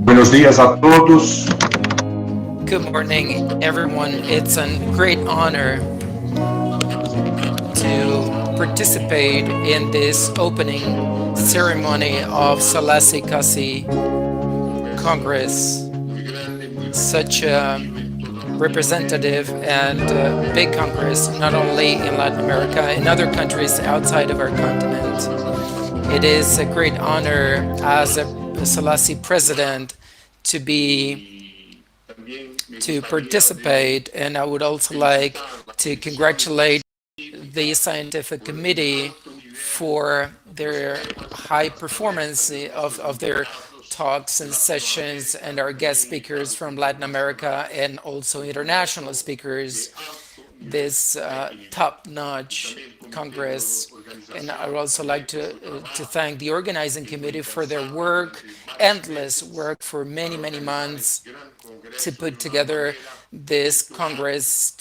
Buenos días a todos. Good morning, everyone. It's a great honor to participate in this opening ceremony of SOLACI-CACI Congress, such a representative and big Congress, not only in Latin America, in other countries outside of our continent. It is a great honor as a SOLACI president to participate, and I would also like to congratulate the scientific committee for their high performance of their talks and sessions, and our guest speakers from Latin America and also international speakers, this top-notch Congress. And I would also like to thank the organizing committee for their work, endless work for many, many months to put together this Congress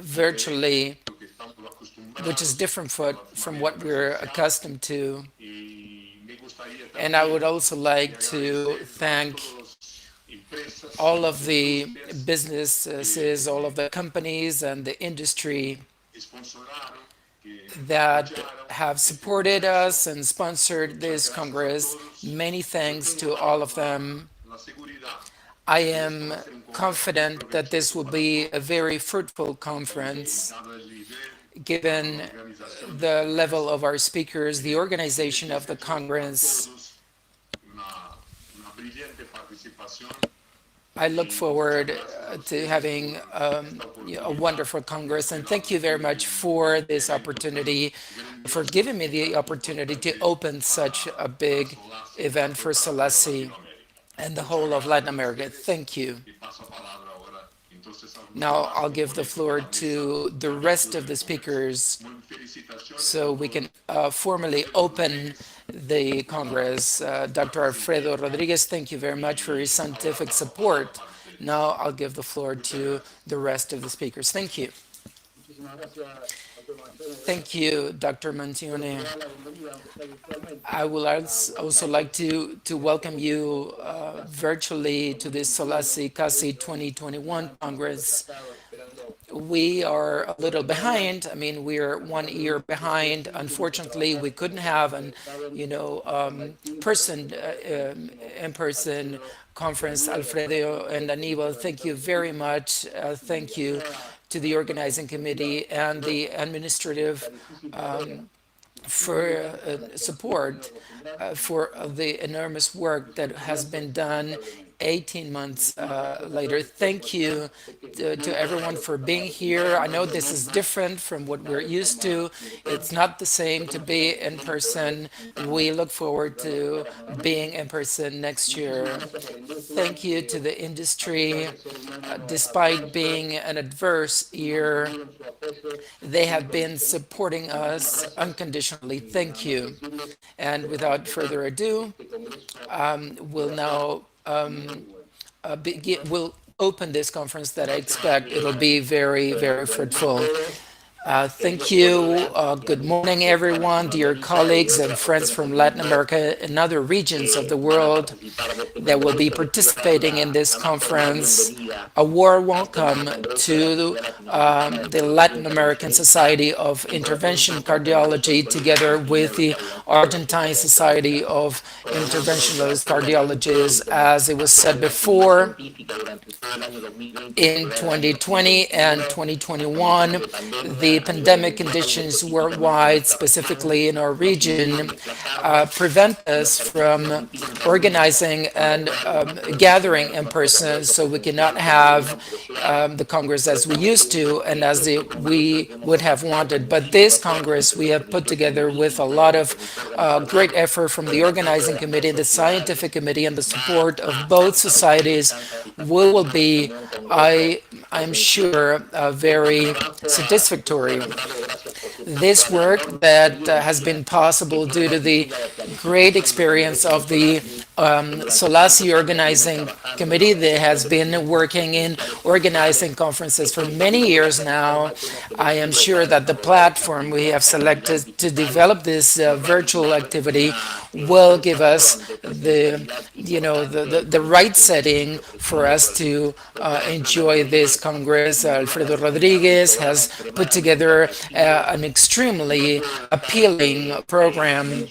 virtually, which is different from what we're accustomed to. And I would also like to thank all of the businesses, all of the companies and the industry that have supported us and sponsored this Congress. Many thanks to all of them. I am confident that this will be a very fruitful conference, given the level of our speakers, the organization of the Congress. I look forward to having a wonderful Congress, and thank you very much for this opportunity, for giving me the opportunity to open such a big event for SOLACI and the whole of Latin America. Thank you. Now I'll give the floor to the rest of the speakers so we can formally open the Congress. Dr. Alfredo Rodriguez, thank you very much for your scientific support. Now I'll give the floor to the rest of the speakers. Thank you. Thank you, Dr. Mantione. I would also like to welcome you virtually to this SOLACI-CACI 2021 Congress. We are a little behind. I mean, we're 1 year behind. Unfortunately, we couldn't have an, in-person conference. Alfredo and Aníbal, thank you very much. Thank you to the organizing committee and the administrative for support for the enormous work that has been done 18 months later. Thank you to everyone for being here. I know this is different from what we're used to. It's not the same to be in person. We look forward to being in person next year. Thank you to the industry. Despite being an adverse year, they have been supporting us unconditionally. Thank you. And without further ado, we'll now we'll open this conference that I expect it'll be very, very fruitful. Thank you. Good morning, everyone, dear colleagues and friends from Latin America and other regions of the world that will be participating in this conference. A warm welcome to the Latin American Society of Intervention Cardiology, together with the Argentine Society of Interventionalist Cardiologists. As it was said before, in 2020 and 2021, the pandemic conditions worldwide, specifically in our region, prevent us from organizing and gathering in person, so we cannot have the Congress as we used to and as we would have wanted. But this Congress we have put together with a lot of great effort from the organizing committee, the scientific committee, and the support of both societies. We will be, I'm sure, very satisfactory. This work that has been possible due to the great experience of the SOLACI organizing committee that has been working in organizing conferences for many years now. I am sure that the platform we have selected to develop this virtual activity will give us the the right setting for us to enjoy this Congress. Alfredo Rodriguez has put together an extremely appealing program,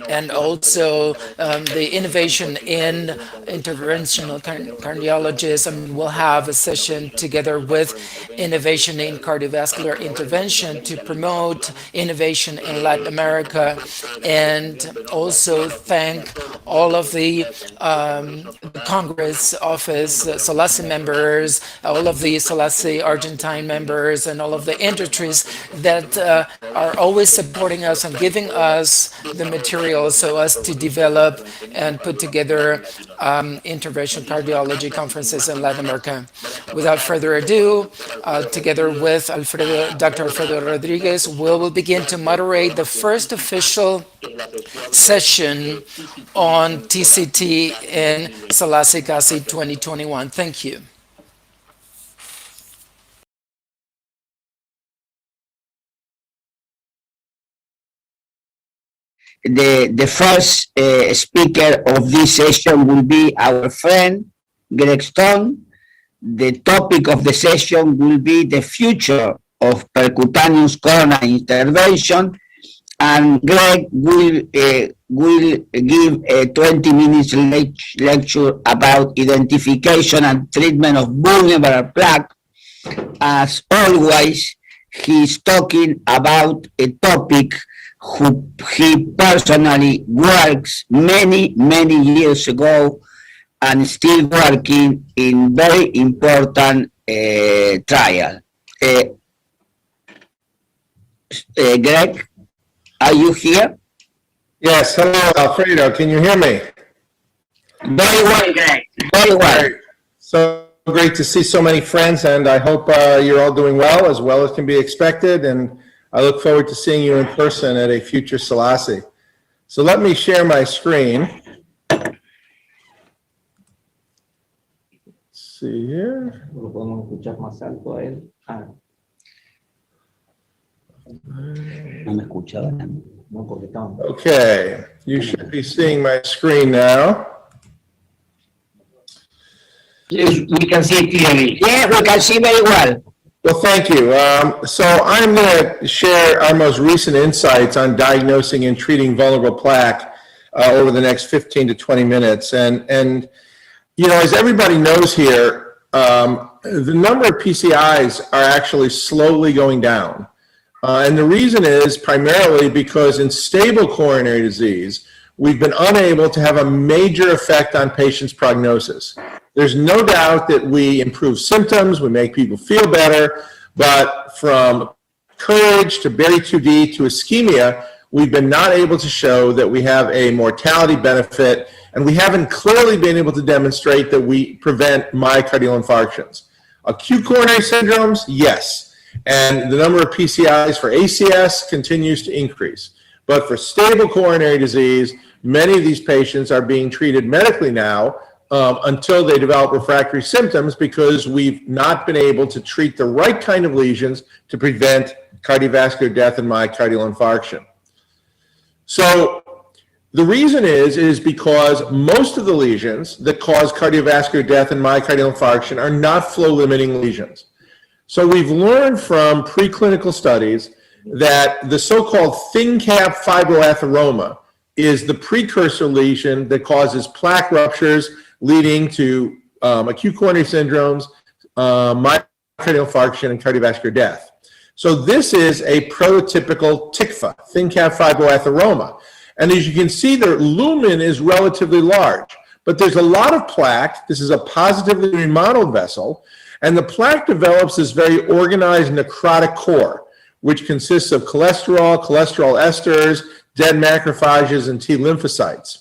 and also the innovation in interventional cardiologists. We'll have a session together with innovation in cardiovascular intervention to promote innovation in Latin America, and also thank all of the Congress office, SOLACI members, all of the SOLACI Argentine members, and all of the industries that are always supporting us and giving us the materials so as to develop and put together interventional cardiology conferences in Latin America. Without further ado, together with Dr. Alfredo Rodriguez, we will begin to moderate the first official session on TCT in SOLACI-CACI 2021. Thank you. The first speaker of this session will be our friend, Greg Stone. The topic of the session will be the future of percutaneous coronary intervention, and Greg will give a 20 minutes lecture about identification and treatment of vulnerable plaque. As always, he's talking about a topic he personally works many years ago and still working in very important trial. Greg, are you here? Yes, hello, Alfredo. Can you hear me? Very well, Greg. Very well. Great. So great to see so many friends, and I hope you're all doing well as can be expected. And I look forward to seeing you in person at a future SOLACI. So let me share my screen. Let's see here. Okay, you should be seeing my screen now. Yes, we can see it clearly. Yeah, we can see very well. Well, thank you. So I'm going to share our most recent insights on diagnosing and treating vulnerable plaque over the next 15 to 20 minutes. And as everybody knows here, the number of PCIs are actually slowly going down. And the reason is primarily because in stable coronary disease, we've been unable to have a major effect on patients' prognosis. There's no doubt that we improve symptoms, we make people feel better, but from courage to Berry 2D to ischemia, we've been not able to show that we have a mortality benefit, and we haven't clearly been able to demonstrate that we prevent myocardial infarctions. Acute coronary syndromes, yes, and the number of PCIs for ACS continues to increase. But for stable coronary disease, many of these patients are being treated medically now until they develop refractory symptoms, because we've not been able to treat the right kind of lesions to prevent cardiovascular death and myocardial infarction. So the reason is because most of the lesions that cause cardiovascular death and myocardial infarction are not flow-limiting lesions. So we've learned from preclinical studies that the so-called thin cap fibroatheroma is the precursor lesion that causes plaque ruptures leading to acute coronary syndromes, myocardial infarction, and cardiovascular death. So this is a prototypical TICFA, thin cap fibroatheroma. And as you can see, the lumen is relatively large, but there's a lot of plaque. This is a positively remodeled vessel, and the plaque develops this very organized necrotic core, which consists of cholesterol, cholesterol esters, dead macrophages, and T lymphocytes.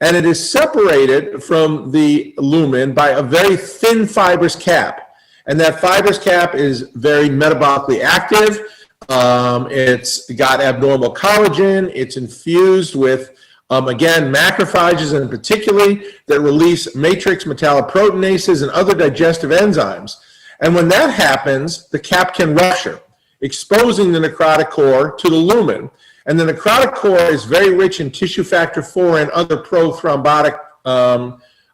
And it is separated from the lumen by a very thin fibrous cap. And that fibrous cap is very metabolically active. It's got abnormal collagen. It's infused with, again, macrophages, and particularly that release matrix metalloproteinases and other digestive enzymes. And when that happens, the cap can rupture, exposing the necrotic core to the lumen. And the necrotic core is very rich in tissue factor 4 and other prothrombotic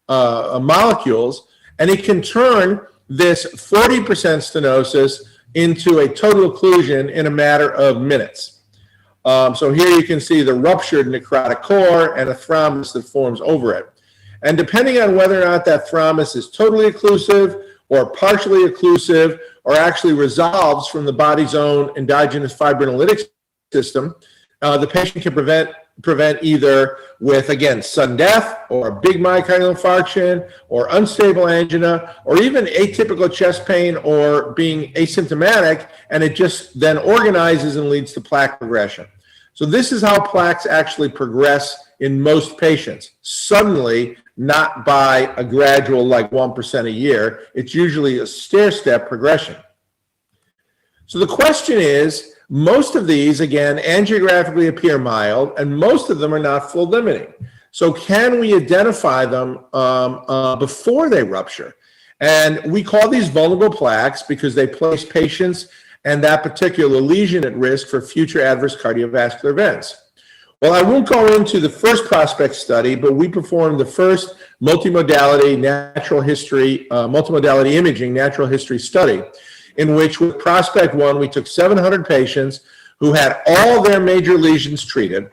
molecules, and it can turn this 40% stenosis into a total occlusion in a matter of minutes. So here you can see the ruptured necrotic core and a thrombus that forms over it. And depending on whether or not that thrombus is totally occlusive or partially occlusive or actually resolves from the body's own endogenous fibrinolytic system, the patient can prevent either with, again, sudden death or a big myocardial infarction or unstable angina or even atypical chest pain or being asymptomatic, and it just then organizes and leads to plaque progression. So this is how plaques actually progress in most patients. Suddenly, not by a gradual like 1% a year. It's usually a stair-step progression. So the question is, most of these, again, angiographically appear mild, and most of them are not full limiting. So can we identify them before they rupture? And we call these vulnerable plaques because they place patients and that particular lesion at risk for future adverse cardiovascular events. Well, I won't go into the first prospect study, but we performed the first multimodality imaging natural history study, in which with prospect 1, we took 700 patients who had all their major lesions treated.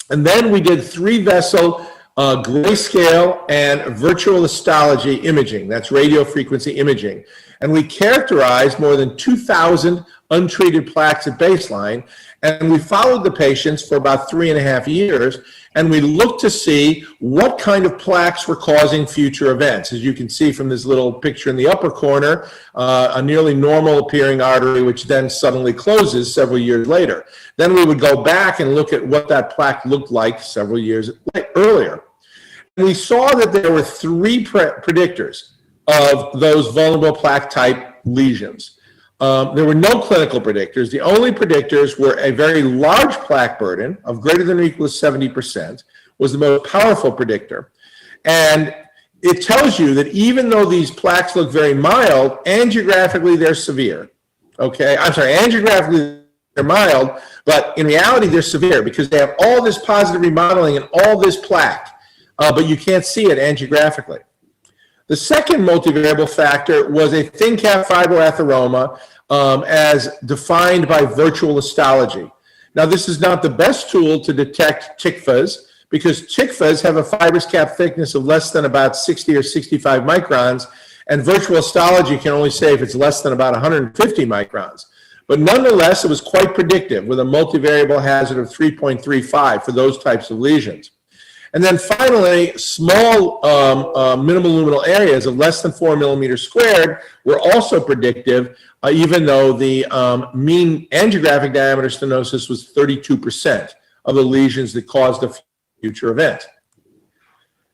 And then we did 3-vessel grayscale and virtual histology imaging. That's radio frequency imaging. And we characterized more than 2,000 untreated plaques at baseline. And we followed the patients for about 3.5 years. And we looked to see what kind of plaques were causing future events. As you can see from this little picture in the upper corner, a nearly normal appearing artery, which then suddenly closes several years later. Then we would go back and look at what that plaque looked like several years earlier. And we saw that there were 3 predictors of those vulnerable plaque type lesions. There were no clinical predictors. The only predictors were a very large plaque burden of greater than or equal to 70% was the most powerful predictor. And it tells you that even though these plaques look very mild, angiographically they're severe. Okay, I'm sorry, angiographically they're mild, but in reality they're severe because they have all this positive remodeling and all this plaque, but you can't see it angiographically. The second multivariable factor was a thin cap fibroatheroma as defined by virtual histology. Now, this is not the best tool to detect TICFAs because TICFAs have a fibrous cap thickness of less than about 60 or 65 microns, and virtual histology can only say if it's less than about 150 microns. But nonetheless, it was quite predictive with a multivariable hazard of 3.35 for those types of lesions. And then finally, small minimal luminal areas of less than 4 millimeters squared were also predictive, even though the mean angiographic diameter stenosis was 32% of the lesions that caused a future event.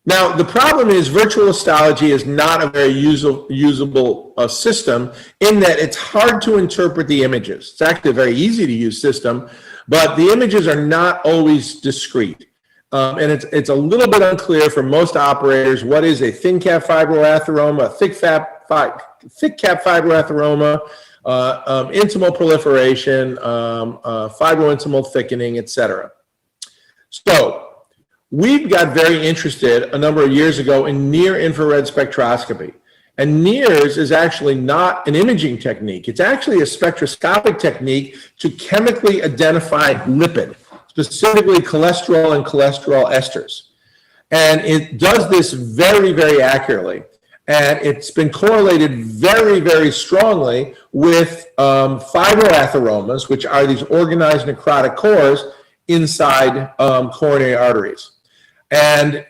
Now, the problem is virtual histology is not a very usable system in that it's hard to interpret the images. It's actually a very easy to use system, but the images are not always discrete. And it's a little bit unclear for most operators what is a thin cap fibroatheroma, a thick cap fibroatheroma, intimal proliferation, fibrointimal thickening, etc. So we got very interested a number of years ago in near-infrared spectroscopy. And NIRS is actually not an imaging technique. It's actually a spectroscopic technique to chemically identify lipid, specifically cholesterol and cholesterol esters. And it does this very, very accurately. And it's been correlated very, very strongly with fibroatheromas, which are these organized necrotic cores inside coronary arteries. And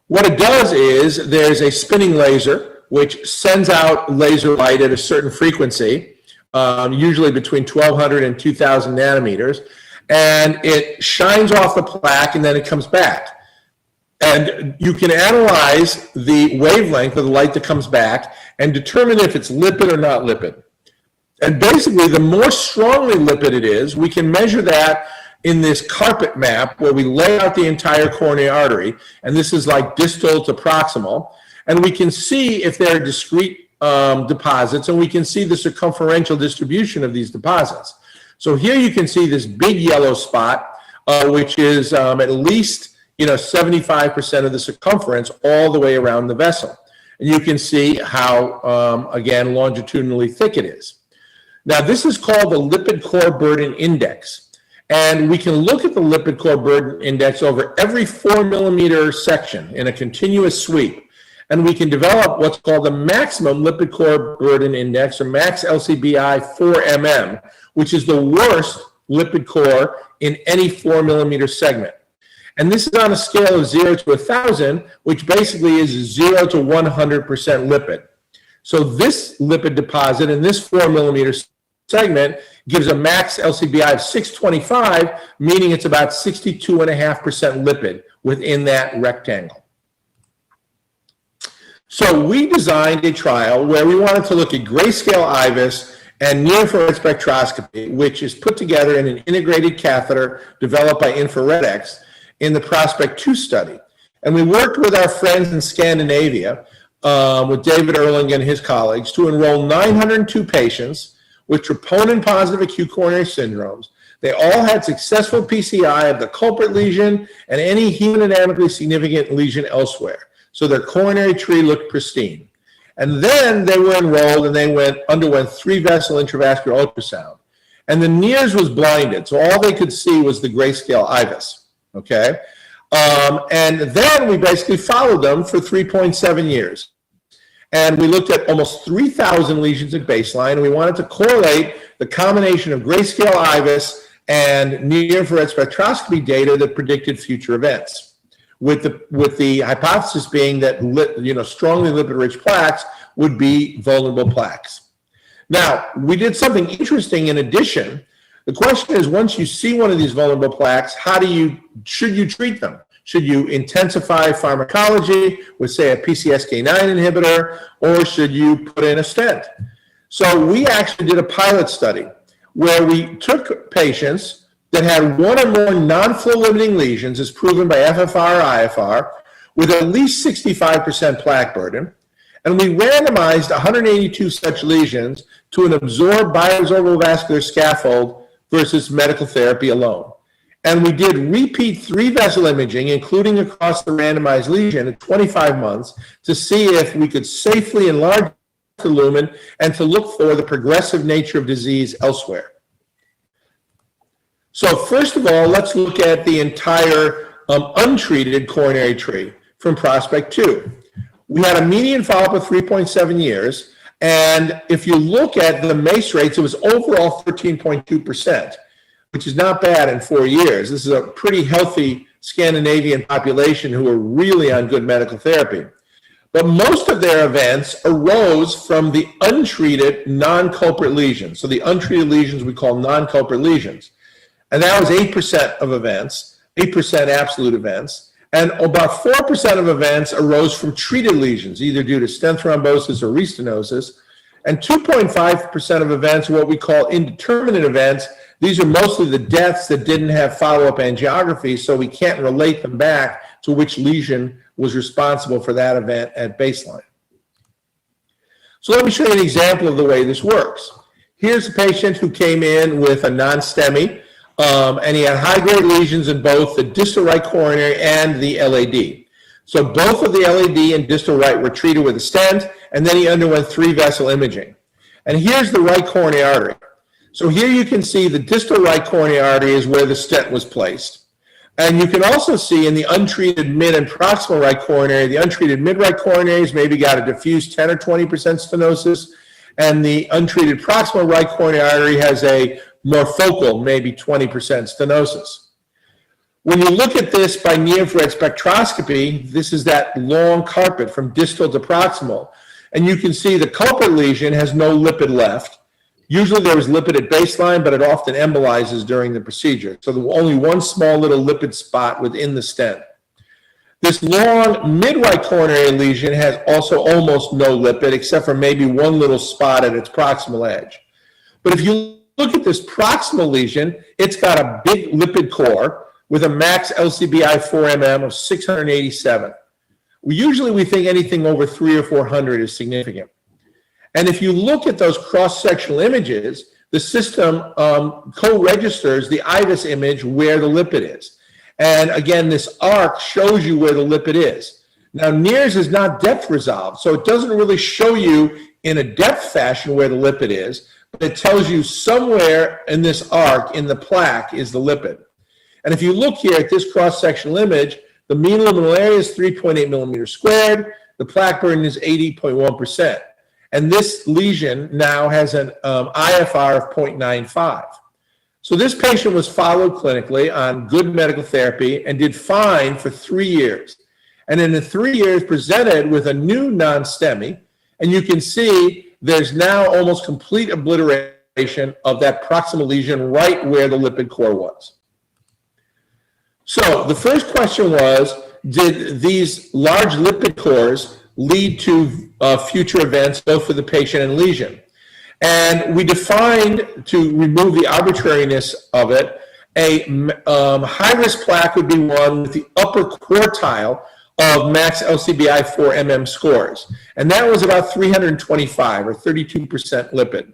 what it does is there's a spinning laser, which sends out laser light at a certain frequency, usually between 1200 and 2000 nanometers. And it shines off the plaque and then it comes back. And you can analyze the wavelength of the light that comes back and determine if it's lipid or not lipid. And basically, the more strongly lipid it is, we can measure that in this carpet map where we lay out the entire coronary artery. And this is like distal to proximal. And we can see if there are discrete deposits, and we can see the circumferential distribution of these deposits. So here you can see this big yellow spot, which is at least 75% of the circumference all the way around the vessel. And you can see how, again, longitudinally thick it is. Now, this is called the lipid core burden index. And we can look at the lipid core burden index over every 4 millimeter section in a continuous sweep. And we can develop what's called the maximum lipid core burden index, or max LCBI 4mm, which is the worst lipid core in any 4 millimeter segment. And this is on a scale of 0 to 1,000, which basically is 0 to 100% lipid. So this lipid deposit in this 4 millimeter segment gives a max LCBI of 625, meaning it's about 62.5% lipid within that rectangle. So we designed a trial where we wanted to look at grayscale IVUS and near-infrared spectroscopy, which is put together in an integrated catheter developed by InfraredX in the Prospect 2 study. And we worked with our friends in Scandinavia, with David Erling and his colleagues, to enroll 902 patients with troponin-positive acute coronary syndromes. They all had successful PCI of the culprit lesion and any hemodynamically significant lesion elsewhere. So their coronary tree looked pristine. And then they were enrolled and they underwent 3-vessel intravascular ultrasound. And the NIRS was blinded, so all they could see was the grayscale IVUS, okay? And then we basically followed them for 3.7 years. And we looked at almost 3,000 lesions at baseline, and we wanted to correlate the combination of grayscale IVUS and near-infrared spectroscopy data that predicted future events, with the hypothesis being that strongly lipid-rich plaques would be vulnerable plaques. Now, we did something interesting in addition. The question is, once you see one of these vulnerable plaques, should you treat them? Should you intensify pharmacology with, say, a PCSK9 inhibitor, or should you put in a stent? So we actually did a pilot study where we took patients that had one or more non-flow limiting lesions, as proven by FFR or IFR, with at least 65% plaque burden, and we randomized 182 such lesions to an absorbed bioabsorbable vascular scaffold versus medical therapy alone. And we did repeat 3-vessel imaging, including across the randomized lesion at 25 months, to see if we could safely enlarge the lumen and to look for the progressive nature of disease elsewhere. So first of all, let's look at the entire untreated coronary tree from Prospect 2. We had a median follow-up of 3.7 years, and if you look at the MACE rates, it was overall 13.2%. which is not bad in 4 years. This is a pretty healthy Scandinavian population who are really on good medical therapy. But most of their events arose from the untreated non-culprit lesions. So the untreated lesions we call non-culprit lesions. And that was 8% of events, 8% absolute events. And about 4% of events arose from treated lesions, either due to stent thrombosis or restenosis. And 2.5% of events are what we call indeterminate events. These are mostly the deaths that didn't have follow-up angiography, so we can't relate them back to which lesion was responsible for that event at baseline. So let me show you an example of the way this works. Here's a patient who came in with a non-STEMI, and he had high-grade lesions in both the distal right coronary and the LAD. So both of the LAD and distal right were treated with a stent, and then he underwent 3-vessel imaging. And here's the right coronary artery. So here you can see the distal right coronary artery is where the stent was placed. And you can also see in the untreated mid and proximal right coronary, the untreated mid-right coronaries maybe got a diffuse 10 or 20% stenosis, and the untreated proximal right coronary artery has a more focal, maybe 20% stenosis. When you look at this by near-infrared spectroscopy, this is that long carpet from distal to proximal, and you can see the culprit lesion has no lipid left. Usually there was lipid at baseline, but it often embolizes during the procedure. So there was only one small little lipid spot within the stent. This long mid-right coronary lesion has also almost no lipid, except for maybe one little spot at its proximal edge. But if you look at this proximal lesion, it's got a big lipid core with a max LCBI 4mm of 687. Usually we think anything over 300 or 400 is significant. And if you look at those cross-sectional images, the system co-registers the IVUS image where the lipid is. And again, this arc shows you where the lipid is. Now, NIRS is not depth resolved, so it doesn't really show you in a depth fashion where the lipid is, but it tells you somewhere in this arc in the plaque is the lipid. And if you look here at this cross-sectional image, the mean luminal area is 3.8 millimeters squared. The plaque burden is 80.1%. And this lesion now has an IFR of 0.95. So this patient was followed clinically on good medical therapy and did fine for 3 years. And in the 3 years presented with a new non-STEMI, and you can see there's now almost complete obliteration of that proximal lesion right where the lipid core was. So the first question was, did these large lipid cores lead to future events, both for the patient and lesion? And we defined, to remove the arbitrariness of it, a high-risk plaque would be one with the upper quartile of max LCBI 4mm scores. And that was about 325 or 32% lipid.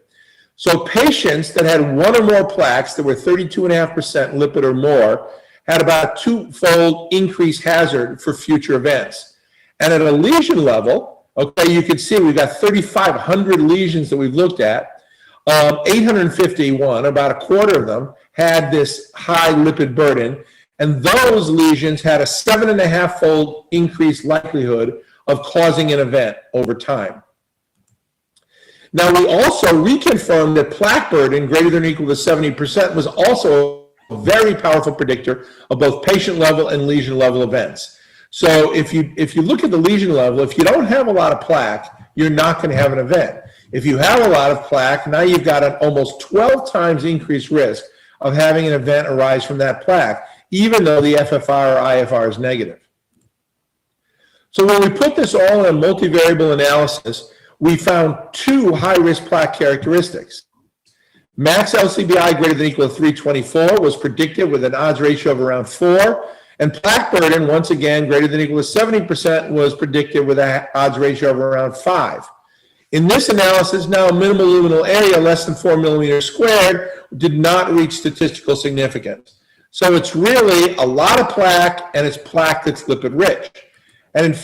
So patients that had one or more plaques that were 32.5% lipid or more had about a twofold increased hazard for future events. And at a lesion level, okay, you can see we've got 3,500 lesions that we've looked at. 851, about a quarter of them, had this high lipid burden. And those lesions had a 7.5-fold increased likelihood of causing an event over time. Now, we also reconfirmed that plaque burden greater than or equal to 70% was also a very powerful predictor of both patient level and lesion level events. So if you look at the lesion level, if you don't have a lot of plaque, you're not going to have an event. If you have a lot of plaque, now you've got an almost 12 times increased risk of having an event arise from that plaque, even though the FFR or IFR is negative. So when we put this all in a multivariable analysis, we found two high-risk plaque characteristics. Max LCBI greater than or equal to 324 was predicted with an odds ratio of around 4, and plaque burden, once again, greater than or equal to 70% was predicted with an odds ratio of around 5. In this analysis, now minimal luminal area less than 4 millimeters squared did not reach statistical significance. So it's really a lot of plaque, and it's plaque that's lipid rich. And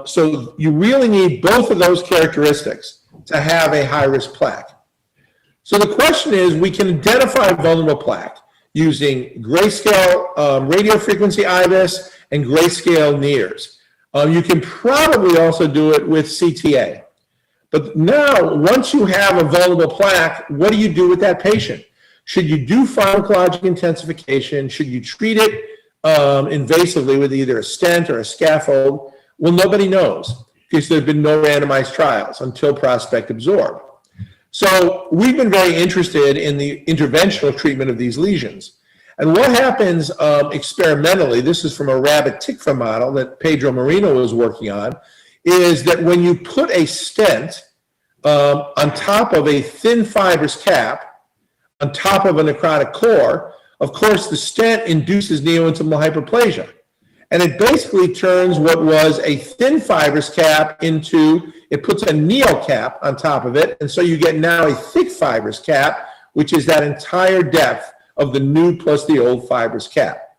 so you really need both of those characteristics to have a high-risk plaque. So the question is, we can identify vulnerable plaque using grayscale radiofrequency IVUS and grayscale NIRS. You can probably also do it with CTA. But now, once you have a vulnerable plaque, what do you do with that patient? Should you do pharmacologic intensification? Should you treat it invasively with either a stent or a scaffold? Well, nobody knows, because there have been no randomized trials until Prospect absorbed. So we've been very interested in the interventional treatment of these lesions. And what happens experimentally, this is from a rabbit TICFA model that Pedro Marino was working on, is that when you put a stent on top of a thin fibrous cap, on top of a necrotic core, of course, the stent induces neointimal hyperplasia. And it basically turns what was a thin fibrous cap into, it puts a neo cap on top of it. And so you get now a thick fibrous cap, which is that entire depth of the new plus the old fibrous cap.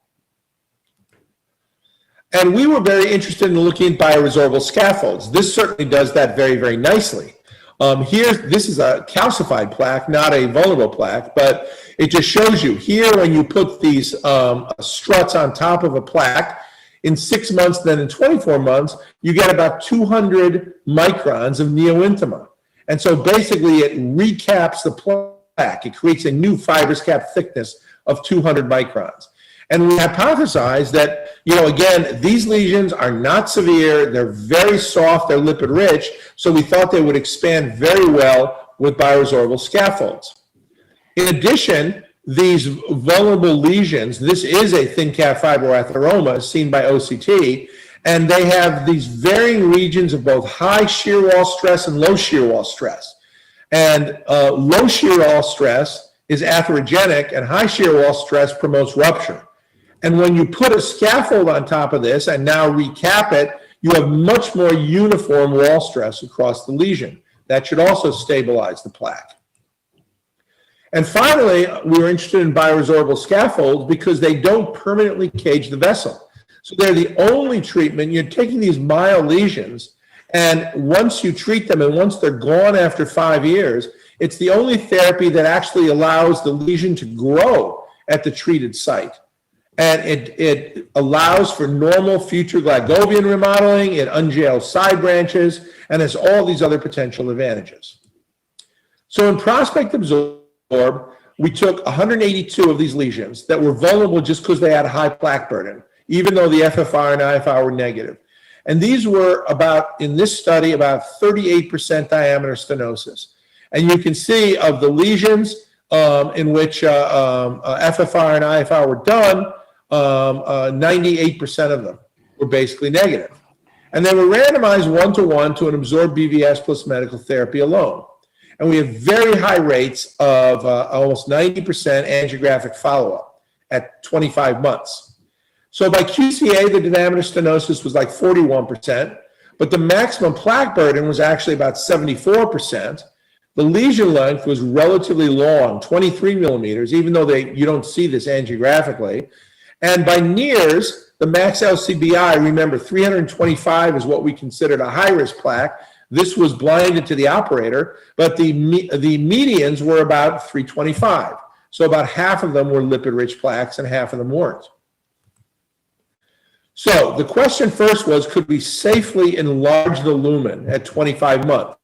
And we were very interested in looking at bioresorbable scaffolds. This certainly does that very, very nicely. This is a calcified plaque, not a vulnerable plaque, but it just shows you here when you put these struts on top of a plaque, in 6 months, then in 24 months, you get about 200 microns of neointima. And so basically it recaps the plaque. It creates a new fibrous cap thickness of 200 microns. And we hypothesized that, again, these lesions are not severe, they're very soft, they're lipid rich, so we thought they would expand very well with bioresorbable scaffolds. In addition, these vulnerable lesions, this is a thin cap fibroatheroma seen by OCT, and they have these varying regions of both high shear wall stress and low shear wall stress. And low shear wall stress is atherogenic, and high shear wall stress promotes rupture. And when you put a scaffold on top of this and now recap it, you have much more uniform wall stress across the lesion. That should also stabilize the plaque. And finally, we were interested in bioresorbable scaffolds because they don't permanently cage the vessel. So they're the only treatment. You're taking these mild lesions, and once you treat them and once they're gone after 5 years, it's the only therapy that actually allows the lesion to grow at the treated site. And it allows for normal future Glagovian remodeling, it unjails side branches, and has all these other potential advantages. So in Prospect Absorb, we took 182 of these lesions that were vulnerable just because they had a high plaque burden, even though the FFR and IFR were negative. And these were about, in this study, about 38% diameter stenosis. And you can see of the lesions in which FFR and IFR were done, 98% of them were basically negative. And they were randomized 1-to-1 to an absorbed BVS plus medical therapy alone. And we have very high rates of almost 90% angiographic follow-up at 25 months. So by QCA, the diameter stenosis was like 41%, but the maximum plaque burden was actually about 74%. The lesion length was relatively long, 23 millimeters, even though you don't see this angiographically. And by NIRS, the max LCBI, remember 325 is what we considered a high-risk plaque. This was blinded to the operator, but the medians were about 325. So about half of them were lipid-rich plaques and half of them weren't. So the question first was, could we safely enlarge the lumen at 25 months?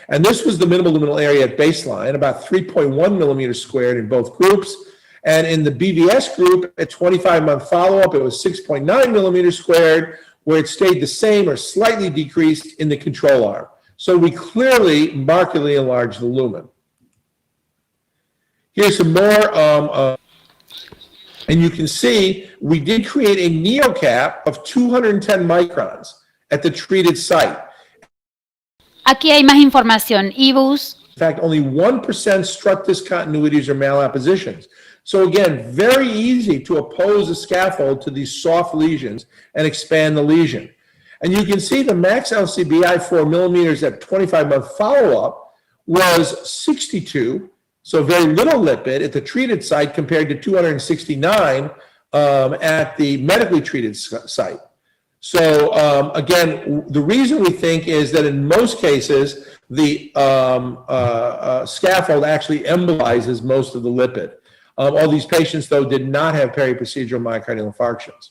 And this was the minimal luminal area at baseline, about 3.1 millimeters squared in both groups. And in the BVS group, at 25-month follow-up, it was 6.9 millimeters squared, where it stayed the same or slightly decreased in the control arm. So we clearly markedly enlarged the lumen. Here's some more, and you can see we did create a neocap of 210 microns at the treated site. Aquí hay más información. IBUS. In fact, only 1% strut discontinuities or malappositions. So again, very easy to oppose a scaffold to these soft lesions and expand the lesion. And you can see the max LCBI 4 millimeters at 25-month follow-up was 62, so very little lipid at the treated site compared to 269 at the medically treated site. So again, the reason we think is that in most cases, the scaffold actually embolizes most of the lipid. All these patients, though, did not have peri-procedural myocardial infarctions.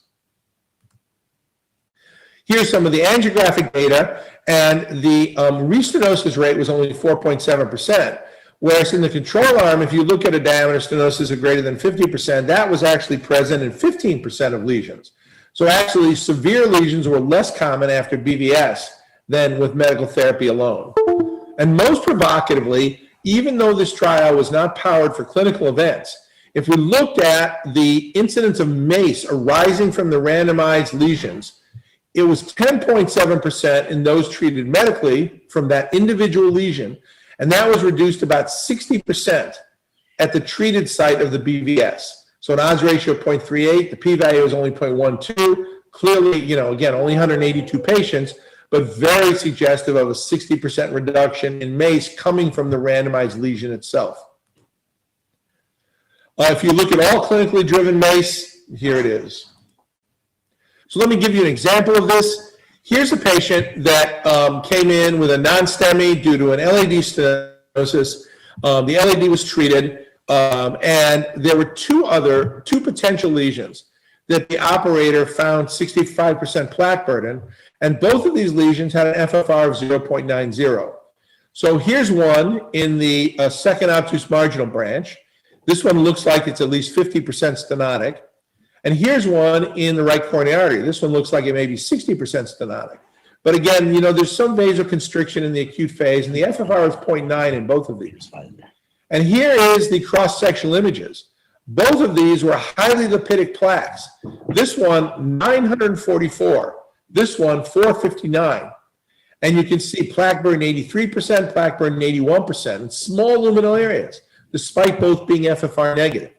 Here's some of the angiographic data, and the restenosis rate was only 4.7%, whereas in the control arm, if you look at a diameter stenosis of greater than 50%, that was actually present in 15% of lesions. So actually, severe lesions were less common after BVS than with medical therapy alone. And most provocatively, even though this trial was not powered for clinical events, if we looked at the incidence of MACE arising from the randomized lesions, it was 10.7% in those treated medically from that individual lesion, and that was reduced about 60% at the treated site of the BVS. So an odds ratio of 0.38, the p-value is only 0.12. Clearly, you know, again, only 182 patients, but very suggestive of a 60% reduction in MACE coming from the randomized lesion itself. If you look at all clinically driven MACE, here it is. So let me give you an example of this. Here's a patient that came in with a non-STEMI due to an LAD stenosis. The LAD was treated, and there were two potential lesions that the operator found 65% plaque burden, and both of these lesions had an FFR of 0.90. So here's one in the second obtuse marginal branch. This one looks like it's at least 50% stenotic. And here's one in the right coronary artery. This one looks like it may be 60% stenotic. But again, you know, there's some vasoconstriction in the acute phase, and the FFR is 0.9 in both of these. And here is the cross-sectional images. Both of these were highly lipidic plaques. This one, 944. This one, 459. And you can see plaque burden 83%, plaque burden 81%, in small luminal areas, despite both being FFR negative.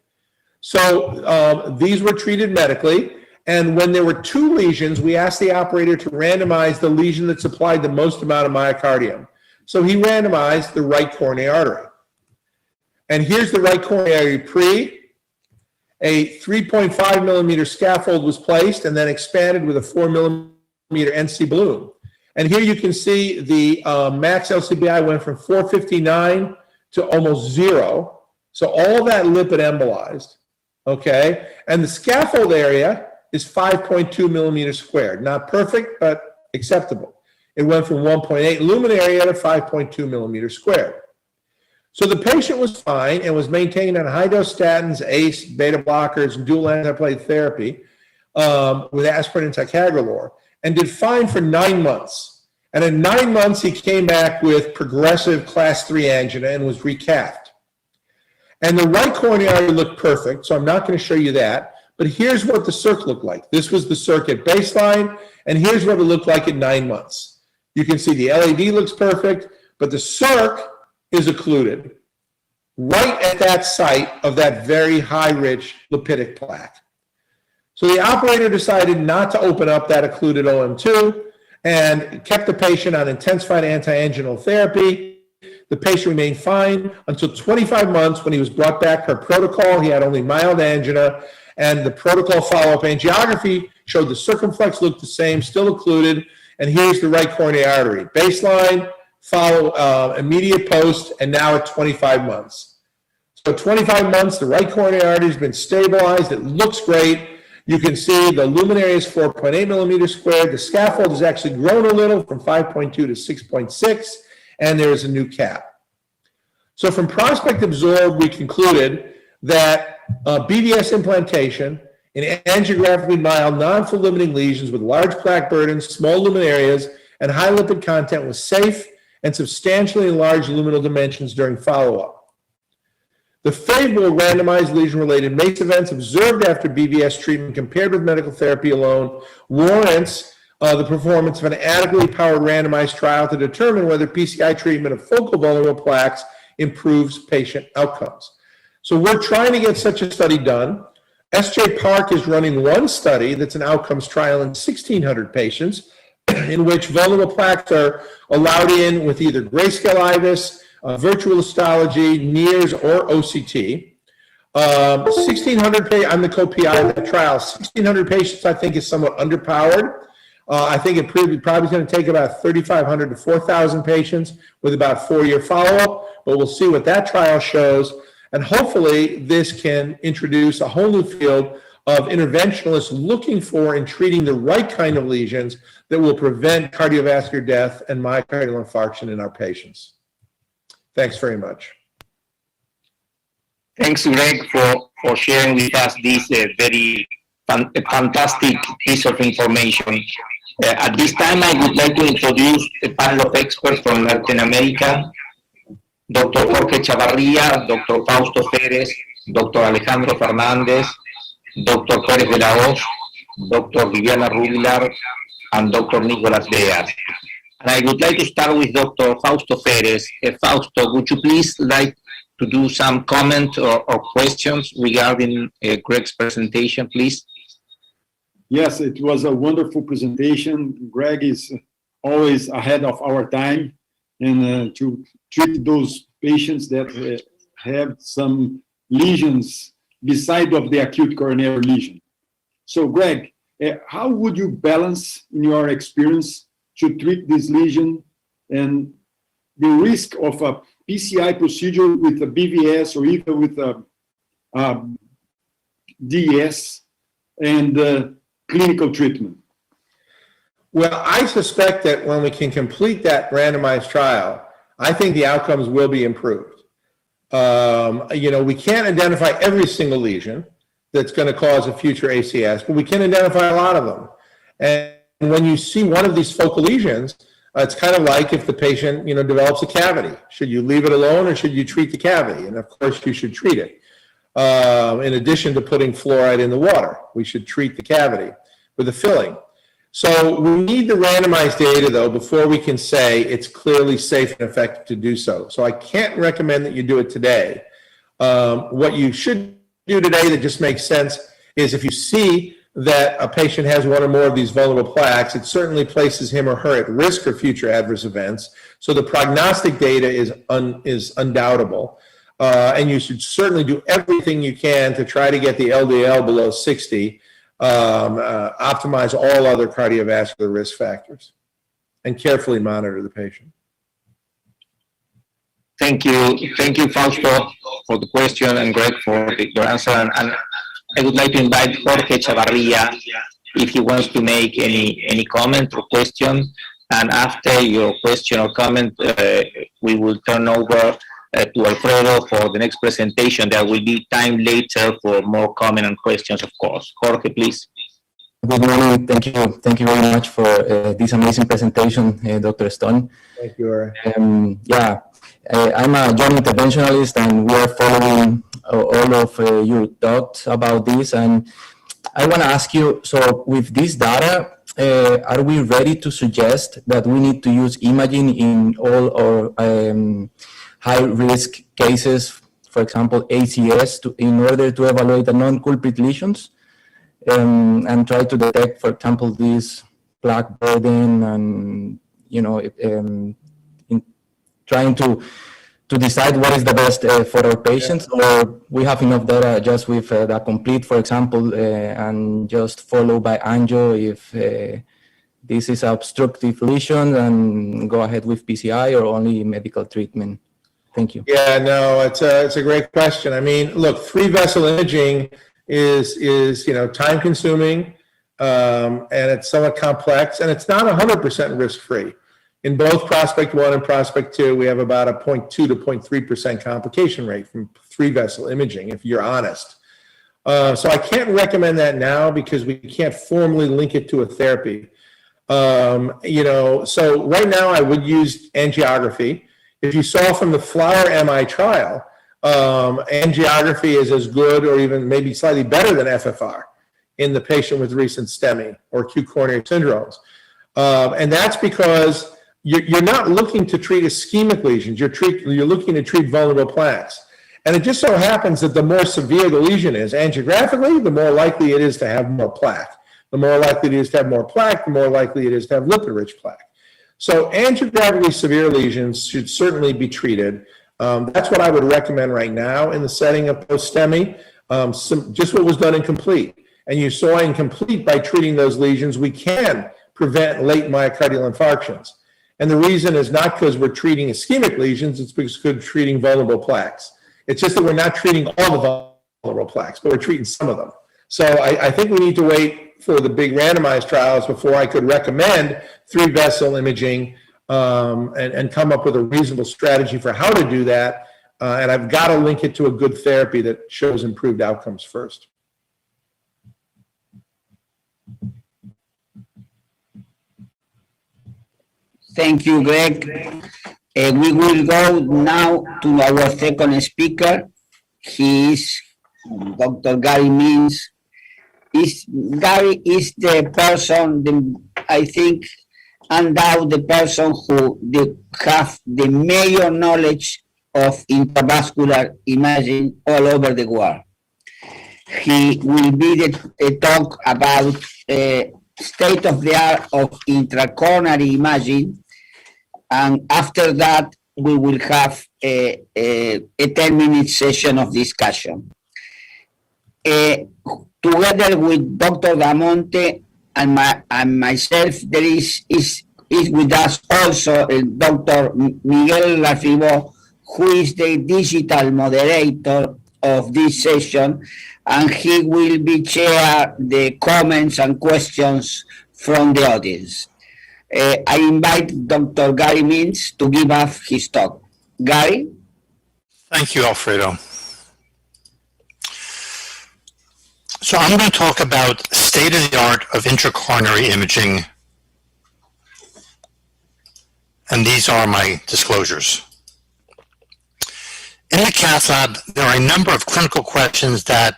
So these were treated medically, and when there were two lesions, we asked the operator to randomize the lesion that supplied the most amount of myocardium. So he randomized the right coronary artery. And here's the right coronary artery pre. A 3.5 millimeter scaffold was placed and then expanded with a 4 millimeter NC balloon. And here you can see the max LCBI went from 459 to almost 0. So all that lipid embolized, okay? And the scaffold area is 5.2 millimeters squared. Not perfect, but acceptable. It went from 1.8 lumen area to 5.2 millimeters squared. So the patient was fine and was maintained on high-dose statins, ACE, beta blockers, and dual antiplatelet therapy with aspirin and ticagrelor, and did fine for 9 months. And in 9 months, he came back with progressive class 3 angina and was recapped. And the right coronary artery looked perfect, so I'm not going to show you that. But here's what the circ looked like. This was the circ at baseline, and here's what it looked like at 9 months. You can see the LAD looks perfect, but the circ is occluded right at that site of that very high-rich lipidic plaque. So the operator decided not to open up that occluded OM2 and kept the patient on intensified anti-anginal therapy. The patient remained fine until 25 months when he was brought back per protocol. He had only mild angina, and the protocol follow-up angiography showed the circumflex looked the same, still occluded, and here's the right coronary artery. Baseline, follow immediate post, and now at 25 months. So 25 months, the right coronary artery has been stabilized. It looks great. You can see the luminary is 4.8 millimeters squared. The scaffold has actually grown a little from 5.2 to 6.6, and there is a new cap. So from prospect absorbed, we concluded that BVS implantation in angiographically mild, non-full limiting lesions with large plaque burdens, small lumen areas, and high lipid content was safe and substantially enlarged luminal dimensions during follow-up. The favorable randomized lesion-related MACE events observed after BVS treatment compared with medical therapy alone warrants the performance of an adequately powered randomized trial to determine whether PCI treatment of focal vulnerable plaques improves patient outcomes. So we're trying to get such a study done. SJ Park is running one study that's an outcomes trial in 1,600 patients in which vulnerable plaques are allowed in with either grayscale IVUS, virtual histology, NIRS, or OCT. 1,600 patients, I'm the co-PI of the trial. 1,600 patients, I think, is somewhat underpowered. I think it probably is going to take about 3,500 to 4,000 patients with about a 4-year follow-up, but we'll see what that trial shows. And hopefully, this can introduce a whole new field of interventionalists looking for and treating the right kind of lesions that will prevent cardiovascular death and myocardial infarction in our patients. Thanks very much. Thanks, Greg, for sharing with us this very fantastic piece of information. At this time, I would like to introduce a panel of experts from Latin America, Dr. Jorge Chavarría, Dr. Fausto Pérez, Dr. Alejandro Fernández, Dr. Pérez de la Hoz, Dr. Viviana Rubilar, and Dr. Nicolas Beas. And I would like to start with Dr. Fausto Pérez. Fausto, would you please like to do some comment or questions regarding Greg's presentation, please? Yes, it was a wonderful presentation. Greg is always ahead of our time, and to treat those patients that have some lesions beside of the acute coronary lesion. So Greg, how would you balance, in your experience, to treat this lesion and the risk of a PCI procedure with a BVS or even with a DS and clinical treatment? Well, I suspect that when we can complete that randomized trial, I think the outcomes will be improved. We can't identify every single lesion that's going to cause a future ACS, but we can identify a lot of them. And when you see one of these focal lesions, it's kind of like if the patient, develops a cavity. Should you leave it alone or should you treat the cavity? And of course, you should treat it. In addition to putting fluoride in the water, we should treat the cavity with a filling. So we need the randomized data, though, before we can say it's clearly safe and effective to do so. So I can't recommend that you do it today. What you should do today that just makes sense is if you see that a patient has one or more of these vulnerable plaques, it certainly places him or her at risk for future adverse events. So the prognostic data is undoubtable. And you should certainly do everything you can to try to get the LDL below 60, optimize all other cardiovascular risk factors, and carefully monitor the patient. Thank you, Fausto, for the question, and Greg for your answer. And I would like to invite Jorge Chavarria if he wants to make any comment or question. And after your question or comment, we will turn over to Alfredo for the next presentation. There will be time later for more comment and questions, of course. Jorge, please. Good morning. Thank you very much for this amazing presentation, Dr. Stone. Thank you, Ari. I'm a joint interventionalist, and we are following all of your thoughts about this. And I want to ask you, so with this data, are we ready to suggest that we need to use imaging in all our high-risk cases, for example, ACS, in order to evaluate the non-culprit lesions and try to detect, for example, this plaque burden and, trying to decide what is the best for our patients, or we have enough data just with the complete, for example, and just follow by angio if this is obstructive lesion and go ahead with PCI or only medical treatment? Thank you. Yeah, no, it's a great question. I mean, look, 3-vessel imaging is time consuming and it's somewhat complex, and it's not 100% risk free. In both Prospect 1 and Prospect 2, we have about a 0.2 to 0.3% complication rate from 3-vessel imaging, if you're honest. So I can't recommend that now because we can't formally link it to a therapy. So right now I would use angiography. If you saw from the FLOWER MI trial, angiography is as good or even maybe slightly better than FFR in the patient with recent STEMI or acute coronary syndromes. And that's because you're not looking to treat ischemic lesions. You're looking to treat vulnerable plaques. And it just so happens that the more severe the lesion is angiographically, the more likely it is to have more plaque. The more likely it is to have more plaque, the more likely it is to have lipid-rich plaque. So angiographically severe lesions should certainly be treated. That's what I would recommend right now in the setting of post-STEMI, just what was done in COMPLETE. And you saw in COMPLETE, by treating those lesions, we can prevent late myocardial infarctions. And the reason is not because we're treating ischemic lesions, it's because we're treating vulnerable plaques. It's just that we're not treating all the vulnerable plaques, but we're treating some of them. So I think we need to wait for the big randomized trials before I could recommend 3-vessel imaging and come up with a reasonable strategy for how to do that. And I've got to link it to a good therapy that shows improved outcomes first. Thank you, Greg. We will go now to our second speaker. He is Dr. Gary Means. Gary is the person, I think, undoubted the person who have the major knowledge of intravascular imaging all over the world. He will be the talk about state of the art of intracoronary imaging, and after that we will have a 10-minute session of discussion. Together with Dr. Damonte and myself, there is with us also Dr. Miguel Larribó, who is the digital moderator of this session, and he will be chair the comments and questions from the audience. I invite Dr. Gary Means to give us his talk. Gary? Thank you, Alfredo. So I'm going to talk about state-of-the-art of intracoronary imaging, and these are my disclosures. In the cath lab, there are a number of clinical questions that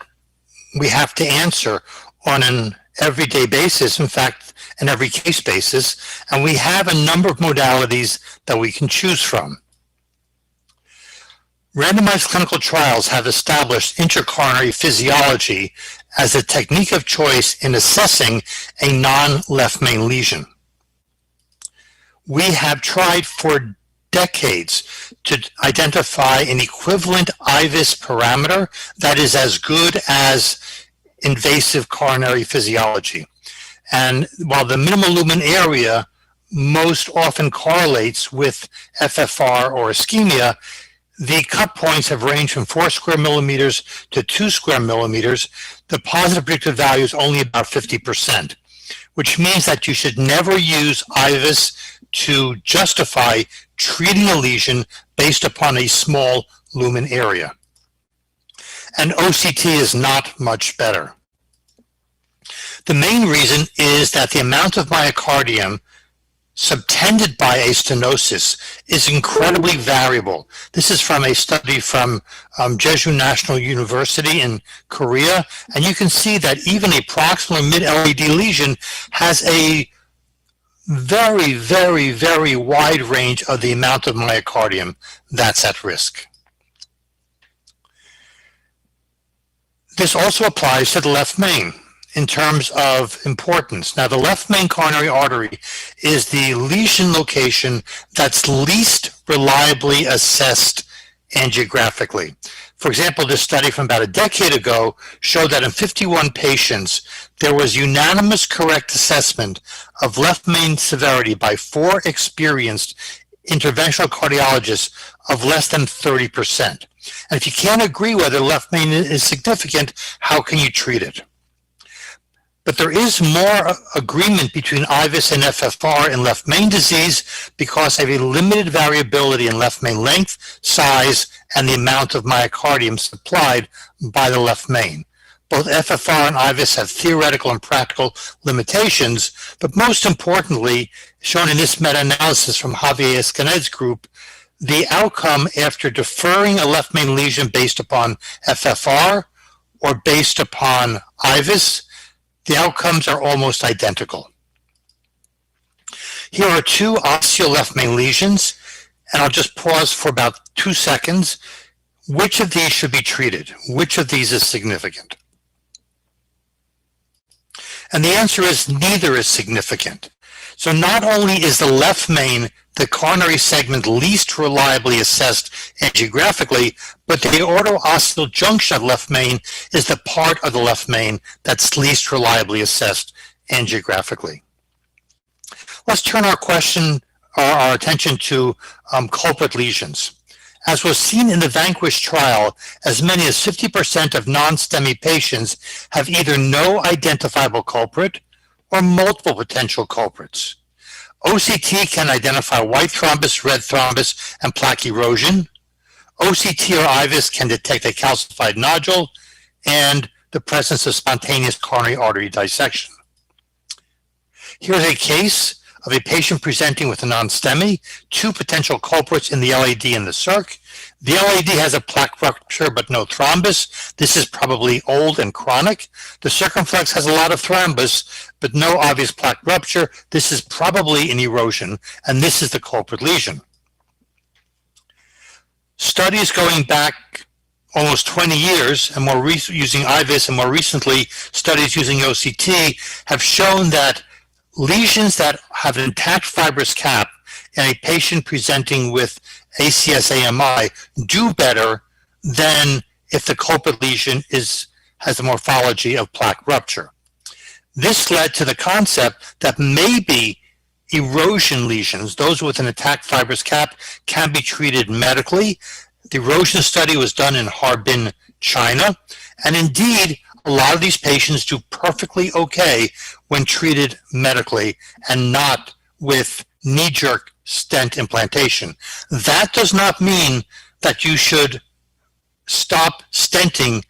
we have to answer on an everyday basis, in fact, an every case basis, and we have a number of modalities that we can choose from. Randomized clinical trials have established intracoronary physiology as a technique of choice in assessing a non-left main lesion. We have tried for decades to identify an equivalent IVUS parameter that is as good as invasive coronary physiology. And while the minimal lumen area most often correlates with FFR or ischemia, the cut points have ranged from 4 square millimeters to 2 square millimeters. The positive predictive value is only about 50%, which means that you should never use IVUS to justify treating a lesion based upon a small lumen area. And OCT is not much better. The main reason is that the amount of myocardium subtended by a stenosis is incredibly variable. This is from a study from Jeju National University in Korea, and you can see that even a proximal mid-LAD lesion has a very, very, very wide range of the amount of myocardium that's at risk. This also applies to the left main in terms of importance. Now, the left main coronary artery is the lesion location that's least reliably assessed angiographically. For example, this study from about a decade ago showed that in 51 patients, there was unanimous correct assessment of left main severity by 4 experienced interventional cardiologists of less than 30%. And if you can't agree whether left main is significant, how can you treat it? But there is more agreement between IVUS and FFR in left main disease because of a limited variability in left main length, size, and the amount of myocardium supplied by the left main. Both FFR and IVUS have theoretical and practical limitations, but most importantly, shown in this meta-analysis from Javier Escaned's group, the outcome after deferring a left main lesion based upon FFR or based upon IVUS, the outcomes are almost identical. Here are 2 ostial left main lesions, and I'll just pause for about 2 seconds. Which of these should be treated? Which of these is significant? And the answer is neither is significant. So not only is the left main the coronary segment least reliably assessed angiographically, but the aorto-ostial junction of left main is the part of the left main that's least reliably assessed angiographically. Let's turn our attention to culprit lesions. As was seen in the VANQUISH trial, as many as 50% of non-STEMI patients have either no identifiable culprit or multiple potential culprits. OCT can identify white thrombus, red thrombus, and plaque erosion. OCT or IVUS can detect a calcified nodule and the presence of spontaneous coronary artery dissection. Here's a case of a patient presenting with a non-STEMI, 2 potential culprits in the LAD and the circ. The LAD has a plaque rupture but no thrombus. This is probably old and chronic. The circumflex has a lot of thrombus but no obvious plaque rupture. This is probably an erosion, and this is the culprit lesion. Studies going back almost 20 years and more using IVUS and more recently studies using OCT have shown that lesions that have an intact fibrous cap in a patient presenting with ACS-AMI do better than if the culprit lesion has the morphology of plaque rupture. This led to the concept that maybe erosion lesions, those with an intact fibrous cap, can be treated medically. The erosion study was done in Harbin, China, and indeed, a lot of these patients do perfectly okay when treated medically and not with knee-jerk stent implantation. That does not mean that you should stop stenting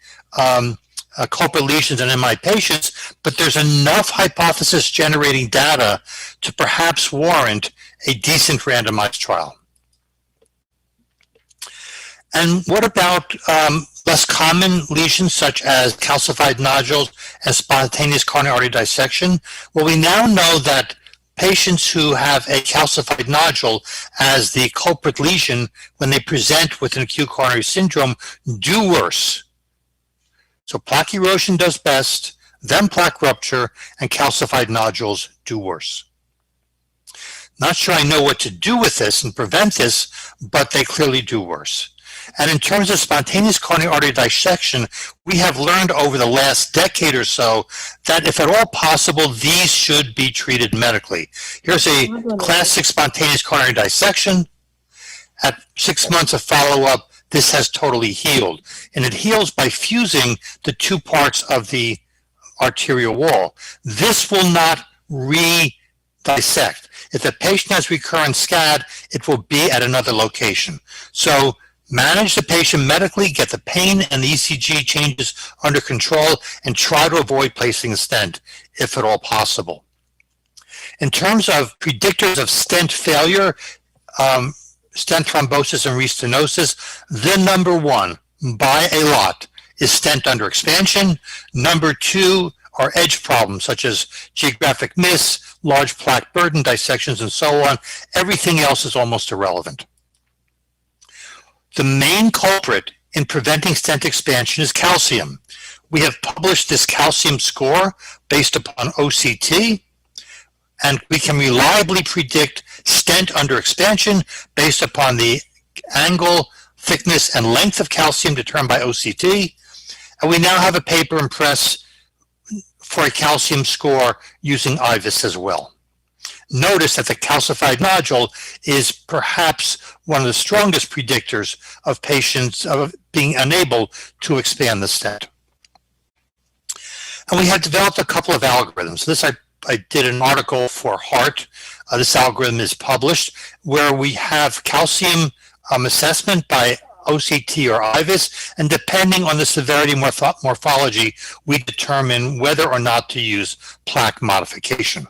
culprit lesions in MI patients, but there's enough hypothesis-generating data to perhaps warrant a decent randomized trial. And what about less common lesions such as calcified nodules and spontaneous coronary artery dissection? Well, we now know that patients who have a calcified nodule as the culprit lesion when they present with an acute coronary syndrome do worse. So plaque erosion does best, then plaque rupture, and calcified nodules do worse. Not sure I know what to do with this and prevent this, but they clearly do worse. And in terms of spontaneous coronary artery dissection, we have learned over the last decade or so that if at all possible, these should be treated medically. Here's a classic spontaneous coronary dissection. At 6 months of follow-up, this has totally healed. And it heals by fusing the two parts of the arterial wall. This will not re-dissect. If the patient has recurrent SCAD, it will be at another location. So manage the patient medically, get the pain and the ECG changes under control, and try to avoid placing a stent, if at all possible. In terms of predictors of stent failure, stent thrombosis and restenosis, the number one, by a lot, is stent under expansion. Number two are edge problems, such as geographic miss, large plaque burden, dissections, and so on. Everything else is almost irrelevant. The main culprit in preventing stent expansion is calcium. We have published this calcium score based upon OCT, and we can reliably predict stent under expansion based upon the angle, thickness, and length of calcium determined by OCT. And we now have a paper in press for a calcium score using IVUS as well. Notice that the calcified nodule is perhaps one of the strongest predictors of patients of being unable to expand the stent. And we have developed a couple of algorithms. This I did an article for Heart. This algorithm is published where we have calcium assessment by OCT or IVUS, and depending on the severity morphology, we determine whether or not to use plaque modification.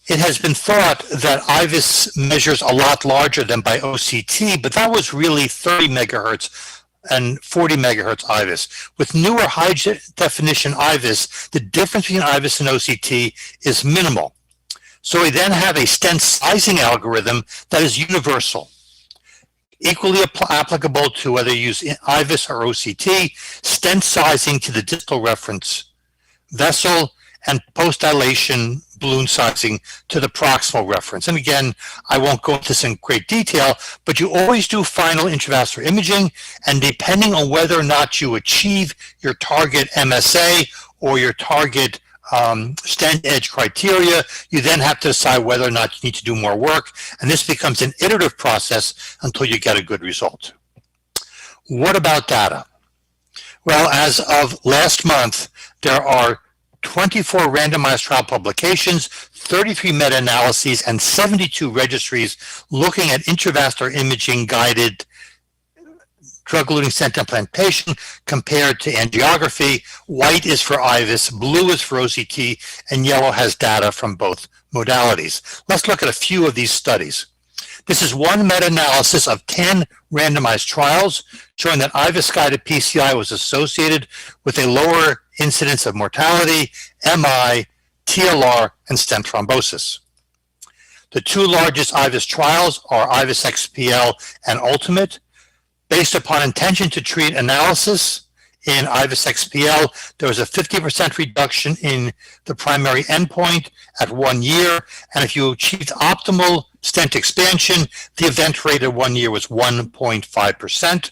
It has been thought that IVUS measures a lot larger than by OCT, but that was really 30 megahertz and 40 megahertz IVUS. With newer high definition IVUS, the difference between IVUS and OCT is minimal. So we then have a stent sizing algorithm that is universal, equally applicable to whether you use IVUS or OCT, stent sizing to the distal reference vessel, and post-dilation balloon sizing to the proximal reference. And again, I won't go into this in great detail, but you always do final intravascular imaging, and depending on whether or not you achieve your target MSA or your target stent edge criteria, you then have to decide whether or not you need to do more work, and this becomes an iterative process until you get a good result. What about data? Well, as of last month, there are 24 randomized trial publications, 33 meta-analyses, and 72 registries looking at intravascular imaging guided drug-eluting stent implantation compared to angiography. White is for IVUS, blue is for OCT, and yellow has data from both modalities. Let's look at a few of these studies. This is one meta-analysis of 10 randomized trials showing that IVUS-guided PCI was associated with a lower incidence of mortality, MI, TLR, and stent thrombosis. The two largest IVUS trials are IVUS XPL and Ultimate. Based upon intention to treat analysis in IVUS XPL, there was a 50% reduction in the primary endpoint at 1 year, and if you achieved optimal stent expansion, the event rate at 1 year was 1.5%.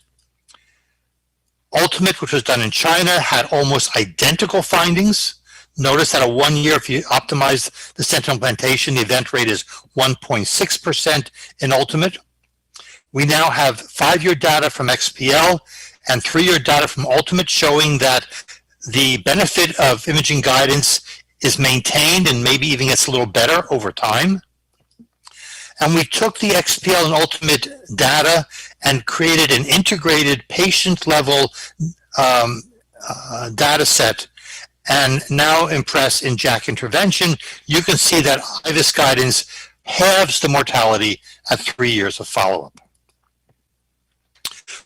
Ultimate, which was done in China, had almost identical findings. Notice that at 1 year, if you optimize the stent implantation, the event rate is 1.6% in Ultimate. We now have 5-year data from XPL and 3-year data from Ultimate showing that the benefit of imaging guidance is maintained and maybe even gets a little better over time. And we took the XPL and Ultimate data and created an integrated patient-level data set. And now in PRESS in JACC intervention, you can see that IVUS guidance halves the mortality at 3 years of follow-up.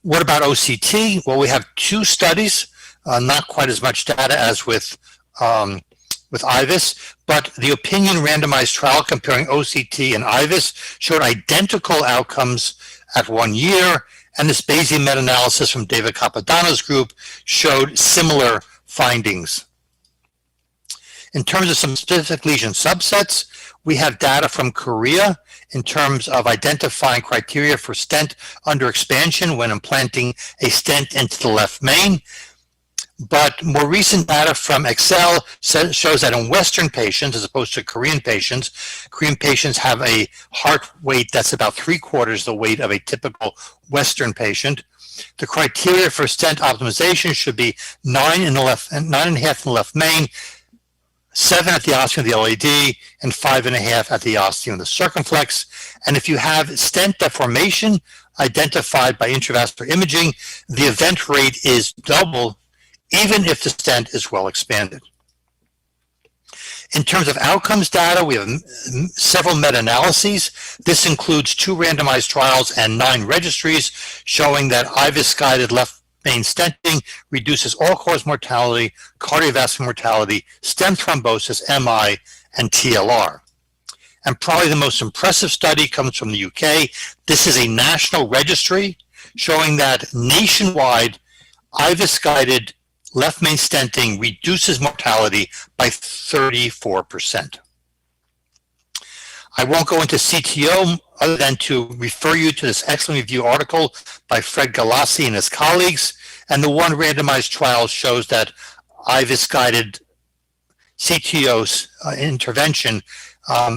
What about OCT? Well, we have 2 studies, not quite as much data as with IVUS, but the opinion randomized trial comparing OCT and IVUS showed identical outcomes at 1 year, and this Bayesian meta-analysis from David Capodanno's group showed similar findings. In terms of some specific lesion subsets, we have data from Korea in terms of identifying criteria for stent under expansion when implanting a stent into the left main. But more recent data from Excel shows that in Western patients, as opposed to Korean patients have a heart weight that's about 3/4 the weight of a typical Western patient. The criteria for stent optimization should be 9 in the left and 9.5 in the left main, 7 at the ostium of the LAD, and 5.5 at the ostium of the circumflex. And if you have stent deformation identified by intravascular imaging, the event rate is double, even if the stent is well expanded. In terms of outcomes data, we have several meta-analyses. This includes 2 randomized trials and 9 registries showing that IVUS-guided left main stenting reduces all-cause mortality, cardiovascular mortality, stent thrombosis, MI, and TLR. And probably the most impressive study comes from the UK. This is a national registry showing that nationwide IVUS-guided left main stenting reduces mortality by 34%. I won't go into CTO other than to refer you to this excellent review article by Fred Galassi and his colleagues. And the one randomized trial shows that IVUS-guided CTO intervention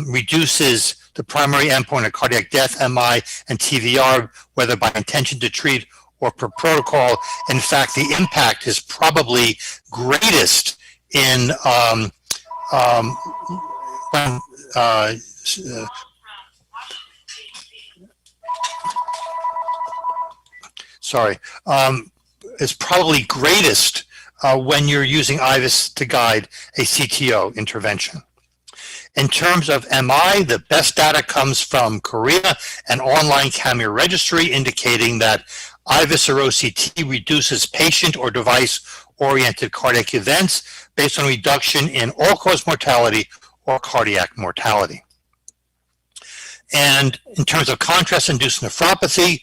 reduces the primary endpoint of cardiac death, MI, and TVR, whether by intention to treat or per protocol. In fact, the impact is probably greatest in is probably greatest when you're using IVUS to guide a CTO intervention. In terms of MI, the best data comes from Korea, an online CAMIR registry indicating that IVUS or OCT reduces patient or device-oriented cardiac events based on reduction in all-cause mortality or cardiac mortality. And in terms of contrast-induced nephropathy,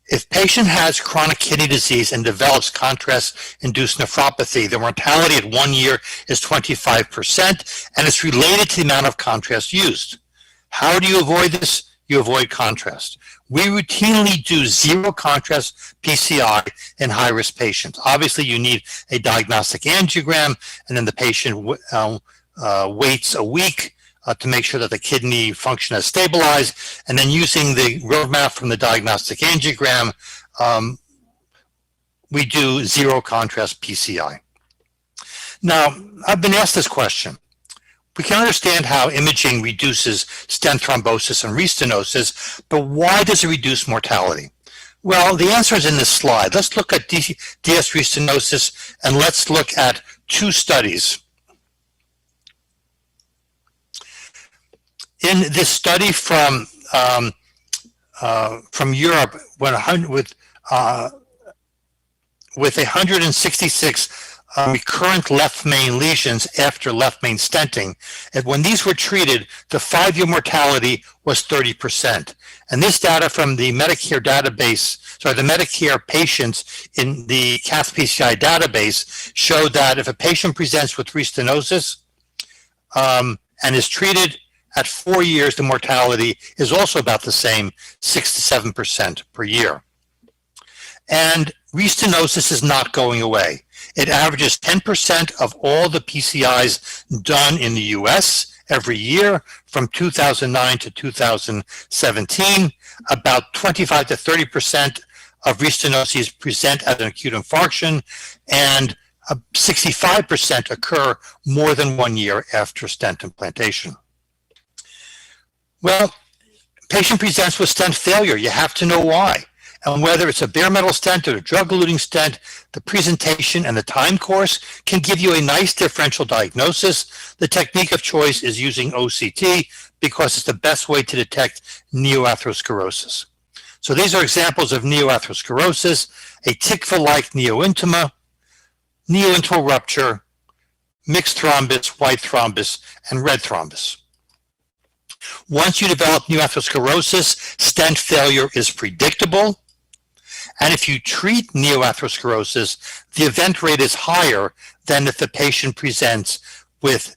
if patient has chronic kidney disease and develops contrast-induced nephropathy, the mortality at 1 year is 25%, and it's related to the amount of contrast used. How do you avoid this? You avoid contrast. We routinely do 0 contrast PCI in high-risk patients. Obviously, you need a diagnostic angiogram, and then the patient waits a week to make sure that the kidney function has stabilized, and then using the roadmap from the diagnostic angiogram, we do 0 contrast PCI. Now, I've been asked this question. We can understand how imaging reduces stent thrombosis and restenosis, but why does it reduce mortality? Well, the answer is in this slide. Let's look at DS restenosis, and let's look at 2 studies. In this study from Europe, with 166 recurrent left main lesions after left main stenting, and when these were treated, the 5-year mortality was 30%. And this data from the Medicare database, the Medicare patients in the CAS PCI database showed that if a patient presents with restenosis and is treated at 4 years, the mortality is also about the same, 6 to 7% per year. And restenosis is not going away. It averages 10% of all the PCIs done in the US every year from 2009 to 2017. About 25 to 30% of restenoses present as an acute infarction, and 65% occur more than 1 year after stent implantation. Well, patient presents with stent failure. You have to know why. And whether it's a bare metal stent or a drug-eluting stent, the presentation and the time course can give you a nice differential diagnosis. The technique of choice is using OCT because it's the best way to detect neoatherosclerosis. So these are examples of neoatherosclerosis: a Tikva-like neointima, neointimal rupture, mixed thrombus, white thrombus, and red thrombus. Once you develop neoatherosclerosis, stent failure is predictable. And if you treat neoatherosclerosis, the event rate is higher than if the patient presents with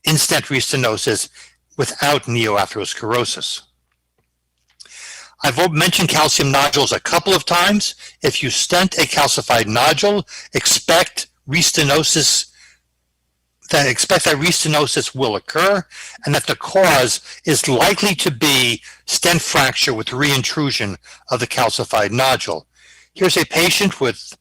in-stent restenosis without neoatherosclerosis. I've mentioned calcium nodules a couple of times. If you stent a calcified nodule, expect restenosis, that restenosis will occur, and that the cause is likely to be stent fracture with reintrusion of the calcified nodule. Here's a patient with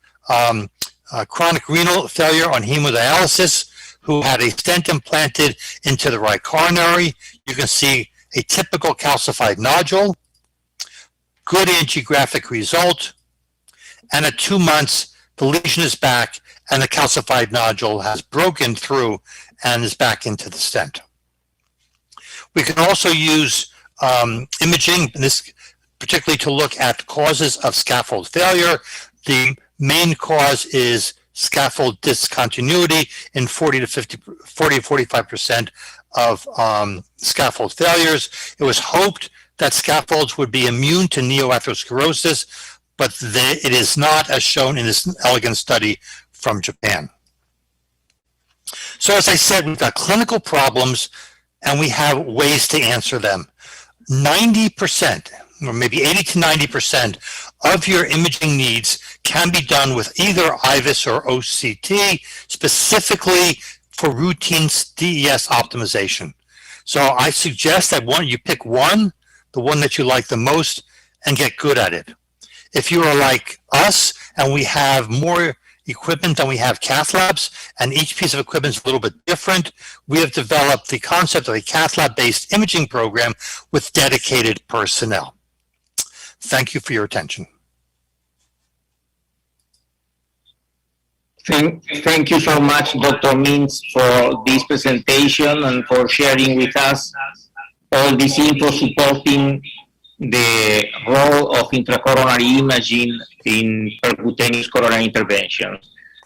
chronic renal failure on hemodialysis who had a stent implanted into the right coronary. You can see a typical calcified nodule, good angiographic result, and at 2 months, the lesion is back and the calcified nodule has broken through and is back into the stent. We can also use imaging, this particularly to look at causes of scaffold failure. The main cause is scaffold discontinuity in 40 to 45% of scaffold failures. It was hoped that scaffolds would be immune to neoatherosclerosis, but it is not, as shown in this elegant study from Japan. So as I said, we've got clinical problems and we have ways to answer them. 90%, or maybe 80 to 90% of your imaging needs can be done with either IVUS or OCT, specifically for routine DES optimization. So I suggest that you pick one, the one that you like the most, and get good at it. If you are like us and we have more equipment than we have cath labs, and each piece of equipment is a little bit different, we have developed the concept of a cath lab-based imaging program with dedicated personnel. Thank you for your attention. Thank you so much, Dr. Mintz, for this presentation and for sharing with us all this info supporting the role of intracoronary imaging in percutaneous coronary intervention.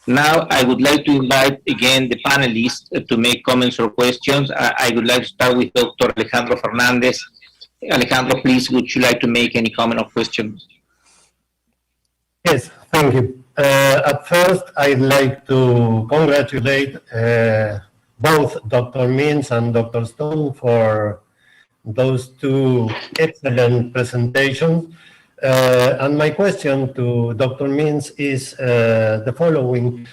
Now, I would like to invite again the panelists to make comments or questions. I would like to start with Dr. Alejandro Fernandez. Alejandro, please, would you like to make any comment or question? Yes, thank you. At first, I'd like to congratulate both Dr. Mintz and Dr. Stone for those two excellent presentations. And my question to Dr. Mintz is the following.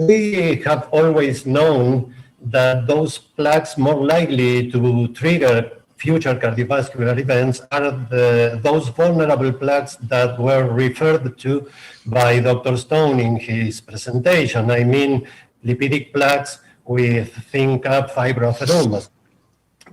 We have always known that those plaques more likely to trigger future cardiovascular events are those vulnerable plaques that were referred to by Dr. Stone in his presentation. I mean, lipidic plaques with thin cap fibroatheromas.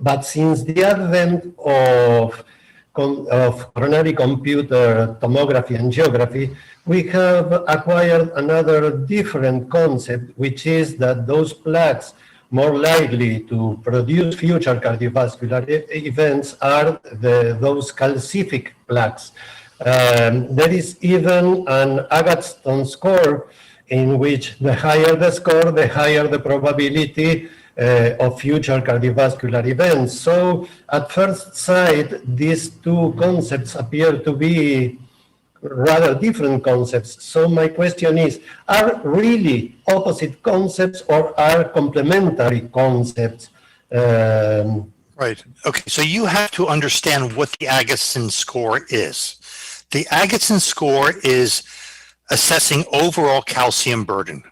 But since the advent of coronary computer tomography and angiography, we have acquired another different concept, which is that those plaques more likely to produce future cardiovascular events are those calcific plaques. There is even an Agatston score in which the higher the score, the higher the probability of future cardiovascular events. So at first sight, these two concepts appear to be rather different concepts. So my question is, are really opposite concepts or are complementary concepts? Right. Okay. So you have to understand what the Agatston score is. The Agatston score is assessing overall calcium burden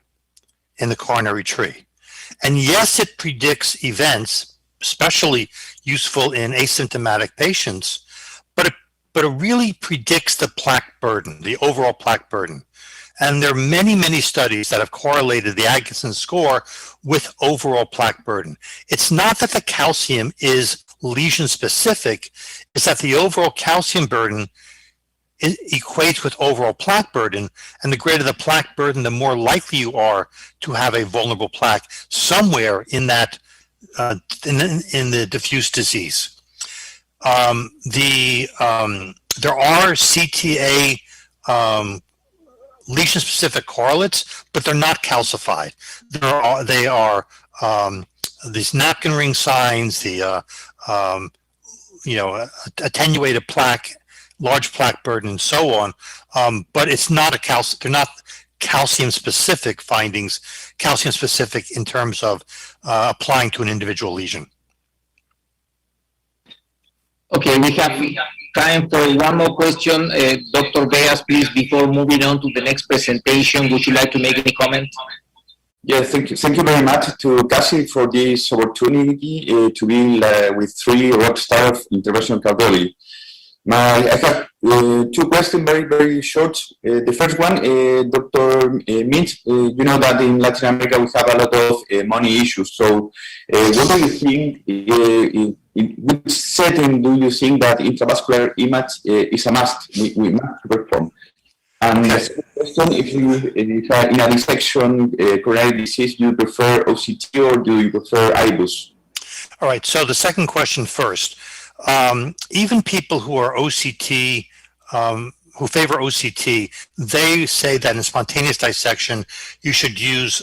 in the coronary tree. And yes, it predicts events, especially useful in asymptomatic patients, but it really predicts the plaque burden, the overall plaque burden. And there are many, many studies that have correlated the Agatston score with overall plaque burden. It's not that the calcium is lesion specific, it's that the overall calcium burden equates with overall plaque burden, and the greater the plaque burden, the more likely you are to have a vulnerable plaque somewhere in that in the diffuse disease. There are CTA lesion-specific correlates, but they're not calcified. They are these napkin ring signs, the attenuated plaque, large plaque burden, and so on. But it's not they're not calcium-specific findings, calcium-specific in terms of applying to an individual lesion. Okay, we have time for one more question. Dr. Vegas, please, before moving on to the next presentation, would you like to make any comment? Yes, thank you very much to CACI for this opportunity to be with three rock stars of interventional cardiology. I have two questions, very short. The first one, Dr. Mintz, you know that in Latin America we have a lot of money issues. So what do you think, in which setting do you think that intravascular image is a must, we must perform? And the second question, if in a dissection coronary disease, do you prefer OCT or do you prefer IBUS? All right, so the second question first. Even people who are OCT, who favor OCT, they say that in spontaneous dissection, you should use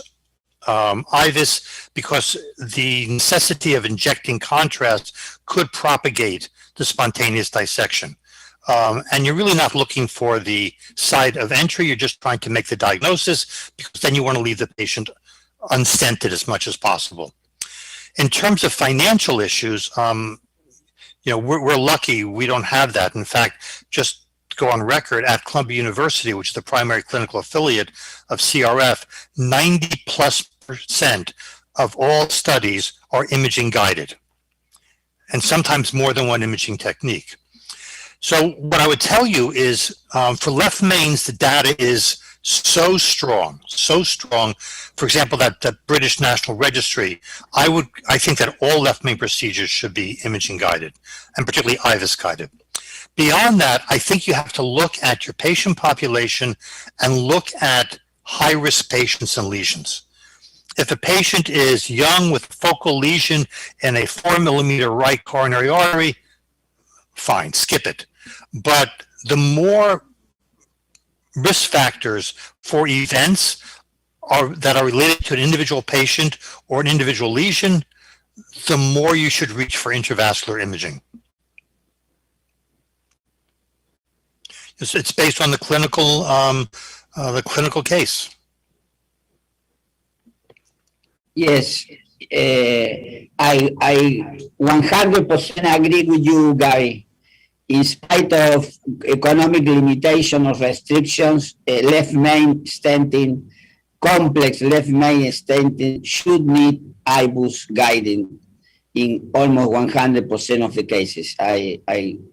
IVUS because the necessity of injecting contrast could propagate the spontaneous dissection. And you're really not looking for the site of entry, you're just trying to make the diagnosis because then you want to leave the patient unstented as much as possible. In terms of financial issues, you know, we're lucky we don't have that. In fact, just to go on record, at Columbia University, which is the primary clinical affiliate of CRF, 90+% of all studies are imaging guided, and sometimes more than one imaging technique. So what I would tell you is for left mains, the data is so strong. For example, that British National Registry, I think that all left main procedures should be imaging guided, and particularly IVUS guided. Beyond that, I think you have to look at your patient population and look at high-risk patients and lesions. If a patient is young with focal lesion in a 4mm right coronary artery, fine, skip it. But the more risk factors for events that are related to an individual patient or an individual lesion, the more you should reach for intravascular imaging. It's based on the clinical case. Yes, I 100% agree with you, Gary. In spite of economic limitation or restrictions, left main stenting, complex left main stenting should need IBUS guiding in almost 100% of the cases. I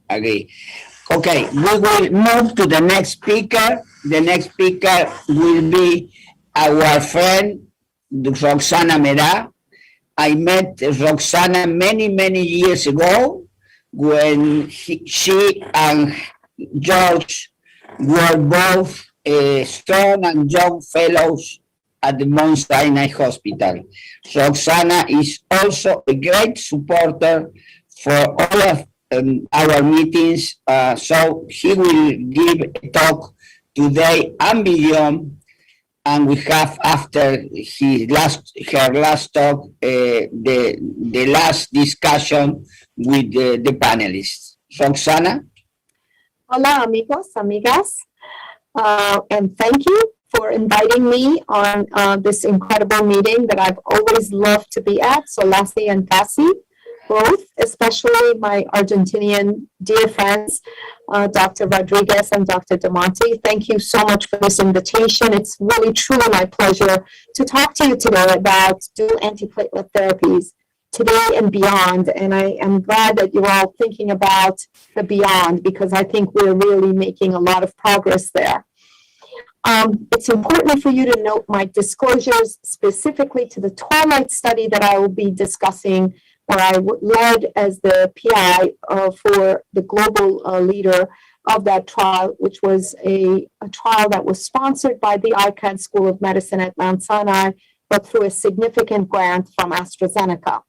agree. Okay, we will move to the next speaker. The next speaker will be our friend, Roxana Mera. I met Roxana many years ago when she and George were both strong and young fellows at the Mount Sinai Hospital. Roxana is also a great supporter for all of our meetings, so he will give a talk today and beyond. And we have, after her last talk, the last discussion with the panelists. Roxana? Hola, amigos, amigas, and thank you for inviting me on this incredible meeting that I've always loved to be at, SOLACI and CACI, both, especially my Argentinian dear friends, Dr. Rodriguez and Dr. Damonte. Thank you so much for this invitation. It's really truly my pleasure to talk to you today about dual antiplatelet therapies today and beyond. And I am glad that you're all thinking about the beyond, because I think we're really making a lot of progress there. It's important for you to note my disclosures specifically to the Twilight study that I will be discussing, where I led as the PI for the global leader of that trial, which was a trial that was sponsored by the ICAD School of Medicine at Mount Sinai, but through a significant grant from AstraZeneca.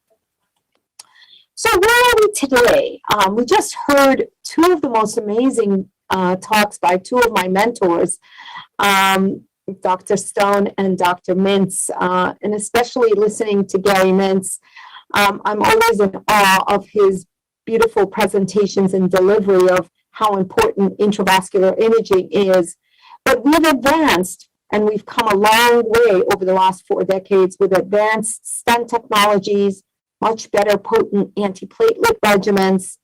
So where are we today? We just heard two of the most amazing talks by two of my mentors, Dr. Stone and Dr. Mintz, and especially listening to Gary Mintz. I'm always in awe of his beautiful presentations and delivery of how important intravascular imaging is. But we've advanced And we've come a long way over the last 4 decades with advanced stent technologies, much better potent antiplatelet regimens,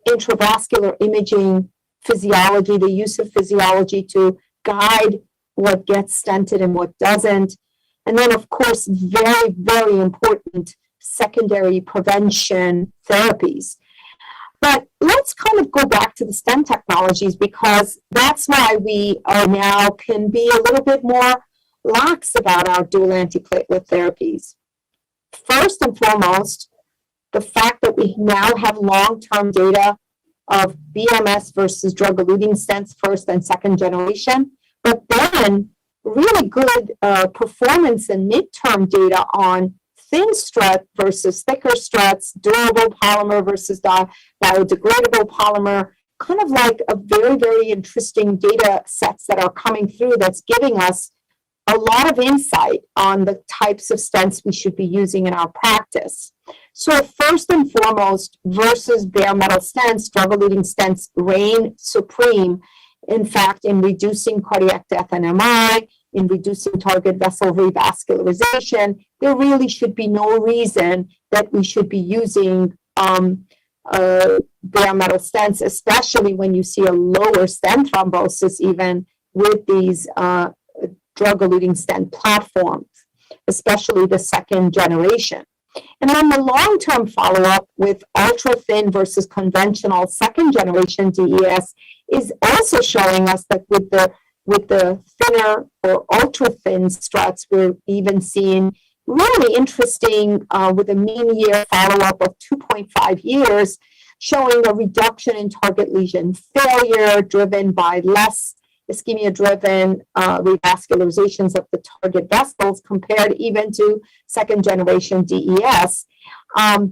intravascular imaging, physiology, the use of physiology to guide what gets stented and what doesn't. And then, of course, very, very important secondary prevention therapies. But let's kind of go back to the stent technologies, because that's why we are now can be a little bit more lax about our dual antiplatelet therapies. First and foremost, the fact that we now have long-term data of BMS versus drug-eluting stents first and second generation, but then really good performance and midterm data on thin strut versus thicker struts, durable polymer versus biodegradable polymer, kind of like a very, very interesting data sets that are coming through that's giving us a lot of insight on the types of stents we should be using in our practice. So first and foremost, versus bare metal stents, drug-eluting stents reign supreme, in fact, in reducing cardiac death and MI, in reducing target vessel revascularization. There really should be no reason that we should be using bare metal stents, especially when you see a lower stent thrombosis even with these drug-eluting stent platforms, especially the second generation. And then the long-term follow-up with ultra-thin versus conventional second-generation DES is also showing us that with the thinner or ultra-thin struts, we're even seeing really interesting with a mean year follow-up of 2.5 years, showing a reduction in target lesion failure driven by less ischemia-driven revascularizations of the target vessels compared even to second-generation DES.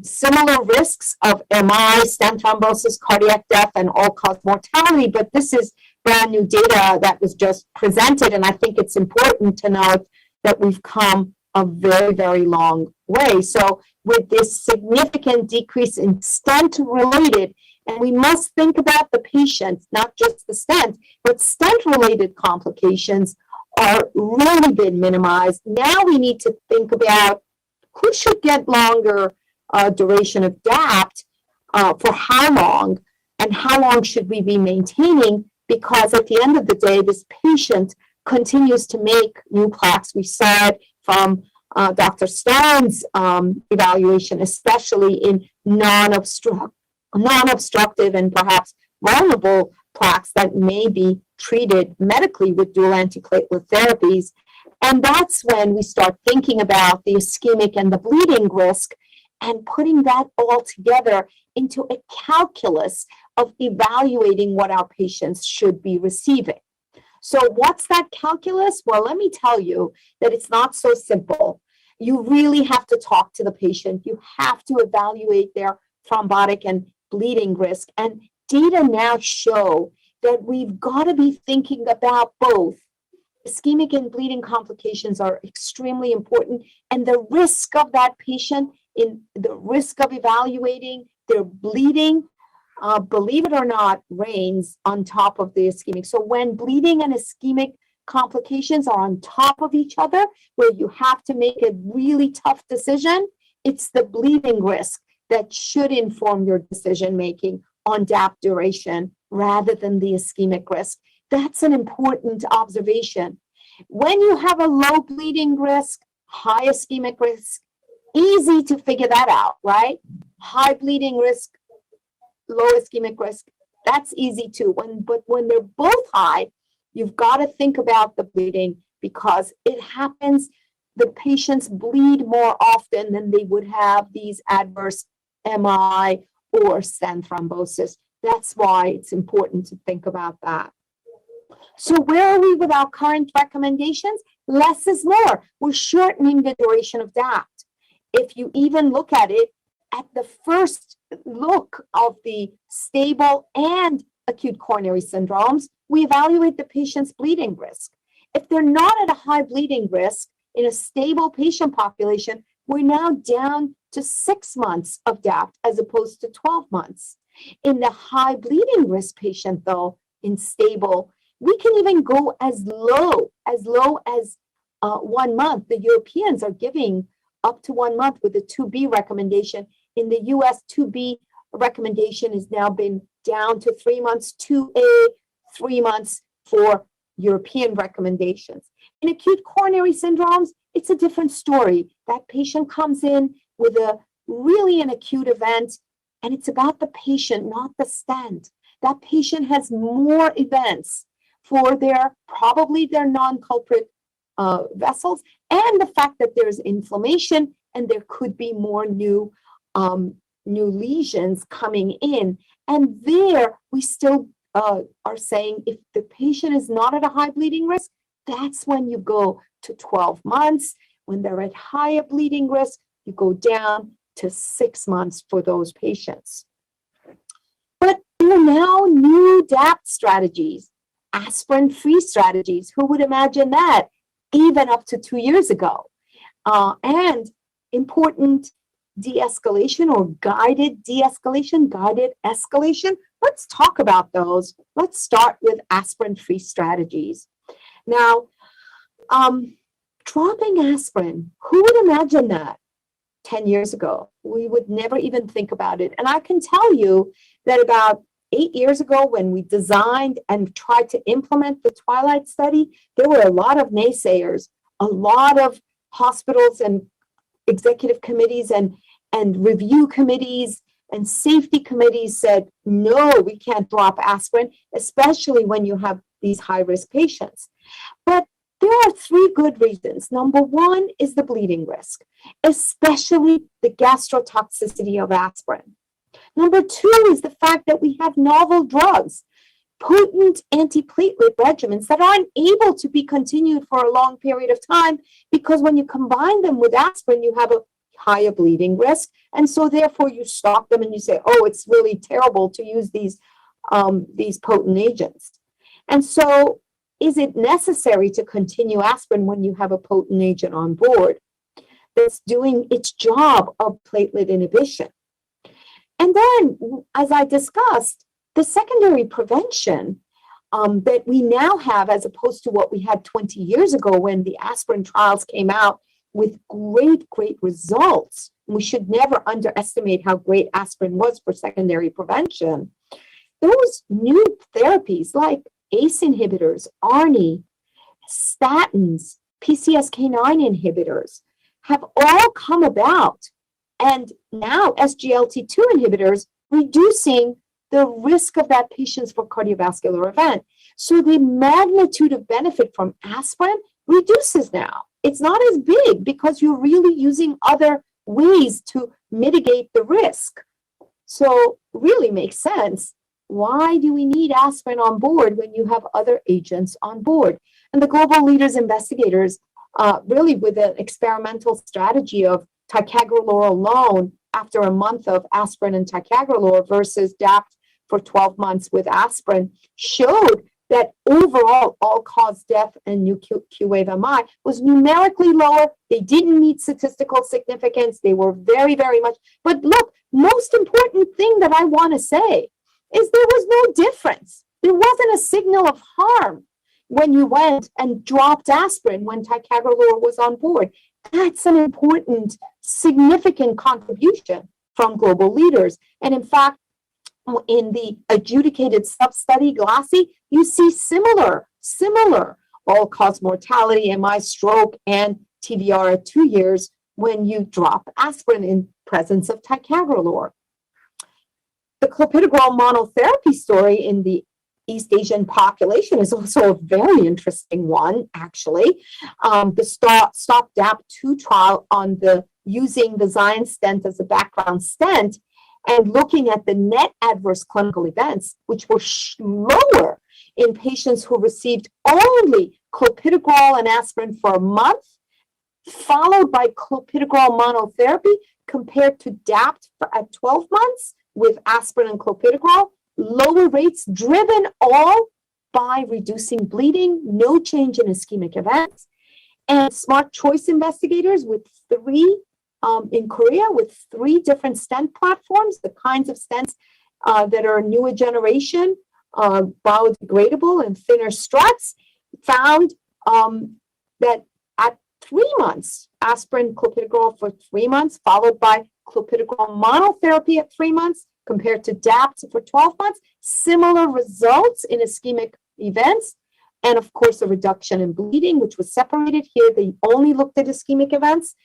Similar risks of MI, stent thrombosis, cardiac death, and all-cause mortality, but this is brand new data that was just presented, and I think it's important to note that we've come a very, very long way. So with this significant decrease in stent-related, and we must think about the patient, not just the stent, but stent-related complications are really been minimized. Now we need to think about who should get longer duration of DAPT, for how long, and how long should we be maintaining, because at the end of the day, this patient continues to make new plaques. We saw it from Dr. Stone's evaluation, especially in non-obstructive and perhaps vulnerable plaques that may be treated medically with dual antiplatelet therapies. And that's when we start thinking about the ischemic and the bleeding risk and putting that all together into a calculus of evaluating what our patients should be receiving. So what's that calculus? Well, let me tell you that it's not so simple. You really have to talk to the patient. You have to evaluate their thrombotic and bleeding risk. And data now show that we've got to be thinking about both. Ischemic and bleeding complications are extremely important, and the risk of that patient in the risk of evaluating their bleeding, believe it or not, reigns on top of the ischemic. So when bleeding and ischemic complications are on top of each other, where you have to make a really tough decision, it's the bleeding risk that should inform your decision-making on DAPT duration rather than the ischemic risk. That's an important observation. When you have a low bleeding risk, high ischemic risk, easy to figure that out, right? High bleeding risk, low ischemic risk, that's easy too. But when they're both high, you've got to think about the bleeding, because it happens, the patients bleed more often than they would have these adverse MI or stent thrombosis. That's why it's important to think about that. So where are we with our current recommendations? Less is more. We're shortening the duration of DAPT. If you even look at it, at the first look of the stable and acute coronary syndromes, we evaluate the patient's bleeding risk. If they're not at a high bleeding risk in a stable patient population, we're now down to 6 months of DAPT as opposed to 12 months. In the high bleeding risk patient, though, in stable, We can even go as low as 1 month. The Europeans are giving up to 1 month with the 2B recommendation. In the US, 2B recommendation has now been down to 3 months, 2A, 3 months for European recommendations. In acute coronary syndromes, it's a different story. That patient comes in with an acute event, and it's about the patient, not the stent. That patient has more events for probably their non-culprit vessels, and the fact that there's inflammation and there could be more new lesions coming in. And there we still are saying if the patient is not at a high bleeding risk, that's when you go to 12 months. When they're at higher bleeding risk, you go down to 6 months for those patients. But there are now new DAPT strategies, aspirin-free strategies. Who would imagine that even up to 2 years ago? And important de-escalation or guided de-escalation, guided escalation. Let's talk about those. Let's start with aspirin-free strategies. Now, dropping aspirin, who would imagine that 10 years ago? We would never even think about it. And I can tell you that about 8 years ago, when we designed and tried to implement the Twilight study, there were a lot of naysayers. A lot of hospitals and executive committees and review committees and safety committees said, no, we can't drop aspirin, especially when you have these high-risk patients. But there are 3 good reasons. Number 1 is the bleeding risk, especially the gastrotoxicity of aspirin. Number 2 is the fact that we have novel drugs, potent antiplatelet regimens that aren't able to be continued for a long period of time, because when you combine them with aspirin, you have a higher bleeding risk. And so therefore you stop them and you say, oh, it's really terrible to use these potent agents. And so is it necessary to continue aspirin when you have a potent agent on board that's doing its job of platelet inhibition? And then, as I discussed, the secondary prevention that we now have, as opposed to what we had 20 years ago when the aspirin trials came out with great results. We should never underestimate how great aspirin was for secondary prevention. Those new therapies like ACE inhibitors, ARNI, statins, PCSK9 inhibitors have all come about. And now SGLT2 inhibitors reducing the risk of that patients for cardiovascular event. So the magnitude of benefit from aspirin reduces now. It's not as big because you're really using other ways to mitigate the risk. So really makes sense. Why do we need aspirin on board when you have other agents on board? And the global leaders investigators really with an experimental strategy of ticagrelor alone after a month of aspirin and ticagrelor versus DAPT for 12 months with aspirin showed that overall all-cause death and new Q-wave MI was numerically lower. They didn't meet statistical significance. They were very much. But look, most important thing that I want to say is there was no difference. There wasn't a signal of harm when you went and dropped aspirin when ticagrelor was on board. That's an important, significant contribution from global leaders. And in fact, in the adjudicated sub-study GLASSI, you see similar all-cause mortality, MI, stroke, and TVR at 2 years when you drop aspirin in presence of ticagrelor. The clopidogrel monotherapy story in the East Asian population is also a very interesting one, actually. The STOP DAPT-2 trial on using the Zion stent as a background stent and looking at the net adverse clinical events, which were lower in patients who received only clopidogrel and aspirin for a month, followed by clopidogrel monotherapy compared to DAPT at 12 months with aspirin and clopidogrel, lower rates driven all by reducing bleeding, no change in ischemic events. And smart choice investigators with 3 in Korea with 3 different stent platforms, the kinds of stents that are newer generation biodegradable and thinner struts, found that at 3 months, aspirin clopidogrel for 3 months, followed by clopidogrel monotherapy at 3 months, compared to DAPT for 12 months, similar results in ischemic events, and of course a reduction in bleeding, which was separated. Here they only looked at ischemic events.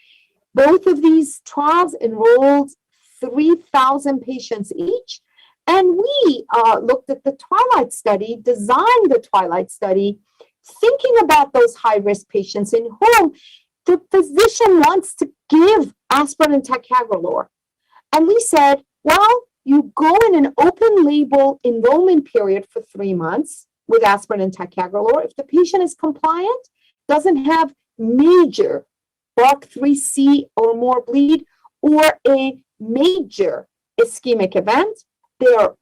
Both of these trials enrolled 3,000 patients each, and we looked at the Twilight study, designed the Twilight study, thinking about those high-risk patients in whom the physician wants to give aspirin and ticagrelor. And we said, well, you go in an open label enrollment period for 3 months with aspirin and ticagrelor. If the patient is compliant, doesn't have major BARC3C or more bleed, or a major ischemic event, they are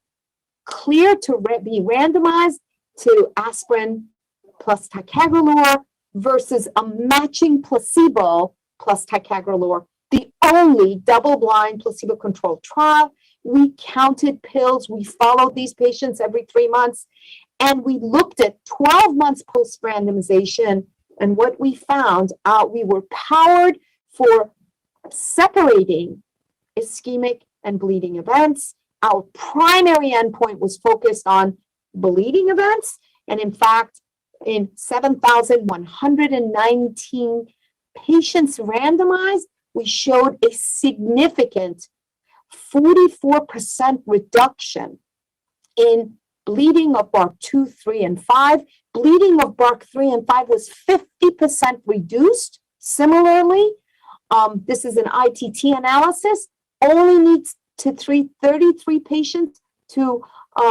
clear to be randomized to aspirin plus ticagrelor versus a matching placebo plus ticagrelor, the only double-blind placebo-controlled trial. We counted pills, we followed these patients every 3 months, and we looked at 12 months post-randomization, and what we found, we were powered for separating ischemic and bleeding events. Our primary endpoint was focused on bleeding events, and in fact, in 7,119 patients randomized, we showed a significant 44% reduction in bleeding of BARC 2, 3, and 5. Bleeding of BARC 3 and 5 was 50% reduced. Similarly, this is an ITT analysis, only needs to treat 33 patients to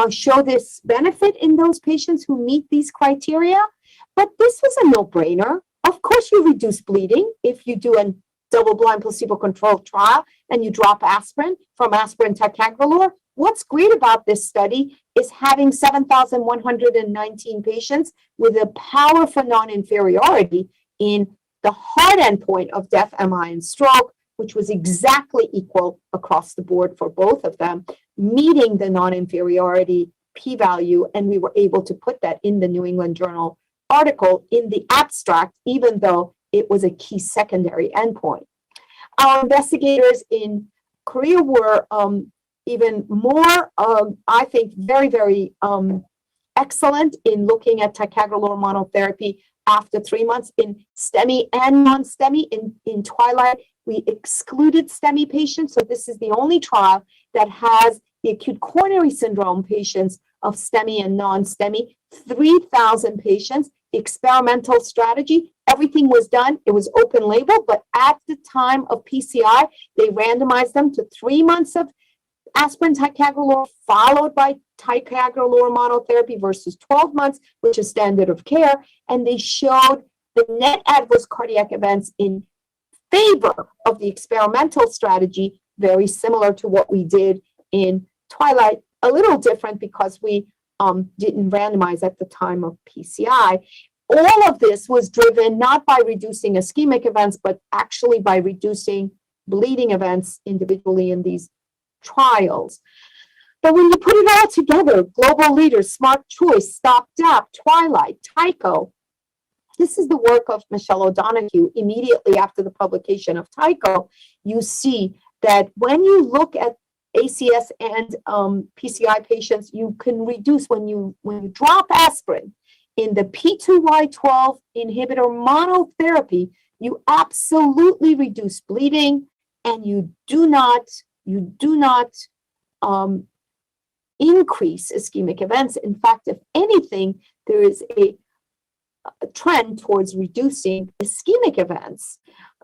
show this benefit in those patients who meet these criteria. But this was a no-brainer. Of course, you reduce bleeding if you do a double-blind placebo-controlled trial and you drop aspirin from aspirin ticagrelor. What's great about this study is having 7,119 patients with a power for non-inferiority in the hard endpoint of death, MI, and stroke, which was exactly equal across the board for both of them, meeting the non-inferiority p-value, and we were able to put that in the New England Journal article in the abstract, even though it was a key secondary endpoint. Our investigators in Korea were even more, I think, very, very excellent in looking at ticagrelor monotherapy after 3 months in STEMI and non-STEMI. In Twilight, we excluded STEMI patients, so this is the only trial that has the acute coronary syndrome patients of STEMI and non-STEMI, 3,000 patients. The experimental strategy, everything was done, it was open label, but at the time of PCI, they randomized them to 3 months of aspirin ticagrelor followed by ticagrelor monotherapy versus 12 months, which is standard of care, and they showed the net adverse cardiac events in favor of the experimental strategy, very similar to what we did in Twilight, a little different because we didn't randomize at the time of PCI. All of this was driven not by reducing ischemic events, but actually by reducing bleeding events individually in these trials. But when you put it all together, global leaders, smart choice, stop DAP, Twilight, Tycho, this is the work of Michelle O'Donoghue. Immediately after the publication of Tycho, you see that when you look at ACS and PCI patients, you can reduce when you drop aspirin in the P2Y12 inhibitor monotherapy, you absolutely reduce bleeding, and you do not increase ischemic events. In fact, if anything, there is a trend towards reducing ischemic events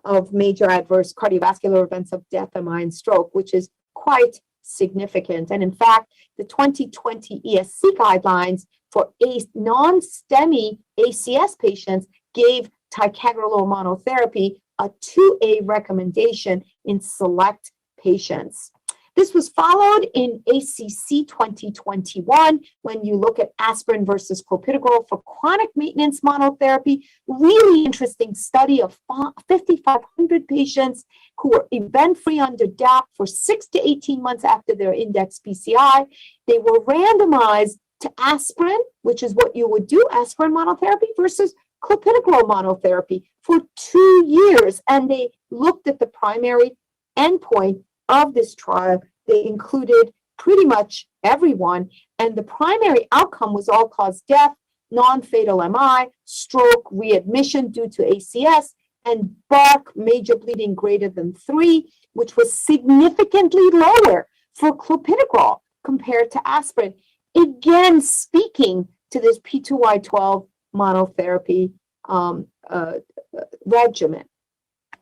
of major adverse cardiovascular events of death, MI, and stroke, which is quite significant. And in fact, the 2020 ESC guidelines for non-STEMI ACS patients gave ticagrelor monotherapy a 2A recommendation in select patients. This was followed in ACC 2021 when you look at aspirin versus clopidogrel for chronic maintenance monotherapy. Really interesting study of 5,500 patients who were event-free under DAP for 6 to 18 months after their index PCI. They were randomized to aspirin, which is what you would do, aspirin monotherapy versus clopidogrel monotherapy for 2 years. And they looked at the primary endpoint of this trial. They included pretty much everyone. And the primary outcome was all-cause death, non-fatal MI, stroke, readmission due to ACS, and BARC, major bleeding greater than 3, which was significantly lower for clopidogrel compared to aspirin. Again, speaking to this P2Y12 monotherapy regimen.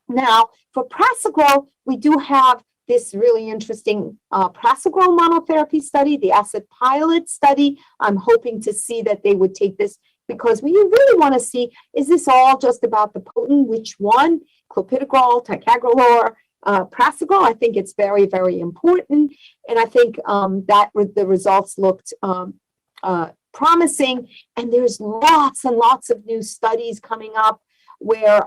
Now, for prasugrel, we do have this really interesting prasugrel monotherapy study, the acid pilot study. I'm hoping to see that they would take this, because we really want to see, is this all just about the potent, which one, clopidogrel, ticagrelor, prasugrel? I think it's very, very important. And I think that the results looked promising. And there's lots and lots of new studies coming up where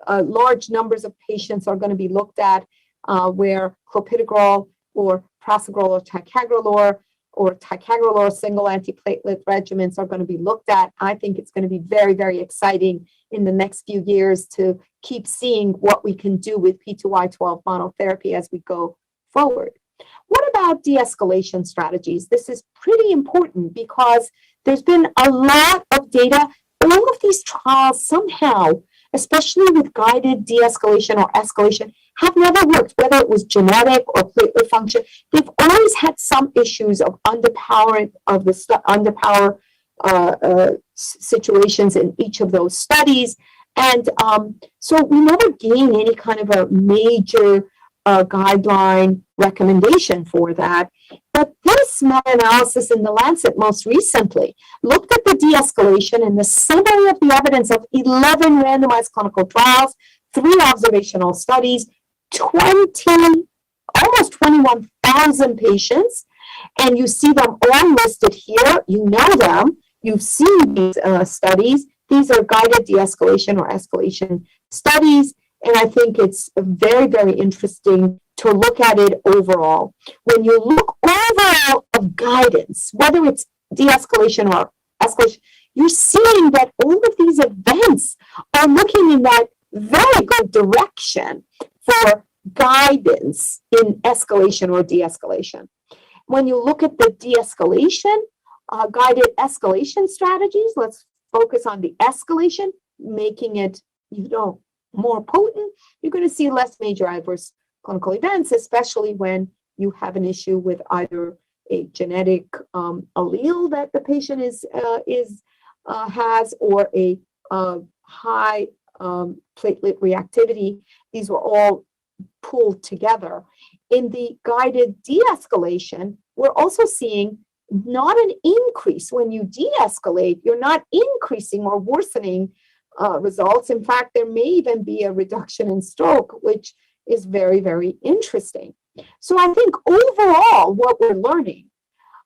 large numbers of patients are going to be looked at, where clopidogrel or prasugrel or ticagrelor single antiplatelet regimens are going to be looked at. I think it's going to be very, very exciting in the next few years to keep seeing what we can do with P2Y12 monotherapy as we go forward. What about de-escalation strategies? This is pretty important because there's been a lot of data. All of these trials somehow, especially with guided de-escalation or escalation, have never worked, whether it was genetic or platelet function. They've always had some issues of underpower situations in each of those studies. And so we never gain any kind of a major guideline recommendation for that. But this meta-analysis in The Lancet most recently looked at the de-escalation and the summary of the evidence of 11 randomized clinical trials, 3 observational studies, almost 21,000 patients, and you see them all listed here. You know them. You've seen these studies. These are guided de-escalation or escalation studies, and I think it's very, very interesting to look at it overall. When you look overall of guidance, whether it's de-escalation or escalation, you're seeing that all of these events are looking in that very good direction for guidance in escalation or de-escalation. When you look at the de-escalation, guided escalation strategies, let's focus on the escalation, making it, more potent. You're going to see less major adverse clinical events, especially when you have an issue with either a genetic allele that the patient has, or a high platelet reactivity. These were all pulled together. In the guided de-escalation, we're also seeing not an increase. When you de-escalate, you're not increasing or worsening results. In fact, there may even be a reduction in stroke, which is very, very interesting. So I think overall, what we're learning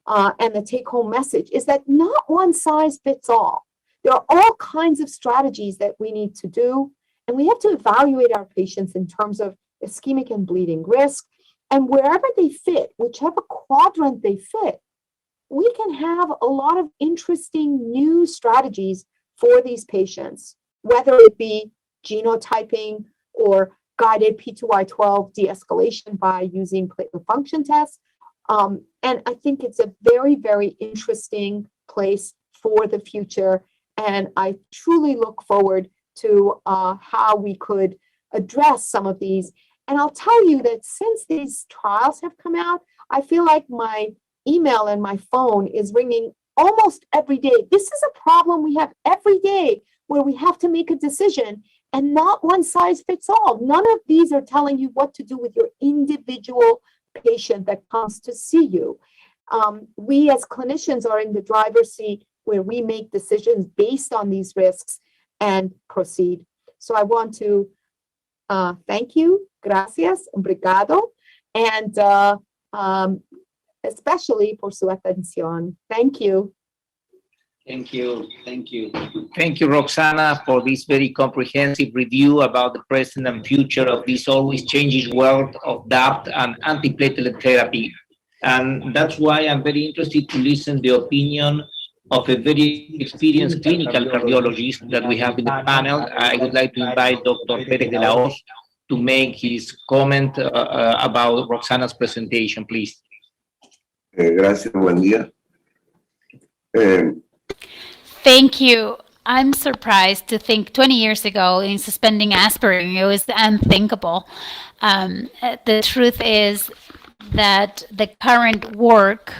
and the take-home message is that not one size fits all. There are all kinds of strategies that we need to do, and we have to evaluate our patients in terms of ischemic and bleeding risk, and wherever they fit, whichever quadrant they fit, we can have a lot of interesting new strategies for these patients, whether it be genotyping or guided P2Y12 de-escalation by using platelet function tests. And I think it's a very, very interesting place for the future. And I truly look forward to how we could address some of these. And I'll tell you that since these trials have come out, I feel like my email and my phone is ringing almost every day. This is a problem we have every day, where we have to make a decision, and not one size fits all. None of these are telling you what to do with your individual patient that comes to see you. We as clinicians are in the driver's seat, where we make decisions based on these risks and proceed. So I want to thank you, gracias, obrigado, and especially por su atención. Thank you. Thank you. Thank you. Thank you, Roxana, for this very comprehensive review about the present and future of this always changing world of DAPT and antiplatelet therapy. And that's why I'm very interested to listen the opinion of a very experienced clinical cardiologist that we have in the panel. I would like to invite Dr. Pérez de la Hoz to make his comment about Roxana's presentation, please. Gracias, buen día. Thank you. I'm surprised to think 20 years ago in suspending aspirin, it was unthinkable. The truth is that the current work,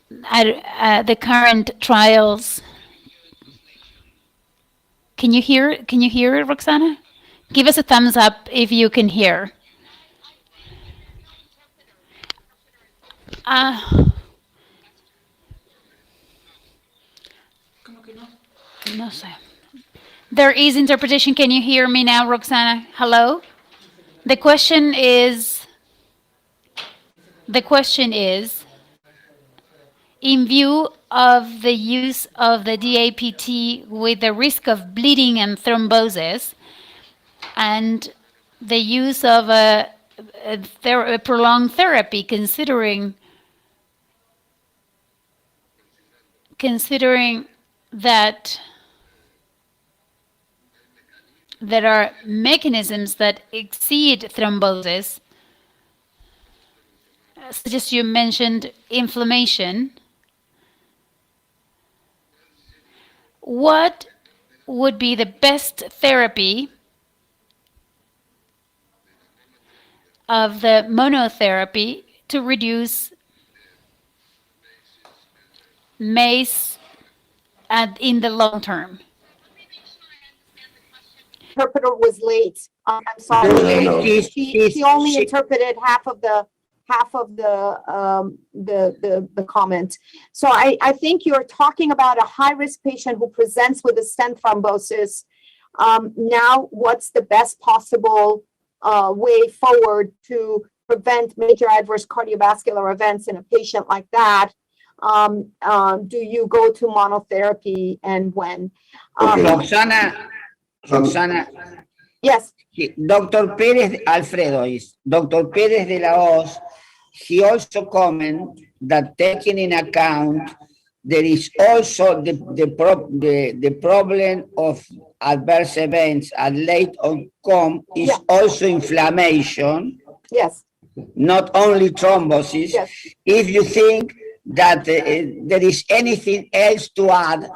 the current trials. Can you hear it, Roxana? Give us a thumbs up if you can hear. No sé. There is interpretation. Can you hear me now, Roxana? Hello? The question is, in view of the use of the DAPT with the risk of bleeding and thrombosis, and the use of a prolonged therapy, considering that there are mechanisms that exceed thrombosis, such as you mentioned, inflammation. What would be the best therapy of the monotherapy to reduce MACE in the long term? Interpreter was late. I'm sorry. She only interpreted half of the comment. So I think you're talking about a high-risk patient who presents with a stent thrombosis. Now, what's the best possible way forward to prevent major adverse cardiovascular events in a patient like that? Do you go to monotherapy, and when? Roxana. Yes. Dr. Pérez, Alfredo is Dr. Pérez de la Hoz. He also commented that taking in account there is also the problem of adverse events at late outcome is also inflammation. Yes. Not only thrombosis. Yes. If you think that there is anything else to add.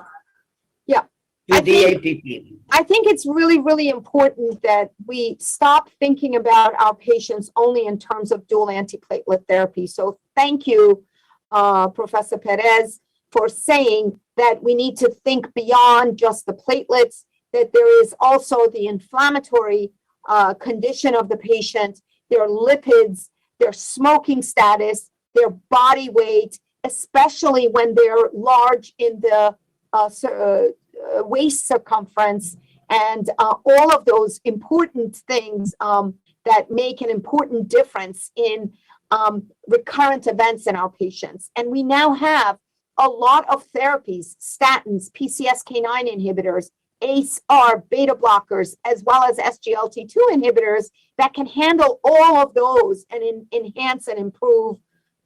To the APP. I think it's really, really important that we stop thinking about our patients only in terms of dual antiplatelet therapy. So thank you, Professor Perez, for saying that we need to think beyond just the platelets, that there is also the inflammatory condition of the patient, their lipids, their smoking status, their body weight, especially when they're large in the waist circumference, and all of those important things that make an important difference in recurrent events in our patients. And we now have a lot of therapies, statins, PCSK9 inhibitors, ACE/ARB beta blockers, as well as SGLT2 inhibitors that can handle all of those and enhance and improve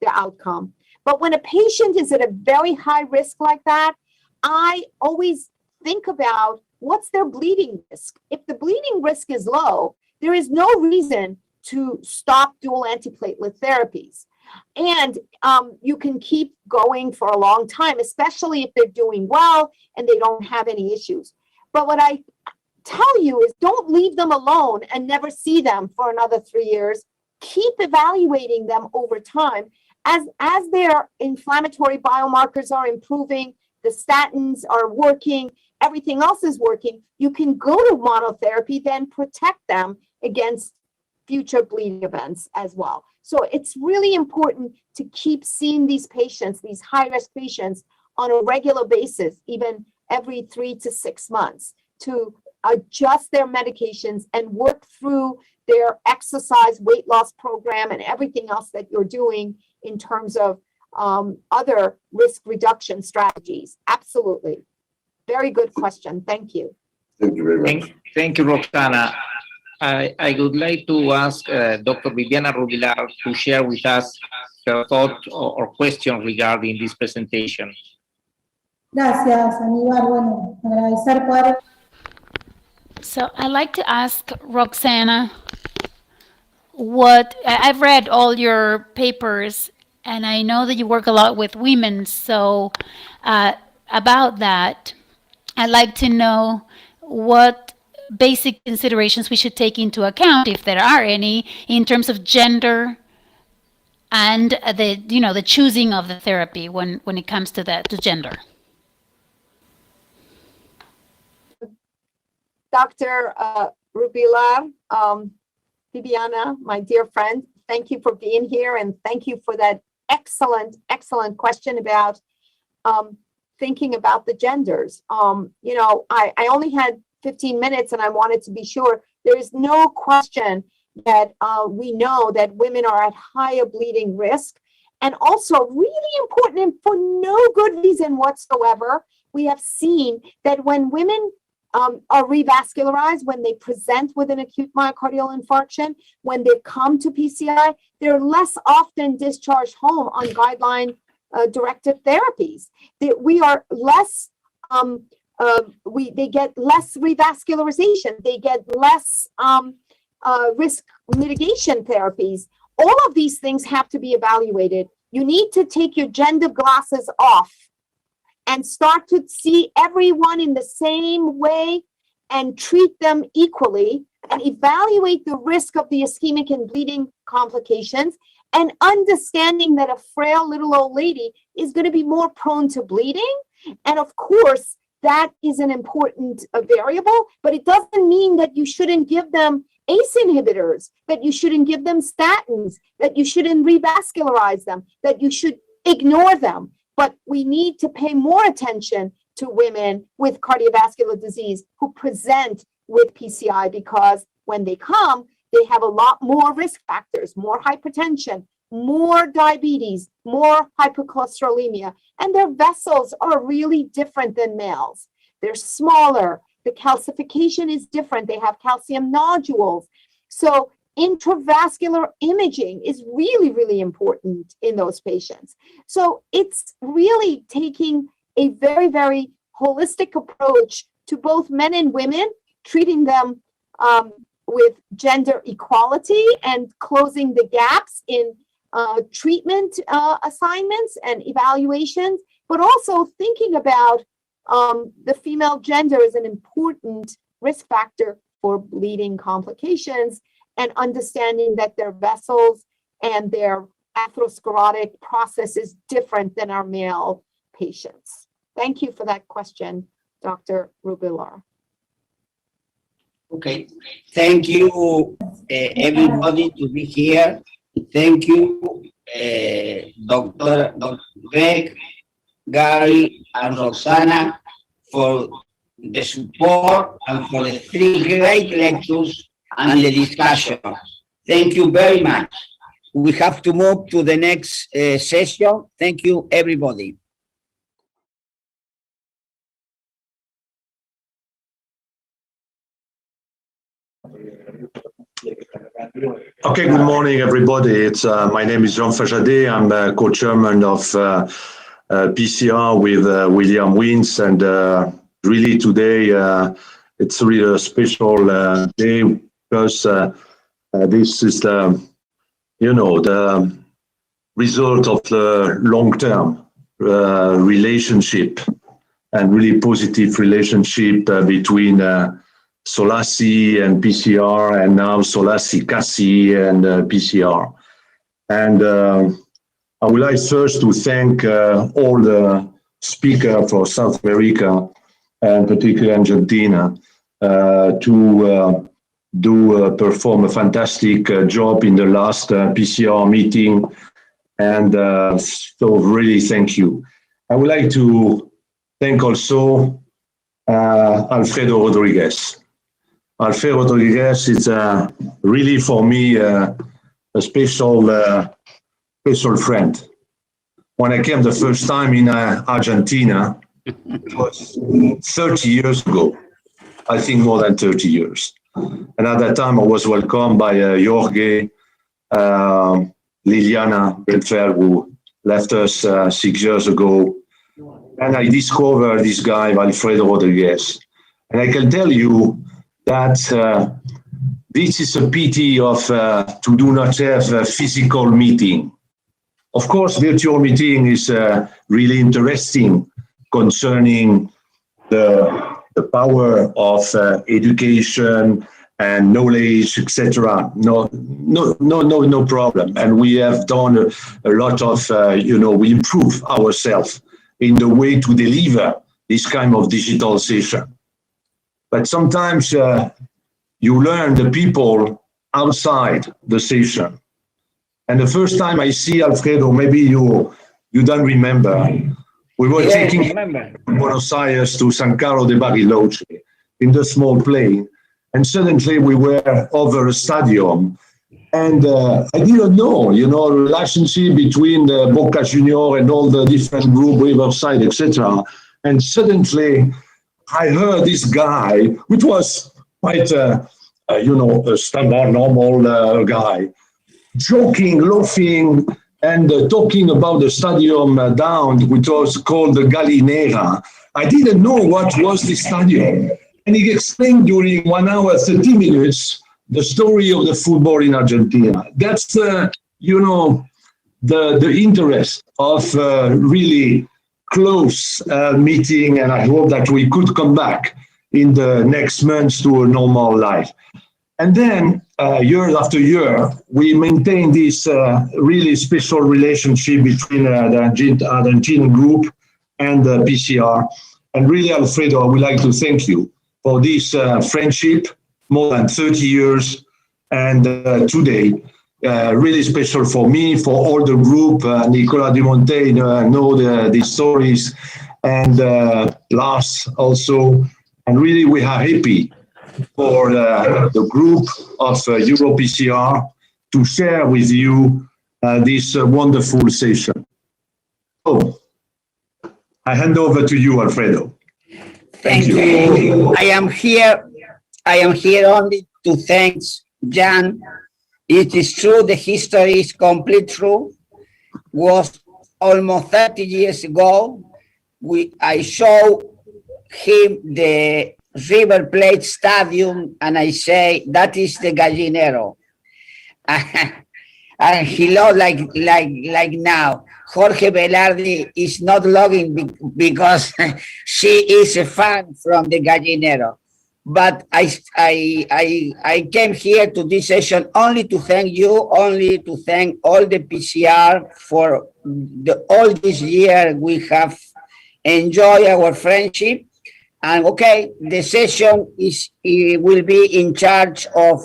the outcome. But when a patient is at a very high risk like that, I always think about what's their bleeding risk. If the bleeding risk is low, there is no reason to stop dual antiplatelet therapies. And you can keep going for a long time, especially if they're doing well and they don't have any issues. But what I tell you is don't leave them alone and never see them for another 3 years. Keep evaluating them over time. As their inflammatory biomarkers are improving, the statins are working, everything else is working, you can go to monotherapy, then protect them against future bleeding events as well. So it's really important to keep seeing these patients, these high-risk patients, on a regular basis, even every 3 to 6 months, to adjust their medications and work through their exercise, weight loss program, and everything else that you're doing in terms of other risk reduction strategies. Absolutely. Very good question. Thank you. Thank you very much. Thank you, Roxana. I would like to ask Dr. Viviana Rubilar to share with us her thought or question regarding this presentation. Gracias, Aníbal. Bueno, agradecer por... So I'd like to ask Roxana what I've read all your papers, and I know that you work a lot with women. So about that, I'd like to know what basic considerations we should take into account, if there are any, in terms of gender and the choosing of the therapy when it comes to that, to gender. Dr. Rubilar, Viviana, my dear friend, thank you for being here, and thank you for that excellent question about thinking about the genders. I only had 15 minutes, and I wanted to be sure. There is no question that we know that women are at higher bleeding risk, and also really important, and for no good reason whatsoever, we have seen that when women are revascularized, when they present with an acute myocardial infarction, when they come to PCI, they're less often discharged home on guideline directed therapies. We are less, they get less revascularization, they get less risk mitigation therapies. All of these things have to be evaluated. You need to take your gender glasses off and start to see everyone in the same way and treat them equally, and evaluate the risk of the ischemic and bleeding complications, and understanding that a frail little old lady is going to be more prone to bleeding. And of course, that is an important variable, but it doesn't mean that you shouldn't give them ACE inhibitors, that you shouldn't give them statins, that you shouldn't revascularize them, that you should ignore them. But we need to pay more attention to women with cardiovascular disease who present with PCI, because when they come, they have a lot more risk factors, more hypertension, more diabetes, more hypercholesterolemia, and their vessels are really different than males. They're smaller. The calcification is different. They have calcium nodules. So intravascular imaging is really important in those patients. So it's really taking a very holistic approach to both men and women, treating them with gender equality and closing the gaps in treatment assignments and evaluations, but also thinking about the female gender as an important risk factor for bleeding complications, and understanding that their vessels and their atherosclerotic process is different than our male patients. Thank you for that question, Dr. Rubilar. Okay, thank you everybody to be here. Thank you, Dr. Greg, Gary, and Roxana for the support and for the 3 great lectures and the discussion. Thank you very much. We have to move to the next session. Thank you, everybody. Okay, good morning, everybody. It's my name is Jean Fajadet. I'm co-chairman of PCR with William Wins, and really today it's really a special day, because this is the result of the long-term relationship, and really positive relationship between SOLACI and PCR, and now SOLACI-CACI and PCR. And I would like first to thank all the speakers for South America, and particularly Argentina, to perform a fantastic job in the last PCR meeting. And so really thank you. I would like to thank also Alfredo Rodriguez. Alfredo Rodriguez is really for me a special friend. When I came the first time in Argentina, it was 30 years ago, I think more than 30 years. And at that time I was welcomed by Jorge, Liliana Belfer, who left us 6 years ago. And I discovered this guy, Alfredo Rodriguez. And I can tell you that this is a pity of to do not have a physical meeting. Of course, virtual meeting is really interesting concerning the power of education and knowledge, etc. No problem. And we have done a lot of, we improve ourselves in the way to deliver this kind of digital session. But sometimes you learn the people outside the session. And the first time I see Alfredo, maybe you don't remember, we were taking from Buenos Aires to San Carlos de Bariloche in the small plane. And suddenly we were over a stadium. And I didn't know, relationship between the Boca Junior and all the different group, Riverside, etc. And suddenly I heard this guy, which was quite, a standard, normal guy, joking, laughing, and talking about the stadium down, which was called the Gallinera. I didn't know what was the stadium. And he explained during 1 hour, 30 minutes, the story of the football in Argentina. That's, the interest of really close meeting. And I hope that we could come back in the next months to a normal life. And then year after year, we maintain this really special relationship between the Argentine group and the PCR. And really, Alfredo, I would like to thank you for this friendship, more than 30 years. And today, really special for me, for all the group, Nicolas Dumontet, know the stories, and Lars also. And really, we are happy for the group of EuroPCR to share with you this wonderful session. So, I hand over to you, Alfredo. Thank you. I am here only to thank Jan. It is true, the history is complete true. Was almost 30 years ago. I saw him the River Plate Stadium, and I say that is the Gallinero. And he looked like now. Jorge Velarde is not logging because she is a fan from the Gallinero. But I came here to this session only to thank you, only to thank all the PCR for all this year we have enjoyed our friendship. And okay, the session will be in charge of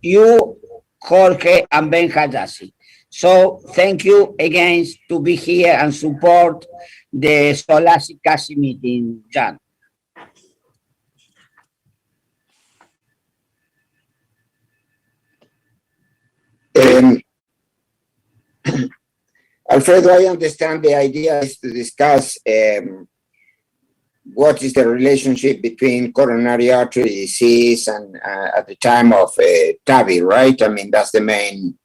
you, Jorge, and Ben Hadassi. So thank you again to be here and support the SOLACI-CACI meeting, Jan. Alfredo, I understand the idea is to discuss what is the relationship between coronary artery disease and at the time of TAVI, right? I mean, that's the main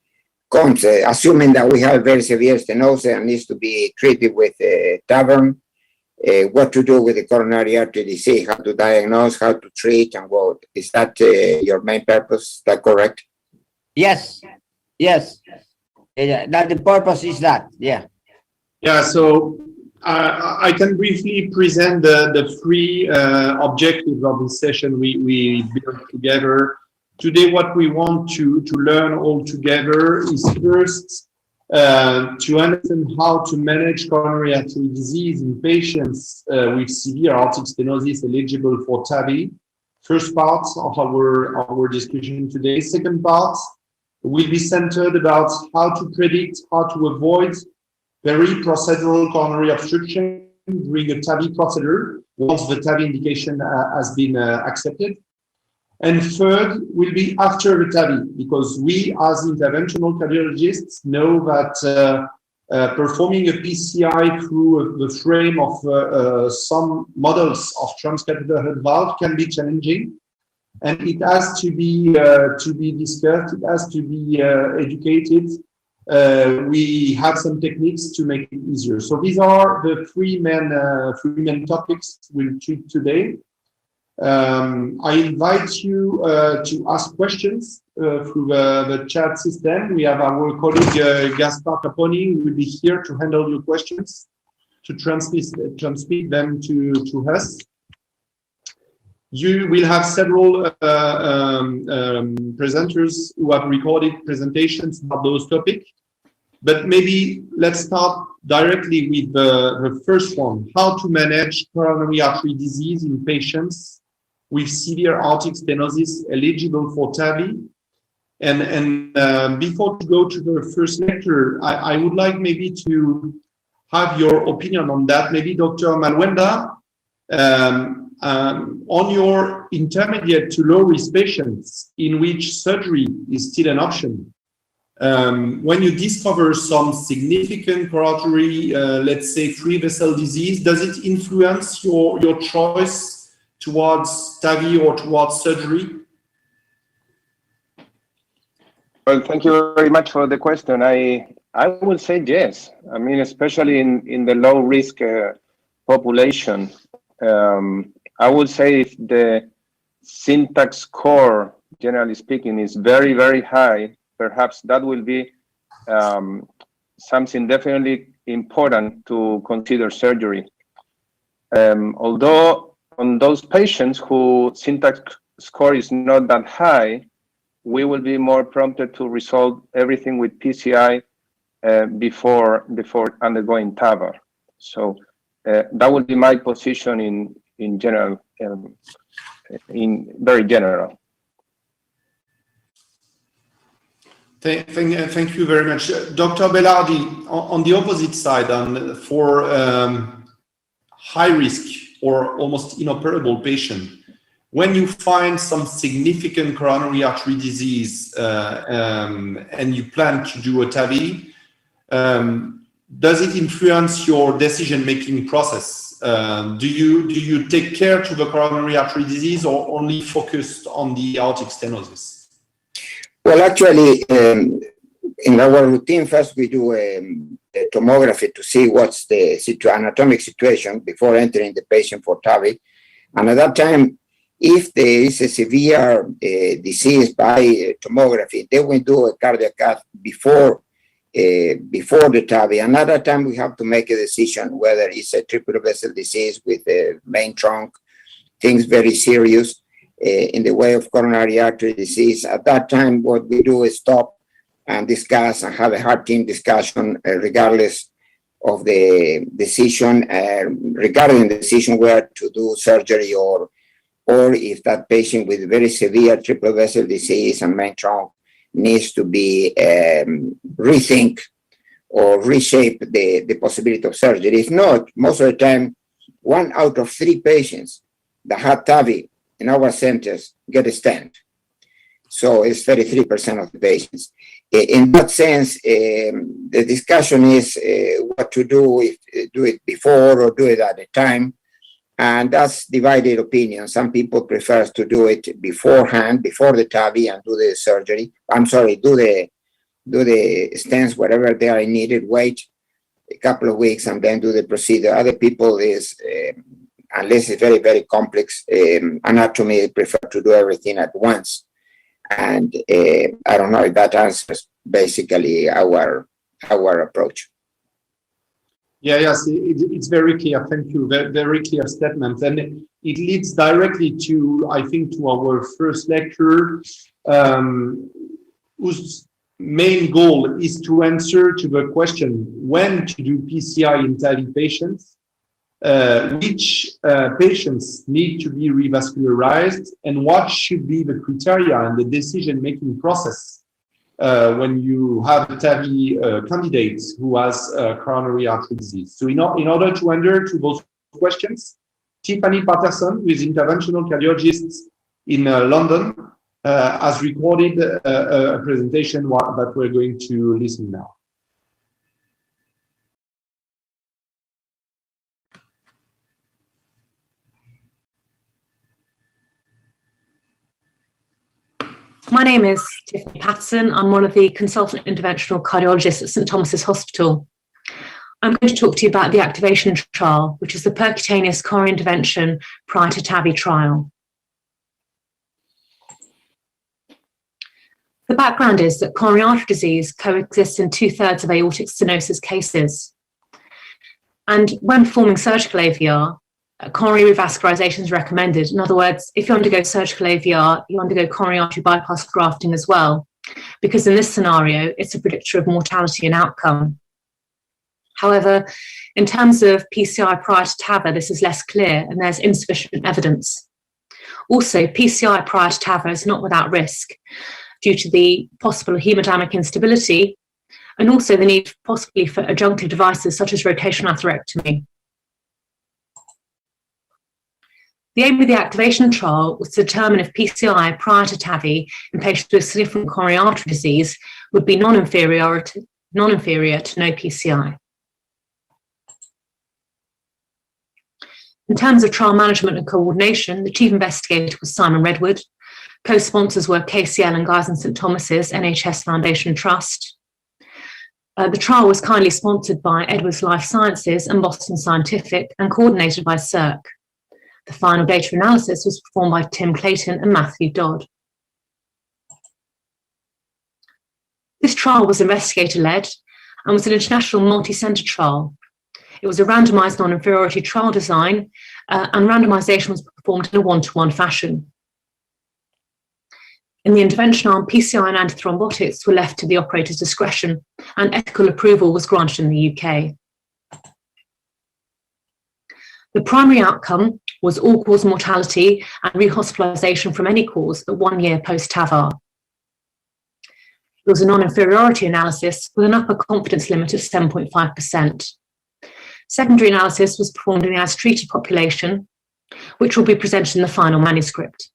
concept. Assuming that we have very severe stenosis and needs to be treated with TAVI, what to do with the coronary artery disease, how to diagnose, how to treat, and what. Is that your main purpose? Is that correct? Yes. That the purpose is that, yeah. Yeah, so I can briefly present the three objectives of this session we built together. Today, what we want to learn all together is first to understand how to manage coronary artery disease in patients with severe aortic stenosis eligible for TAVI. First part of our discussion today. Second part will be centered about how to predict, how to avoid peri-procedural coronary obstruction during a TAVI procedure once the TAVI indication has been accepted. And third will be after the TAVI, because we as interventional cardiologists know that performing a PCI through the frame of some models of transcatheter heart valve can be challenging. And it has to be discussed, it has to be educated we have some techniques to make it easier. So these are the three main topics we'll treat today. I invite you to ask questions through the chat system. We have our colleague Gaspar Caponi who will be here to handle your questions, to transmit them to us. You will have several presenters who have recorded presentations about those topics. But maybe let's start directly with the first one, how to manage coronary artery disease in patients with severe aortic stenosis eligible for TAVI. And before to go to the first lecture, I would like maybe to have your opinion on that. Maybe Dr. Malwenda, on your intermediate to low risk patients in which surgery is still an option, when you discover some significant coronary, let's say free vessel disease, does it influence your choice towards TAVI or towards surgery? Well, thank you very much for the question. I would say yes. I mean, especially in the low risk population. I would say if the syntax score, generally speaking, is very, very high, perhaps that will be something definitely important to consider surgery. Although on those patients who syntax score is not that high, we will be more prompted to resolve everything with PCI before undergoing TAVR. So that would be my position in general, in very general. Thank you very much. Dr. Belardi, on the opposite side, for high risk or almost inoperable patient, when you find some significant coronary artery disease and you plan to do a TAVI, does it influence your decision-making process? Do you take care to the coronary artery disease or only focused on the aortic stenosis? Well, actually, in our routine, first we do a tomography to see what's the anatomic situation before entering the patient for TAVI. And at that time, if there is a severe disease by tomography, then we do a cardiac cath before the TAVI. Another time we have to make a decision whether it's a triple vessel disease with a main trunk, things very serious in the way of coronary artery disease. At that time, what we do is stop and discuss and have a heart team discussion regardless of the decision, regarding the decision where to do surgery or if that patient with very severe triple vessel disease and main trunk needs to be rethink or reshape the possibility of surgery. If not, most of the time, 1 out of 3 patients that have TAVI in our centers get a stent. So it's 33% of the patients. In that sense, the discussion is what to do, if do it before or do it at a time. And that's divided opinion. Some people prefer to do it beforehand, before the TAVI, and do the surgery. Do the stents wherever they are needed, wait a couple of weeks and then do the procedure. Other people is, unless it's very, very complex anatomy, prefer to do everything at once. And I don't know if that answers basically our approach. Yeah, yes, it's very clear. Thank you. Very clear statement. And it leads directly to, I think, to our first lecture, whose main goal is to answer to the question when to do PCI in TAVI patients, which patients need to be revascularized, and what should be the criteria and the decision-making process when you have a TAVI candidate who has coronary artery disease. So in order to answer to those questions, Tiffany Patterson, who is interventional cardiologist in London, has recorded a presentation that we're going to listen now. My name is Tiffany Patterson. I'm one of the consultant interventional cardiologists at St Thomas's Hospital. I'm going to talk to you about the activation trial, which is the percutaneous coronary intervention prior to TAVI trial. The background is that coronary artery disease coexists in 2/3 of aortic stenosis cases. And when performing surgical AVR, coronary revascularization is recommended. In other words, if you undergo surgical AVR, you undergo coronary artery bypass grafting as well, because in this scenario, it's a predictor of mortality and outcome. However, in terms of PCI prior to TAVR, this is less clear and there's insufficient evidence. Also, PCI prior to TAVR is not without risk due to the possible hemodynamic instability and also the need possibly for adjunctive devices such as rotational atherectomy. The aim of the activation trial was to determine if PCI prior to TAVI in patients with significant coronary artery disease would be non-inferior to no PCI. In terms of trial management and coordination, the chief investigator was Simon Redwood. Co-sponsors were KCL and Guy's and St Thomas's NHS Foundation Trust. The trial was kindly sponsored by Edwards Life Sciences and Boston Scientific and coordinated by CERC. The final data analysis was performed by Tim Clayton and Matthew Dodd. This trial was investigator-led and was an international multi-centre trial. It was a randomised non-inferiority trial design and randomisation was performed in a one-to-one fashion. In the intervention arm, PCI and antithrombotics were left to the operator's discretion and ethical approval was granted in the UK. The primary outcome was all-cause mortality and rehospitalisation from any cause at 1 year post-TAVR. It was a non-inferiority analysis with an upper confidence limit of 7.5%. Secondary analysis was performed in the as-treated population, which will be presented in the final manuscript.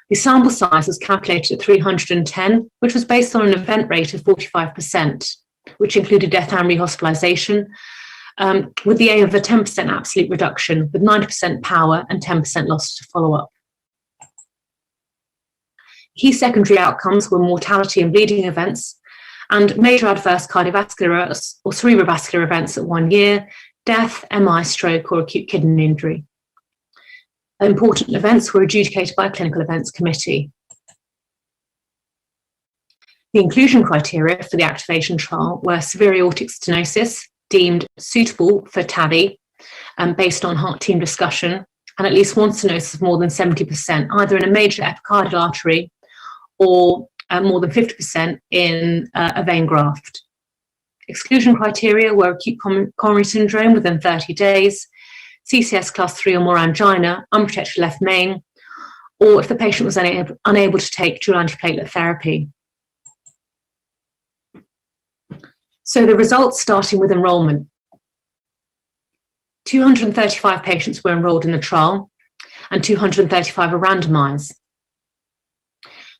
The sample size was calculated at 310, which was based on an event rate of 45%, which included death and rehospitalisation, with the aim of a 10% absolute reduction with 90% power and 10% loss to follow-up. Key secondary outcomes were mortality and bleeding events and major adverse cardiovascular or cerebrovascular events at 1 year, death, MI, stroke or acute kidney injury. Important events were adjudicated by a clinical events committee. The inclusion criteria for the activation trial were severe aortic stenosis, deemed suitable for TAVI based on heart team discussion, and at least one stenosis of more than 70%, either in a major epicardial artery or more than 50% in a vein graft. Exclusion criteria were acute coronary syndrome within 30 days, CCS class 3 or more angina, unprotected left main, or if the patient was unable to take dual antiplatelet therapy. So the results starting with enrolment. 235 patients were enrolled in the trial and 235 were randomized.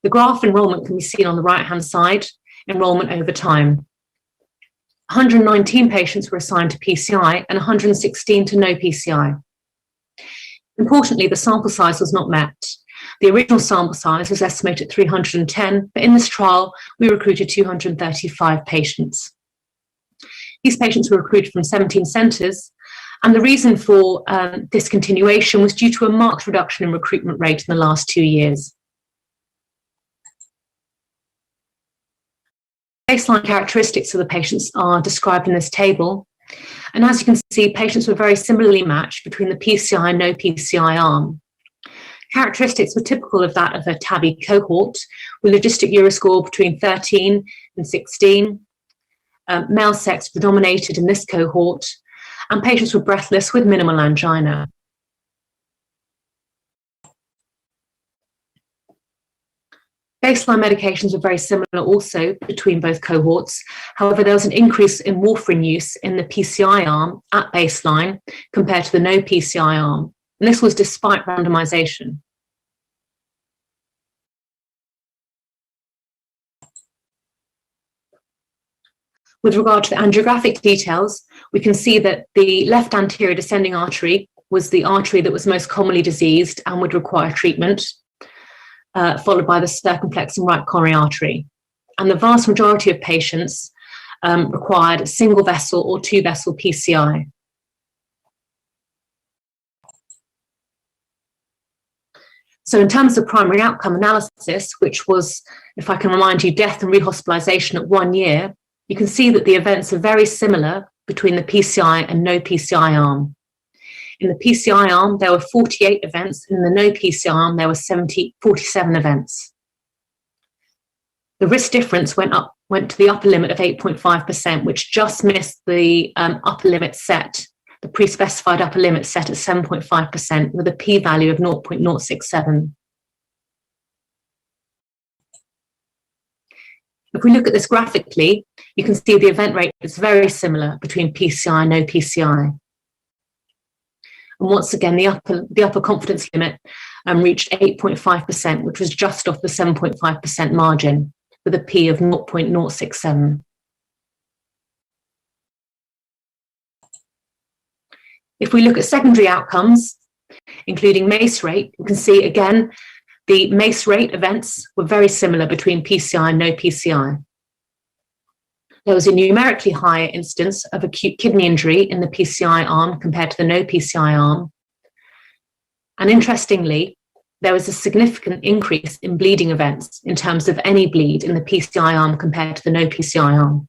The graph enrolment can be seen on the right-hand side, enrolment over time. 119 patients were assigned to PCI and 116 to no PCI. Importantly, the sample size was not met. The original sample size was estimated at 310, but in this trial, we recruited 235 patients. These patients were recruited from 17 centres, and the reason for discontinuation was due to a marked reduction in recruitment rate in the last 2 years. Baseline characteristics of the patients are described in this table, and as you can see, patients were very similarly matched between the PCI and no PCI arm. Characteristics were typical of that of a TAVI cohort, with logistic Euroscore between 13 and 16. Male sex predominated in this cohort, and patients were breathless with minimal angina. Baseline medications were very similar also between both cohorts. However, there was an increase in warfarin use in the PCI arm at baseline compared to the no PCI arm, and this was despite randomization. With regard to the angiographic details, we can see that the left anterior descending artery was the artery that was most commonly diseased and would require treatment. followed by the circumflex and right coronary artery. And the vast majority of patients required single vessel or two vessel PCI. So in terms of primary outcome analysis, which was, if I can remind you, death and rehospitalization at 1 year, you can see that the events are very similar between the PCI and no PCI arm. In the PCI arm, there were 48 events, and in the no PCI arm, there were 47 events. The risk difference went to the upper limit of 8.5%, which just missed the upper limit set, the pre-specified upper limit set at 7.5% with a p-value of 0.067. If we look at this graphically, you can see the event rate is very similar between PCI and no PCI. And once again, the upper confidence limit reached 8.5%, which was just off the 7.5% margin, with a p of 0.067. If we look at secondary outcomes, including MACE rate, you can see again, the MACE rate events were very similar between PCI and no PCI. There was a numerically higher instance of acute kidney injury in the PCI arm compared to the no PCI arm. And interestingly, there was a significant increase in bleeding events in terms of any bleed in the PCI arm compared to the no PCI arm.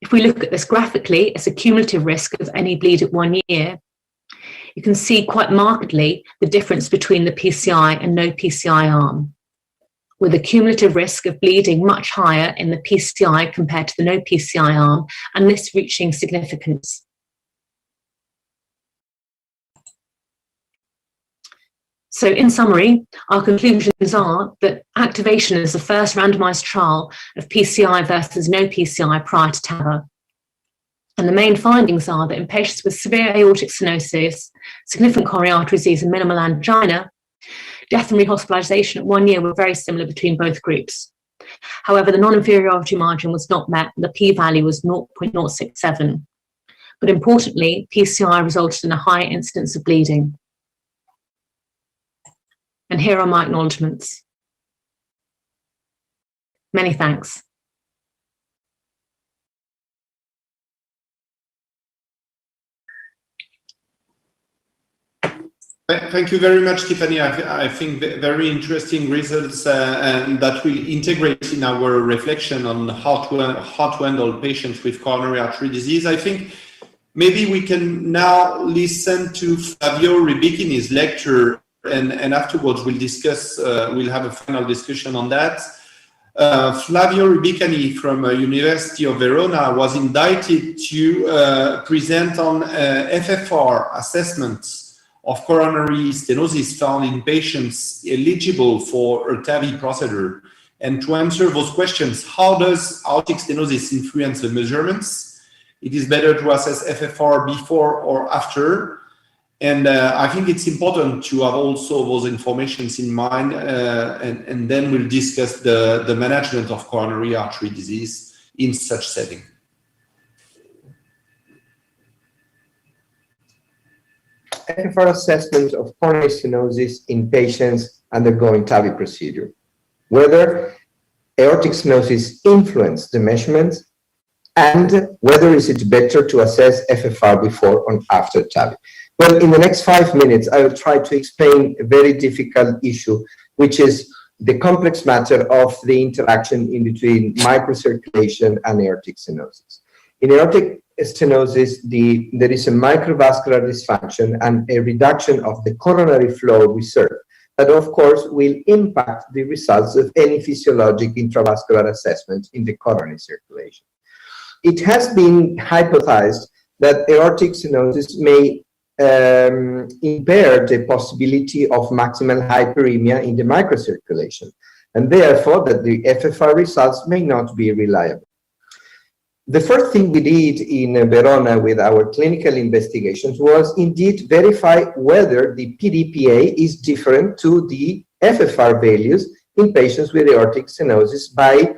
If we look at this graphically as a cumulative risk of any bleed at 1 year, you can see quite markedly the difference between the PCI and no PCI arm, with a cumulative risk of bleeding much higher in the PCI compared to the no PCI arm, and this reaching significance. So in summary, our conclusions are that activation is the first randomized trial of PCI versus no PCI prior to TAVI. And the main findings are that in patients with severe aortic stenosis, significant coronary artery disease and minimal angina, death and rehospitalization at 1 year were very similar between both groups. However, the non-inferiority margin was not met, and the p-value was 0.067. But importantly, PCI resulted in a higher incidence of bleeding. And here are my acknowledgements. Many thanks. Thank you very much, Tiffany. I think very interesting results and that will integrate in our reflection on how to handle patients with coronary artery disease. I think maybe we can now listen to Flavio Ribicchini's lecture, and afterwards we'll discuss, we'll have a final discussion on that. Flavio Ribicchini from University of Verona was invited to present on FFR assessments of coronary stenosis found in patients eligible for a TAVI procedure. And to answer those questions, how does aortic stenosis influence the measurements? It is better to assess FFR before or after. And I think it's important to have also those informations in mind, and then we'll discuss the management of coronary artery disease in such setting. FFR assessment of coronary stenosis in patients undergoing TAVI procedure. Whether aortic stenosis influence the measurements, and whether is it better to assess FFR before or after TAVI. Well, in the next 5 minutes, I will try to explain a very difficult issue, which is the complex matter of the interaction in between microcirculation and aortic stenosis. In aortic stenosis, there is a microvascular dysfunction and a reduction of the coronary flow reserve that, of course, will impact the results of any physiologic intravascular assessment in the coronary circulation. It has been hypothesized that aortic stenosis may impair the possibility of maximal hyperemia in the microcirculation, and therefore that the FFR results may not be reliable. The first thing we did in Verona with our clinical investigations was indeed verify whether the PDPA is different to the FFR values in patients with aortic stenosis by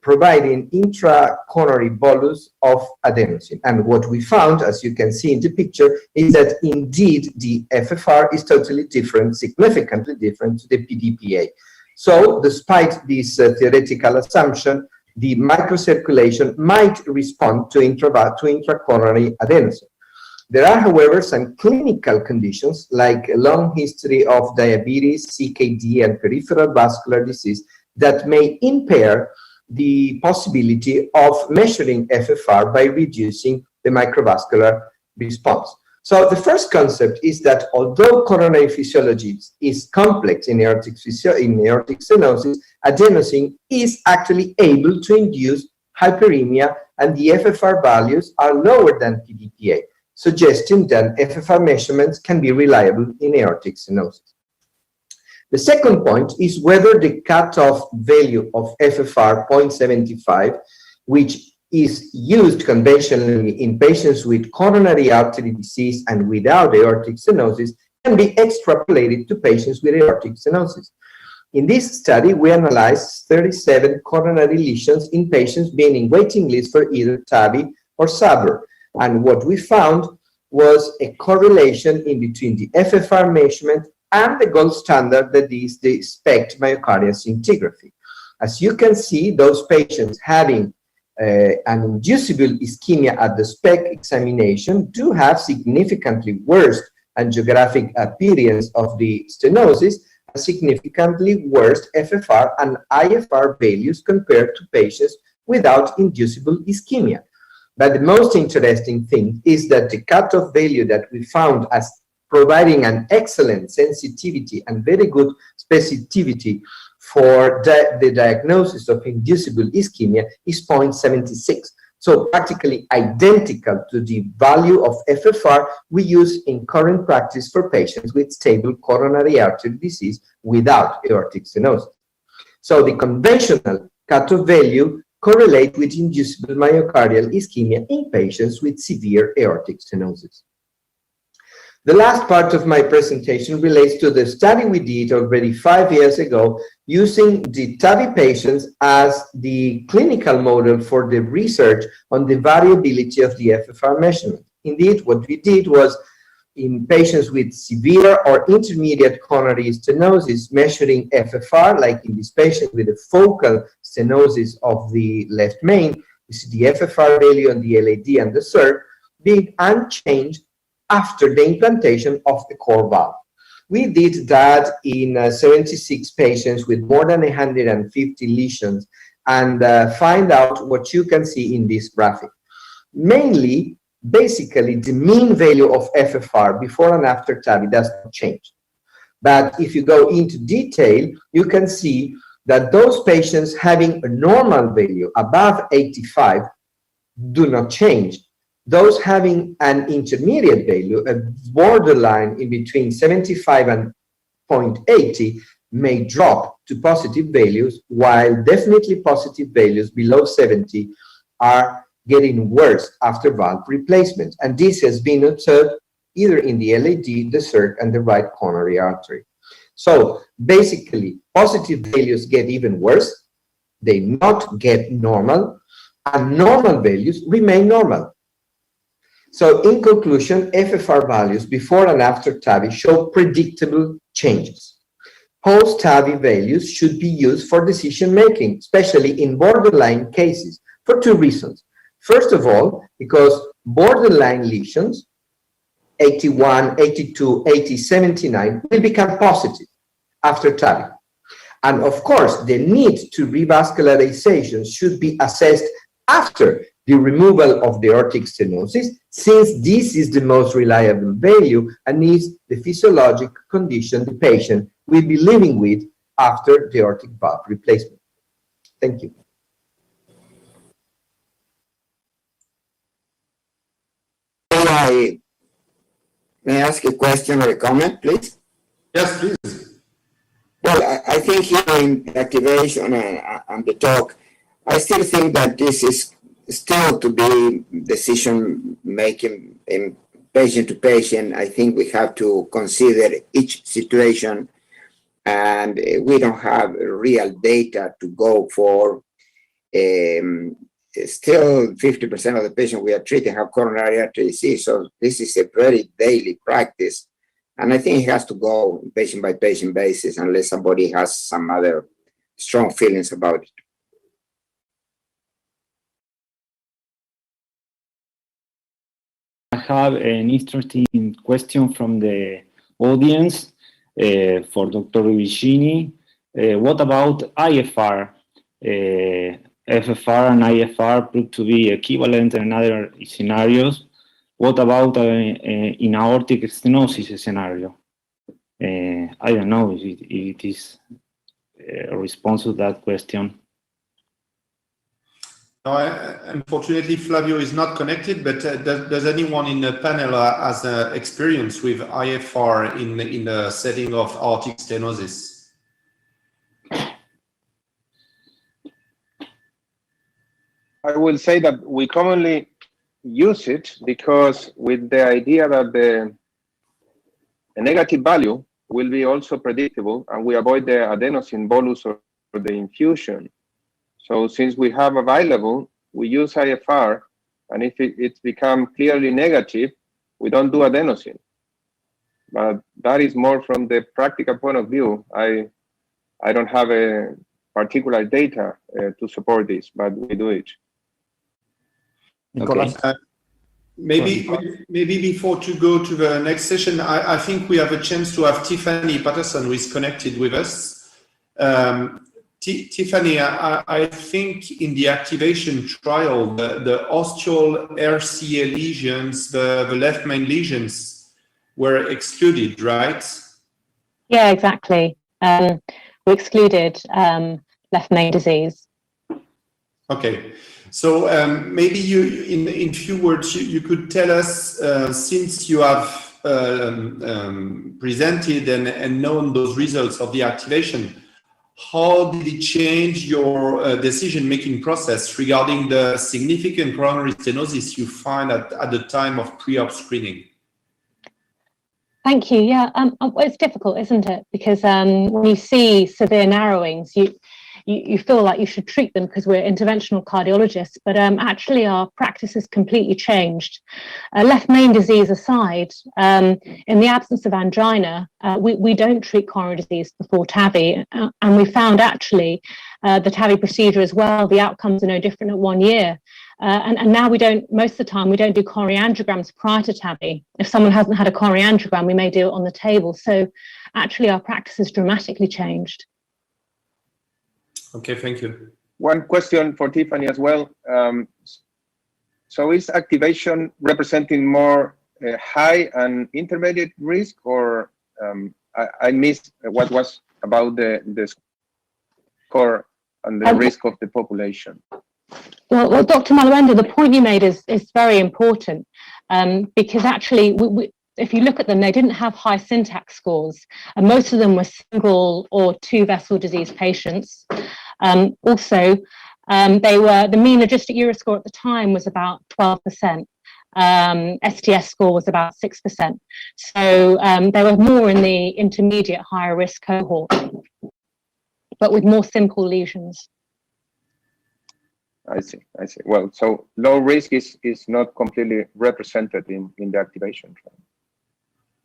providing intracoronary bolus of adenosine. And what we found, as you can see in the picture, is that indeed the FFR is totally different, significantly different to the PDPA. So despite this theoretical assumption, the microcirculation might respond to intracoronary adenosine. There are, however, some clinical conditions like a long history of diabetes, CKD, and peripheral vascular disease that may impair the possibility of measuring FFR by reducing the microvascular response. So the first concept is that although coronary physiology is complex in aortic stenosis, adenosine is actually able to induce hyperemia, and the FFR values are lower than PDPA, suggesting that FFR measurements can be reliable in aortic stenosis. The second point is whether the cutoff value of FFR 0.75, which is used conventionally in patients with coronary artery disease and without aortic stenosis, can be extrapolated to patients with aortic stenosis. In this study, we analyzed 37 coronary lesions in patients being in waiting list for either TAVI or SAVR. And what we found was a correlation in between the FFR measurement and the gold standard, that is the SPECT myocardial scintigraphy. As you can see, those patients having an inducible ischemia at the SPECT examination do have significantly worse angiographic appearance of the stenosis, and significantly worse FFR and IFR values compared to patients without inducible ischemia. But the most interesting thing is that the cutoff value that we found as providing an excellent sensitivity and very good specificity for the diagnosis of inducible ischemia is 0.76. So practically identical to the value of FFR we use in current practice for patients with stable coronary artery disease without aortic stenosis. So the conventional cutoff value correlate with inducible myocardial ischemia in patients with severe aortic stenosis. The last part of my presentation relates to the study we did already 5 years ago using the TAVI patients as the clinical model for the research on the variability of the FFR measurement. Indeed, what we did was in patients with severe or intermediate coronary stenosis measuring FFR, like in this patient with a focal stenosis of the left main, you see the FFR value on the LAD and the SIR being unchanged after the implantation of the core valve. We did that in 76 patients with more than 150 lesions and find out what you can see in this graphic. Mainly, basically, the mean value of FFR before and after TAVI does not change. But if you go into detail, you can see that those patients having a normal value above 85 do not change. Those having an intermediate value, a borderline in between 75 and 0.80, may drop to positive values, while definitely positive values below 70 are getting worse after valve replacement. And this has been observed either in the LAD, the SIRC, and the right coronary artery. So basically, positive values get even worse, they not get normal, and normal values remain normal. So in conclusion, FFR values before and after TAVI show predictable changes. Post-TAVI values should be used for decision-making, especially in borderline cases, for two reasons. First of all, because borderline lesions, 81, 82, 80, 79, will become positive after TAVI. And of course, the need to revascularization should be assessed after the removal of the aortic stenosis, since this is the most reliable value and is the physiologic condition the patient will be living with after the aortic valve replacement. Thank you. May I ask a question or a comment, please? Yes, please. Well, I think here in the activation and the talk, I still think that this is still to be decision making in patient to patient. I think we have to consider each situation, and we don't have real data to go for still 50% of the patients we are treating have coronary artery disease. So this is a very daily practice. And I think it has to go patient by patient basis unless somebody has some other strong feelings about it. I have an interesting question from the audience for Dr. Vicini. What about IFR? FFR and IFR proved to be equivalent in other scenarios. What about in aortic stenosis scenario? I don't know if it is a response to that question. No, unfortunately, Flavio is not connected, but does anyone in the panel has experience with IFR in the setting of aortic stenosis? I will say that we commonly use it because with the idea that the negative value will be also predictable and we avoid the adenosine bolus or the infusion. So since we have available, we use IFR, and if it's become clearly negative, we don't do adenosine. But that is more from the practical point of view. I don't have a particular data to support this, but we do it. Nicolas, maybe before to go to the next session, I think we have a chance to have Tiffany Patterson, who is connected with us. Tiffany, I think in the activation trial, the ostial RCA lesions, the left main lesions, were excluded, right? Yeah, exactly. We excluded left main disease. Okay. So maybe you, in few words, you could tell us, since you have presented and known those results of the activation, how did it change your decision-making process regarding the significant coronary stenosis you find at the time of pre-op screening? Thank you. Yeah, it's difficult, isn't it? Because when you see severe narrowings, you feel like you should treat them because we're interventional cardiologists, but actually our practice has completely changed. Left main disease aside, in the absence of angina, we don't treat coronary disease before TAVI, and we found actually the TAVI procedure as well, the outcomes are no different at 1 year. And now most of the time, we don't do coronary angiograms prior to TAVI. If someone hasn't had a coronary angiogram, we may do it on the table. So actually our practice has dramatically changed. Okay, thank you. One question for Tiffany as well. So is activation representing more high and intermediate risk, or I missed what was about the score and the risk of the population? Well, Dr. Maluenda, the point you made is very important, because actually, if you look at them, they didn't have high syntax scores, and most of them were single or two vessel disease patients. Also, the mean logistic Euro score at the time was about 12%. STS score was about 6%. So they were more in the intermediate higher risk cohort, but with more simple lesions. I see. Well, so low risk is not completely represented in the activation trial.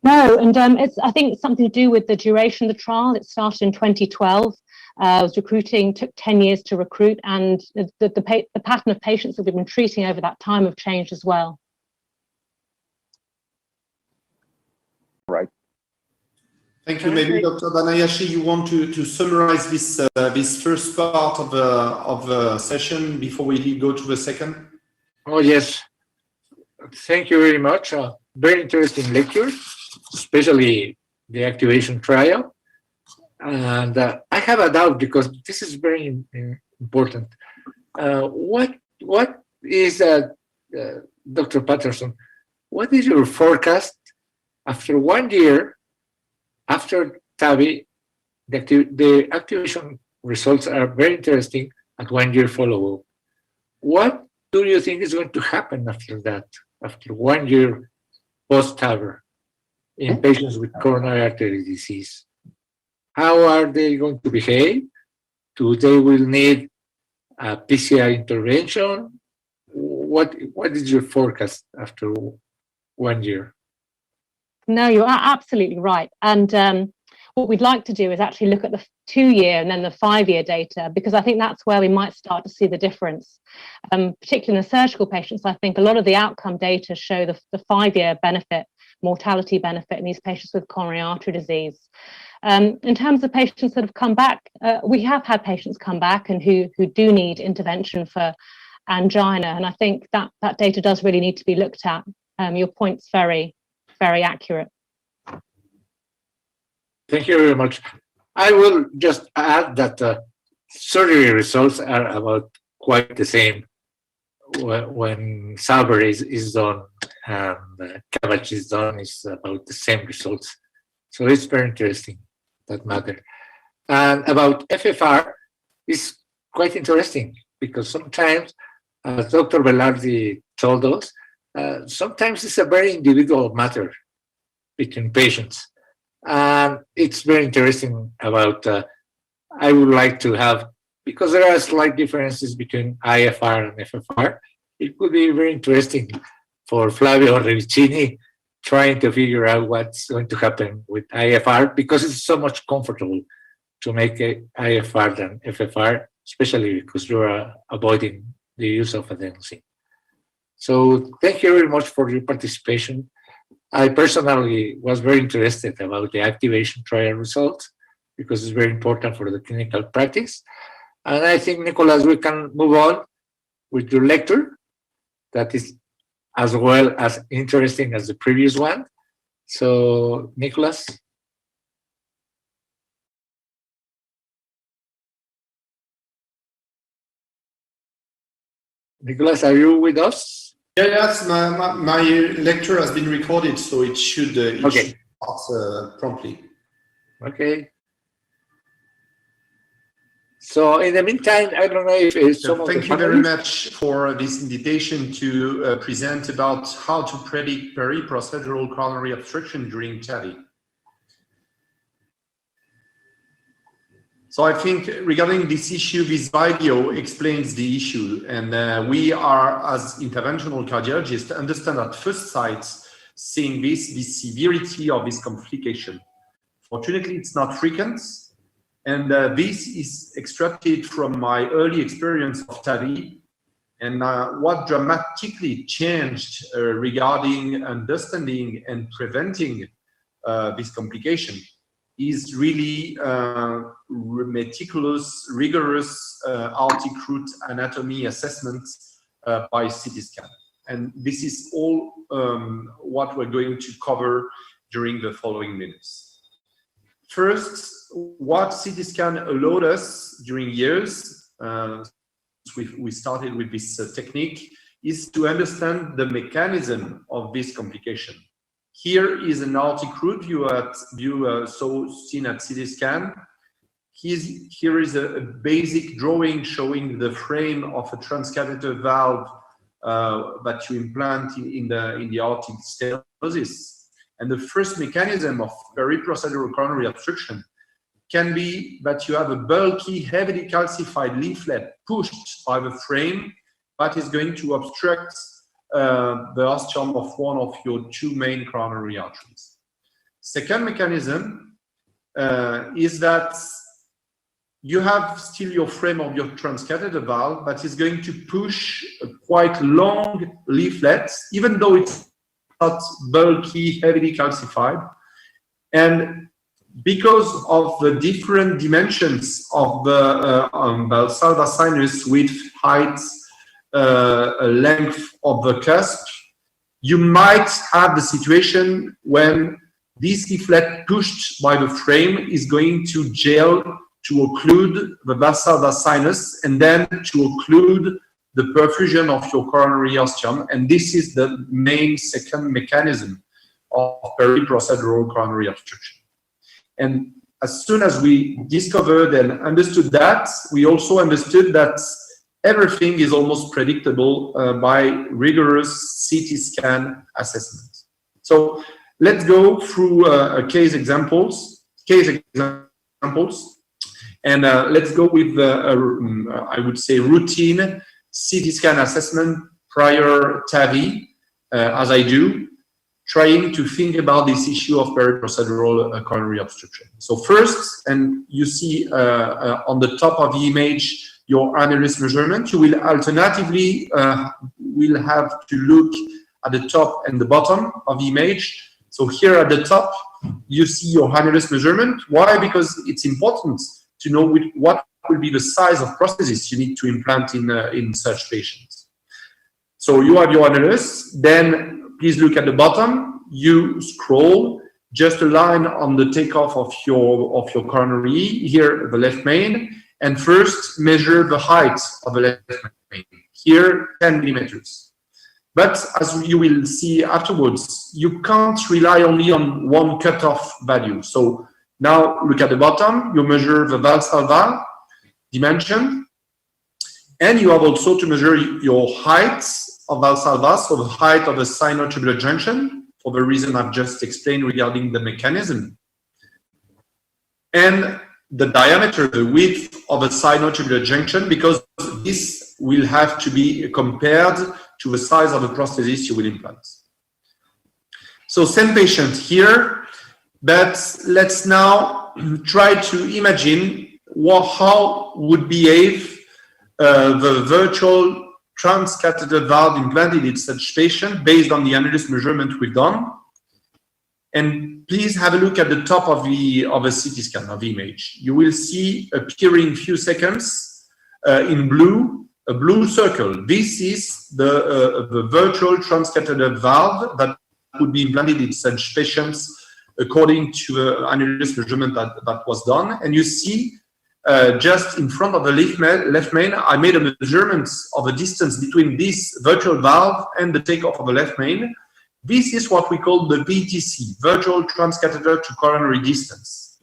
No, and I think it's something to do with the duration of the trial. It started in 2012. Was recruiting, took 10 years to recruit, and the pattern of patients that we've been treating over that time have changed as well. Right. Thank you. Maybe Dr. Banayashi, you want to summarize this first part of the session before we go to the second? Oh, yes. Thank you very much. Very interesting lecture, especially the activation trial. And I have a doubt because this is very important. What is, Dr. Patterson, what is your forecast after 1 year after TAVI? The activation results are very interesting at 1 year follow-up. What do you think is going to happen after that, after 1 year post-TAVI in patients with coronary artery disease? How are they going to behave? Do they will need a PCI intervention? What is your forecast after 1 year? No, you're absolutely right. And what we'd like to do is actually look at the 2-year and then the 5-year data, because I think that's where we might start to see the difference. Particularly in the surgical patients, I think a lot of the outcome data show the 5-year benefit, mortality benefit in these patients with coronary artery disease. In terms of patients that have come back, we have had patients come back and who do need intervention for angina, and I think that data does really need to be looked at. Your point's very, very accurate. Thank you very much. I will just add that surgery results are about quite the same when Salver is done and CABG is done. It's about the same results. So it's very interesting, that matter. And about FFR is quite interesting because sometimes, as Dr. Velarde told us, sometimes it's a very individual matter between patients. And it's very interesting about, I would like to have, because there are slight differences between IFR and FFR, it could be very interesting for Flavio Revicini trying to figure out what's going to happen with IFR, because it's so much comfortable to make a IFR than FFR, especially because you're avoiding the use of adenosine. So thank you very much for your participation. I personally was very interested about the activation trial results because it's very important for the clinical practice. And I think, Nicolas, we can move on with your lecture. That is as well as interesting as the previous one. So, Nicolas. Nicolas, are you with us? Yeah, yes, my lecture has been recorded, so it should start promptly. Okay. So in the meantime, I don't know if thank you very much for this invitation to present about how to predict peri-procedural coronary obstruction during TAVI. So I think regarding this issue, this video explains the issue, and we are, as interventional cardiologists, understand at first sight, seeing the severity of this complication. Fortunately, it's not frequent, and this is extracted from my early experience of TAVI, and what dramatically changed regarding understanding and preventing this complication is really meticulous, rigorous aortic root anatomy assessment by CT scan. And this is all what we're going to cover during the following minutes. First, what CT scan allowed us during years, we started with this technique, is to understand the mechanism of this complication. Here is an aortic root view seen at CT scan. Here is a basic drawing showing the frame of a transcatheter valve that you implant in the aortic stenosis. And the first mechanism of peri-procedural coronary obstruction can be that you have a bulky, heavily calcified leaflet pushed by the frame that is going to obstruct the ostium of one of your two main coronary arteries. Second mechanism is that you have still your frame of your transcatheter valve that is going to push a quite long leaflet, even though it's not bulky, heavily calcified. And because of the different dimensions of the valsalva sinus, width, height, length of the cusp, you might have the situation when this leaflet pushed by the frame is going to gel to occlude the valsalva sinus and then to occlude the perfusion of your coronary ostium. And this is the main second mechanism of peri-procedural coronary obstruction. And as soon as we discovered and understood that, we also understood that everything is almost predictable by rigorous CT scan assessment. So let's go through case examples. And let's go with the, I would say, routine CT scan assessment prior TAVI, as I do, trying to think about this issue of peri-procedural coronary obstruction. So first, and you see on the top of the image your annulus measurement, you will alternatively will have to look at the top and the bottom of the image. So here at the top, you see your annulus measurement. Why? Because it's important to know what will be the size of prosthesis you need to implant in such patients. So you have your annulus, then please look at the bottom, you scroll just a line on the takeoff of your coronary, here the left main, and first measure the height of the left main, here 10 millimeters. But as you will see afterwards, you can't rely only on one cutoff value. So now look at the bottom, you measure the valsalva dimension, and you have also to measure your height of valsalva, so the height of the sinotubular junction, for the reason I've just explained regarding the mechanism. And the diameter, the width of a sinotubular junction, because this will have to be compared to the size of the prosthesis you will implant. So same patient here, but let's now try to imagine how would behave the virtual transcatheter valve implanted in such patient based on the annulus measurement we've done. And please have a look at the top of a CT scan of image. You will see appearing few seconds in blue, a blue circle. This is the virtual transcatheter valve that would be implanted in such patients according to the annulus measurement that was done. And you see just in front of the left main, I made a measurement of the distance between this virtual valve and the takeoff of the left main. This is what we call the VTC, virtual transcatheter to coronary distance.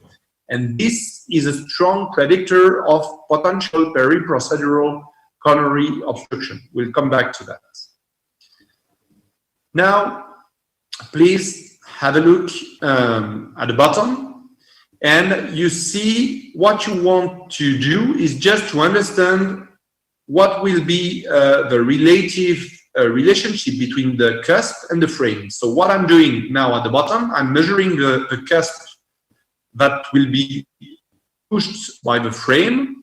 And this is a strong predictor of potential peri-procedural coronary obstruction. We'll come back to that. Now, please have a look at the bottom, and you see what you want to do is just to understand what will be the relative relationship between the cusp and the frame. So what I'm doing now at the bottom, I'm measuring the cusp that will be pushed by the frame,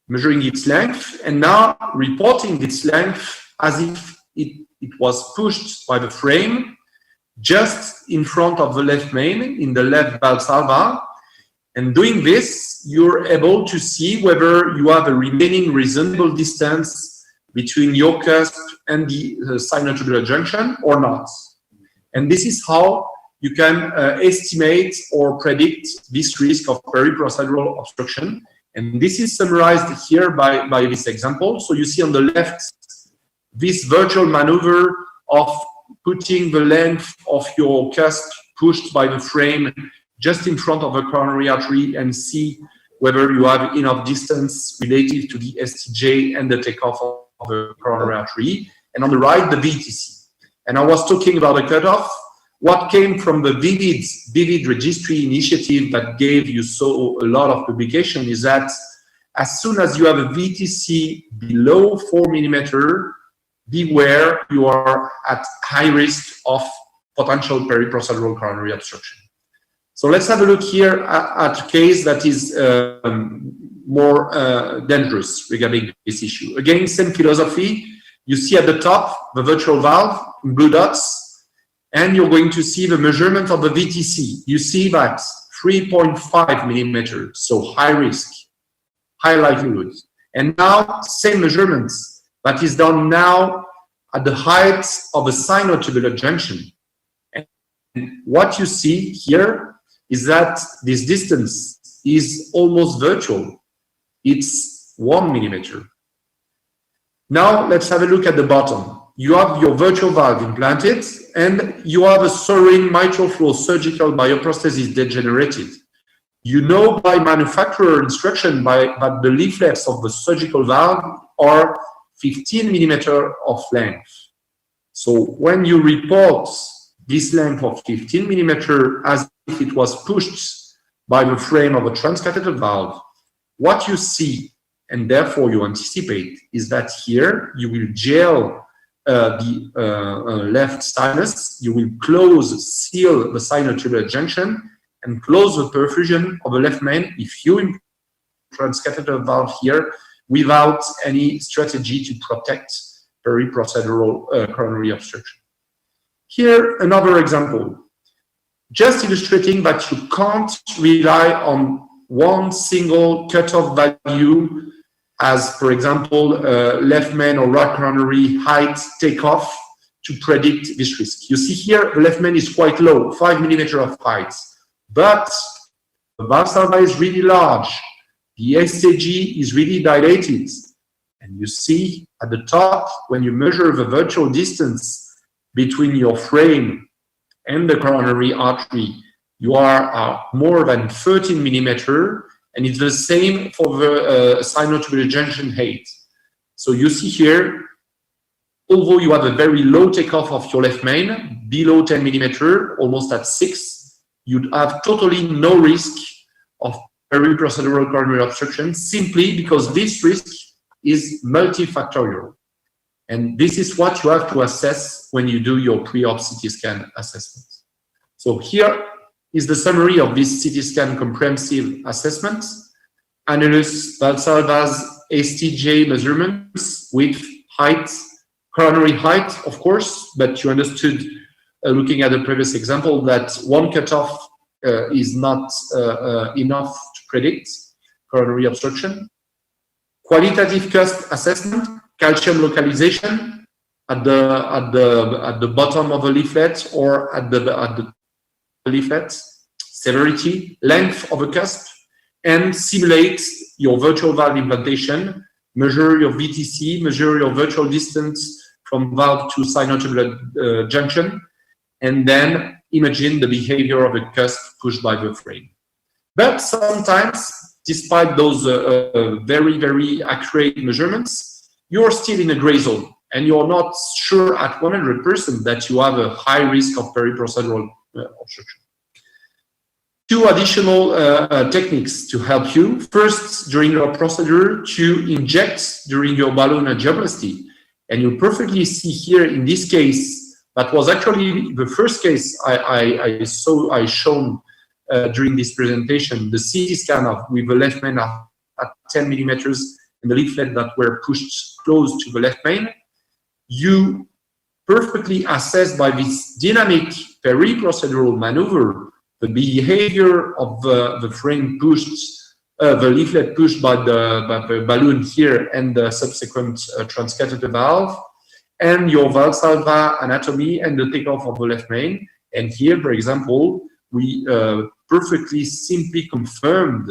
measuring its length, and now reporting its length as if it was pushed by the frame just in front of the left main, in the left valsalva. And doing this, you're able to see whether you have a remaining reasonable distance between your cusp and the sinotubular junction or not. And this is how you can estimate or predict this risk of peri-procedural obstruction. And this is summarized here by this example. So you see on the left, this virtual maneuver of putting the length of your cusp pushed by the frame just in front of a coronary artery and see whether you have enough distance relative to the STJ and the takeoff of the coronary artery. And on the right, the VTC. And I was talking about the cutoff. What came from the vivid registry initiative that gave you a lot of publication is that as soon as you have a VTC below 4 millimeter, beware, you are at high risk of potential peri-procedural coronary obstruction. So let's have a look here at a case that is more dangerous regarding this issue. Again, same philosophy. You see at the top the virtual valve in blue dots, and you're going to see the measurement of the VTC. You see that 3.5 millimeters, so high risk, high likelihood. And now, same measurements, that is done now at the height of a sinotubular junction. And what you see here is that this distance is almost virtual. It's 1 millimeter. Now let's have a look at the bottom. You have your virtual valve implanted, and you have a soaring mitral flow surgical bioprosthesis degenerated. You know by manufacturer instruction that the leaflets of the surgical valve are 15 millimeter of length. So when you report this length of 15 millimeter as if it was pushed by the frame of a transcatheter valve, what you see, and therefore you anticipate, is that here you will gel the left sinus, you will seal the sinotubular junction, and close the perfusion of the left main if you implant transcatheter valve here without any strategy to protect peri-procedural coronary obstruction. Here, another example, just illustrating that you can't rely on one single cutoff value as, for example, left main or right coronary height takeoff to predict this risk. You see here, the left main is quite low, 5 millimeters of height, but the valsalva is really large. The SCAI is really dilated. And you see at the top, when you measure the virtual distance between your frame and the coronary artery, you are more than 13 millimeters, and it's the same for the sinotubular junction height. So you see here, although you have a very low takeoff of your left main, below 10 millimeters, almost at 6, you'd have totally no risk of peri-procedural coronary obstruction, simply because this risk is multifactorial. And this is what you have to assess when you do your pre-op CT scan assessment. So here is the summary of this CT scan comprehensive assessment. Annulus, valsalvas, STJ measurements with height, coronary height, of course, but you understood looking at the previous example that one cutoff is not enough to predict coronary obstruction. Qualitative cusp assessment, calcium localization at the bottom of a leaflet or at the leaflet, severity, length of a cusp, and simulate your virtual valve implantation, measure your VTC, measure your virtual distance from valve to sinotubular junction, and then imagine the behavior of a cusp pushed by the frame. But sometimes, despite those very, very accurate measurements, you're still in a gray zone, and you're not sure at 100% that you have a high risk of peri-procedural obstruction. Two additional techniques to help you. First, during your procedure, to inject during your balloon angioplasty. And you perfectly see here in this case, that was actually the first case I shown during this presentation, the CT scan with the left main at 10 millimeters and the leaflet that were pushed close to the left main. You perfectly assess by this dynamic peri-procedural maneuver the behavior of the frame pushed, the leaflet pushed by the balloon here and the subsequent transcatheter valve, and your valsalva anatomy and the takeoff of the left main. And here, for example, we perfectly simply confirmed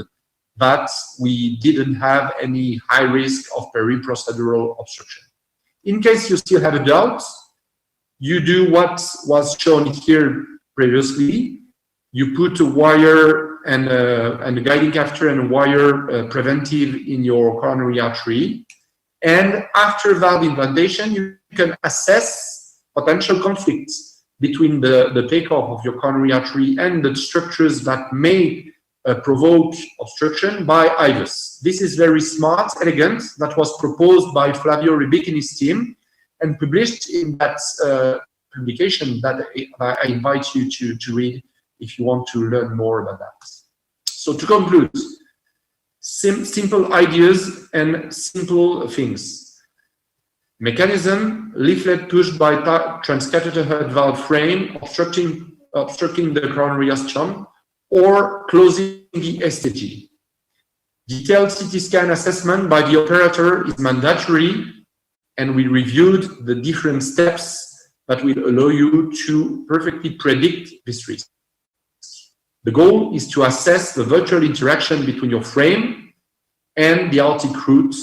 that we didn't have any high risk of peri-procedural obstruction. In case you still have a doubt, you do what was shown here previously. You put a wire and a guiding catheter and a wire preventive in your coronary artery. And after valve implantation, you can assess potential conflicts between the takeoff of your coronary artery and the structures that may provoke obstruction by IVUS. This is very smart, elegant. That was proposed by Flavio Ribicchini's team and published in that publication that I invite you to read if you want to learn more about that. So to conclude, simple ideas and simple things. Mechanism, leaflet pushed by transcatheter head valve frame, obstructing the coronary ostium, or closing the STG. Detailed CT scan assessment by the operator is mandatory, and we reviewed the different steps that will allow you to perfectly predict this risk. The goal is to assess the virtual interaction between your frame and the aortic root,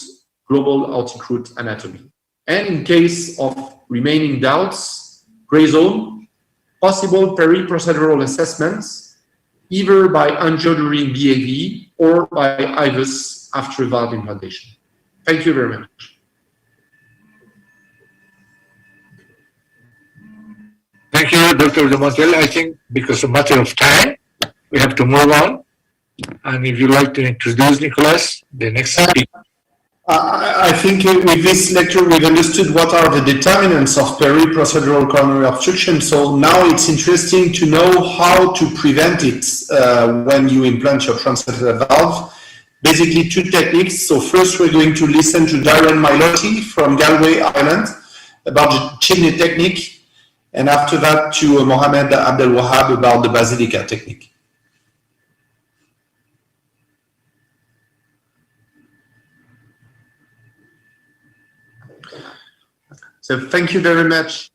global aortic root anatomy. And in case of remaining doubts, gray zone, possible peri-procedural assessments, either by angio during BAV or by IVUS after valve implantation. Thank you very much. Thank you, Dr. De Montiel. I think because of matter of time, we have to move on. And if you'd like to introduce Nicolas, the next speaker. I think with this lecture we've understood what are the determinants of peri-procedural coronary obstruction. So now it's interesting to know how to prevent it when you implant your transcatheter valve. Basically two techniques. So first we're going to listen to Darren Milotti from Galway, Ireland about the chimney technique, and after that to Mohamed Abdel Wahab about the basilica technique. So thank you very much.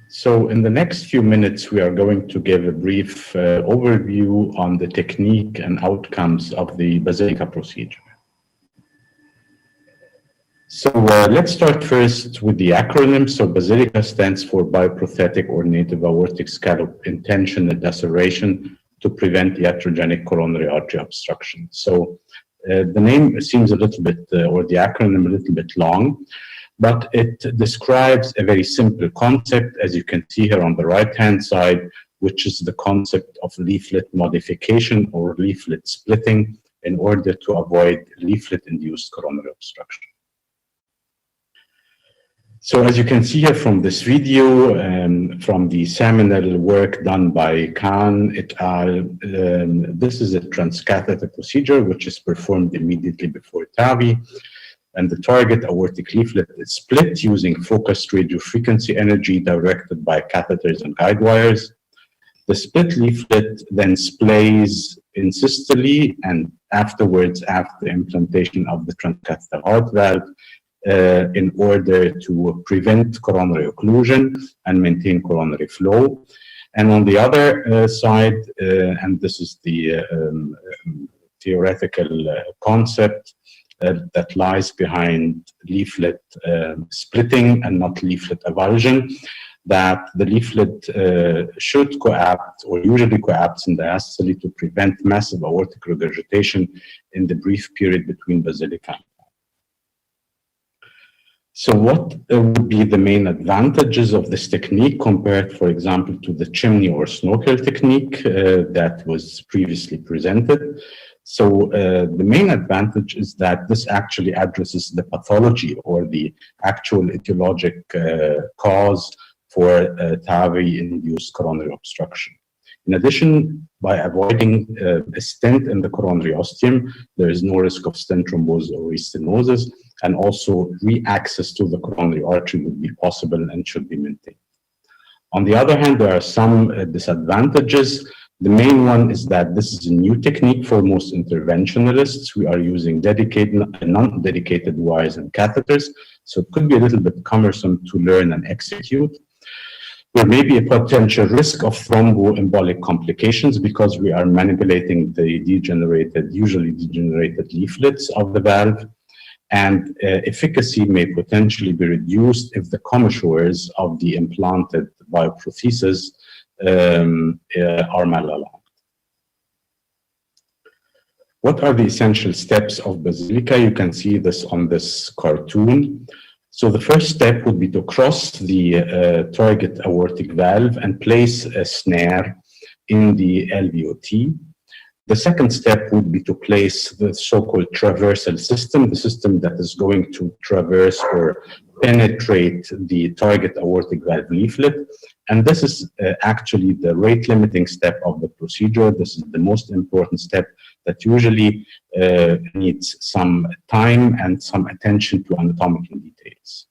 So in the next few minutes, we are going to give a brief overview on the technique and outcomes of the basilica procedure. So let's start first with the acronym. So basilica stands for bioprothetic or native aortic scallop intentional laceration to prevent iatrogenic coronary artery obstruction. So the name seems a little bit, or the acronym a little bit long, but it describes a very simple concept, as you can see here on the right-hand side, which is the concept of leaflet modification or leaflet splitting in order to avoid leaflet-induced coronary obstruction. So as you can see here from this video, from the seminal work done by Khan et al., this is a transcatheter procedure which is performed immediately before TAVI, and the target aortic leaflet is split using focused radiofrequency energy directed by catheters and guide wires. The split leaflet then splays in systole, and afterwards, after implantation of the transcatheter heart valve, in order to prevent coronary occlusion and maintain coronary flow. And on the other side, and this is the theoretical concept that lies behind leaflet splitting and not leaflet avulsion, that the leaflet should coapt or usually coapts in diastole to prevent massive aortic regurgitation in the brief period between basilica. So what would be the main advantages of this technique compared, for example, to the chimney or snorkel technique that was previously presented? So the main advantage is that this actually addresses the pathology or the actual etiologic cause for TAVI-induced coronary obstruction. In addition, by avoiding a stent in the coronary ostium, there is no risk of stent thrombosis or restenosis, and also re-access to the coronary artery would be possible and should be maintained. On the other hand, there are some disadvantages. The main one is that this is a new technique for most interventionalists. We are using dedicated and non-dedicated wires and catheters, so it could be a little bit cumbersome to learn and execute. There may be a potential risk of thromboembolic complications because we are manipulating the usually degenerated leaflets of the valve, and efficacy may potentially be reduced if the commissures of the implanted bioprothesis are malaligned. What are the essential steps of basilica? You can see this on this cartoon. So the first step would be to cross the target aortic valve and place a snare in the LVOT. The second step would be to place the so-called traversal system, the system that is going to traverse or penetrate the target aortic valve leaflet. And this is actually the rate-limiting step of the procedure. This is the most important step that usually needs some time and some attention to anatomical details.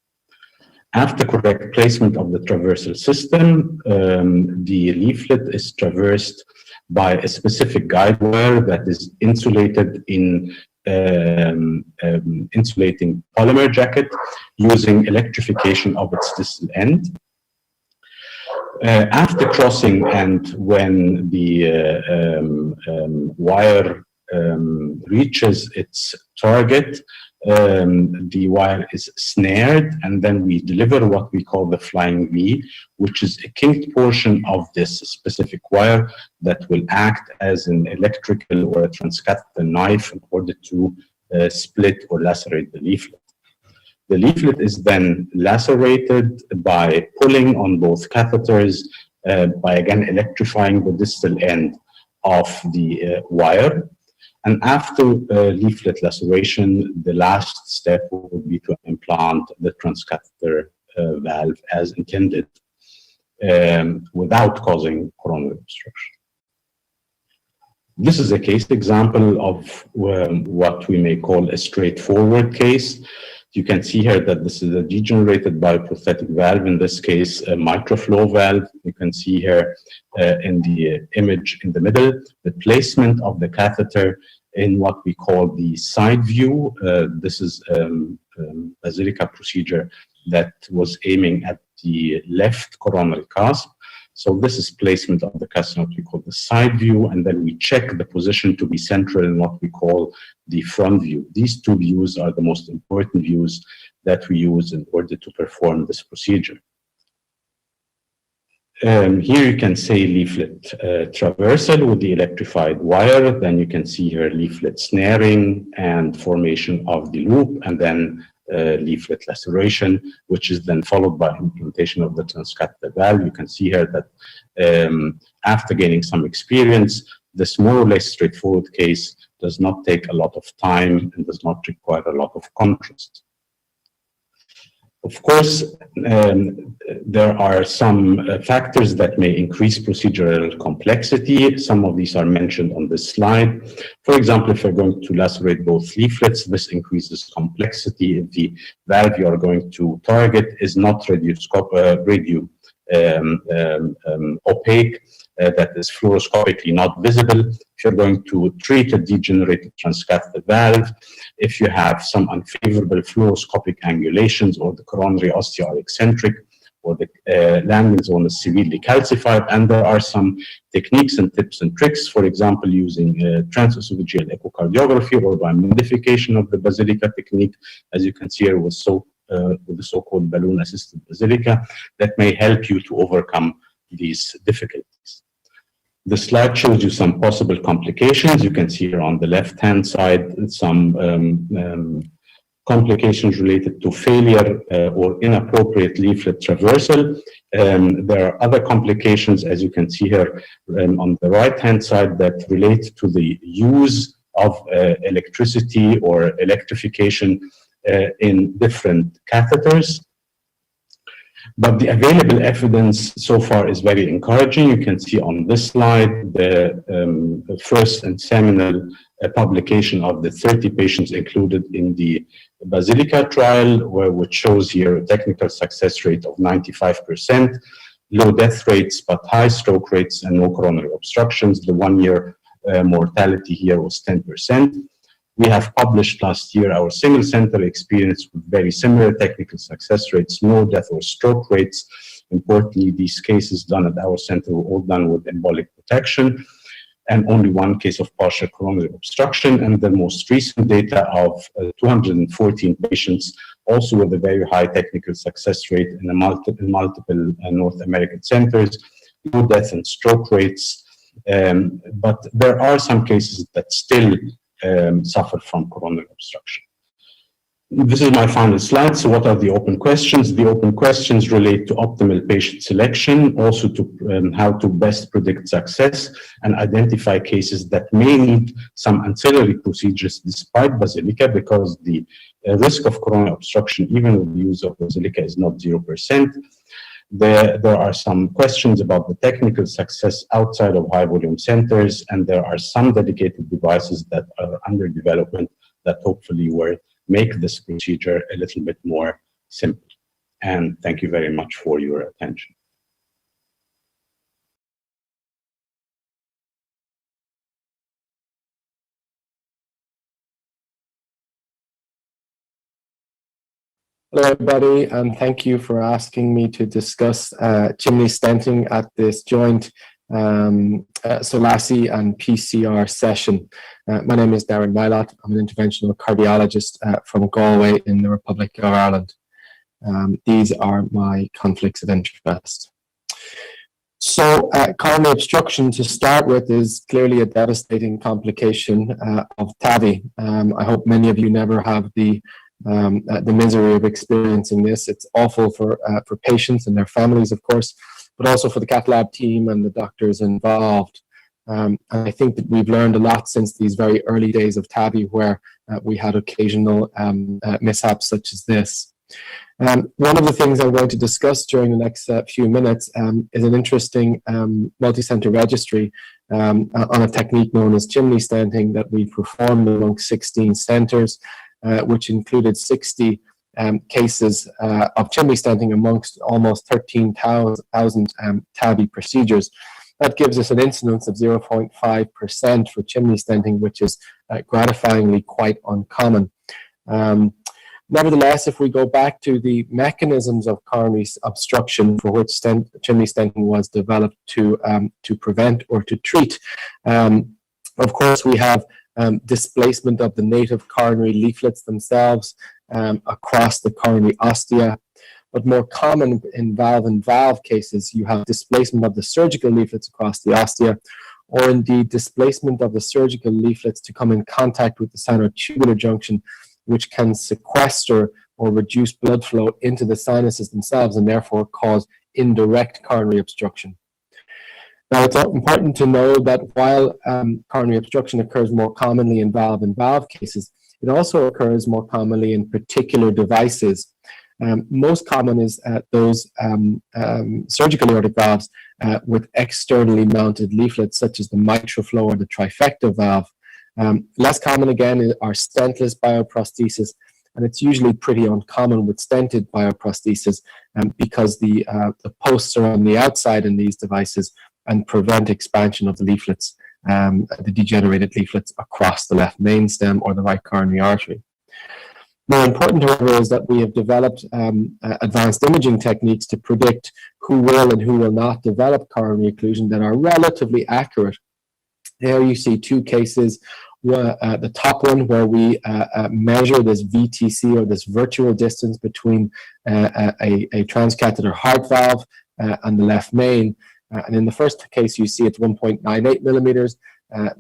After correct placement of the traversal system, the leaflet is traversed by a specific guide wire that is insulated in insulating polymer jacket using electrification of its distal end. After crossing and when the wire reaches its target, the wire is snared, and then we deliver what we call the flying V, which is a kinked portion of this specific wire that will act as an electrical or a transcatheter knife in order to split or lacerate the leaflet. The leaflet is then lacerated by pulling on both catheters by again electrifying the distal end of the wire. And after leaflet laceration, the last step would be to implant the transcatheter valve as intended without causing coronary obstruction. This is a case example of what we may call a straightforward case. You can see here that this is a degenerated bioprosthetic valve, in this case a microflow valve. You can see here in the image in the middle, the placement of the catheter in what we call the side view. This is basilica procedure that was aiming at the left coronary cusp. So this is placement of the catheter, what we call the side view, and then we check the position to be central in what we call the front view. These two views are the most important views that we use in order to perform this procedure. Here you can see leaflet traversal with the electrified wire. Then you can see here leaflet snaring and formation of the loop, and then leaflet laceration, which is then followed by implantation of the transcatheter valve. You can see here that after gaining some experience, this more or less straightforward case does not take a lot of time and does not require a lot of contrast. Of course, there are some factors that may increase procedural complexity. Some of these are mentioned on this slide. For example, if you're going to lacerate both leaflets, this increases complexity. If the valve you are going to target is not opaque, that is fluoroscopically not visible. If you're going to treat a degenerated transcatheter valve, if you have some unfavorable fluoroscopic angulations, or the coronary ostia are eccentric, or the landing zone is severely calcified, and there are some techniques and tips and tricks, for example, using transesophageal echocardiography or by modification of the basilica technique, as you can see here with the so-called balloon-assisted basilica, that may help you to overcome these difficulties. The slide shows you some possible complications. You can see here on the left-hand side some complications related to failure or inappropriate leaflet traversal. There are other complications, as you can see here on the right-hand side, that relate to the use of electricity or electrification in different catheters. But the available evidence so far is very encouraging. You can see on this slide the first and seminal publication of the 30 patients included in the Basilica trial, which shows here a technical success rate of 95%, low death rates but high stroke rates and no coronary obstructions. The 1-year mortality here was 10%. We have published last year our single center experience with very similar technical success rates, no death or stroke rates. Importantly, these cases done at our center were all done with embolic protection, and only one case of partial coronary obstruction. And the most recent data of 214 patients, also with a very high technical success rate in multiple North American centers, no death and stroke rates. But there are some cases that still suffer from coronary obstruction. This is my final slide. So what are the open questions? The open questions relate to optimal patient selection, also to how to best predict success and identify cases that may need some ancillary procedures despite basilica, because the risk of coronary obstruction, even with the use of basilica, is not 0%. There are some questions about the technical success outside of high volume centers, and there are some dedicated devices that are under development that hopefully will make this procedure a little bit more simple. And thank you very much for your attention. Hello, everybody, and thank you for asking me to discuss chimney stenting at this joint SOLACI and PCR session. My name is Darren Mylott. I'm an interventional cardiologist from Galway in the Republic of Ireland. These are my conflicts of interest. So coronary obstruction, to start with, is clearly a devastating complication of TAVI. I hope many of you never have the misery of experiencing this. It's awful for patients and their families, of course, but also for the cath lab team and the doctors involved. And I think that we've learned a lot since these very early days of TAVI, where we had occasional mishaps such as this. One of the things I'm going to discuss during the next few minutes is an interesting multi-center registry on a technique known as chimney stenting that we performed among 16 centers, which included 60 cases of chimney stenting amongst almost 13,000 TAVI procedures. That gives us an incidence of 0.5% for chimney stenting, which is gratifyingly quite uncommon. Nevertheless, if we go back to the mechanisms of coronary obstruction for which chimney stenting was developed to prevent or to treat, of course we have displacement of the native coronary leaflets themselves across the coronary ostia. But more common in valve-in-valve cases, you have displacement of the surgical leaflets across the ostia, or indeed displacement of the surgical leaflets to come in contact with the sinotubular junction, which can sequester or reduce blood flow into the sinuses themselves and therefore cause indirect coronary obstruction. Now, it's important to know that while coronary obstruction occurs more commonly in valve-in-valve cases, it also occurs more commonly in particular devices. Most common is those surgical aortic valves with externally mounted leaflets, such as the mitral flow or the trifecta valve. Less common again are stentless bioprosthesis, and it's usually pretty uncommon with stented bioprosthesis because the posts are on the outside in these devices and prevent expansion of the leaflets, the degenerated leaflets across the left main stem or the right coronary artery. More important, however, is that we have developed advanced imaging techniques to predict who will and who will not develop coronary occlusion that are relatively accurate. There you see two cases. The top one where we measure this VTC, or this virtual distance between a transcatheter heart valve and the left main. And in the first case, you see it's 1.98 millimeters,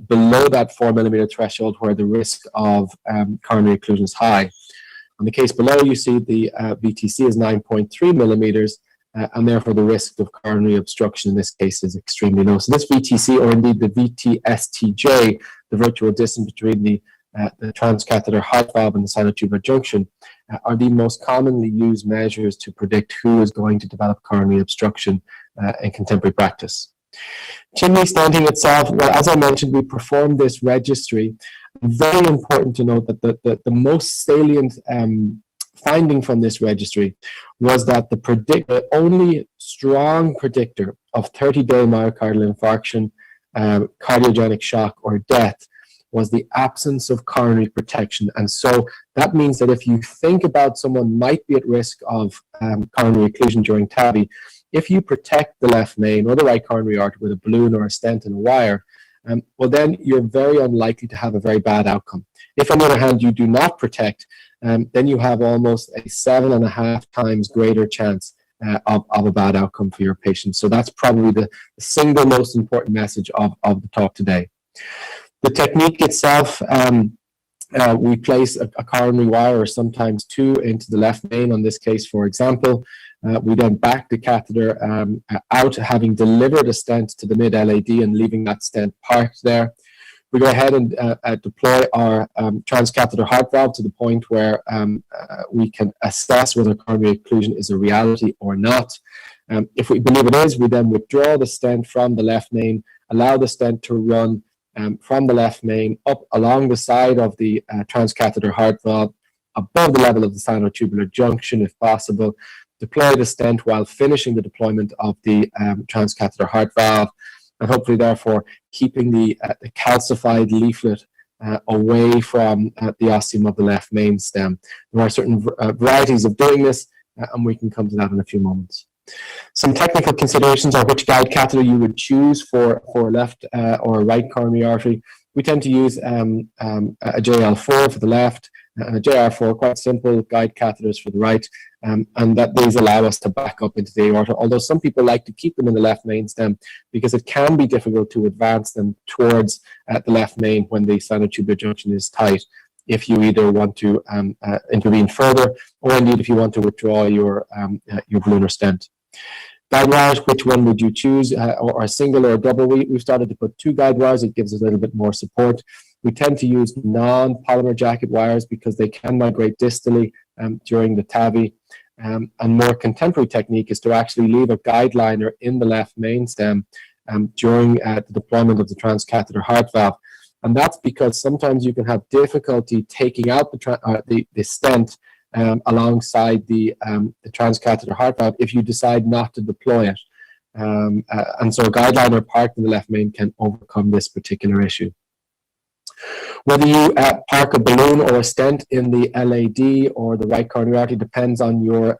below that 4 millimeter threshold where the risk of coronary occlusion is high. On the case below, you see the VTC is 9.3 millimeters, and therefore the risk of coronary obstruction in this case is extremely low. So this VTC, or indeed the VTSTJ, the virtual distance between the transcatheter heart valve and the sinotubular junction, are the most commonly used measures to predict who is going to develop coronary obstruction in contemporary practice. Chimney stenting itself, well, as I mentioned, we performed this registry. Very important to note that the most salient finding from this registry was that the only strong predictor of 30-day myocardial infarction, cardiogenic shock, or death was the absence of coronary protection. And so that means that if you think about someone might be at risk of coronary occlusion during TAVI, if you protect the left main or the right coronary artery with a balloon or a stent and a wire, well, then you're very unlikely to have a very bad outcome. If, on the other hand, you do not protect, then you have almost a 7.5 times greater chance of a bad outcome for your patient. So that's probably the single most important message of the talk today. The technique itself, we place a coronary wire, or sometimes two, into the left main on this case, for example. We then back the catheter out, having delivered a stent to the mid-LAD and leaving that stent parked there. We go ahead and deploy our transcatheter heart valve to the point where we can assess whether coronary occlusion is a reality or not. If we believe it is, we then withdraw the stent from the left main, allow the stent to run from the left main up along the side of the transcatheter heart valve, above the level of the sinotubular junction if possible, deploy the stent while finishing the deployment of the transcatheter heart valve, and hopefully therefore keeping the calcified leaflet away from the ostium of the left main stem. There are certain varieties of doing this, and we can come to that in a few moments. Some technical considerations are which guide catheter you would choose for a left or a right coronary artery. We tend to use a JL4 for the left, and a JR4, quite simple guide catheters for the right, and that these allow us to back up into the aorta, although some people like to keep them in the left main stem because it can be difficult to advance them towards the left main when the sinotubular junction is tight, if you either want to intervene further, or indeed if you want to withdraw your balloon or stent. Guide wires, which one would you choose, or a single or a double? We've started to put 2 guide wires. It gives us a little bit more support. We tend to use non-polymer jacket wires because they can migrate distally during the TAVI. A more contemporary technique is to actually leave a guide liner in the left main stem during the deployment of the transcatheter heart valve. And that's because sometimes you can have difficulty taking out the stent alongside the transcatheter heart valve if you decide not to deploy it. And so a guide liner parked in the left main can overcome this particular issue. Whether you park a balloon or a stent in the LAD or the right coronary artery depends on your,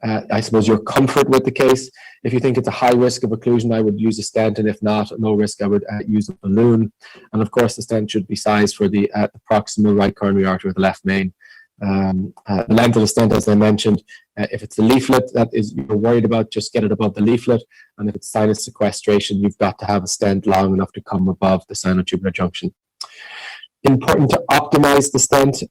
I suppose, your comfort with the case. If you think it's a high risk of occlusion, I would use a stent, and if not, low risk, I would use a balloon. And of course, the stent should be sized for the proximal right coronary artery or the left main. The length of the stent, as I mentioned, if it's the leaflet that is you're worried about, just get it above the leaflet. And if it's sinus sequestration, you've got to have a stent long enough to come above the sinotubular junction. Important to optimize the stent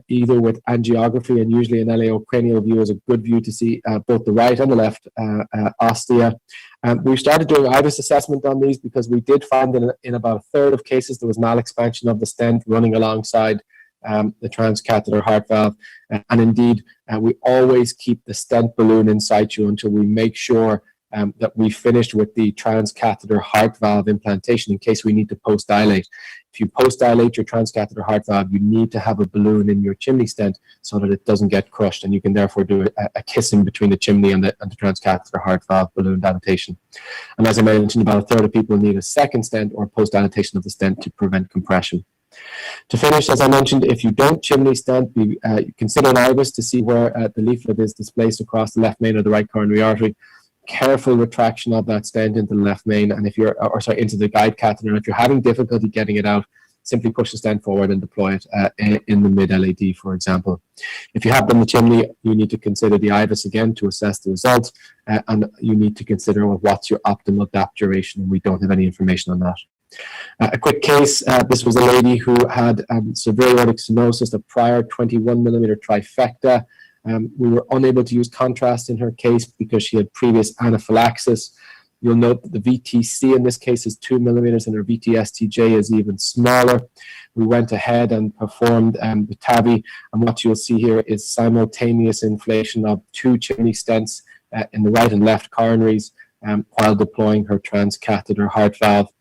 either with angiography, and usually an LAO cranial view is a good view to see both the right and the left ostia. We started doing IVUS assessment on these because we did find that in about a third of cases there was malexpansion of the stent running alongside the transcatheter heart valve. And indeed, we always keep the stent balloon in situ until we make sure that we finished with the transcatheter heart valve implantation in case we need to post-dilate. If you post-dilate your transcatheter heart valve, you need to have a balloon in your chimney stent so that it doesn't get crushed, and you can therefore do a kissing between the chimney and the transcatheter heart valve balloon dilatation. And as I mentioned, about a third of people need a second stent or post-dilatation of the stent to prevent compression. To finish, as I mentioned, if you don't chimney stent, consider an IVUS to see where the leaflet is displaced across the left main or the right coronary artery. Careful retraction of that stent into the left main, and if you're, into the guide catheter, and if you're having difficulty getting it out, simply push the stent forward and deploy it in the mid-LAD, for example. If you have them in the chimney, you need to consider the IVUS again to assess the results, and you need to consider what's your optimal DAP duration, and we don't have any information on that. A quick case, this was a lady who had severe aortic stenosis, a prior 21mm trifecta. We were unable to use contrast in her case because she had previous anaphylaxis. You'll note that the VTC in this case is 2mm and her VTSTJ is even smaller. We went ahead and performed the TAVI, and what you'll see here is simultaneous inflation of 2 chimney stents in the right and left coronaries while deploying her transcatheter heart valve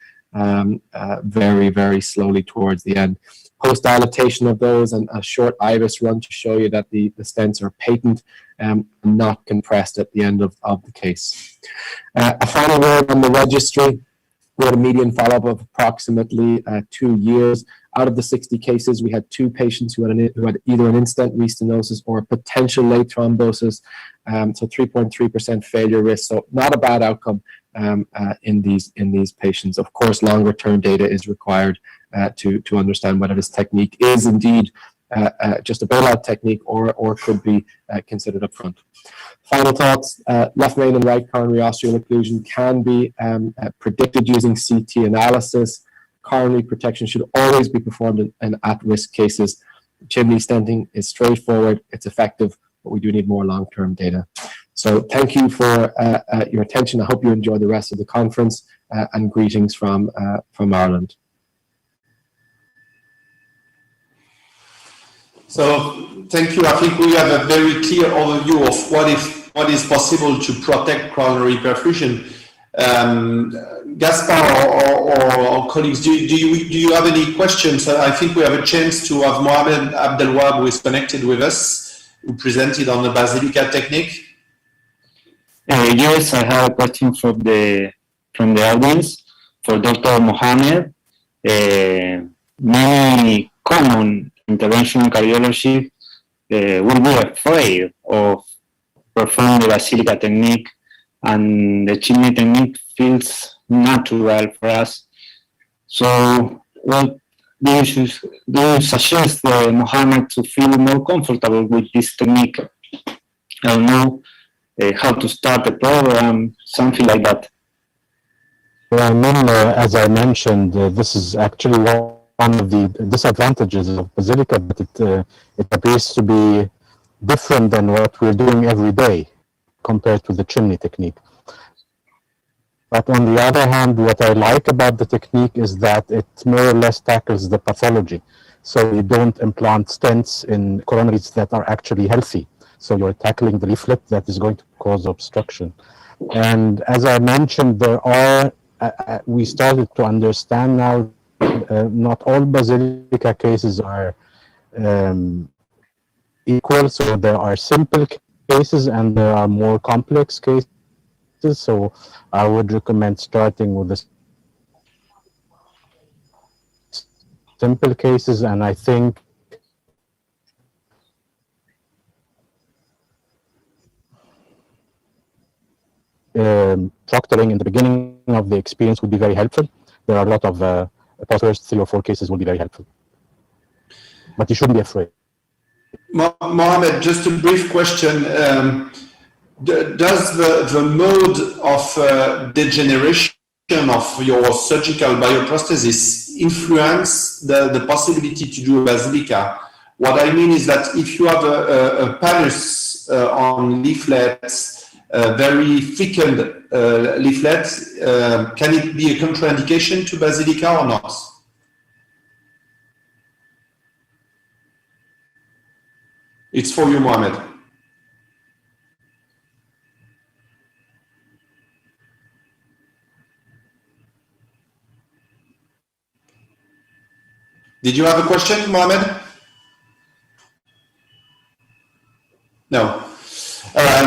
very, very slowly towards the end. Post-dilatation of those and a short IVUS run to show you that the stents are patent and not compressed at the end of the case. A final word on the registry. We had a median follow-up of approximately 2 years. Out of the 60 cases, we had 2 patients who had either an in-stent restenosis or a potential late thrombosis, so 3.3% failure risk, so not a bad outcome in these patients. Of course, longer-term data is required to understand whether this technique is indeed just a bailout technique or could be considered upfront. Final thoughts, left main and right coronary ostial occlusion can be predicted using CT analysis. Coronary protection should always be performed in at-risk cases. Chimney stenting is straightforward, it's effective, but we do need more long-term data. So thank you for your attention. I hope you enjoy the rest of the conference and greetings from Ireland. So thank you. I think we have a very clear overview of what is possible to protect coronary perfusion. Gaspar or colleagues, do you have any questions? I think we have a chance to have Mohamed Abdelwahab, who is connected with us, who presented on the Basilica technique. Yes, I have a question from the audience for Dr. Mohamed. Many common interventional cardiology will be afraid of performing the Basilica technique, and the chimney technique feels natural for us. So what do you suggest Mohamed to feel more comfortable with this technique? I don't know how to start the program, something like that. Well, I mean, as I mentioned, this is actually one of the disadvantages of Basilica, but it appears to be different than what we're doing every day. compared to the chimney technique. But on the other hand, what I like about the technique is that it more or less tackles the pathology. So you don't implant stents in coronaries that are actually healthy. So you're tackling the leaflet that is going to cause obstruction. And as I mentioned, there are, we started to understand now, not all basilica cases are equal. So there are simple cases and there are more complex cases. So I would recommend starting with the simple cases, and I think proctoring in the beginning of the experience would be very helpful. There are a lot of first 3 or 4 cases will be very helpful, but you shouldn't be afraid. Mohammed, just a brief question. Does the mode of degeneration of your surgical bioprosthesis influence the possibility to do a basilica? What I mean is that if you have a pannus on leaflets, very thickened leaflets, can it be a contraindication to basilica or not? It's for you, Mohammed. Did you have a question, Mohammed? No.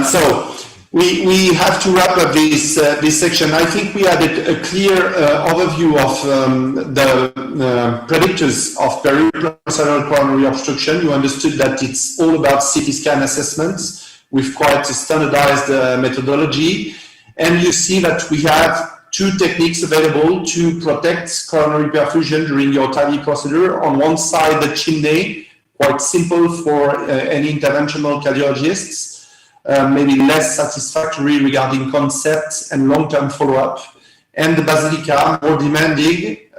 So we have to wrap up this section. I think we had a clear overview of the predictors of peri-procedural coronary obstruction. You understood that it's all about CT scan assessments with quite a standardized methodology. And you see that we have 2 techniques available to protect coronary perfusion during your TAVI procedure. On one side, the chimney, quite simple for any interventional cardiologists, maybe less satisfactory regarding concepts and long-term follow-up. And the basilica, more demanding,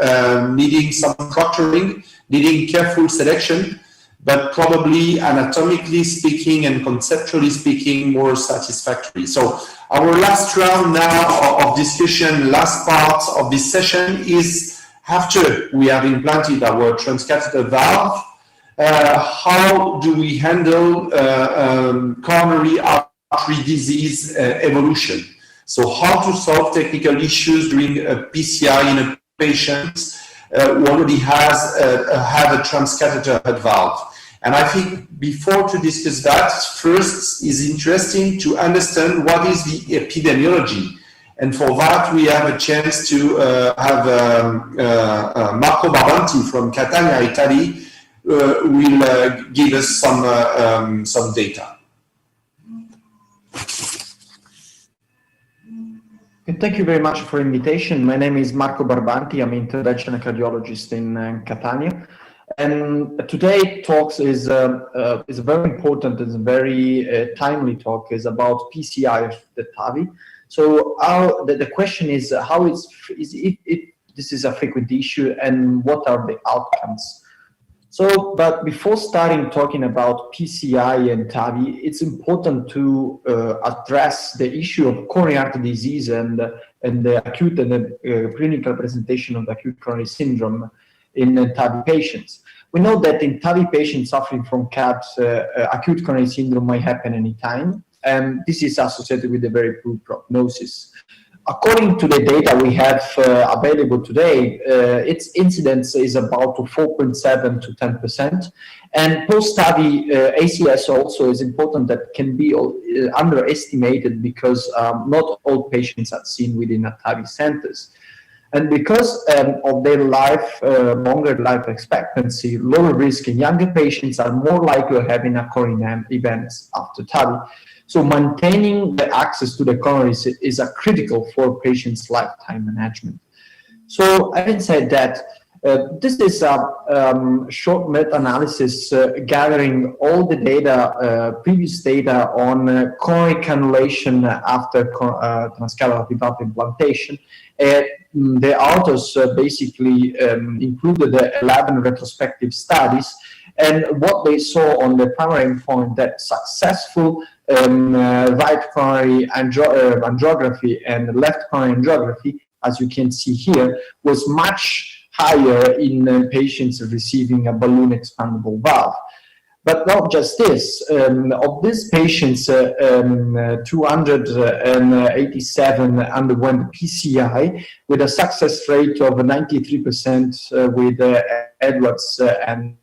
needing some proctoring, needing careful selection, but probably anatomically speaking and conceptually speaking, more satisfactory. So our last round now of discussion, last part of this session is after we have implanted our transcatheter valve, how do we handle coronary artery disease evolution? So how to solve technical issues during a PCI in a patient who already has have a transcatheter head valve. And I think before to discuss that, first is interesting to understand what is the epidemiology. And for that, we have a chance to have Marco Barbanti from Catania, Italy, will give us some data. Thank you very much for the invitation. My name is Marco Barbanti. I'm an interventional cardiologist in Catania. And today talks is a very important, is a very timely talk, is about PCI of the TAVI. So the question is how if this is a frequent issue and what are the outcomes? So, but before starting talking about PCI and TAVI, it's important to address the issue of coronary artery disease and the acute and the clinical presentation of the acute coronary syndrome in TAVI patients. We know that in TAVI patients suffering from CAPS, acute coronary syndrome might happen anytime, and this is associated with a very poor prognosis. According to the data we have available today, its incidence is about 4.7 to 10%, and post-TAVI ACS also is important that can be underestimated because not all patients are seen within a TAVI centers. And because of their life, longer life expectancy, lower risk in younger patients are more likely of having a coronary events after TAVI. So maintaining the access to the coronaries is a critical for patients' lifetime management. So having said that, this is a short meta-analysis gathering all the data, previous data on coronary cannulation after transcatheter valve implantation. The authors basically included 11 retrospective studies, And what they saw on the primary endpoint, that successful right coronary angiography and left coronary angiography, as you can see here, was much higher in patients receiving a balloon expandable valve. But not just this, of these patients, 287 underwent PCI with a success rate of 93% with Edwards and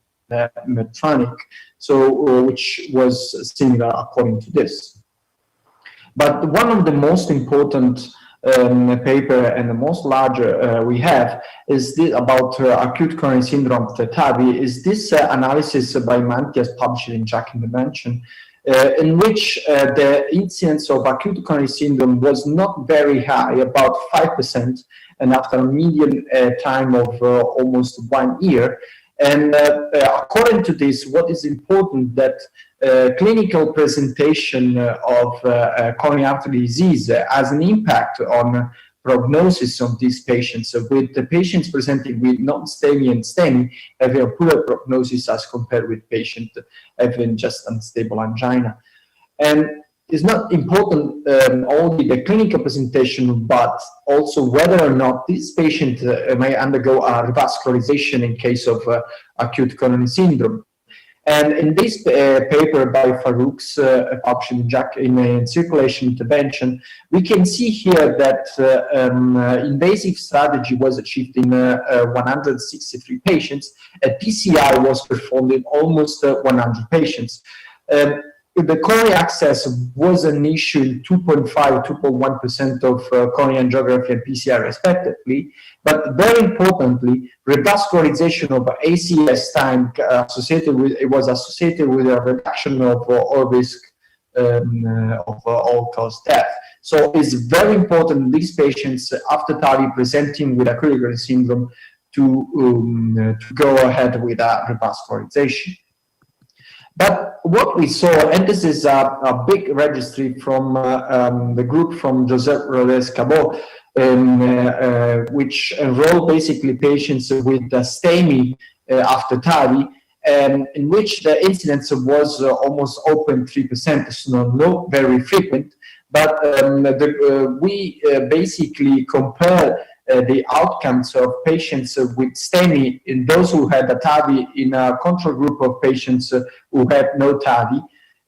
Medtronic, so which was similar according to this. But one of the most important paper and the most larger we have is this about acute coronary syndrome, the TAVI, is this analysis by Mantias published in JACC Intervention, in which the incidence of acute coronary syndrome was not very high, about 5%, and after a median time of almost 1 year. And according to this, what is important that clinical presentation of coronary artery disease has an impact on prognosis of these patients, with the patients presenting with non-STEMI and STEMI having a poorer prognosis as compared with patients having just unstable angina. And it's not important only the clinical presentation, but also whether or not this patient may undergo a revascularization in case of acute coronary syndrome. And in this paper by Farouk's published in JACC in Circulation Intervention, we can see here that invasive strategy was achieved in 163 patients. A PCI was performed in almost 100 patients. The coronary access was an issue in 2.5, 2.1% of coronary angiography and PCI respectively, but very importantly, revascularization of ACS time was associated with a reduction of all risk of all-cause death. So it's very important these patients after TAVI presenting with acute coronary syndrome to go ahead with a revascularization. But what we saw, and this is a big registry from the group from Joseph Rodriguez-Cabot, which enrolled basically patients with STEMI after TAVI, in which the incidence was almost 0.3%, so not very frequent, but we basically compare the outcomes of patients with STEMI in those who had a TAVI in a control group of patients who had no TAVI.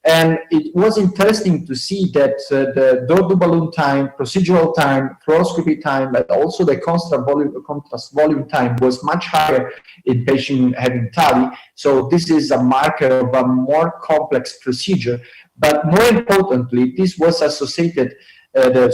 And it was interesting to see that the door-to-balloon time, procedural time, fluoroscopy time, but also the contrast volume time was much higher in patients having TAVI. So this is a marker of a more complex procedure. But more importantly, this was associated the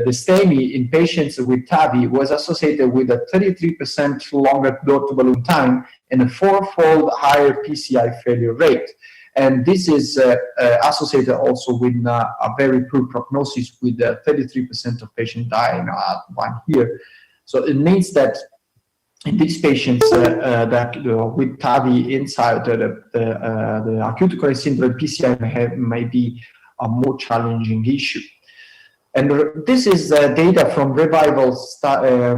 STEMI in patients with TAVI was associated with a 33% longer door-to-balloon time and a 4-fold higher PCI failure rate. And this is associated also with a very poor prognosis, with 33% of patients dying at 1 year. So it means that in these patients that with TAVI inside the acute coronary syndrome, PCI may be a more challenging issue. And this is data from Revival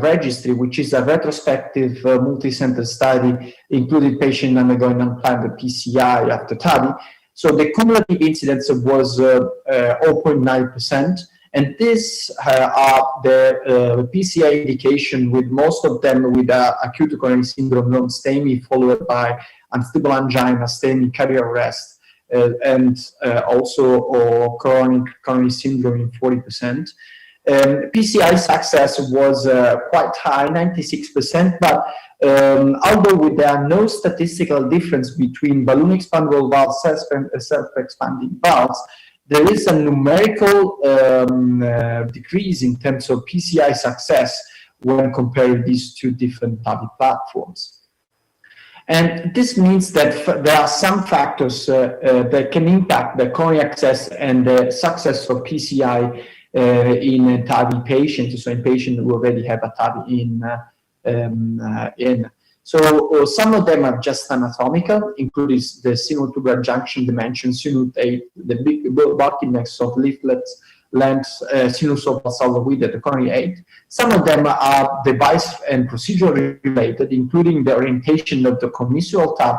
Registry, which is a retrospective multi-center study, including patients undergoing unplanned PCI after TAVI. So the cumulative incidence was 0.9%, and these are the PCI indication, with most of them with acute coronary syndrome, non-STEMI, followed by unstable angina, STEMI, cardiac arrest, and also coronary syndrome in 40%. PCI success was quite high, 96%, but although there are no statistical difference between balloon expandable valves, self-expanding valves, there is a numerical decrease in terms of PCI success when comparing these two different TAVI platforms. And this means that there are some factors that can impact the coronary access and the success of PCI in TAVI patients, so in patients who already have a TAVI in. So some of them are just anatomical, including the sinotubular junction dimension, sinus 8, the big bulkiness of leaflets, length, sinus of basal width at the coronary 8. Some of them are device and procedural related, including the orientation of the commissural tab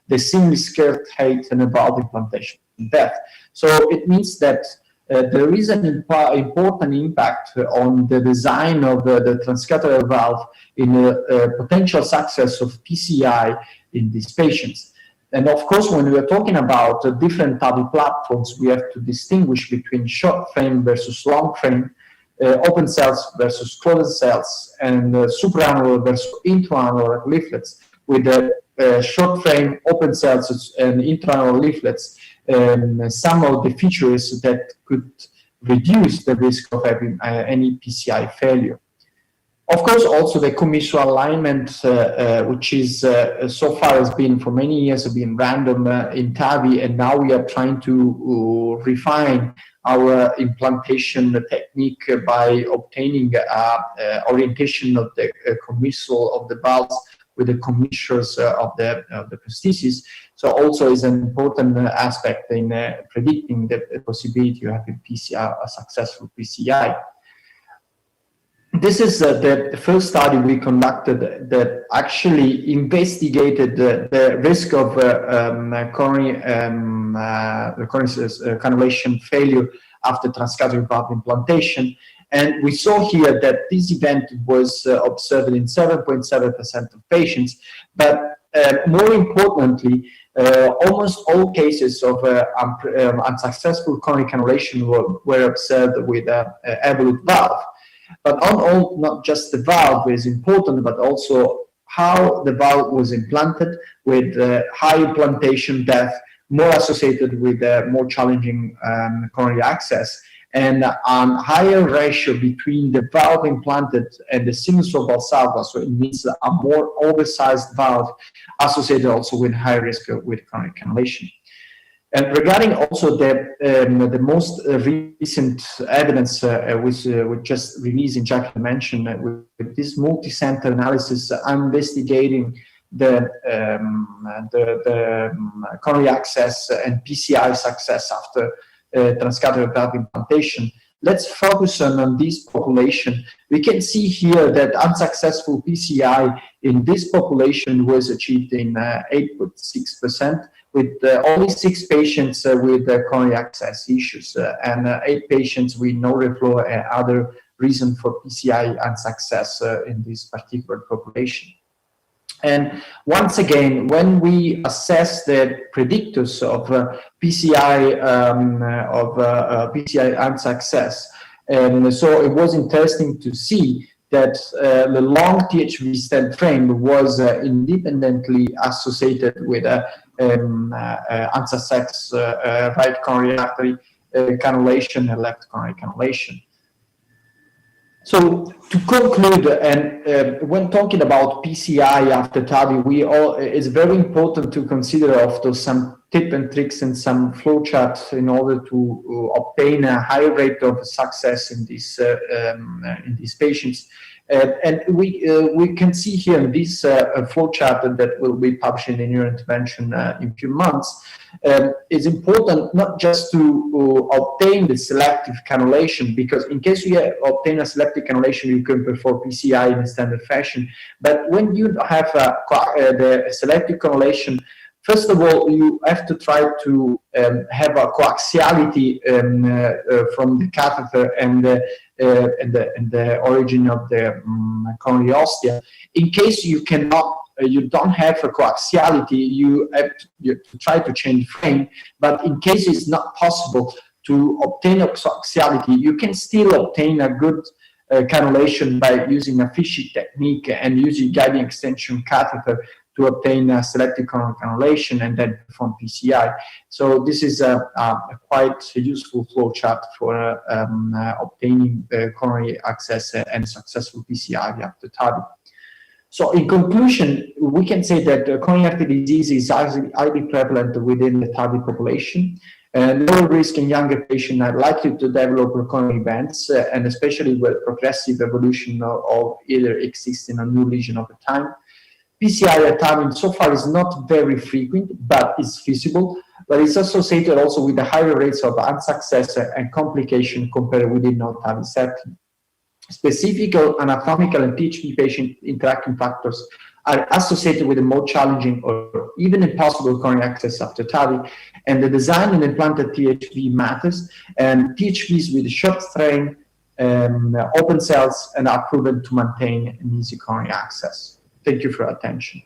the single skirt height and valve implantation depth. So it means that there is an important impact on the design of the transcatheter valve in the potential success of PCI in these patients. And of course, when we are talking about different TAVI platforms, we have to distinguish between short frame versus long frame, open cells versus closed cells, and supraannular versus intraannular leaflets. With the short frame, open cells, and intraannular leaflets, some of the features that could reduce the risk of having any PCI failure. Of course, also the commissure alignment, which is so far has been for many years been random in TAVI, and now we are trying to refine our implantation technique by obtaining orientation of the commissure of the valves with the commissures of the prosthesis. So also is an important aspect in predicting the possibility of having PCI, a successful PCI. This is the first study we conducted that actually investigated the risk of coronary cannulation failure after transcatheter valve implantation. And we saw here that this event was observed in 7.7% of patients, but more importantly, almost all cases of unsuccessful coronary cannulation were observed with an evolute valve. But not just the valve is important, but also how the valve was implanted with high implantation depth, more associated with more challenging coronary access, and higher ratio between the valve implanted and the sinusoidal valsalva. So it means a more oversized valve associated also with high risk with coronary cannulation. And regarding also the most recent evidence, which we just released in Jack mentioned, with this multi-center analysis, I'm investigating the coronary access and PCI success after transcatheter valve implantation. Let's focus on this population. We can see here that unsuccessful PCI in this population was achieved in 8.6%, with only 6 patients with coronary access issues and 8 patients with no reflow and other reason for PCI unsuccess in this particular population. And once again, when we assess the predictors of PCI unsuccess, so it was interesting to see that the long THV stent frame was independently associated with unsuccess right coronary artery cannulation and left coronary cannulation. So to conclude, and when talking about PCI after TAVI, it's very important to consider some tips and tricks and some flowcharts in order to obtain a high rate of success in these patients. And we can see here in this flowchart that will be published in the Neurointervention in a few months. It's important not just to obtain the selective cannulation, because in case you obtain a selective cannulation, you can perform PCI in a standard fashion. But when you have the selective cannulation, first of all, you have to try to have a coaxiality from the catheter and the origin of the coronary ostia. In case you cannot, you don't have a coaxiality, you have to try to change frame. But in case it's not possible to obtain a coaxiality, you can still obtain a good cannulation by using a Fishy technique and using guiding extension catheter to obtain a selective coronary cannulation and then perform PCI. So this is a quite useful flow chart for obtaining coronary access and successful PCI after TAVI. So in conclusion, we can say that coronary artery disease is highly prevalent within the TAVI population. Lower risk in younger patients are likely to develop coronary events, and especially with progressive evolution of either existing or new lesion over time. PCI at TAVI so far is not very frequent, but is feasible, but it's associated also with the higher rates of unsuccess and complication compared with the non-TAVI setting. Specific anatomical and THV patient interaction factors are associated with a more challenging or even impossible coronary access after TAVI, and the design and implanted THV matters, and THVs with short frame, open cells, and are proven to maintain an easy coronary access. Thank you for your attention.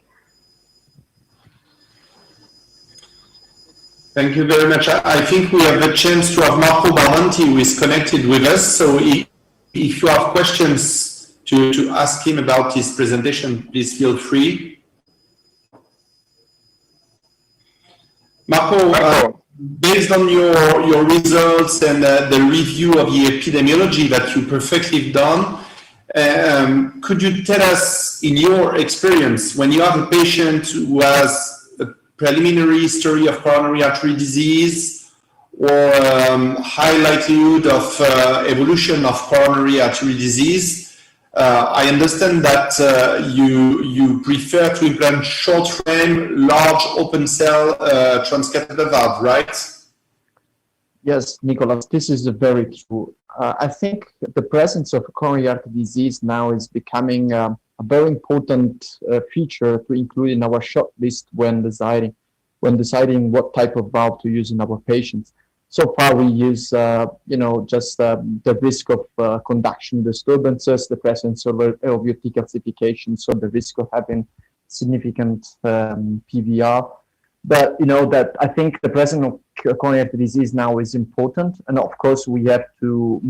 Thank you very much. I think we have the chance to have Marco Barbanti, who is connected with us. So if you have questions to ask him about his presentation, please feel free. Marco, based on your results and the review of the epidemiology that you perfectly done, could you tell us, in your experience, when you have a patient who has preliminary history of coronary artery disease or high likelihood of evolution of coronary artery disease, I understand that you prefer to implant short frame, large open cell transcatheter valve, right? Yes, Nicholas, this is very true. I think the presence of coronary artery disease now is becoming a very important feature to include in our short list when deciding what type of valve to use in our patients. So far, we use, just the risk of conduction disturbances, the presence of LVOT calcification, so the risk of having significant PVR. But that I think the presence of coronary artery disease now is important, and of course we have to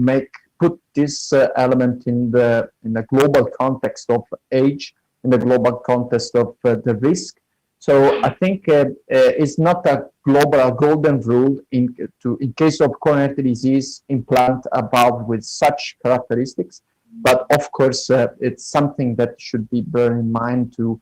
put this element in the global context of age, in the global context of the risk. So I think it's not a global golden rule in case of coronary artery disease implant a valve with such characteristics, but of course it's something that should be borne in mind to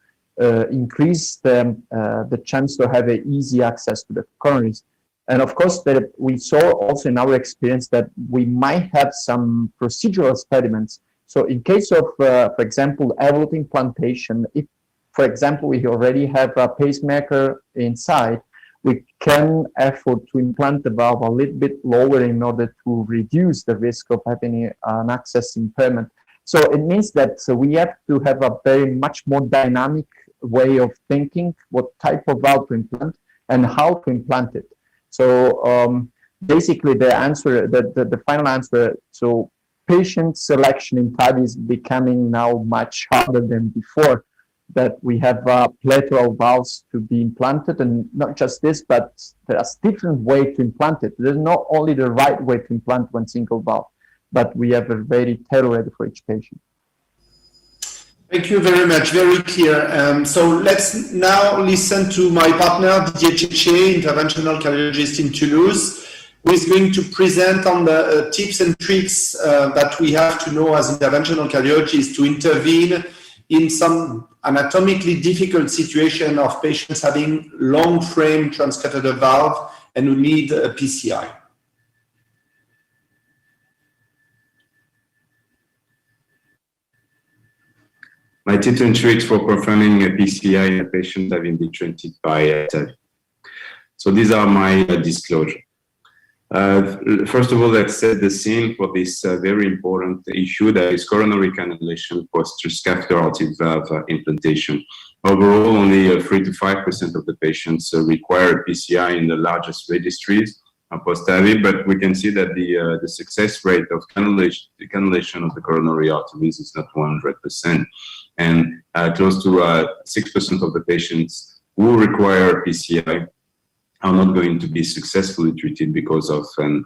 increase the chance to have an easy access to the coronaries. And of course, that we saw also in our experience that we might have some procedural experiments. So in case of, for example, aortic implantation, if, for example, we already have a pacemaker inside, we can afford to implant the valve a little bit lower in order to reduce the risk of having an access impairment. So it means that we have to have a very much more dynamic way of thinking what type of valve to implant and how to implant it. So basically the answer, the final answer, so patient selection in TAVI is becoming now much harder than before, that we have plethora of valves to be implanted, and not just this, but there's different way to implant it. There's not only the right way to implant one single valve, but we have a very tailored for each patient. Thank you very much, very clear. So let's now listen to my partner, Didier Cheche, interventional cardiologist in Toulouse, who is going to present on the tips and tricks that we have to know as interventional cardiologists to intervene in some anatomically difficult situation of patients having long frame transcatheter valve and who need a PCI. My tips and tricks for performing a PCI in a patient having been treated by TAVI. So these are my disclosure. First of all, let's set the scene for this very important issue, that is coronary cannulation post-transcatheter aortic valve implantation. Overall, only 3 to 5% of the patients require PCI in the largest registries post-TAVI, but we can see that the success rate of cannulation of the coronary arteries is not 100%. And close to 6% of the patients who require PCI are not going to be successfully treated because of an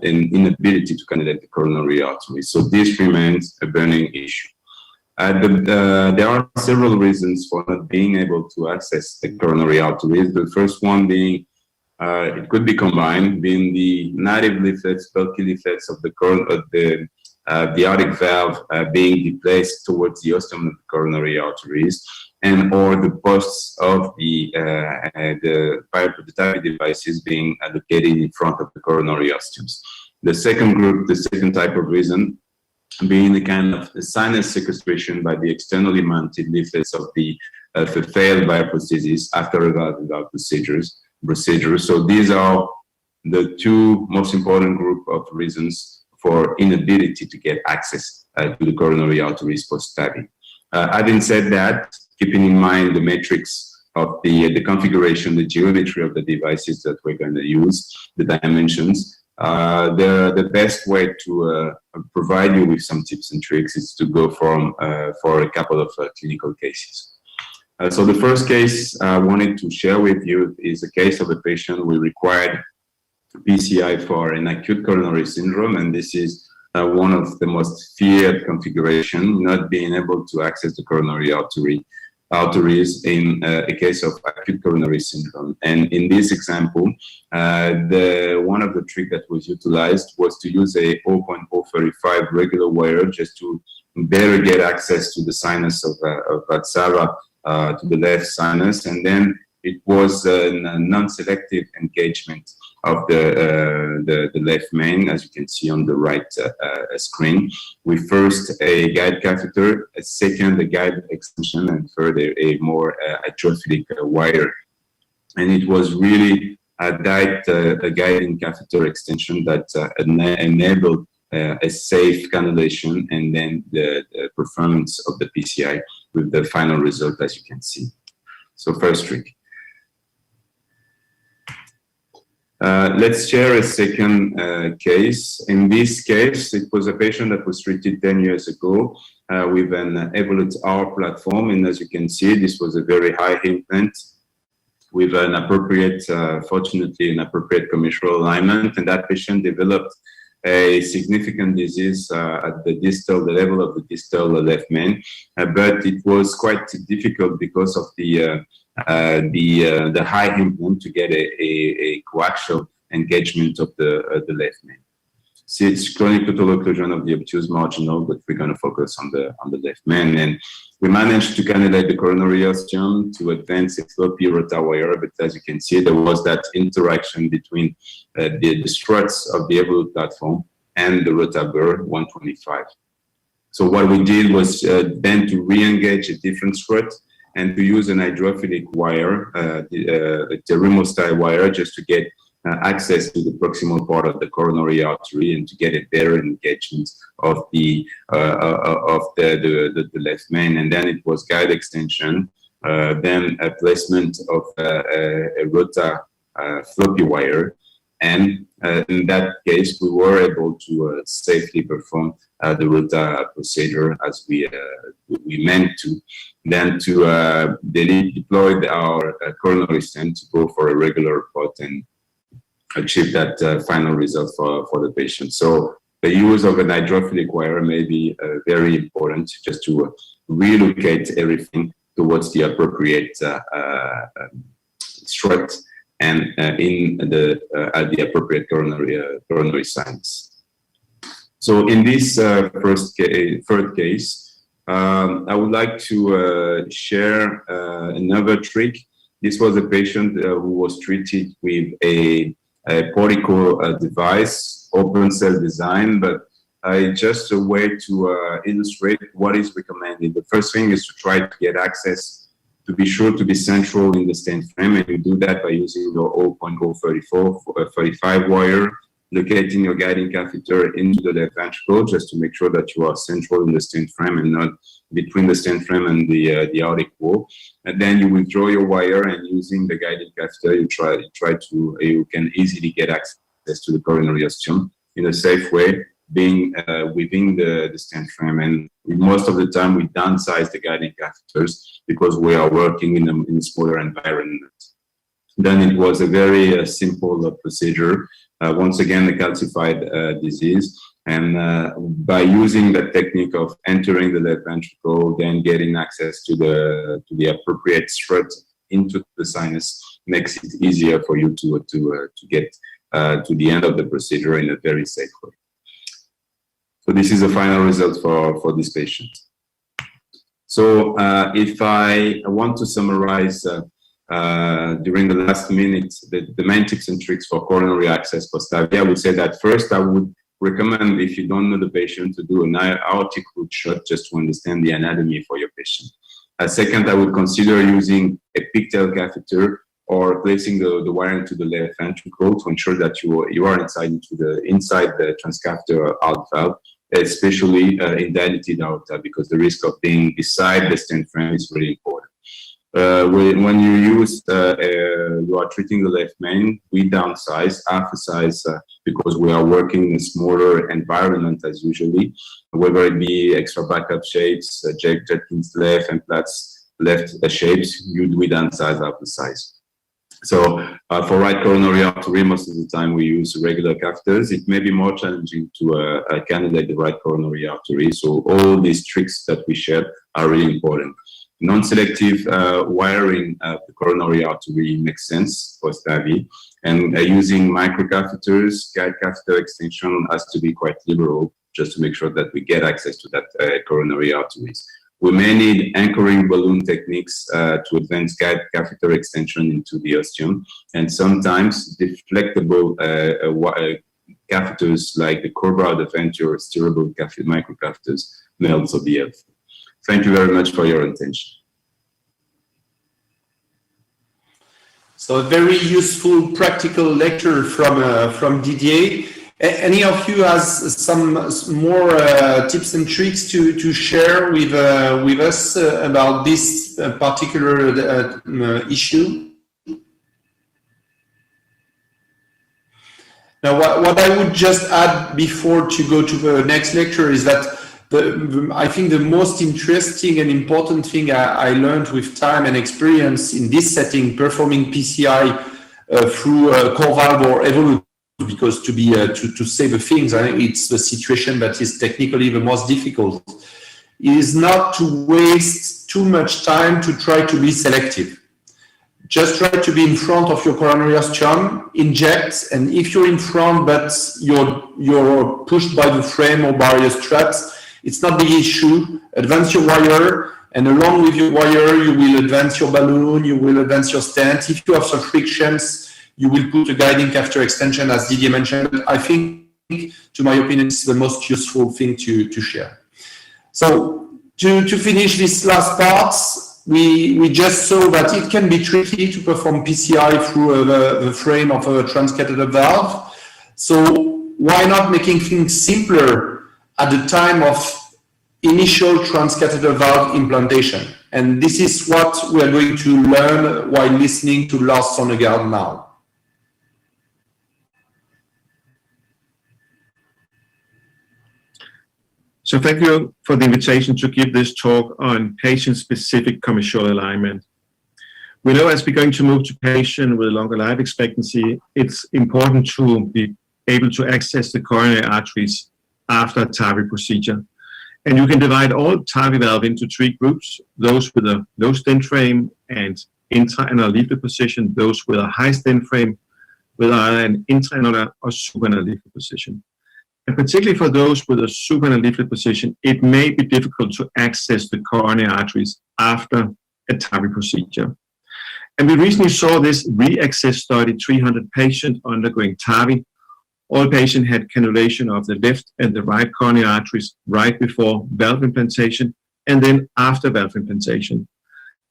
inability to cannulate the coronary artery. So this remains a burning issue. There are several reasons for not being able to access the coronary arteries. The first one being it could be combined, being the native leaflets, bulky leaflets of the aortic valve being displaced towards the ostium of the coronary arteries, and or the posts of the TAVI devices being located in front of the coronary osteums. The second group, the second type of reason, being the kind of sinus sequestration by the externally mounted leaflets of the failed bioprosthesis after a valve procedure. So these are the two most important group of reasons for inability to get access to the coronary arteries post-TAVI. Having said that, keeping in mind the matrix of the configuration, the geometry of the devices that we're going to use, the dimensions, the best way to provide you with some tips and tricks is to go for a couple of clinical cases. So the first case I wanted to share with you is a case of a patient who required PCI for an acute coronary syndrome, and this is one of the most feared configurations, not being able to access the coronary arteries in a case of acute coronary syndrome. And in this example, one of the tricks that was utilized was to use a 0.035 regular wire just to better get access to the sinus of valsalva, to the left sinus, and then it was a non-selective engagement of the left main, as you can see on the right screen, with first a guide catheter, a second a guide extension, and third a more hydrophilic wire. And it was really a guiding catheter extension that enabled a safe cannulation and then the performance of the PCI with the final result, as you can see. So first trick. Let's share a second case. In this case, it was a patient that was treated 10 years ago with an Evolut R platform. And as you can see, this was a very high implant with an appropriate, fortunately, an appropriate commissural alignment. And that patient developed a significant disease at the level of the distal left main. But it was quite difficult because of the high implant to get a coaxial engagement of the left main. See, it's chronic total occlusion of the obtuse marginal, but we're going to focus on the left main. And we managed to cannulate the coronary ostium to advance a floppy rota wire, but as you can see, there was that interaction between the struts of the Evolut platform and the rota burr 125. So what we did was then to re-engage a different strut and to use an hydrophilic wire, a Terumo-style wire, just to get access to the proximal part of the coronary artery and to get a better engagement of the left main. And then it was guide extension, then a placement of a rota floppy wire. And in that case, we were able to safely perform the rota procedure as we meant to. Then to deploy our coronary stent to go for a regular pot and achieve that final result for the patient. So the use of an hydrophilic wire may be very important just to relocate everything towards the appropriate strut and in at the appropriate coronary sinus. So in this third case, I would like to share another trick. This was a patient who was treated with a portico device, open cell design, but just a way to illustrate what is recommended. The first thing is to try to get access, to be sure to be central in the stent frame, and you do that by using your 0.035 wire, locating your guiding catheter into the left ventricle, just to make sure that you are central in the stent frame and not between the stent frame and the aortic wall. And then you withdraw your wire, and using the guiding catheter, you can easily get access to the coronary ostium in a safe way, being within the stent frame. And most of the time, we downsize the guiding catheters because we are working in a smaller environment. Then it was a very simple procedure. Once again, a calcified disease. And by using the technique of entering the left ventricle, then getting access to the appropriate strut into the sinus makes it easier for you to get to the end of the procedure in a very safe way. So this is the final result for this patient. So if I want to summarize during the last minute the main tips and tricks for coronary access post TAVI, I would say that first I would recommend, if you don't know the patient, to do an aortic root shot just to understand the anatomy for your patient. Second, I would consider using a pigtail catheter or placing the wire into the left ventricle to ensure that you are inside the transcatheter out valve especially in dilated aorta, because the risk of being beside the stent frame is really important. When you are treating the left main, we downsize, half the size, because we are working in a smaller environment as usually, whether it be extra backup shapes, Jenkins left and Platts left shapes, we downsize half the size. So for right coronary artery, most of the time we use regular catheters. It may be more challenging to cannulate the right coronary artery. So all these tricks that we shared are really important. Non-selective wiring of the coronary artery makes sense for TAVI, and using microcatheters, guide catheter extension has to be quite liberal just to make sure that we get access to that coronary arteries. We may need anchoring balloon techniques to advance guide catheter extension into the ostium, and sometimes deflectable catheters like the Cobra, the Evento, or steerable microcatheters may also be helpful. Thank you very much for your attention. So a very useful practical lecture from Didier. Any of you has some more tips and tricks to share with us about this particular issue? Now, what I would just add before to go to the next lecture is that I think the most interesting and important thing I learned with time and experience in this setting, performing PCI through core valve or Evolut, because to say the things, I think it's the situation that is technically the most difficult, is not to waste too much time to try to be selective. Just try to be in front of your coronary ostium, inject, and if you're in front but you're pushed by the frame or by your straps, it's not the issue. Advance your wire, and along with your wire, you will advance your balloon, you will advance your stent. If you have some frictions, you will put a guiding catheter extension, as Didier mentioned. I think, to my opinion, it's the most useful thing to share. So, to finish this last part, we just saw that it can be tricky to perform PCI through the frame of a transcatheter valve. So, why not making things simpler at the time of initial transcatheter valve implantation? And this is what we are going to learn while listening to Lars Sonnegaard now. So thank you for the invitation to give this talk on patient-specific commissural alignment. We know as we're going to move to patients with longer life expectancy, it's important to be able to access the coronary arteries after a TAVI procedure. And you can divide all TAVI valve into three groups: those with a low stent frame and intra-annular leaflet position, those with a high stent frame with either an intra-annular or supra-annular leaflet position. And particularly for those with a supra-annular leaflet position, it may be difficult to access the coronary arteries after a TAVI procedure. And we recently saw this re-access study, 300 patients undergoing TAVI. All patients had cannulation of the left and the right coronary arteries right before valve implantation and then after valve implantation.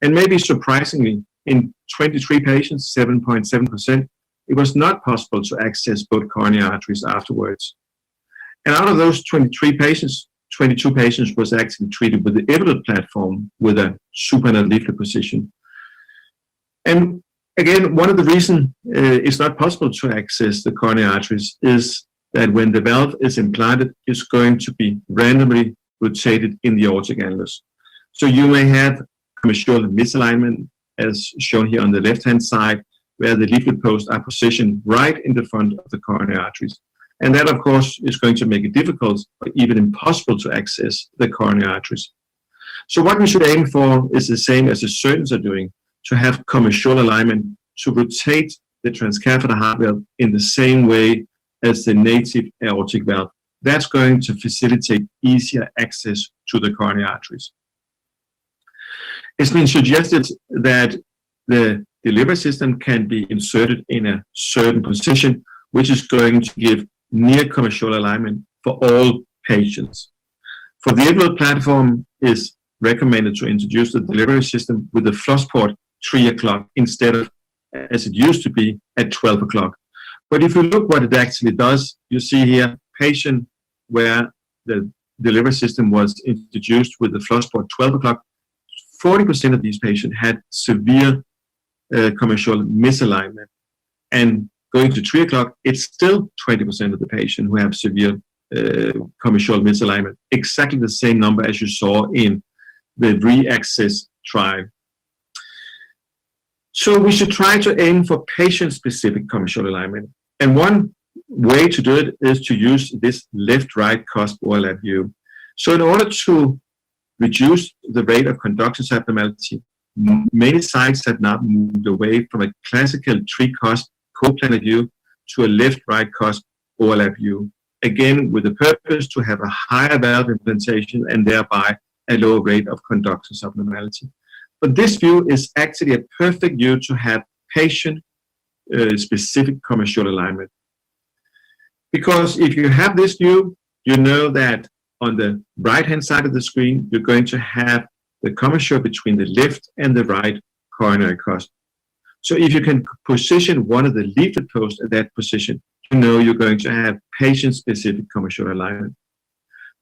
And maybe surprisingly, in 23 patients, 7.7%, it was not possible to access both coronary arteries afterwards. And out of those 23 patients, 22 patients was actually treated with the Evento platform with a supra-annular leaflet position. And again, one of the reasons it's not possible to access the coronary arteries is that when the valve is implanted, it's going to be randomly rotated in the aortic annulus. So you may have commissural misalignment, as shown here on the left-hand side, where the leaflet posts are positioned right in the front of the coronary arteries. And that, of course, is going to make it difficult or even impossible to access the coronary arteries. So what we should aim for is the same as the surgeons are doing, to have commissural alignment to rotate the transcatheter heart valve in the same way as the native aortic valve. That's going to facilitate easier access to the coronary arteries. It's been suggested that the delivery system can be inserted in a certain position, which is going to give near commissural alignment for all patients. For the Evento platform, is recommended to introduce the delivery system with the flush port 3 o'clock instead of, as it used to be, at 12 o'clock. But if you look what it actually does, you see here patient where the delivery system was introduced with the floor support 12 o'clock, 40% of these patients had severe commissural misalignment. And going to 3 o'clock, it's still 20% of the patients who have severe commissural misalignment, exactly the same number as you saw in the re-access trial. So we should try to aim for patient-specific commissural alignment. And one way to do it is to use this left-right cusp overlap view. So in order to reduce the rate of conduction abnormality, many sites have now moved away from a classical three-cusp coplanar view to a left-right cusp overlap view, again with the purpose to have a higher valve implantation and thereby a lower rate of conduction abnormality. But this view is actually a perfect view to have patient-specific commissural alignment. Because if you have this view, you know that on the right-hand side of the screen, you're going to have the commissure between the left and the right coronary cusp. So if you can position one of the leaflet posts at that position, you know you're going to have patient-specific commissural alignment.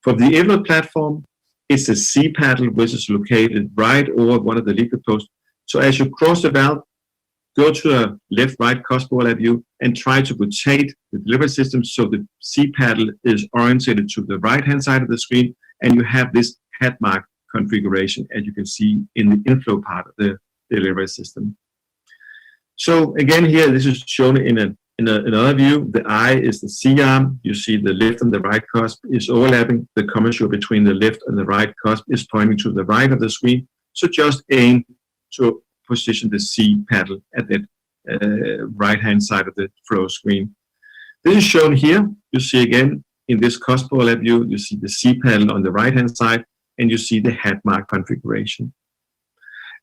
For the Evento platform, it's a C paddle which is located right over one of the leaflet posts. So as you cross the valve, go to a left-right cusp overlap view and try to rotate the delivery system so the C paddle is oriented to the right-hand side of the screen, and you have this head mark configuration, as you can see in the inflow part of the delivery system. So again, here, this is shown in another view. The eye is the C arm. You see the left and the right cusp is overlapping. The commissure between the left and the right cusp is pointing to the right of the screen. So just aim to position the C paddle at the right-hand side of the flow screen. This is shown here. You see again, in this cusp overlap view, you see the C paddle on the right-hand side, and you see the head mark configuration.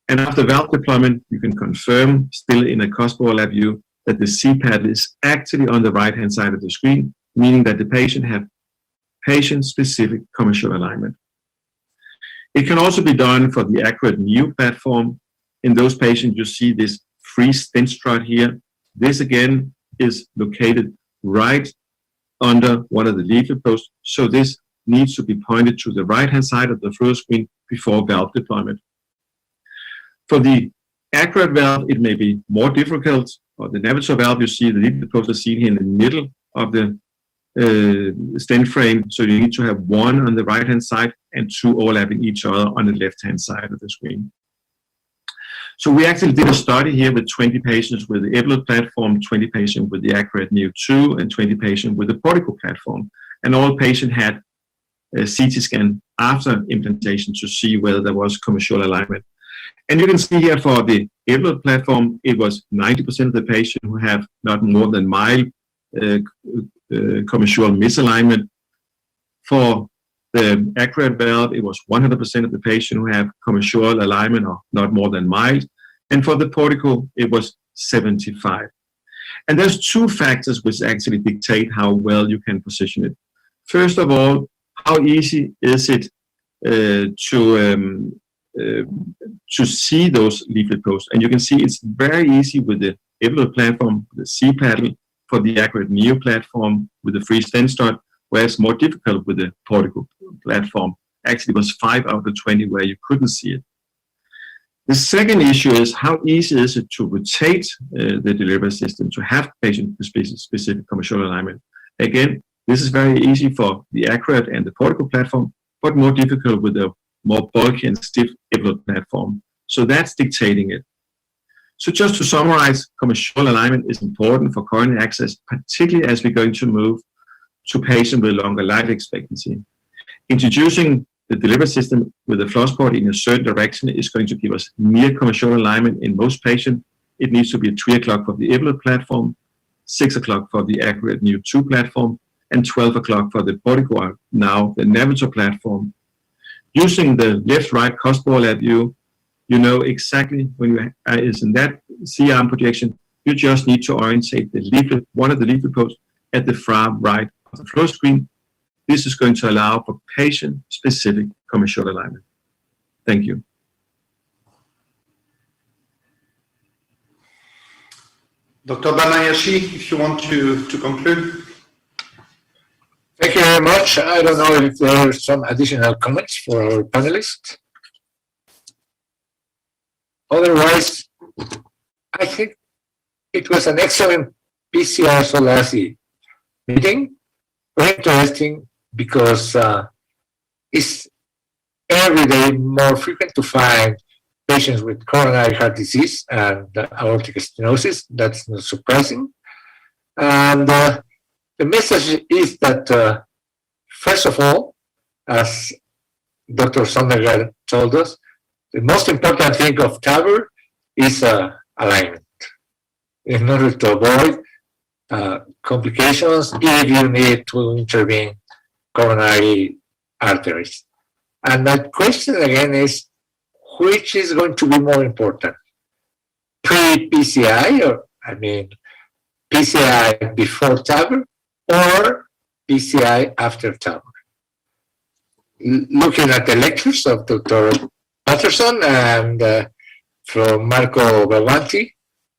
And after valve deployment, you can confirm, still in a cusp overlap view, that the C paddle is actually on the right-hand side of the screen, meaning that the patient have patient-specific commissural alignment. It can also be done for the accurate NEO platform. In those patients, you see this free stent strut here. This again is located right under one of the leaflet posts. So this needs to be pointed to the right-hand side of the flow screen before valve deployment. For the accurate valve, it may be more difficult. Or the navigator valve, you see the leaflet post is seen here in the middle of the stent frame. So you need to have one on the right-hand side and two overlapping each other on the left-hand side of the screen. So we actually did a study here with 20 patients with the Evento platform, 20 patients with the accurate NEO2, and 20 patients with the Portico platform. And all patients had a CT scan after implantation to see whether there was commissural alignment. And you can see here for the Evento platform, it was 90% of the patients who have not more than mild commissural misalignment. For the accurate valve, it was 100% of the patients who have commissural alignment or not more than mild. And for the Portico, it was 75. And there's two factors which actually dictate how well you can position it. First of all, how easy is it to see those leaflet posts? And you can see it's very easy with the Evento platform, the C paddle, for the accurate NEO platform with the free stent strut, where it's more difficult with the Portico platform. Actually, it was 5 out of 20 where you couldn't see it. The second issue is how easy is it to rotate the delivery system to have patient-specific commissural alignment. Again, this is very easy for the accurate and the Portico platform, but more difficult with the more bulky and stiff Evento platform. So that's dictating it. So just to summarize, commissural alignment is important for coronary access, particularly as we're going to move to patients with longer life expectancy. Introducing the delivery system with the flow support in a certain direction is going to give us near commissural alignment in most patients. It needs to be 3 o'clock for the Evento platform, 6 o'clock for the accurate NEO2 platform, and 12 o'clock for the Portico, now the navigator platform. Using the left-right cusp overlap view, you know exactly when you is in that C-arm projection, you just need to orientate the leaflet, one of the leaflet posts at the far right of the flow screen. This is going to allow for patient-specific commissural alignment. Thank you. Dr. Banayashi, if you want to conclude. Thank you very very much. I don't know if there are some additional comments for our panelists. Otherwise, I think it was an excellent PCR SOLACI meeting. Very interesting because it's every day more frequent to find patients with coronary heart disease and aortic stenosis. That's not surprising. And the message is that, first of all, as Dr. Sondergaard told us, the most important thing of TAVR is alignment in order to avoid complications if you need to intervene coronary arteries. And my question again is, which is going to be more important? Pre-PCI, or I mean, PCI before TAVR, or PCI after TAVR? Looking at the lectures of Dr. Patterson and from Marco Barbanti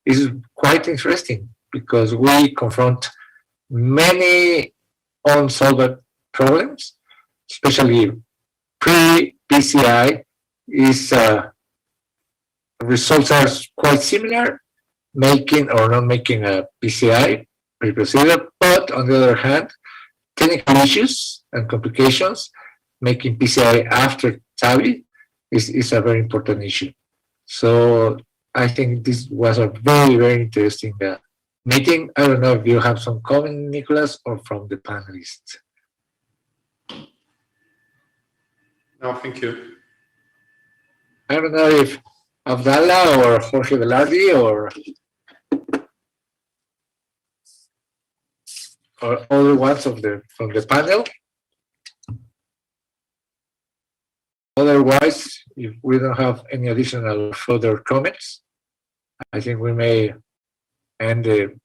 is quite interesting because we confront many unsolved problems, especially pre-PCI is results are quite similar, making or not making a PCI peri-procedural, but on the other hand, technical issues and complications making PCI after TAVI is a very important issue. So I think this was a very, very interesting meeting. I don't know if you have some comment, Nicholas, or from the panelists. No, thank you. I don't know if Abdallah or Jorge Velarde or other ones from the panel. Otherwise, if we don't have any additional further comments, I think we may end the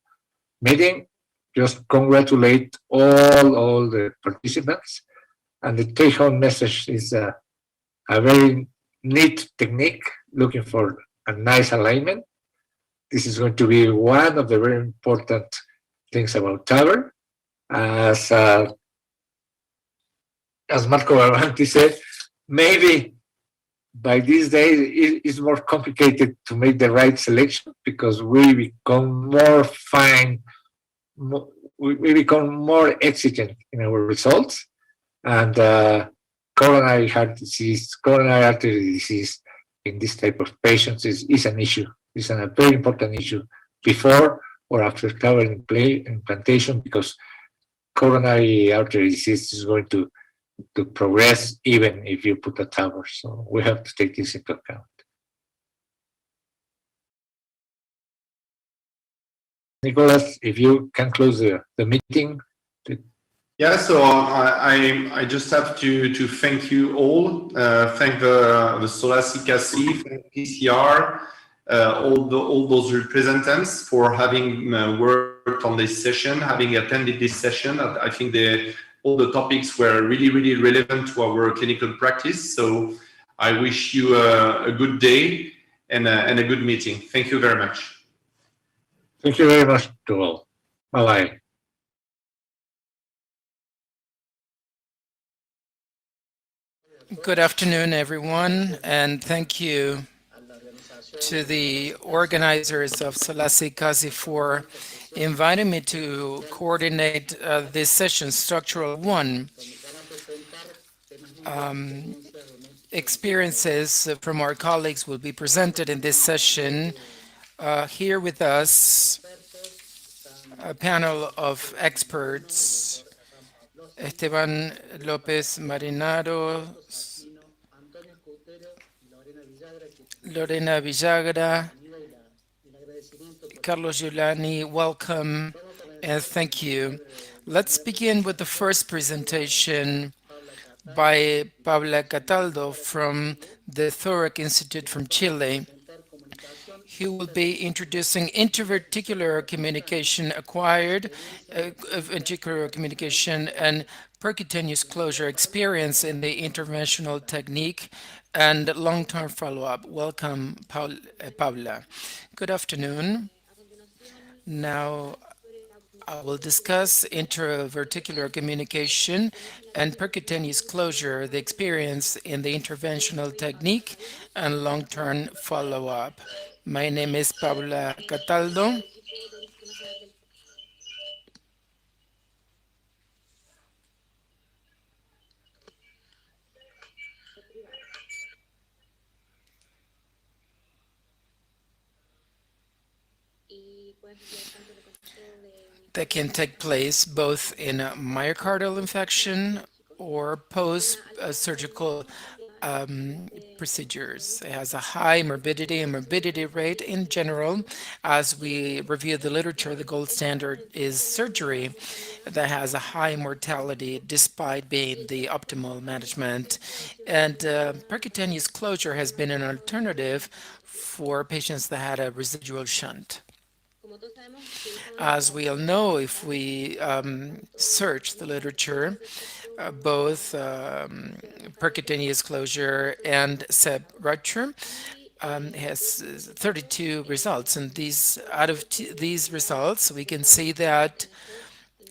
meeting. Just congratulate all the participants. And the take-home message is a very neat technique, looking for a nice alignment. This is going to be one of the very important things about TAVR. As Marco Barbanti said, maybe by these days it's more complicated to make the right selection because we become more fine, we become more exigent in our results. And coronary heart disease, coronary artery disease in this type of patients is an issue. It's a very important issue before or after TAVR implantation because coronary artery disease is going to progress even if you put a TAVR. So we have to take this into account. Nicholas, if you can close the meeting. Yeah, so I just have to thank you all, thank the SOLACI-CACI, thank PCR, all those representatives for having worked on this session, having attended this session. I think all the topics were really, really relevant to our clinical practice. So I wish you a good day and a good meeting. Thank you very much. Thank you very much to all. Bye-bye. Good afternoon, everyone, and thank you to the organizers of SOLACI-CACI for inviting me to coordinate this session, Structural 1. Experiences from our colleagues will be presented in this session. Here with us, a panel of experts, Esteban López Marinaro, Lorena Villagra, Carlos Giuliani, welcome and thank you. Let's begin with the first presentation by Paula Cataldo from the Thoracic Institute from Chile. He will be introducing interverticular communication acquired, ventricular communication and percutaneous closure experience in the interventional technique and long-term follow-up. Welcome, Paula. Good afternoon. Now, I will discuss intraverticular communication and percutaneous closure, the experience in the interventional technique, and long-term follow-up. My name is Paula Cataldo. That can take place both in a myocardial infection or post-surgical procedures. It has a high morbidity and morbidity rate in general. As we review the literature, the gold standard is surgery that has a high mortality despite being the optimal management. And percutaneous closure has been an alternative for patients that had a residual shunt. As we all know, if we search the literature, both percutaneous closure and seb rupture has 32 results, and out of these results, we can see that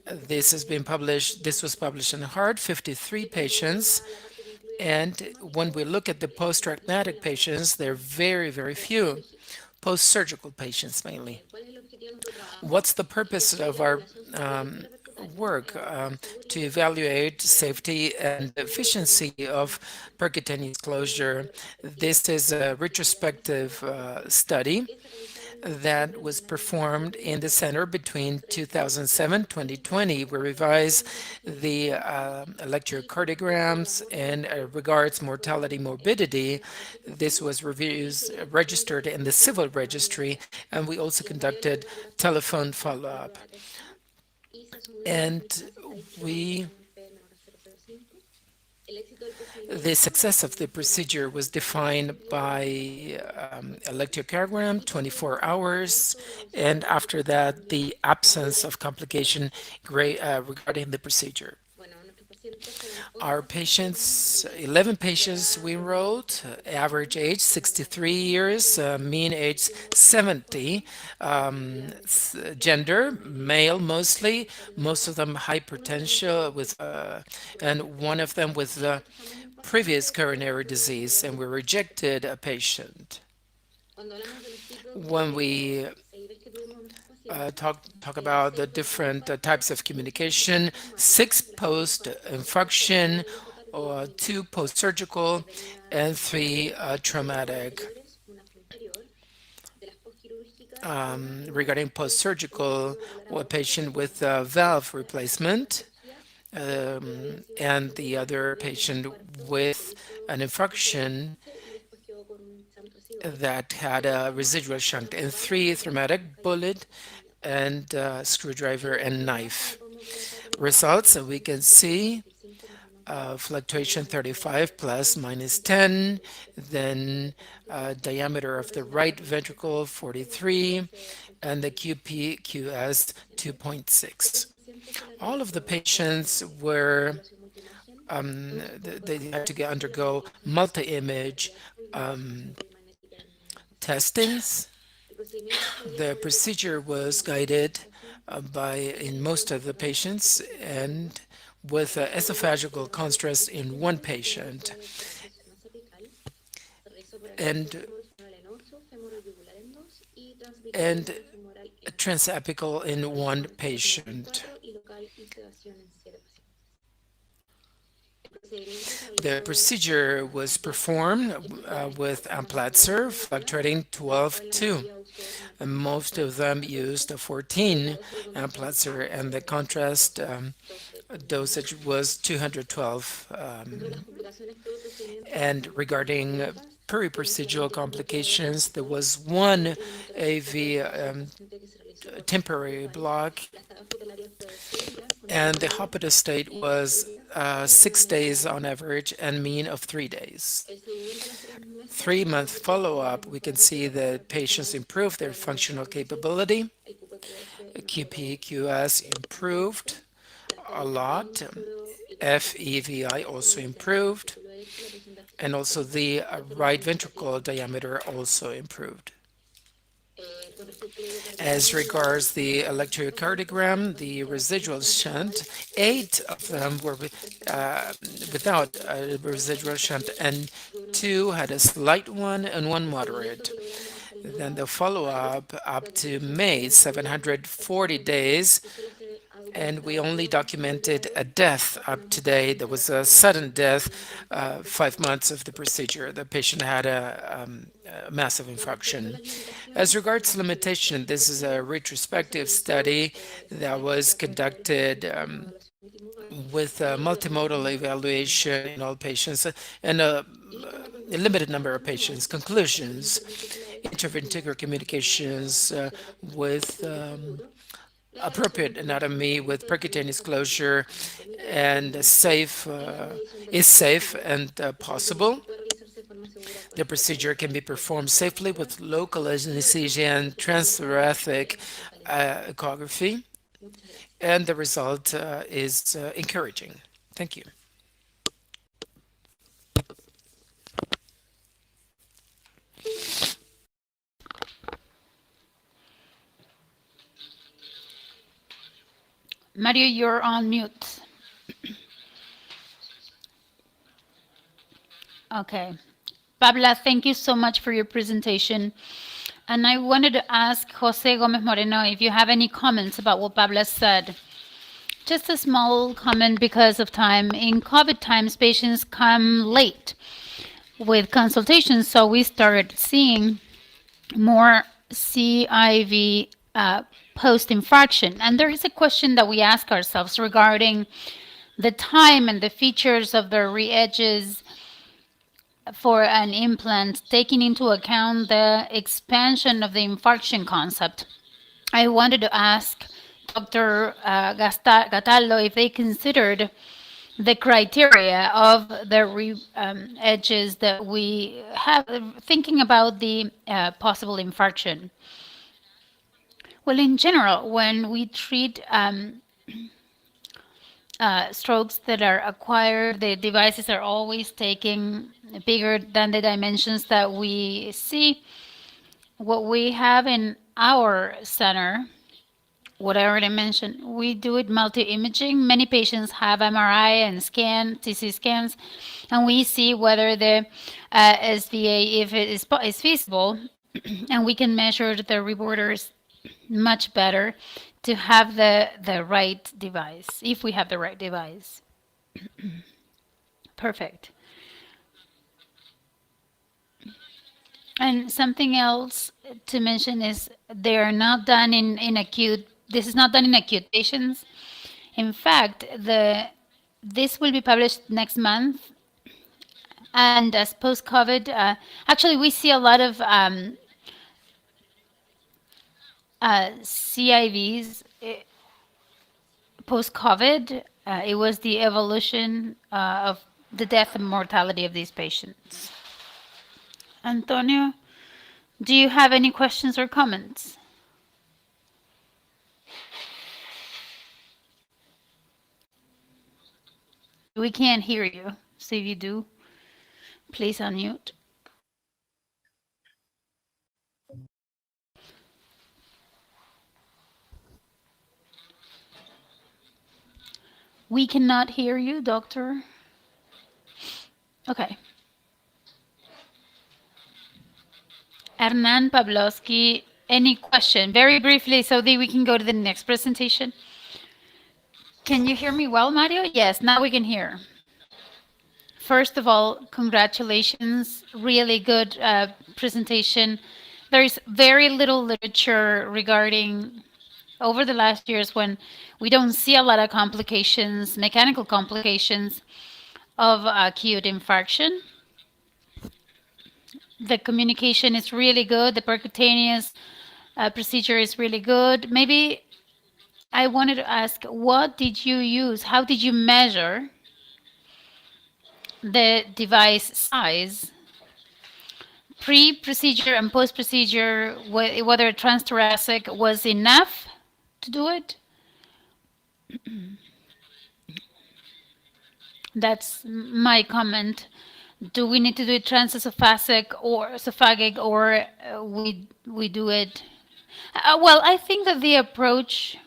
this was published in Heart, 53 patients, and when we look at the post-traumatic patients, they're very, very few. Post-surgical patients mainly. What's the purpose of our work? To evaluate safety and efficiency of percutaneous closure. This is a retrospective study that was performed in the center between 2007-2020. We revised the electrocardiograms and regards mortality morbidity. This was registered in the civil registry, and we also conducted telephone follow-up. And the success of the procedure was defined by electrocardiogram, 24 hours, and after that, the absence of complication regarding the procedure. Our patients, 11 patients we enrolled, average age 63 years, mean age 70, gender, male mostly, most of them hypertension and one of them with previous coronary disease, and we rejected a patient. When we talk about the different types of communication, 6 post-infarction, 2 post-surgical, and 3 traumatic. Regarding post-surgical, a patient with valve replacement, and the other patient with an infarction that had a residual shunt, and 3 traumatic, bullet and screwdriver and knife. Results, we can see fluctuation 35 plus minus 10, then diameter of the right ventricle 43, and the QP/QS 2.6. All of the patients were, they had to undergo multi-image testings. The procedure was guided in most of the patients and with esophageal contrast in 1 patient. And transapical in 1 patient. The procedure was performed with Amplatzer, fluctuating 12-2. And most of them used 14 Amplatzer, and the contrast dosage was 212. And regarding peri-procedural complications, there was 1 AV temporary block, and the Hospital state was 6 days on average and mean of 3 days. 3-month follow-up, we can see that patients improved their functional capability. QP/QS improved a lot. FEVI also improved, and also the right ventricle diameter also improved. As regards the electrocardiogram, the residual shunt, 8 of them were without a residual shunt, and 2 had a slight one and 1 moderate. Then the follow-up up to May, 740 days, and we only documented a death up to date. There was a sudden death 5 months of the procedure. The patient had a massive infarction. As regards limitation, this is a retrospective study that was conducted with a multimodal evaluation in all patients and a limited number of patients. Conclusions: interventricular communications with appropriate anatomy with percutaneous closure and is safe and possible. The procedure can be performed safely with local anesthesia and transthoracic echography, and the result is encouraging. Thank you. Mario, you're on mute. Okay. Pabla, thank you so much for your presentation. And I wanted to ask Jose Gomez Moreno if you have any comments about what Pabla said. Just a small comment because of time. In COVID times, patients come late with consultations, so we started seeing more CIV post-infarction. And there is a question that we ask ourselves regarding the time and the features of the re-edges for an implant, taking into account the expansion of the infarction concept. I wanted to ask Dr. Cataldo if they considered the criteria of the edges that we have, thinking about the possible infarction. Well, in general, when we treat strokes that are acquired, the devices are always taking bigger than the dimensions that we see. What we have in our center, what I already mentioned, we do it multi-imaging. Many patients have MRI and TC scans, and we see whether the SVA, if it is feasible, and we can measure the reborders much better to have the right device, if we have the right device. Perfect. And something else to mention is they are not done in acute. This is not done in acute patients. In fact, this will be published next month. And as post-COVID, actually we see a lot of CIVs post-COVID. It was the evolution of the death and mortality of these patients. Antonio, do you have any questions or comments? We can't hear you, so if you do, please unmute. We cannot hear you, doctor. Okay. Hernan Pavlovsky, any question? Very briefly, so that we can go to the next presentation. Can you hear me well, Mario? Yes, now we can hear. First of all, congratulations. Really good presentation. There is very little literature regarding over the last years when we don't see a lot of complications, mechanical complications of acute infarction. The communication is really good. The percutaneous procedure is really good. Maybe I wanted to ask, what did you use? How did you measure the device size? Pre-procedure and post-procedure, whether transthoracic was enough to do it? That's my comment. Do we need to do it transesophagic or esophagic, or we do it Well, I think that the approach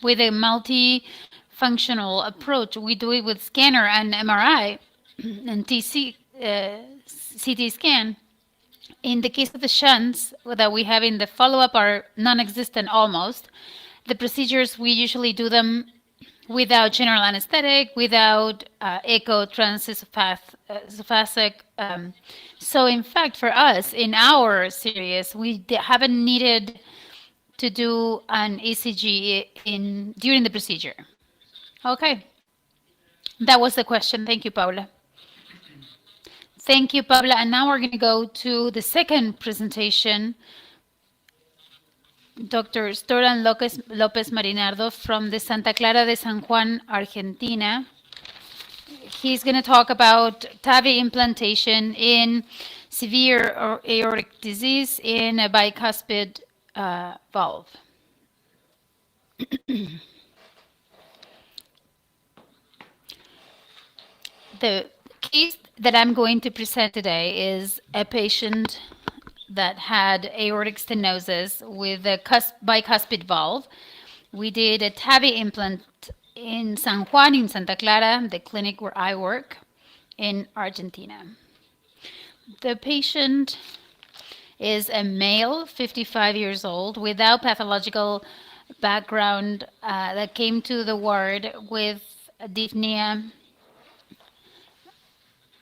with a multi-functional approach, we do it with scanner and MRI and CT scan. In the case of the shunts that we have in the follow-up are non-existent almost. The procedures, we usually do them without general anesthetic, without echo transesophageal. So in fact, for us, in our series, we haven't needed to do an ECG during the procedure. Okay. That was the question. Thank you, Paula. Thank you, Paula. And now we're going to go to the second presentation. Dr. Storan Lopez Marinardo from the Santa Clara de San Juan, Argentina. He's going to talk about TAVI implantation in severe aortic disease in a bicuspid valve. The case that I'm going to present today is a patient that had aortic stenosis with a bicuspid valve. We did a TAVI implant in San Juan, in Santa Clara, the clinic where I work, in Argentina. The patient is a male, 55 years old, without pathological background that came to the ward with dyspnea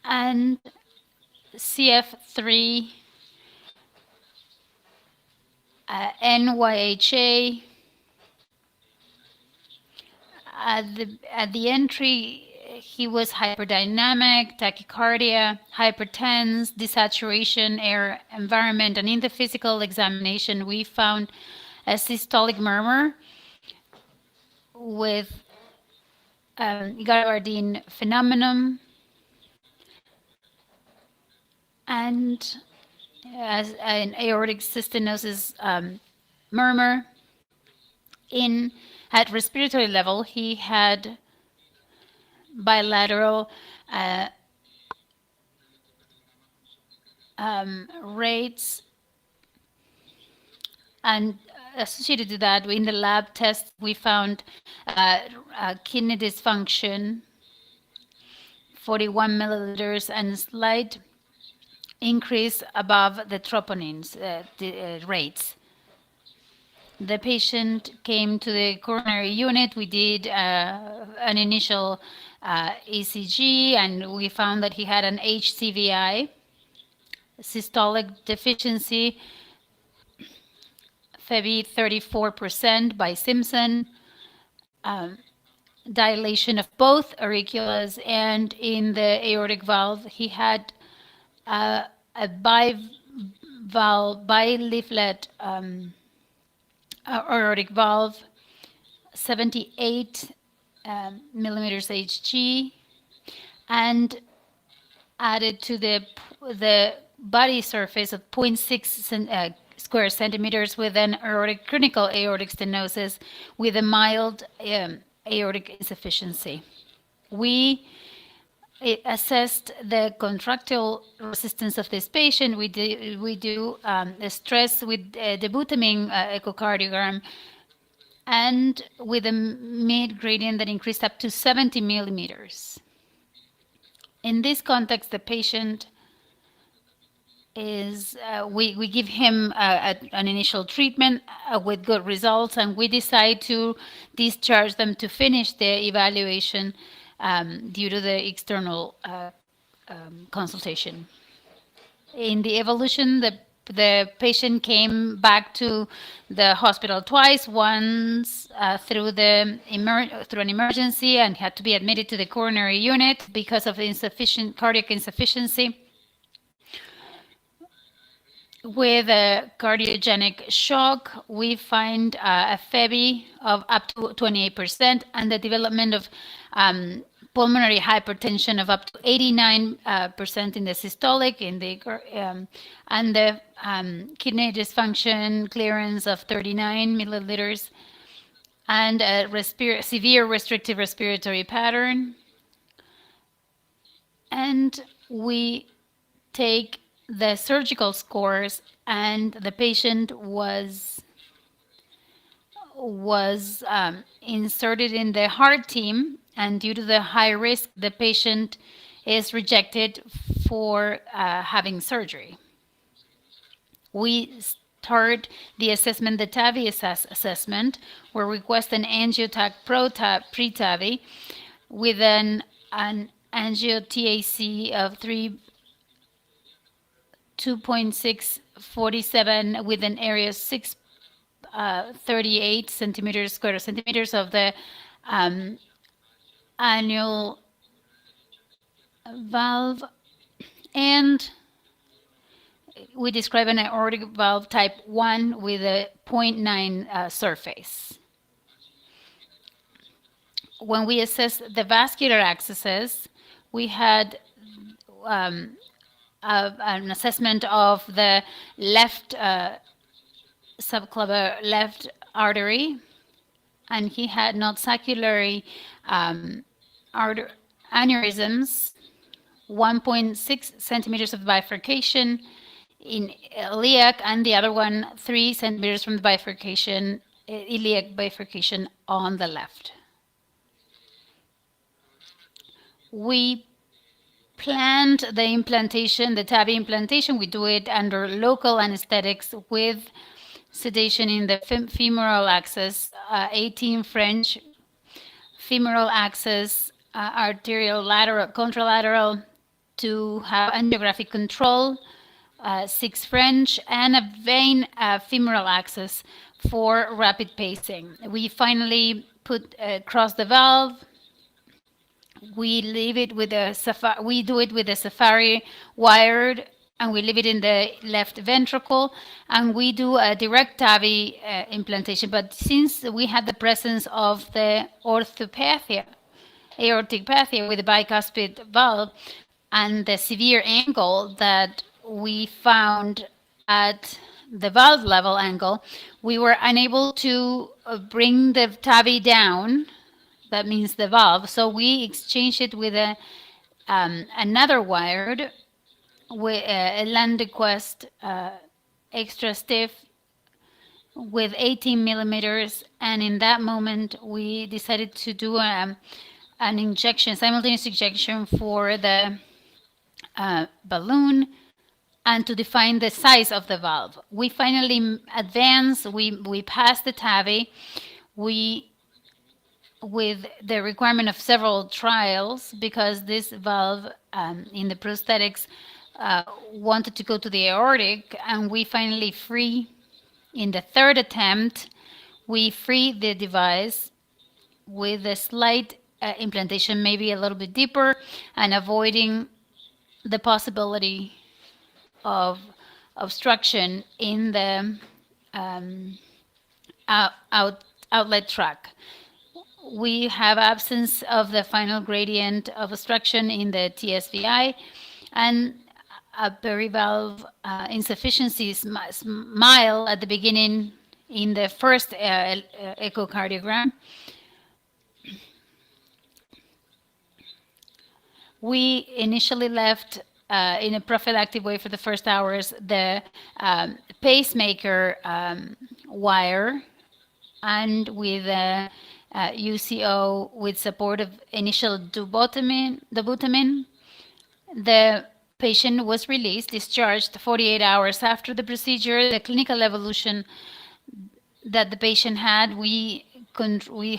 and CF3, NYHA. At the entry, he was hyperdynamic, tachycardia, hypertense, desaturation, air environment, and in the physical examination, we found a systolic murmur with Gabardine phenomenon and as an aortic stenosis murmur. At respiratory level, he had bilateral rates, and associated to that, in the lab test, we found kidney dysfunction, 41 milliliters, and slight increase above the troponins rates. The patient came to the coronary unit. We did an initial ECG, and we found that he had an HCVI, systolic deficiency, FEBI 34% by Simpson, dilation of both auriculas, and in the aortic valve, he had a bi-leaflet aortic valve, 78 millimeters Hg, and added to the body surface of 0.6 square centimeters with an clinical aortic stenosis with a mild aortic insufficiency. We assessed the contractile resistance of this patient. We do the stress with the butamine echocardiogram, and with a mid gradient that increased up to 70 millimeters. In this context, the patient is, we give him an initial treatment with good results, and we decide to discharge them to finish the evaluation due to the external consultation. In the evolution, the patient came back to the hospital twice, once through an emergency, and had to be admitted to the coronary unit because of insufficient cardiac insufficiency, with a cardiogenic shock. We find a FEBI of up to 28% and the development of pulmonary hypertension of up to 89% in the systolic, and the kidney dysfunction clearance of 39 milliliters, and a severe restrictive respiratory pattern. And we take the surgical scores, and the patient was was inserted in the heart team, and due to the high risk, the patient is rejected for having surgery. We start the assessment, the TAVI assessment, where we request an angiotac pre-TAVI with an angio-TAC of 2.647 with an area of 638 square centimeters of the annual valve, and we describe an aortic valve type 1 with a 0.9 surface. When we assess the vascular accesses, we had an assessment of the left subclavian left artery, and he had nonsacculary aneurysms, 1.6 centimeters of bifurcation in iliac, and the other one 3 centimeters from the bifurcation, iliac bifurcation on the left. We planned the implantation, the TAVI implantation. We do it under local anesthetics with sedation in the femoral axis, 18 French, femoral axis, arterial lateral, contralateral, to have angiographic control, 6 French, and a vein femoral axis for rapid pacing. We finally cross the valve. We leave it with a we do it with a Safari wired, and we leave it in the left ventricle, and we do a direct TAVI implantation. But since we had the presence of the orthopathia, aortic pathia with the bicuspid valve, and the severe angle that we found at the valve level angle, we were unable to bring the TAVI down. That means the valve. So we exchanged it with another wired, with a Landequest extra stiff with 18 millimeters. And in that moment, we decided to do an injection, simultaneous injection for the balloon and to define the size of the valve. We finally advanced. We passed the TAVI. With the requirement of several trials, because this valve in the prosthetics wanted to go to the aortic, and we finally in the third attempt, we freed the device with a slight implantation, maybe a little bit deeper, and avoiding the possibility of obstruction in the outlet tract. We have absence of the final gradient of obstruction in the TSVI, and a perivalve insufficiency is mild at the beginning in the first echocardiogram. We initially left in a prophylactic way for the first hours the pacemaker wire, and with UCO with support of initial dobutamine. The patient was released, discharged 48 hours after the procedure. The clinical evolution that the patient had, we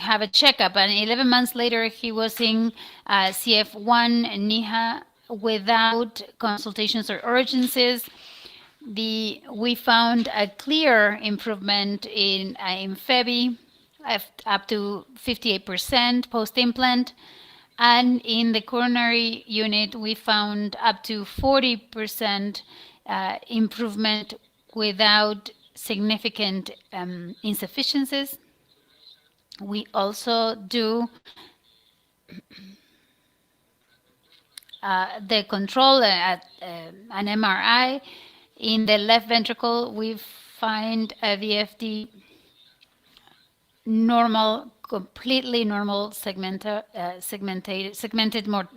have a checkup, and 11 months later he was in CF1 NIHA without consultations or urgencies. We found a clear improvement in FEBI, up to 58% post-implant, and in the coronary unit we found up to 40% improvement without significant insufficiencies. We also do the control at an MRI. In the left ventricle we find a VFD normal, completely normal segmented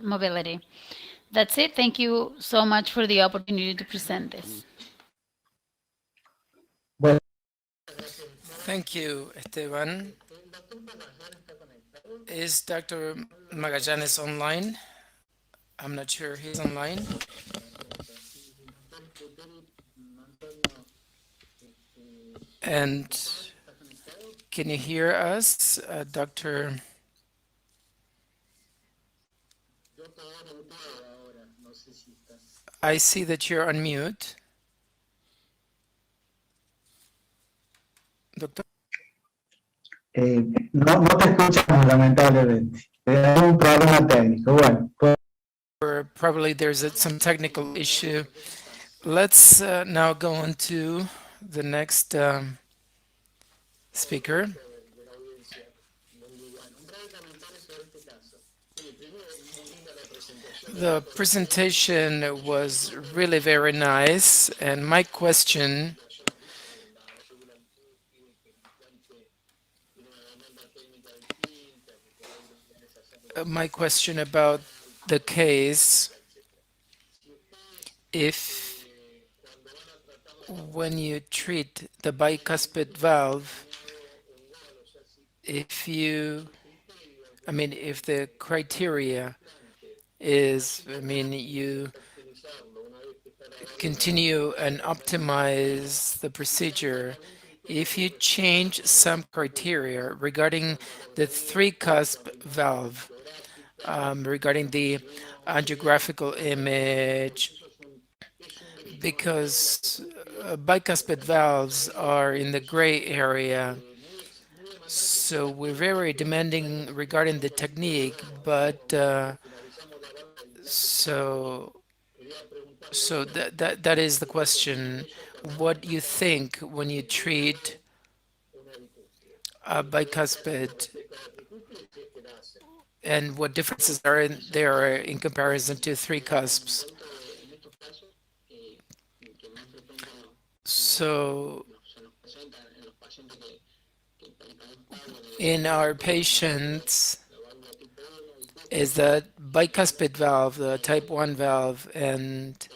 mobility. That's it. Thank you so much for the opportunity to present this. Thank you, Esteban. Is Dr. Magallanes online? I'm not sure he's online. And can you hear us, Dr.? I see that you're on mute. Doctor? No te escuchamos, lamentablemente. Tenemos un problema técnico. Bueno, Or probably there's some technical issue. Let's now go on to the next speaker. The presentation was really very nice, and my question about the case, if when you treat the bicuspid valve, if the criteria is, you continue and optimize the procedure. If you change some criteria regarding the three-cusp valve, regarding the angiographical image, because bicuspid valves are in the gray area, so we're very demanding regarding the technique, but so that is the question. What do you think when you treat a bicuspid, and what differences are there in comparison to three cusps? So in our patients, is that bicuspid valve, the type 1 valve, and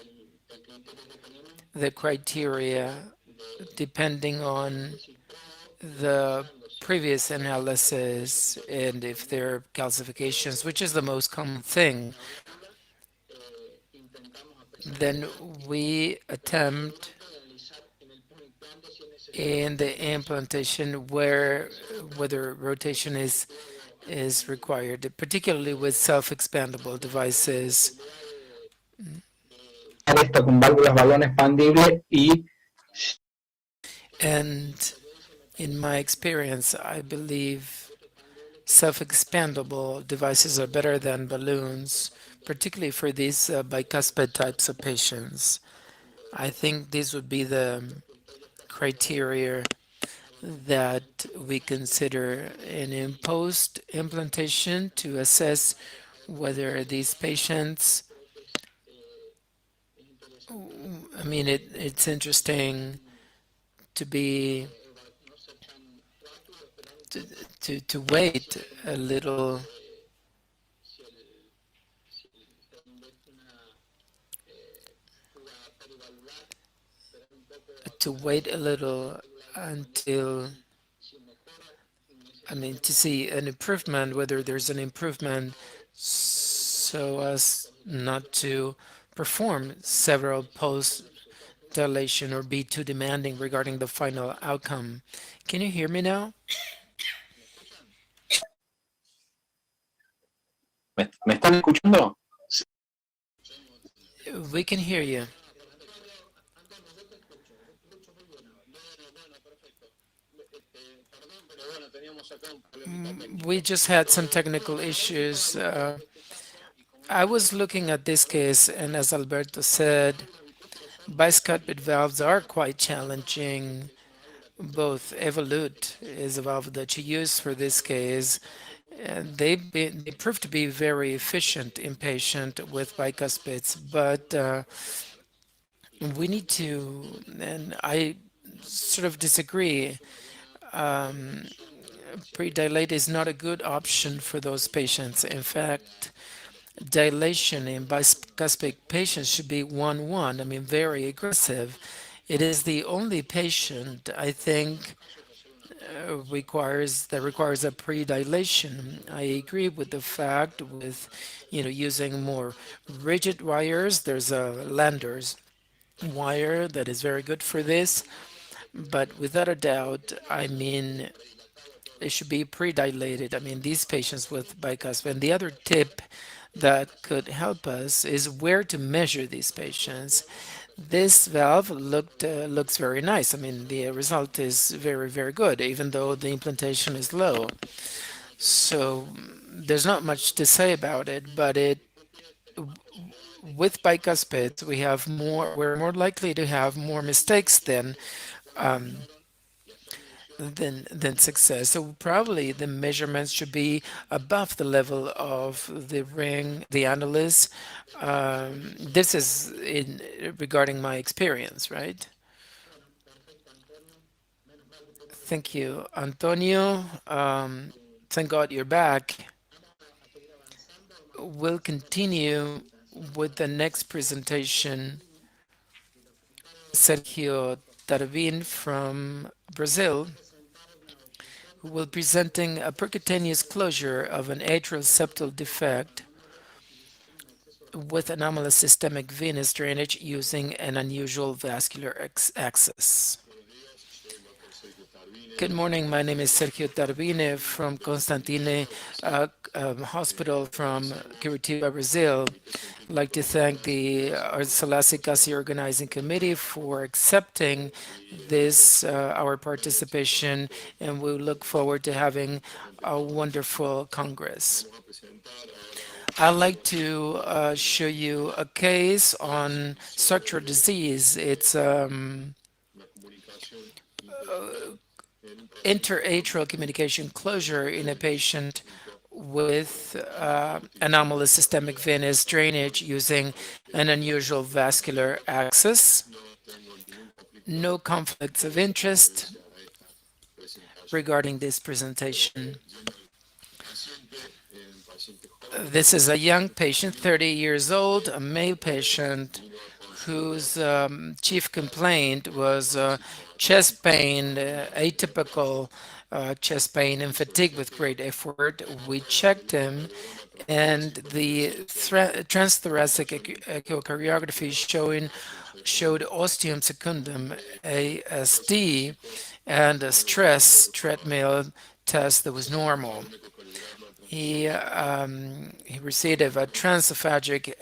the criteria depending on the previous analysis, and if there are calcifications, which is the most common thing, then we attempt in the implantation whether rotation is required, particularly with self-expandable devices. esto con válvulas balón expandible y And in my experience, I believe self-expandable devices are better than balloons, particularly for these bicuspid types of patients. I think these would be the criteria that we consider in post-implantation to assess whether these patients, it's interesting to be to wait a little until to see an improvement, whether there's an improvement, so as not to perform several post dilation or be too demanding regarding the final outcome. Can you hear me now? ¿Me están escuchando? We can hear you. We just had some technical issues. I was looking at this case, and as Alberto said, bicuspid valves are quite challenging. Both Evolute is a valve that you use for this case, and they prove to be very efficient in patient with bicuspids, but we need to, and I sort of disagree, pre-dilate is not a good option for those patients. In fact, dilation in bicuspid patients should be 1-1, very aggressive. It is the only patient, I think, requires a pre-dilation. I agree with the fact with using more rigid wires. There's a Landers wire that is very good for this, but without a doubt, I mean, it should be pre-dilated. I mean, these patients with bicuspid. And the other tip that could help us is where to measure these patients. This valve looks very nice. I mean, the result is very, very good, even though the implantation is low. So there's not much to say about it, but with bicuspids, we're more likely to have more mistakes um, than success. So probably the measurements should be above the level of the ring, the annulus. This is regarding my experience, right? Thank you, Antonio. Thank God you're back. We'll continue with the next presentation. Sergio Tarvin from Brazil, who will presenting a percutaneous closure of an atrial septal defect with anomalous systemic venous drainage using an unusual vascular access. Good morning. My name is Sergio Tarbine from Constantine Hospital from Curitiba, Brazil. I'd like to thank the SOLACI-CACI organizing committee for accepting this, our participation, and we look forward to having a wonderful Congress. I'd like to show you a case on structural disease. It's interatrial communication closure in a patient with anomalous systemic venous drainage using an unusual vascular access. No conflicts of interest regarding this presentation. This is a young patient, 30 years old, a male patient whose chief complaint was chest pain, atypical chest pain and fatigue with great effort. We checked him, and the transthoracic echocardiography showed ostium secundum, ASD, and a stress treadmill test that was normal. He received a transesophageal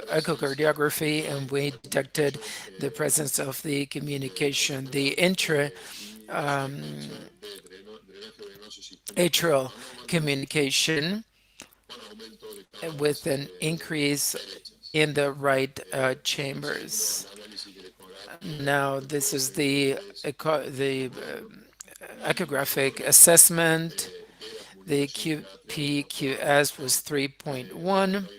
echocardiography, and we detected the presence of the communication, the atrial communication, with an increase in the right chambers. Now, this is the echographic assessment. The QPQS was 3.1,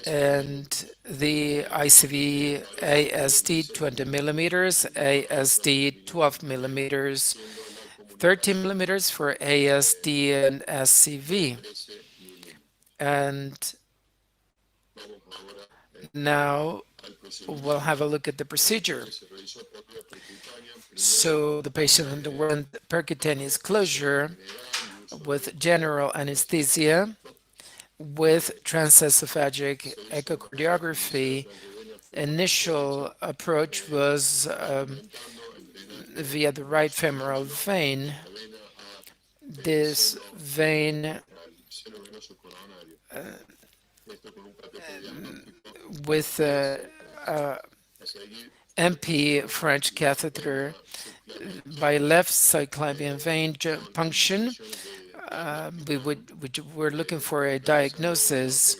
and the ICV ASD 20 millimeters, ASD 12 millimeters, 13 millimeters for ASD and SCV. And now we'll have a look at the procedure. So the patient underwent percutaneous closure with general anesthesia, with transesophageal echocardiography. Initial approach was via the right femoral vein. This vein with MP French catheter by left cyclopean vein punction. We're looking for a diagnosis,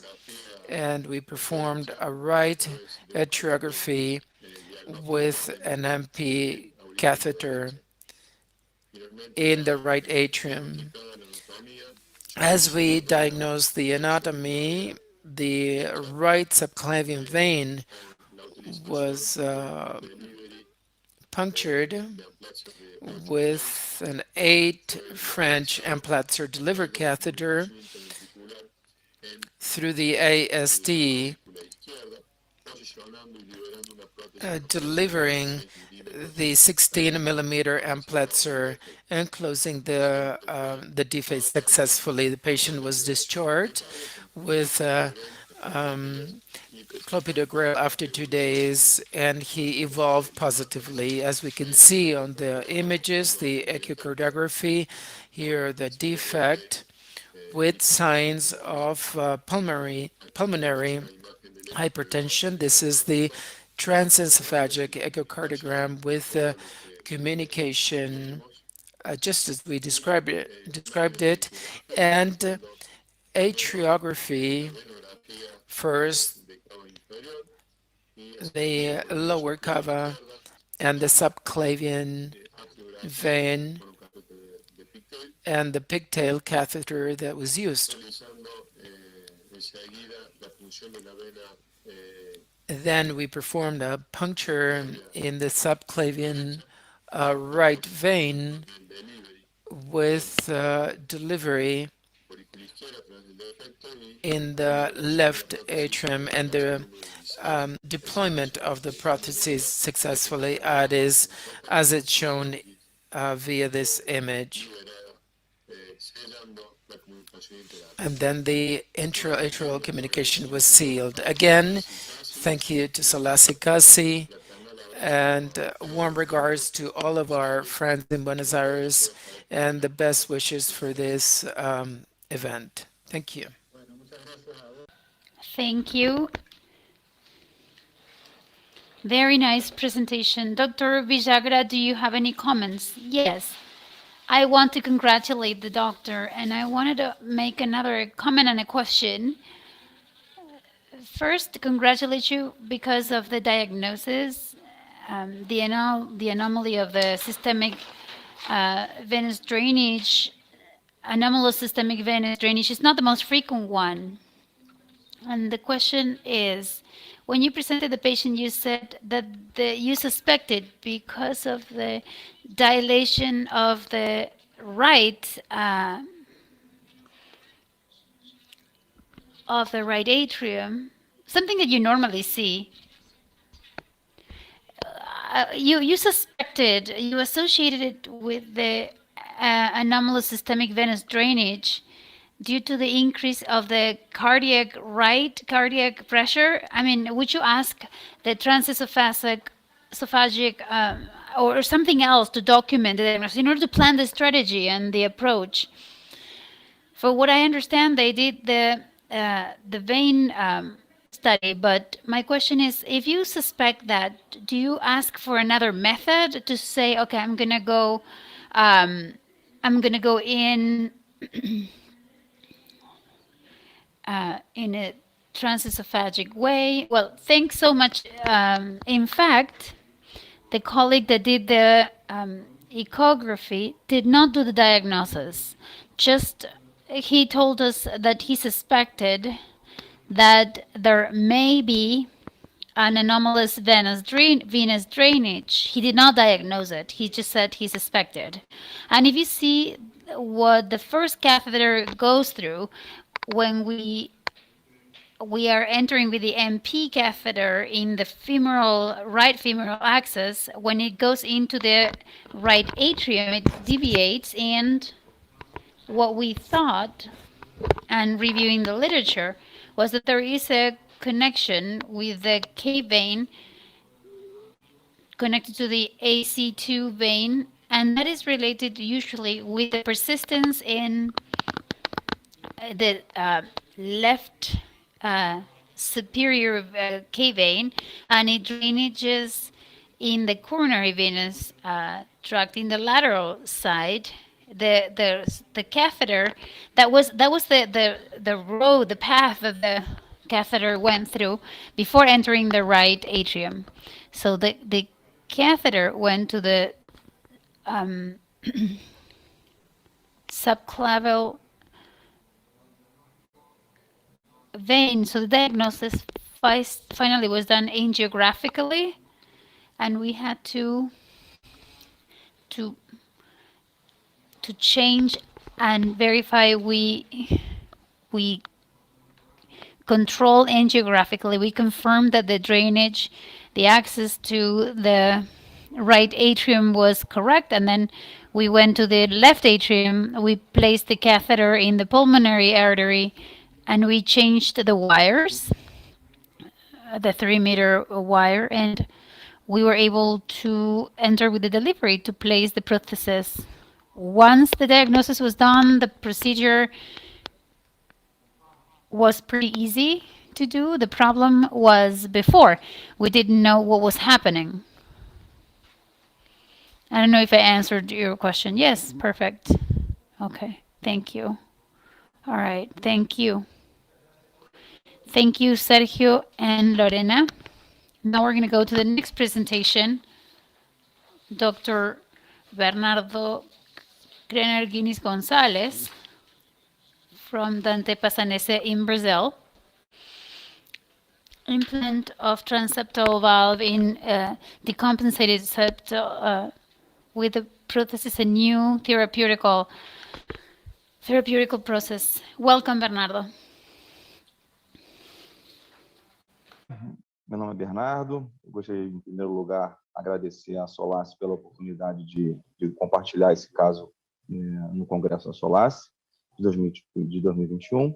and we performed a right atriography with an MP catheter in the right atrium. As we diagnosed the anatomy, the right subclavian vein was punctured with an 8 French Implanted delivered catheter through the ASD, delivering the 16 millimeter Amplatzer and closing the defect successfully. The patient was discharged with clopidogrel after 2 days, and he evolved positively. As we can see on the images, the echocardiography, here the defect with signs of pulmonary hypertension. This is the transesophageal echocardiogram with communication, just as we described it, and atriography. First, the lower cava and the subclavian vein and the pigtail catheter that was used. Then we performed a puncture in the subclavian right vein with delivery in the left atrium, and the deployment of the prosthesis successfully as it's shown via this image. And then the intra-atrial communication was sealed. Again, thank you to SOLACI-CACI, and warm regards to all of our friends in Buenos Aires, and the best wishes for this event. Thank you. Thank you. Very nice presentation. Dr. Villagra, do you have any comments? Yes. I want to congratulate the doctor, and I wanted to make another comment and a question. First, congratulate you because of the diagnosis. The anomaly of the systemic venous drainage, anomalous systemic venous drainage is not the most frequent one. And the question is, when you presented the patient, you said that you suspected because of the dilation of the right atrium, something that you normally see. You suspected, you associated it with the anomalous systemic venous drainage due to the increase of the cardiac pressure. I mean, would you ask the transesophagic or something else to document the diagnosis in order to plan the strategy and the approach? For what I understand, they did the vein study, but my question is, if you suspect that, do you ask for another method to say, okay, I'm gonna go in in a transesophagic way? Well, thanks so much. In fact, the colleague that did the echography did not do the diagnosis. Just he told us that he suspected that there may be an anomalous venous drainage. He did not diagnose it. He just said he suspected. And if you see what the first catheter goes through, when we are entering with the MP catheter in the right femoral axis, when it goes into the right atrium, it deviates, and what we thought, and reviewing the literature, was that there is a connection with the K vein connected to the AC2 vein, and that is related usually with the persistence in the left superior K vein, and it drainages in the coronary venous tract in the lateral side. The catheter that was the road, the path that the catheter went through before entering the right atrium. So the catheter went to the subclavian vein. So the diagnosis finally was done angiographically, and we had to change and verify. We control angiographically. We confirmed that the drainage, the access to the right atrium was correct, and then we went to the left atrium, we placed the catheter in the pulmonary artery, and we changed the wires, the 3-meter wire, and we were able to enter with the delivery to place the prosthesis. Once the diagnosis was done, the procedure was pretty easy to do. The problem was before. We didn't know what was happening. I don't know if I answered your question. Yes, perfect. Okay, thank you. All right, thank you. Thank you, Sergio and Lorena. Now we're going to go to the next presentation. Dr. Bernardo Grener-Guinness Gonzalez from Dante Passanese in Brazil. Implant of transeptal valve in decompensated septal with the prosthesis, a new therapeutical process. Welcome, Bernardo. Meu nome é Bernardo. Eu gostaria, em primeiro lugar, agradecer à SOLACI pela oportunidade de compartilhar esse caso no Congresso da SOLACI de 2021.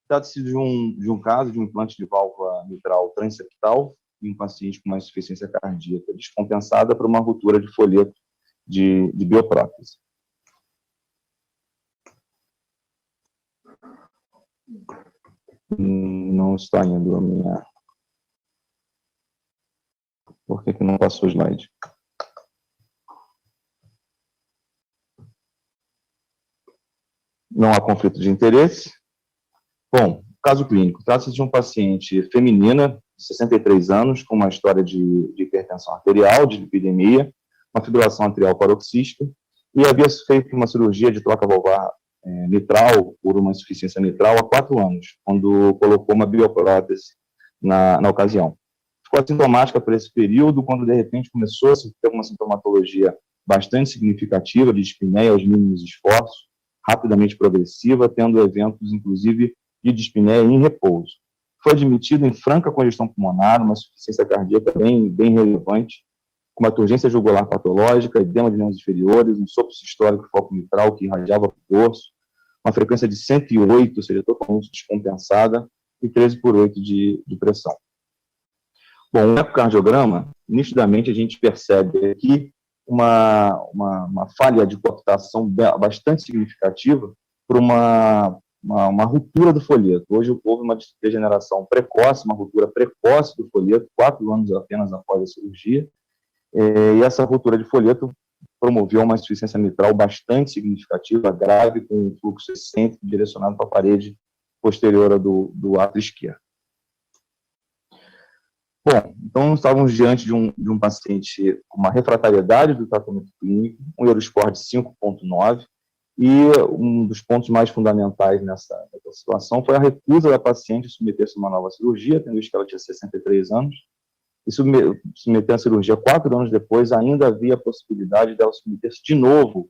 Trata-se de um caso de um implante de válvula mitral transeptal em um paciente com uma insuficiência cardíaca descompensada por uma ruptura de folheto de bioprótese. Não está indo a minha... Por que não passou o slide? Não há conflito de interesse. Bom, caso clínico. Trata-se de um paciente feminina, de 63 anos, com uma história de hipertensão arterial, de lipidemia, uma fibrilação atrial paroxística, e havia feito uma cirurgia de troca valvar mitral por uma insuficiência mitral há 4 anos, quando colocou uma bioprótese na ocasião. Ficou assintomática por esse período, quando de repente começou a ter uma sintomatologia bastante significativa de dispneia aos mínimos esforços, rapidamente progressiva, tendo eventos, inclusive, de dispneia em repouso. Foi admitido em franca congestão pulmonar, uma insuficiência cardíaca bem relevante, com uma turgência jugular patológica, edema de membros inferiores, um sopro sistólico foco mitral que irradiava para o dorso, uma frequência de 108, ou seja, totalmente descompensada, e 13/8 de pressão. Bom, o ecocardiograma, nitidamente a gente percebe aqui uma falha de coaptação bastante significativa por uma ruptura do folheto. Hoje houve uma degeneração precoce, uma ruptura precoce do folheto, 4 anos apenas após a cirurgia, e essa ruptura de folheto promoveu uma insuficiência mitral bastante significativa, grave, com um fluxo excêntrico direcionado para a parede posterior do átrio esquerdo. Bom, então estávamos diante de um paciente com uma refratariedade do tratamento clínico, um Euroscore de 5.9, e um dos pontos mais fundamentais nessa situação foi a recusa da paciente de submeter-se a uma nova cirurgia, tendo visto que ela tinha 63 anos, e submeter a cirurgia 4 anos depois, ainda havia a possibilidade dela submeter-se de novo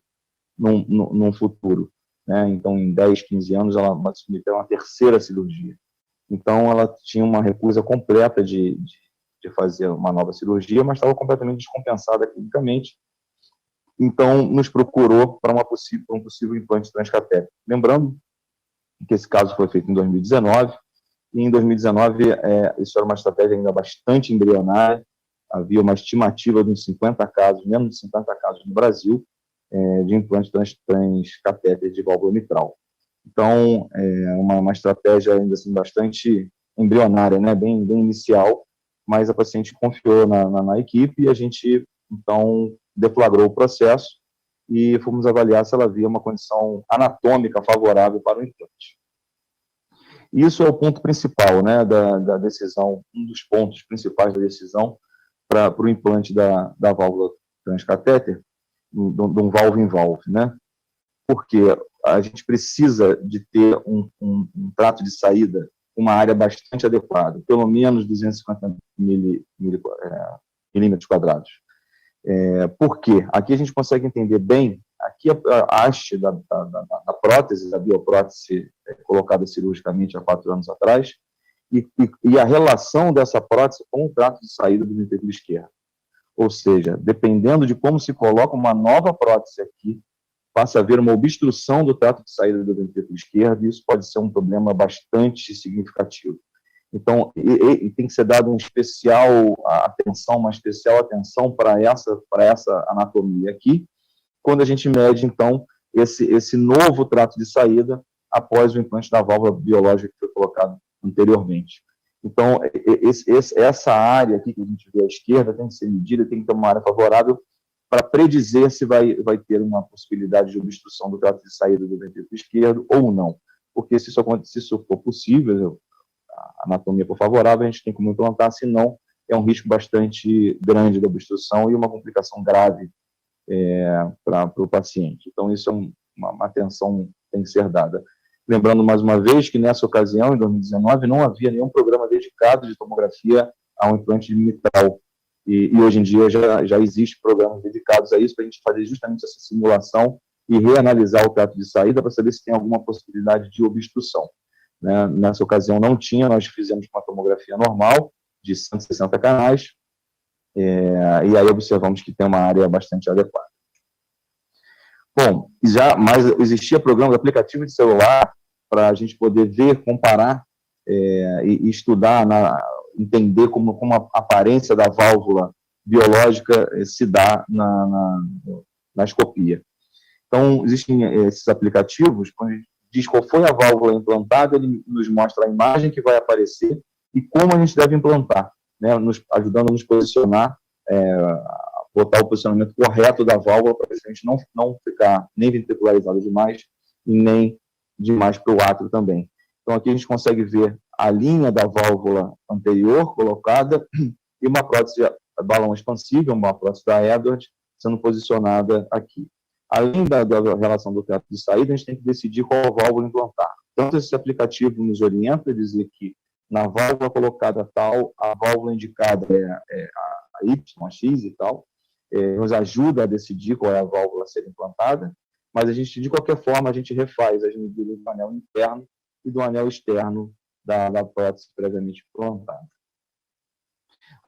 num futuro, né? Então, em 10, 15 anos, ela vai submeter a uma terceira cirurgia. Então, ela tinha uma recusa completa de fazer uma nova cirurgia, mas estava completamente descompensada clinicamente. Então, nos procurou para um possível implante transcatéter. Lembrando que esse caso foi feito em 2019, e em 2019 isso era uma estratégia ainda bastante embrionária, havia uma estimativa de uns 50 casos, menos de 50 casos no Brasil, de implante transcatéter de válvula mitral. Então, uma estratégia ainda assim bastante embrionária, né, bem inicial, mas a paciente confiou na equipe e a gente, então, deflagrou o processo e fomos avaliar se ela havia uma condição anatômica favorável para o implante. Isso é o ponto principal, né, da decisão, um dos pontos principais da decisão para o implante da válvula transcatéter, de um valve-in-valve, né? Porque a gente precisa de ter um trato de saída com uma área bastante adequada, pelo menos 250 milímetros quadrados. Por quê? Aqui a gente consegue entender bem, aqui a haste da prótese, da bioprótese colocada cirurgicamente há 4 anos atrás, e a relação dessa prótese com o trato de saída do ventrículo esquerdo. Ou seja, dependendo de como se coloca uma nova prótese aqui, passa a haver uma obstrução do trato de saída do ventrículo esquerdo, e isso pode ser um problema bastante significativo. Então, tem que ser dado uma especial atenção para essa anatomia aqui, quando a gente mede, então, esse novo trato de saída após o implante da válvula biológica que foi colocado anteriormente. Então, essa área aqui que a gente vê à esquerda tem que ser medida, tem que ter uma área favorável para predizer se vai ter uma possibilidade de obstrução do trato de saída do ventrículo esquerdo ou não. Porque se isso for possível, a anatomia for favorável, a gente tem como implantar, senão é um risco bastante grande de obstrução e uma complicação grave para o paciente. Então, isso é uma atenção que tem que ser dada. Lembrando, mais uma vez, que nessa ocasião, em 2019, não havia nenhum programa dedicado de tomografia ao implante mitral. E hoje em dia já existe programas dedicados a isso, para a gente fazer justamente essa simulação e reanalisar o trato de saída para saber se tem alguma possibilidade de obstrução. Né? Nessa ocasião não tinha, nós fizemos uma tomografia normal, de 160 canais, e aí observamos que tem uma área bastante adequada. Bom, mas existia programa de aplicativo de celular para a gente poder ver, comparar e estudar, entender como a aparência da válvula biológica se dá na escopia. Então, existem esses aplicativos, quando a gente diz qual foi a válvula implantada, ele nos mostra a imagem que vai aparecer e como a gente deve implantar, né, ajudando a nos posicionar, botar o posicionamento correto da válvula para a gente não ficar nem ventricularizado demais e nem demais para o átrio também. Então, aqui a gente consegue ver a linha da válvula anterior colocada e uma prótese balão expansível, uma prótese da Edwards, sendo posicionada aqui. Além da relação do trato de saída, a gente tem que decidir qual válvula implantar. Tanto esse aplicativo nos orienta a dizer que na válvula colocada tal, a válvula indicada é a Y, a X e tal, nos ajuda a decidir qual é a válvula a ser implantada, mas a gente, de qualquer forma, a gente refaz as medidas do anel interno e do anel externo da prótese previamente implantada.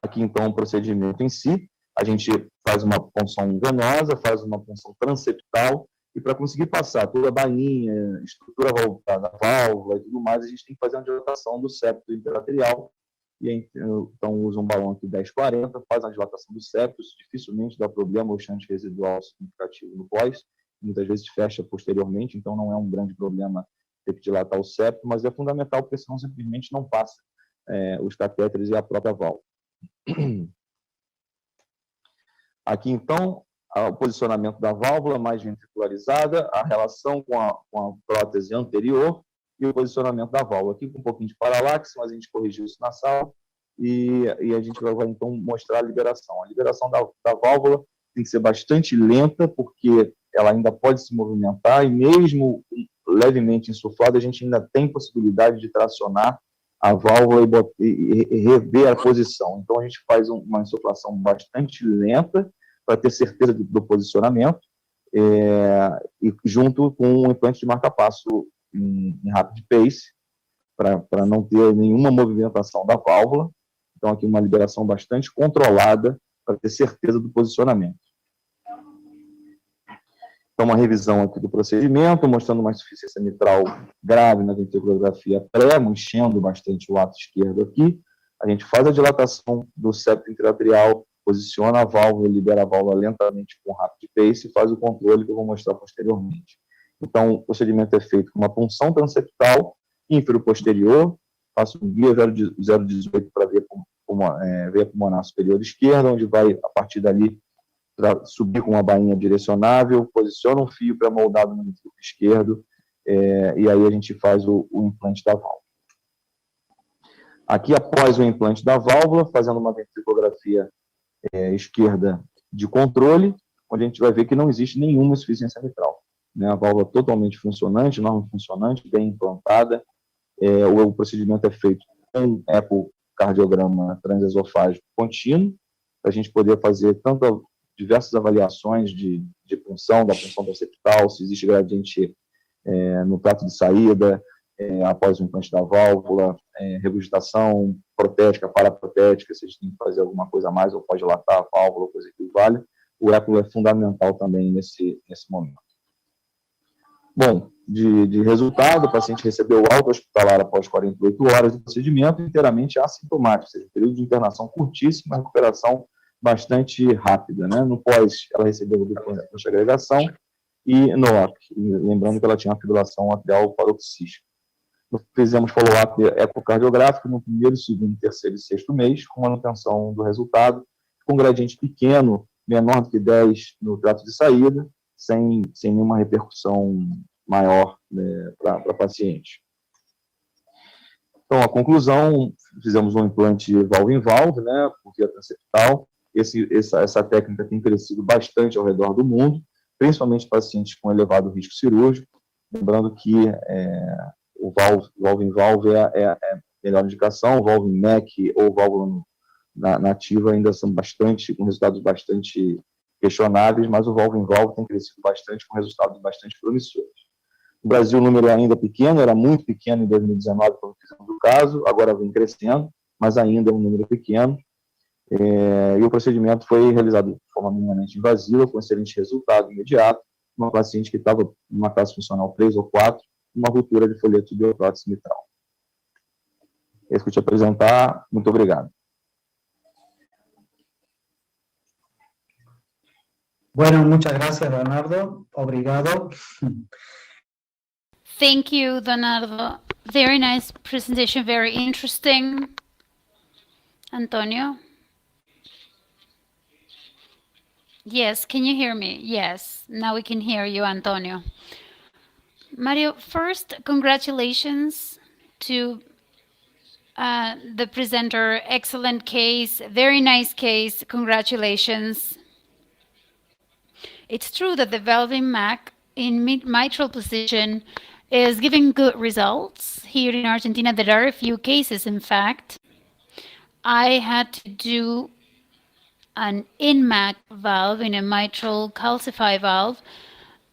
Aqui, então, o procedimento em si, a gente faz uma punção venosa, faz uma punção transeptal, e para conseguir passar toda a bainha, estrutura da válvula e tudo mais, a gente tem que fazer uma dilatação do septo interatrial, e então usa um balão aqui 1040, faz a dilatação do septo, isso dificilmente dá problema ou chance residual significativo no pós, muitas vezes fecha posteriormente, então não é um grande problema ter que dilatar o septo, mas é fundamental porque senão simplesmente não passa os catéteres e a própria válvula. Aqui, então, o posicionamento da válvula mais ventricularizada, a relação com a prótese anterior e o posicionamento da válvula. Aqui com um pouquinho de paralaxe, mas a gente corrigiu isso na sala, e a gente vai, então, mostrar a liberação. A liberação da válvula tem que ser bastante lenta, porque ela ainda pode se movimentar, e mesmo levemente insuflada, a gente ainda tem possibilidade de tracionar a válvula e rever a posição. Então, a gente faz uma insuflação bastante lenta, para ter certeza do posicionamento, e junto com um implante de marca-passo em rapid pace, para não ter nenhuma movimentação da válvula. Então, aqui uma liberação bastante controlada, para ter certeza do posicionamento. Então, uma revisão aqui do procedimento, mostrando uma insuficiência mitral grave na ventriculografia pré, enchendo bastante o ato esquerdo aqui. A gente faz a dilatação do septo interatrial, posiciona a válvula, libera a válvula lentamente com rapid pace e faz o controle que eu vou mostrar posteriormente. Então, o procedimento é feito com uma punção transeptal, ínfero-posterior, faço um guia 0,18 para ver a pulmonar superior esquerda, onde vai, a partir dali, subir com uma bainha direcionável, posiciona um fio pré-moldado no ventrículo esquerdo, e aí a gente faz o implante da válvula. Aqui, após o implante da válvula, fazendo uma ventriculografia esquerda de controle, onde a gente vai ver que não existe nenhuma insuficiência mitral. Né? A válvula totalmente funcionante, norma funcionante, bem implantada. O procedimento é feito com ecocardiograma transesofágico contínuo, para a gente poder fazer tanto diversas avaliações de punção, da punção transeptal, se existe gradiente no trato de saída, após o implante da válvula, regurgitação protética, paraprotética, se a gente tem que fazer alguma coisa a mais, ou pode dilatar a válvula, coisa que vale, o épico é fundamental também nesse momento. Bom, de resultado, o paciente recebeu alta hospitalar após 48 horas de procedimento, inteiramente assintomático, ou seja, período de internação curtíssimo, recuperação bastante rápida, né? No pós, ela recebeu dupla agregação e NOAC, lembrando que ela tinha uma fibrilação atrial paroxística. Fizemos follow-up ecocardiográfico no primeiro, segundo, terceiro e sexto mês, com manutenção do resultado, com gradiente pequeno, menor do que 10 no trato de saída, sem nenhuma repercussão maior, né, para paciente. Então, a conclusão, fizemos um implante valve em valve, né, por via transeptal. Essa técnica tem crescido bastante ao redor do mundo, principalmente pacientes com elevado risco cirúrgico, lembrando que o valve em valve é a melhor indicação, o valve em MEC ou válvula nativa ainda são com resultados bastante questionáveis, mas o valve em valve tem crescido bastante, com resultados bastante promissores. No Brasil, o número ainda pequeno, era muito pequeno em 2019, quando fizemos o caso, agora vem crescendo, mas ainda é um número pequeno. E o procedimento foi realizado de forma minimamente invasiva, com excelente resultado imediato, uma paciente que estava numa classe funcional 3 ou 4, uma ruptura de folheto de prótese mitral. É isso que eu te apresentar. Muito obrigado. Bueno, muchas gracias, Bernardo. Obrigado. Thank you, Bernardo. Very nice presentation, very interesting. Antonio? Yes, can you hear me? Yes, now we can hear you, Antonio. Mario, first, congratulations to the presenter. Excellent case, very nice case. Congratulations. It's true that the valve in MAC in mitral position is giving good results. Here in Argentina, there are a few cases, in fact. I had to do an in-MAC valve in a mitral calcify valve,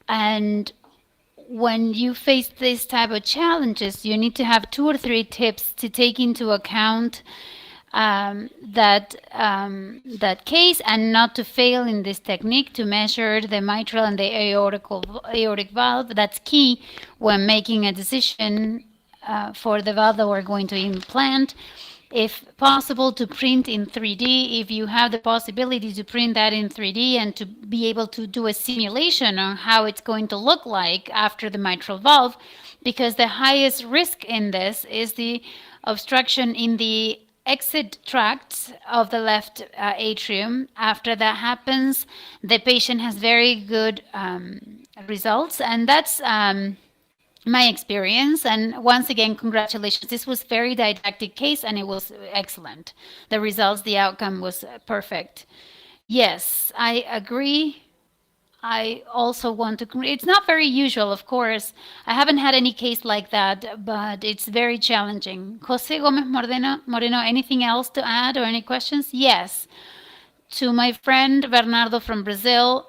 and when you face this type of challenges, you need to have 2 or 3 tips to take into account that case, and not to fail in this technique to measure the mitral and the aortic valve. That's key when making a decision for the valve that we're going to implant. If possible, to print in 3D, if you have the possibility to print that in 3D and to be able to do a simulation on how it's going to look like after the mitral valve, because the highest risk in this is the obstruction in the exit tract of the left atrium. After that happens, the patient has very good results, and that's my experience. And once again, congratulations. This was very didactic case, and it was excellent. The results, the outcome was perfect. Yes, I agree. I also want to, it's not very usual, of course. I haven't had any case like that, but it's very challenging. Jose Gomez Moreno, anything else to add or any questions? Yes. To my friend Bernardo from Brazil,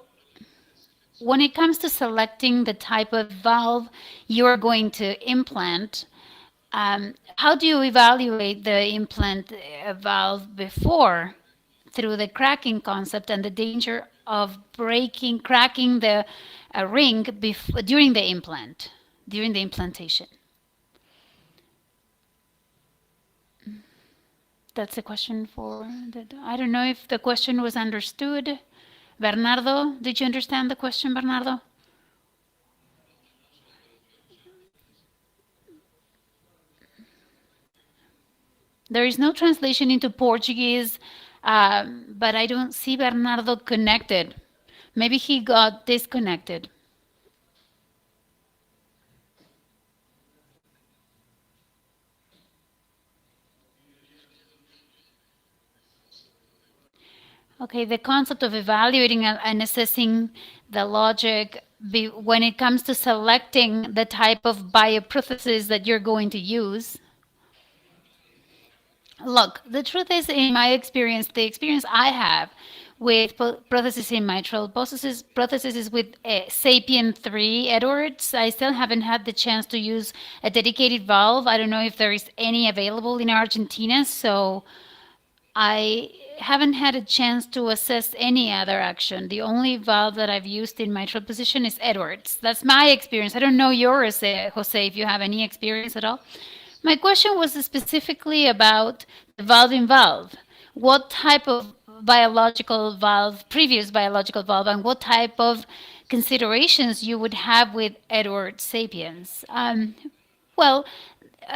when it comes to selecting the type of valve you're going to implant, how do you evaluate the implant valve before, through the cracking concept and the danger of cracking the ring during the implantation? That's a question for, I don't know if the question was understood. Bernardo, did you understand the question, Bernardo? There is no translation into Portuguese, but I don't see Bernardo connected. Maybe he got disconnected. Okay, the concept of evaluating and assessing the logic when it comes to selecting the type of bioprosthesis that you're going to use. Look, the truth is, in my experience, the experience I have with prosthesis in mitral, prosthesis with Sapien 3 Edwards. I still haven't had the chance to use a dedicated valve. I don't know if there is any available in Argentina, so I haven't had a chance to assess any other action. The only valve that I've used in mitral position is Edwards. That's my experience. I don't know yours, Jose, if you have any experience at all. My question was specifically about the valve-in-valve. What type of biological valve, previous biological valve, and what type of considerations you would have with Edwards Sapiens?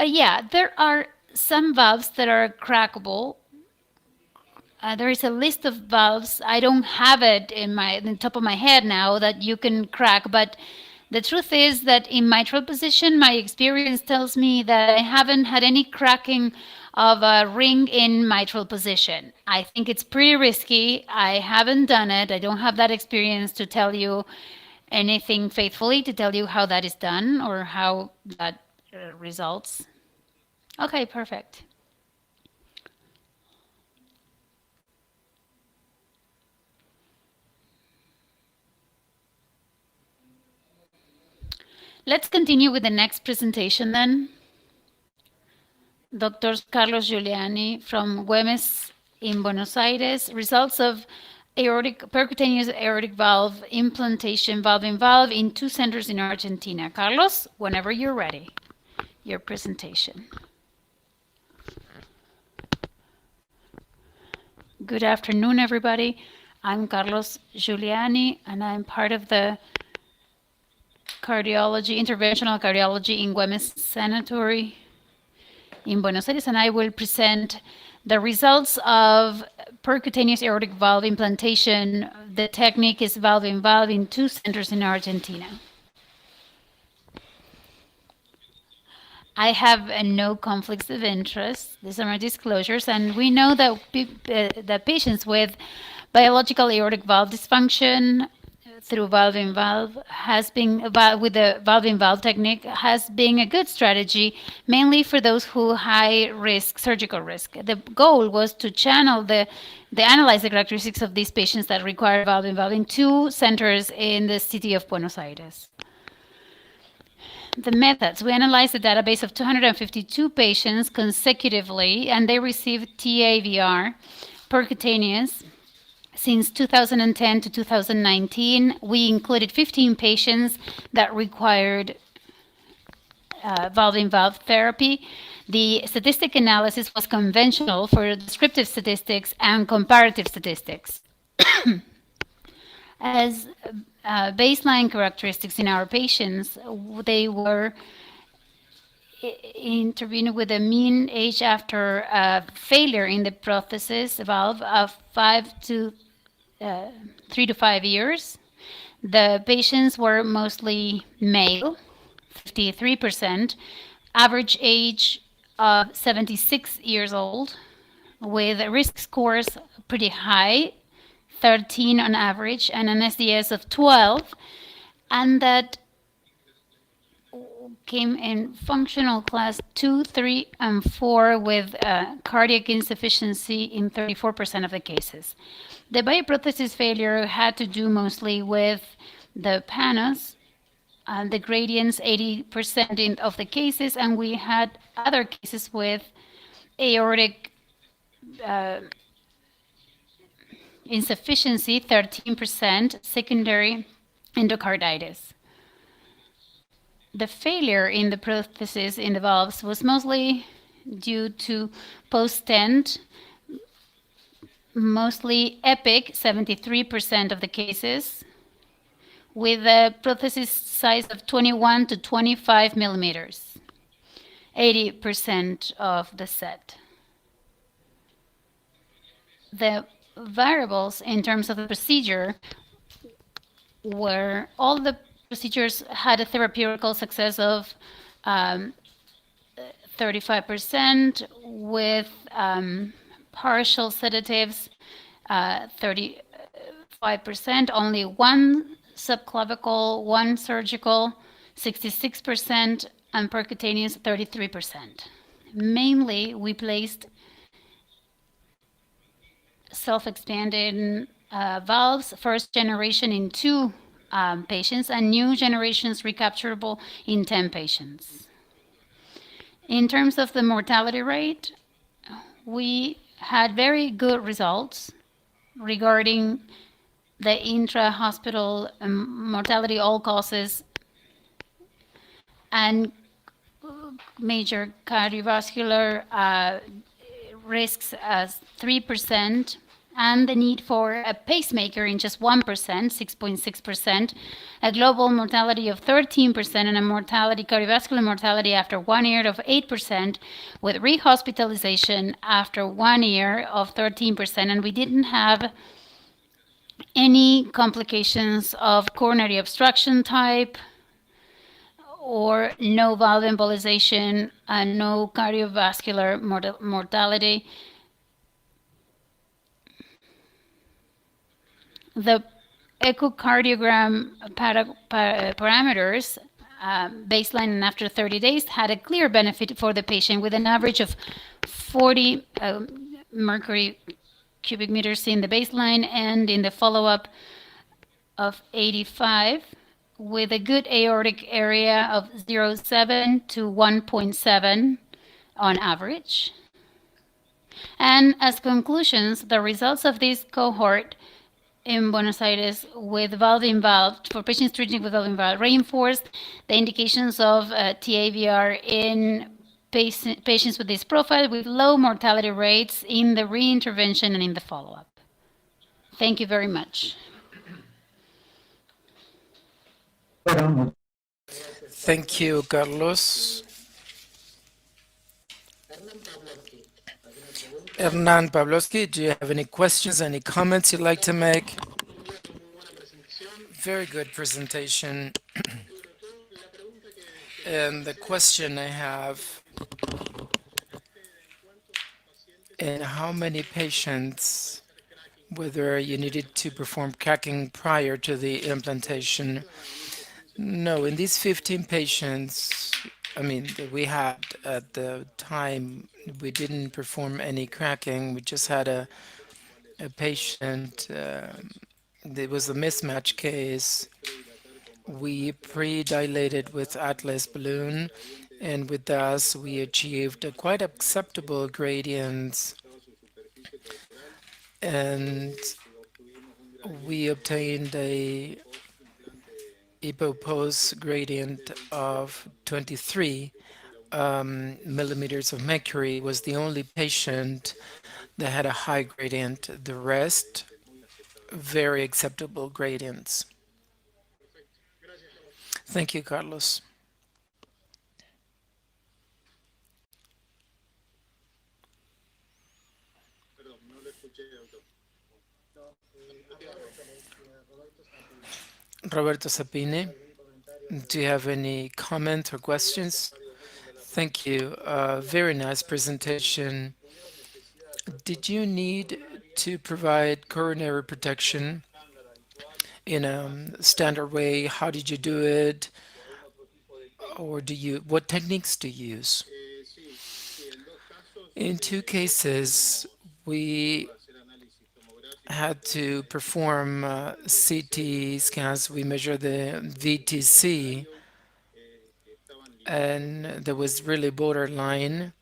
Yeah, there are some valves that are crackable. There is a list of valves. I don't have it in the top of my head now that you can crack, but the truth is that in mitral position, my experience tells me that I haven't had any cracking of a ring in mitral position. I think it's pretty risky. I haven't done it. I don't have that experience to tell you anything faithfully, to tell you how that is done or how that results. Okay, perfect. Let's continue with the next presentation then. Dr. Carlos Giuliani from Güemes in Buenos Aires, results of percutaneous aortic valve implantation valve-in-valve in 2 centers in Argentina. Carlos, whenever you're ready, your presentation. Good afternoon, everybody. I'm Carlos Giuliani, and I'm part of the interventional cardiology in Güemes Sanatory in Buenos Aires, and I will present the results of percutaneous aortic valve implantation. The technique is valve-in-valve in 2 centers in Argentina. I have no conflicts of interest. These are my disclosures, and we know that that patients with biological aortic valve dysfunction through valve-in-valve with the valve-in-valve technique has been a good strategy, mainly for those who high risk, surgical risk. The goal was to channel analyze the characteristics of these patients that require valve-in-valve in 2 centers in the city of Buenos Aires. The methods: we analyzed a database of 252 patients consecutively, and they received TAVR percutaneous since 2010 to 2019. We included 15 patients that required valve-in-valve therapy. The statistic analysis was conventional for descriptive statistics and comparative statistics. As baseline characteristics in our patients, they were intervened with a mean age after failure in the prosthesis valve of 3 to 5 years. The patients were mostly male, 53%, average age of 76 years old, with risk scores pretty high, 13 on average, and an SDS of 12, and that came in functional class 2, 3, and 4 with cardiac insufficiency in 34% of the cases. The bioprosthesis failure had to do mostly with the panos, and the gradients 80% of the cases, and we had other cases with aortic insufficiency, 13%, secondary endocarditis. The failure in the prosthesis in the valves was mostly due to post-stent, mostly epic, 73% of the cases, with a prosthesis size of 21 to 25 millimeters, 80% of the set. The variables in terms of the procedure were all the procedures had a therapeutical success of 35%, with partial sedatives 35%, only 1 subclavicle, 1 surgical 66%, and percutaneous 33%. Mainly, we placed self-expanding valves, first generation in 2 patients, and new generations recapturable in 10 patients. In terms of the mortality rate, we had very good results regarding the intra-hospital mortality, all causes, and major cardiovascular risks as 3%, and the need for a pacemaker in just 1%, 6.6%, a global mortality of 13%, and a cardiovascular mortality after 1 year of 8%, with rehospitalization after 1 year of 13%, and we didn't have any complications of coronary obstruction type, or no valve embolization, and no cardiovascular mortality. The echocardiogram parameters, baseline and after 30 days, had a clear benefit for the patient, with an average of 40 mercury cubic meters in the baseline, and in the follow-up of 85, with a good aortic area of 0.7 to 1.7 on average. And as conclusions, the results of this cohort in Buenos Aires with valve-in-valve, for patients treated with valve-in-valve, reinforced the indications of TAVR in patients with this profile, with low mortality rates in the re-intervention and in the follow-up. Thank you very much. Thank you, Carlos. Hernan Pawlowski, do you have any questions, any comments you'd like to make? Very good presentation. And the question I have, in how many patients, whether you needed to perform CACing prior to the implantation? No, in these 15 patients, I mean, we had at the time, we didn't perform any cracking. We just had a patient, there was a mismatch case. We pre-dilated with Atlas balloon, and with us, we achieved a quite acceptable gradients. And we obtained a hypopose gradient of 23 millimeters of mercury. Was the only patient that had a high gradient. The rest, very acceptable gradients. Thank you, Carlos. Roberto Sapini, do you have any comments or questions? Thank you. Very nice presentation. Did you need to provide coronary protection in a standard way? How did you do it? Or what techniques do you use? In 2 cases, we had to perform CT scans. We measured the VTC, and there was really borderline,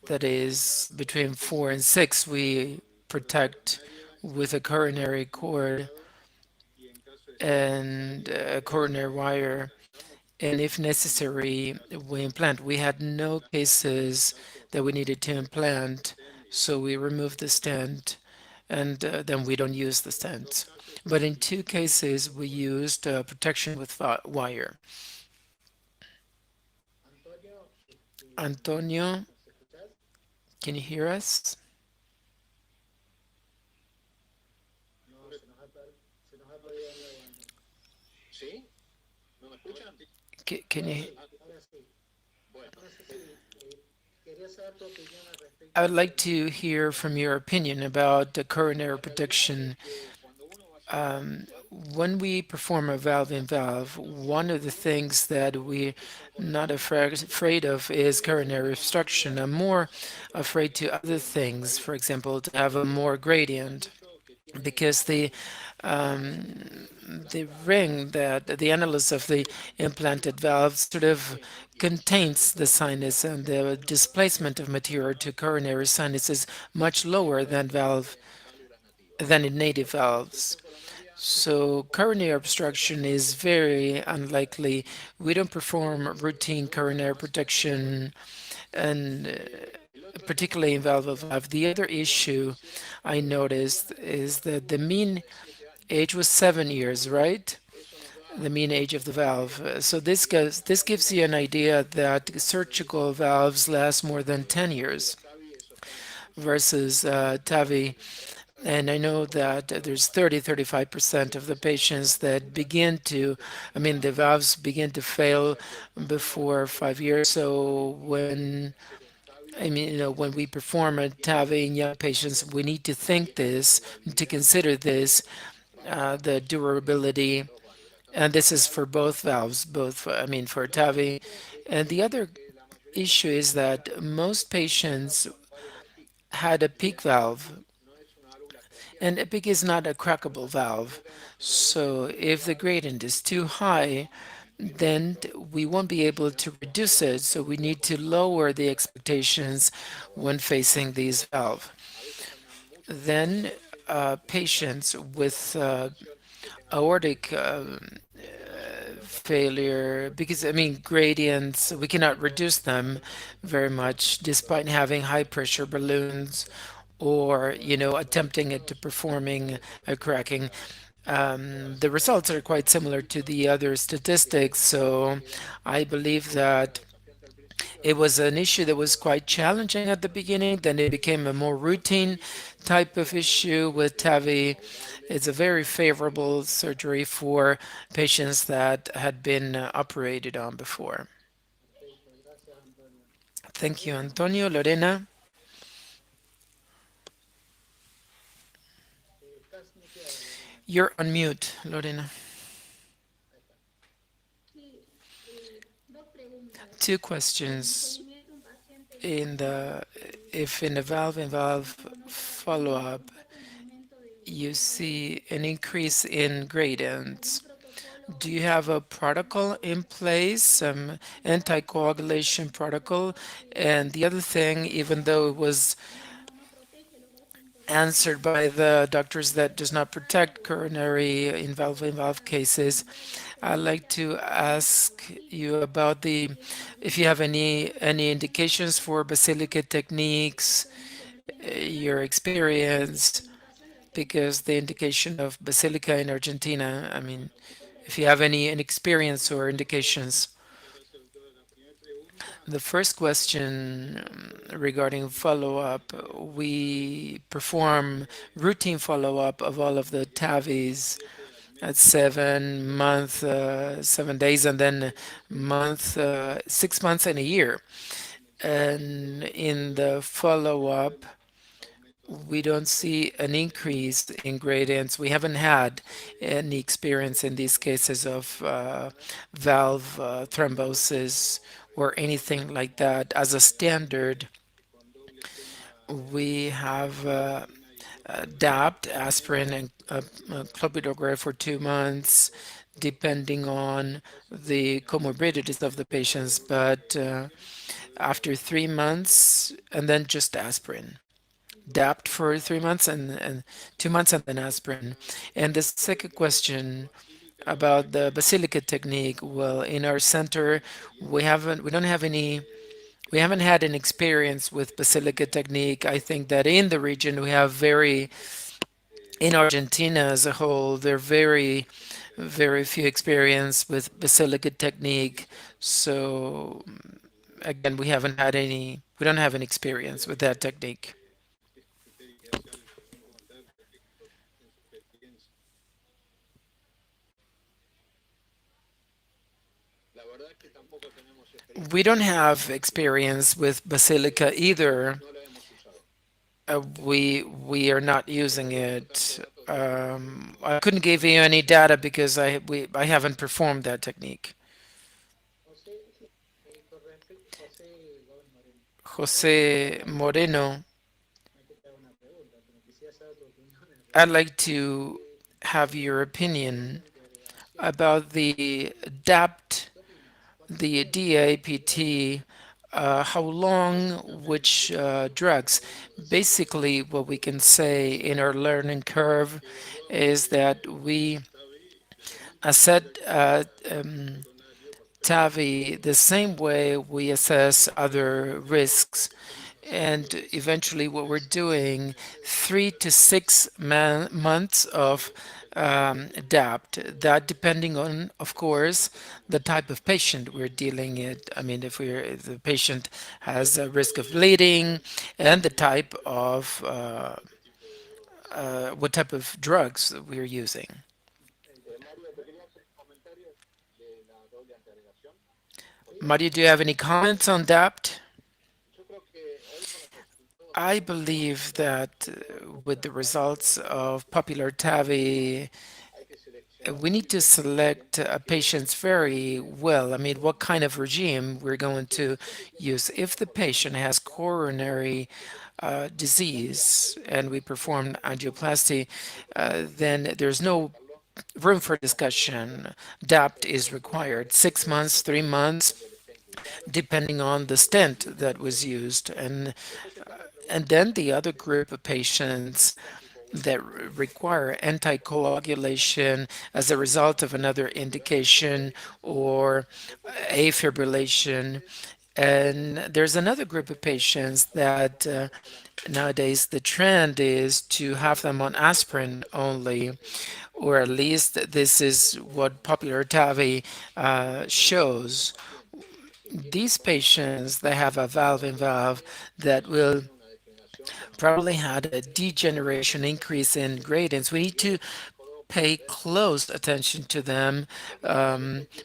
that is between 4 and 6. We protect with a coronary cord and a coronary wire, and if necessary, we implant. We had no cases that we needed to implant, so we removed the stent, and then we don't use the stent. But in 2 cases, we used protection with wire. Antonio, can you hear us? Can you? I would like to hear from your opinion about the coronary protection. When we perform a valve-in-valve, one of the things that we're not afraid of is coronary obstruction. I'm more afraid to other things, for example, to have a more gradient. because the ring that the annulus of the implanted valve sort of contains the sinus, and the displacement of material to coronary sinus is much lower than in native valves. So coronary obstruction is very unlikely. We don't perform routine coronary protection, and particularly in valve of valve. The other issue I noticed is that the mean age was 7 years, right? The mean age of the valve. So this gives you an idea that surgical valves last more than 10 years versus TAVI. And I know that there's 35% of the patients that the valves begin to fail before 5 years. So when we perform a TAVI in young patients, we need to consider this, the durability, and this is for both valves, for TAVI. And the other issue is that most patients had a peak valve, and a peak is not a crackable valve. So if the gradient is too high, then we won't be able to reduce it. So we need to lower the expectations when facing these valves. Then patients with aortic failure, because gradients, we cannot reduce them very much despite having high pressure balloons or attempting it to performing a cracking. The results are quite similar to the other statistics, so I believe that it was an issue that was quite challenging at the beginning. Then it became a more routine type of issue with TAVI. It's a very favorable surgery for patients that had been operated on before. Thank you, Antonio. Lorena? You're on mute, Lorena. Two questions. If in a valve-in-valve follow-up, you see an increase in gradients, do you have a protocol in place, some anticoagulation protocol? And the other thing, even though it was answered by the doctors, that does not protect coronary in-valve cases, I'd like to ask you about if you have any indications for basilica techniques, your experience, because the indication of basilica in Argentina, if you have any experience or indications. The first question regarding follow-up, we perform routine follow-up of all of the TAVIs at 7 months, 7 days, and then 6 months and a year. And in the follow-up, we don't see an increase in gradients. We haven't had any experience in these cases of valve thrombosis or anything like that. As a standard, we have DAPT, aspirin, and clopidogrel for 2 months, depending on the comorbidities of the patients. But after 3 months, and then just aspirin. DAPT for 3 months and 2 months, and then aspirin. And the second question about the basilica technique. Well, in our center, we haven't had an experience with basilica technique. I think that in the region we have in Argentina as a whole, there are very, very few experience with basilica technique. So again, we don't have an experience with that technique. We don't have experience with basilica either. We are not using it. I couldn't give you any data because I haven't performed that technique. Jose Moreno. I'd like to have your opinion about the DAPT, the DAPT, how long, which drugs. Basically, what we can say in our learning curve is that we assess TAVI the same way we assess other risks. And eventually what we're doing, 3 to 6 months of DAPT, that depending on, of course, the type of patient we're dealing with. I mean, if the patient has a risk of bleeding and the type of, what type of drugs we're using. Mario, do you have any comments on DAPT? I believe that with the results of popular TAVI, we need to select patients very well. I mean, what kind of regime we're going to use. If the patient has coronary disease and we perform angioplasty, then there's no room for discussion. DAPT is required. 6 months, 3 months, depending on the stent that was used. And then the other group of patients that require anticoagulation as a result of another indication or afibrillation. And there's another group of patients that nowadays the trend is to have them on aspirin only, or at least this is what popular TAVI shows. These patients, they have a valve-in-valve that will probably had a degeneration increase in gradients. We need to pay close attention to them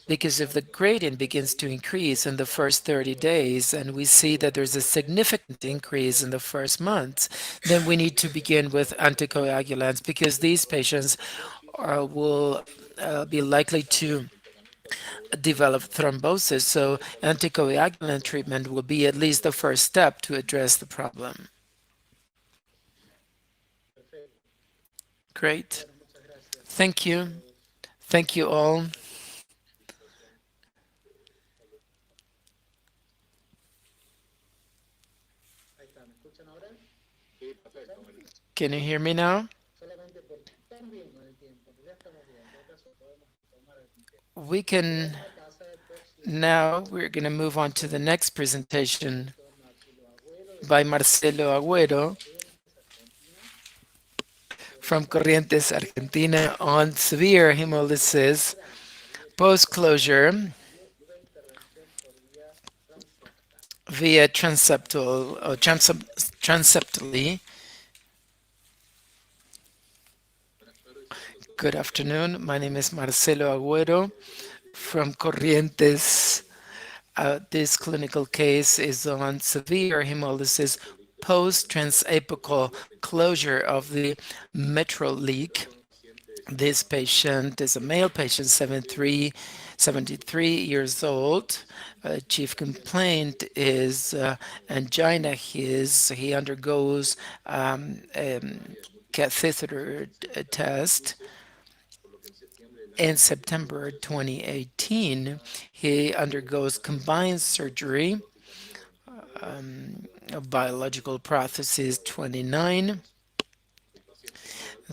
because if the gradient begins to increase in the first 30 days and we see that there's a significant increase in the first months, then we need to begin with anticoagulants because these patients will be likely to develop thrombosis. So anticoagulant treatment will be at least the first step to address the problem. Great. Thank you. Thank you all. Can you hear me now? We can now, we're going to move on to the next presentation by Marcelo Agüero from Corrientes, Argentina on severe hemolysis post-closure via transeptally. Good afternoon. My name is Marcelo Agüero from Corrientes. This clinical case is on severe hemolysis post-transapical closure of the mitral leak. This patient is a male patient, 73 years old. Chief complaint is angina. He undergoes catheter test. In September 2018, he undergoes combined surgery, biological prosthesis 29.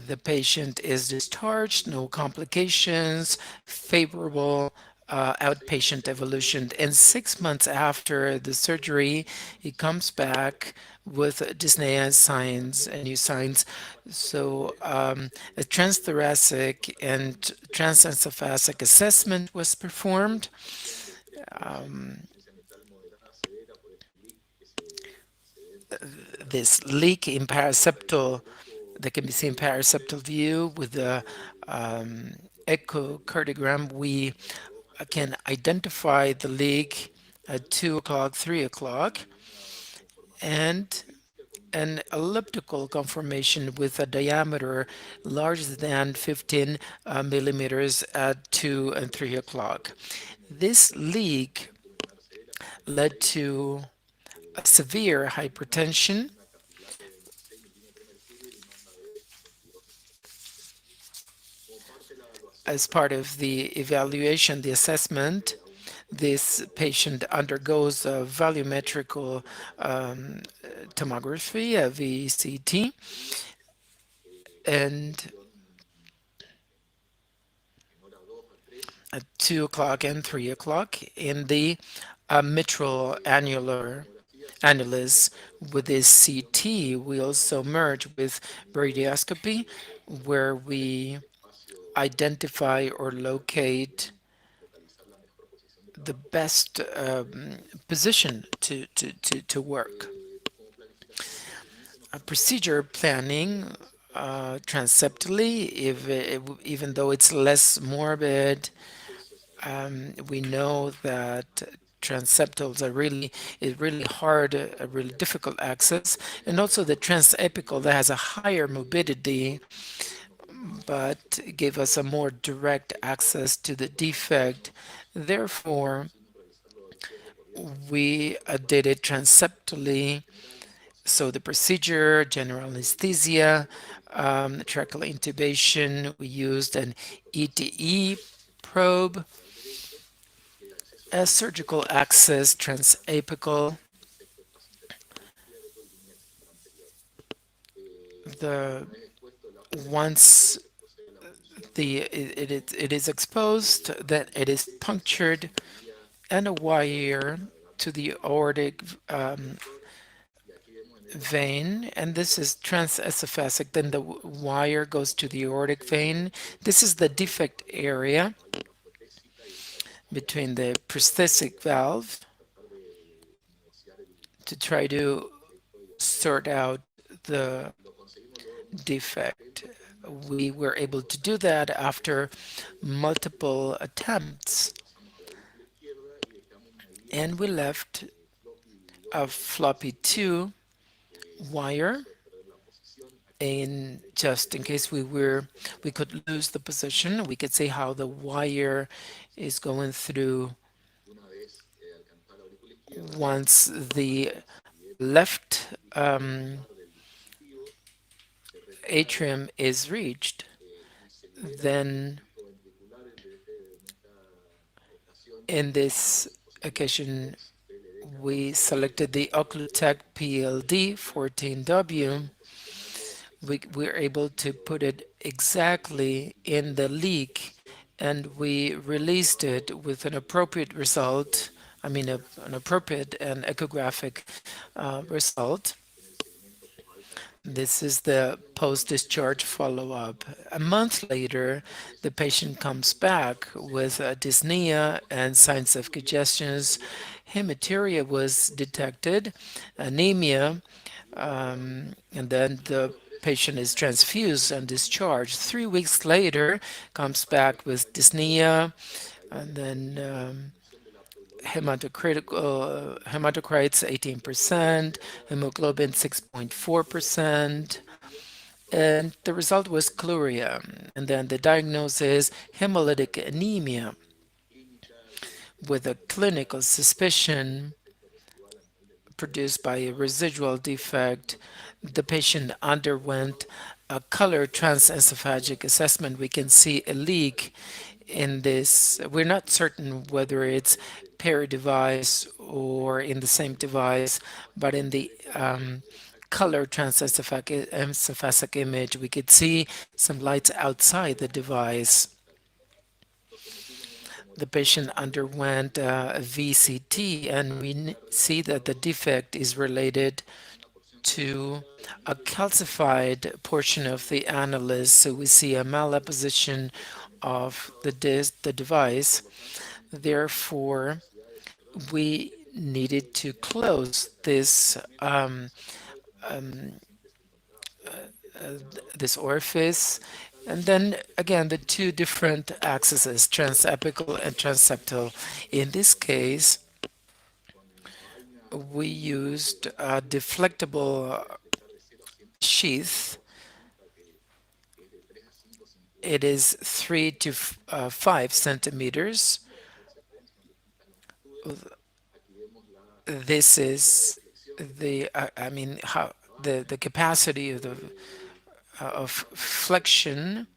The patient is discharged, no complications, favorable outpatient evolution. And 6 months after the surgery, he comes back with dyspnea signs and new signs. So a transthoracic and transencephalic assessment was performed. This leak in paraseptal that can be seen in paraseptal view with the echocardiogram, we can identify the leak at 2 o'clock, 3 o'clock, and an elliptical conformation with a diameter larger than 15 millimeters at 2 and 3 o'clock. This leak led to a severe hypertension as part of the evaluation, the assessment, this patient undergoes a volumetrical tomography, a VCT, and at 2 o'clock and 3 o'clock in the mitral annulus with this CT. We also merge with radioscopy, where we identify or locate the best position to work. A procedure planning transeptally, even though it's less morbid, we know that transeptals are really hard, a really difficult access, and also the transapical that has a higher morbidity, but gave us a more direct access to the defect. Therefore, we did it transeptally. So the procedure, general anesthesia, tracheal intubation, we used an ETE probe, a surgical access transapical. Once it is exposed, then it is punctured, and a wire to the aortic vein, and this is transesophagic. Then the wire goes to the aortic vein. This is the defect area between the prosthetic valve to try to sort out the defect. We were able to do that after multiple attempts, and we left a floppy 2 wire just in case we could lose the position. We could see how the wire is going through. Once the left atrium is reached, then in this occasion we selected the Occlutech PLD 14W. We were able to put it exactly in the leak, and we released it with an appropriate result, an appropriate and echographic result. This is the post-discharge follow-up. A month later, the patient comes back with dyspnea and signs of congestions. Hematuria was detected, anemia, and then the patient is transfused and discharged. 3 weeks later, comes back with dyspnea, and then hematocrites 18%, hemoglobin 6.4%, and the result was chloruria. And then the diagnosis, hemolytic anemia, with a clinical suspicion produced by a residual defect. The patient underwent a color transesophagic assessment. We can see a leak in this. We're not certain whether it's peri-device or in the same device, but in the color transesophagic image, we could see some lights outside the device. The patient underwent a VCT, and we see that the defect is related to a calcified portion of the annulus. So we see a malapposition of the device. Therefore, we needed to close this this orifice. And then again, the 2 different axes, transapical and transeptal. In this case, we used a deflectable sheath. It is 3 to 5 centimeters. This is the the capacity of flexion.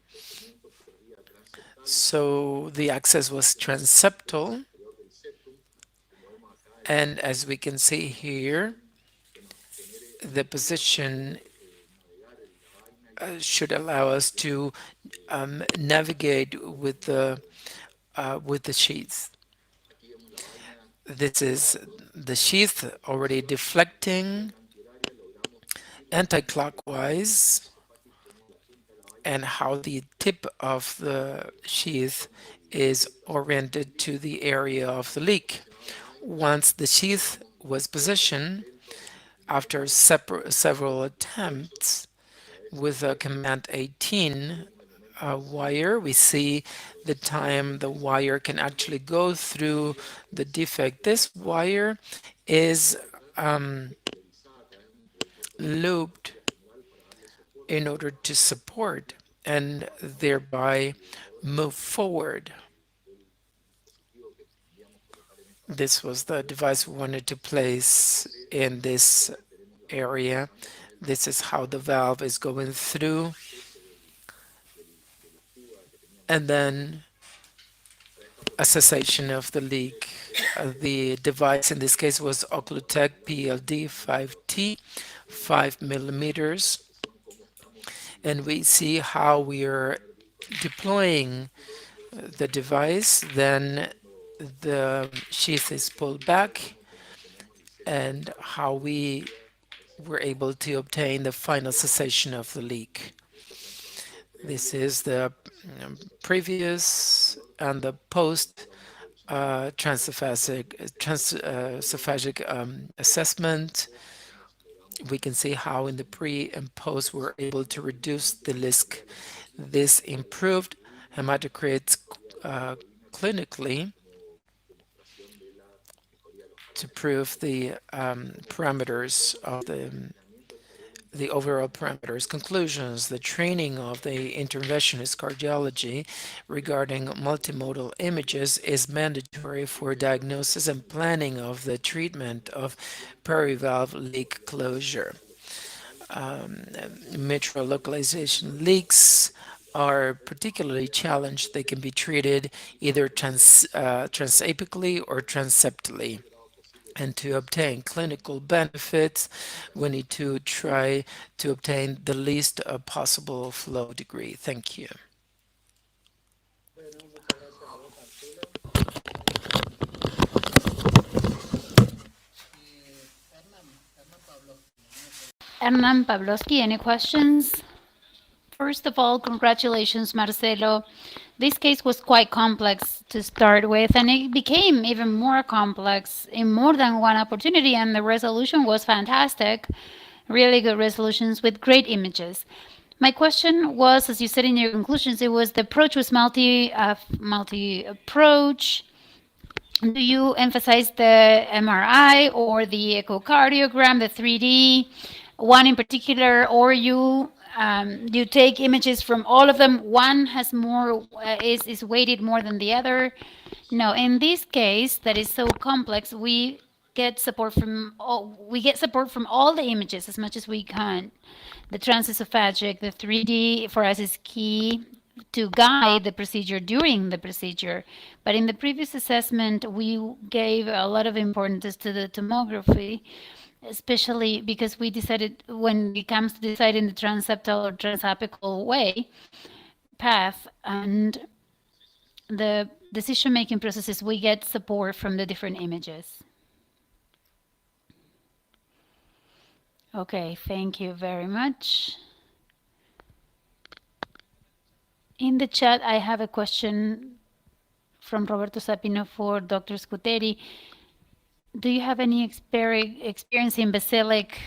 So the access was transeptal. And as we can see here, the position should allow us to navigate with the sheath. This is the sheath already deflecting anti-clockwise, and how the tip of the sheath is oriented to the area of the leak. Once the sheath was positioned, after several attempts with a command 18 wire, we see the time the wire can actually go through the defect. This wire is looped in order to support and thereby move forward. This was the device we wanted to place in this area. This is how the valve is going through. And then a cessation of the leak. The device in this case was Occlutech PLD 5T, 5 millimeters. And we see how we are deploying the device. Then the sheath is pulled back, and how we were able to obtain the final cessation of the leak. This is the previous and the post transophagic assessment. We can see how in the pre and post we're able to reduce the risk. This improved hematocrits clinically to prove the parameters of the overall parameters. Conclusions: the training of the interventionist cardiology regarding multimodal images is mandatory for diagnosis and planning of the treatment of perivalve leak closure. Mitral localization leaks are particularly challenged. They can be treated either transapically or transeptally. And to obtain clinical benefits, we need to try to obtain the least possible flow degree. Thank you. Hernan Pavlovsky, any questions? First of all, congratulations, Marcelo. This case was quite complex to start with, and it became even more complex in more than one opportunity, and the resolution was fantastic. Really good resolutions with great images. My question was, as you said in your conclusions, it was the approach was multi-approach. Do you emphasize the MRI or the echocardiogram, the 3D, one in particular, or you take images from all of them? One has more, is weighted more than the other? No, in this case that is so complex, we get support from all the images as much as we can. The transesophagic, the 3D for us is key to guide the procedure during the procedure. But in the previous assessment, we gave a lot of importance to the tomography, especially because we decided when it comes to deciding the transeptal or transapical path and the decision-making processes, we get support from the different images. Okay, thank you very much. In the chat, I have a question from Roberto Sapino for Dr. Scuteri. Do you have any experience in basilic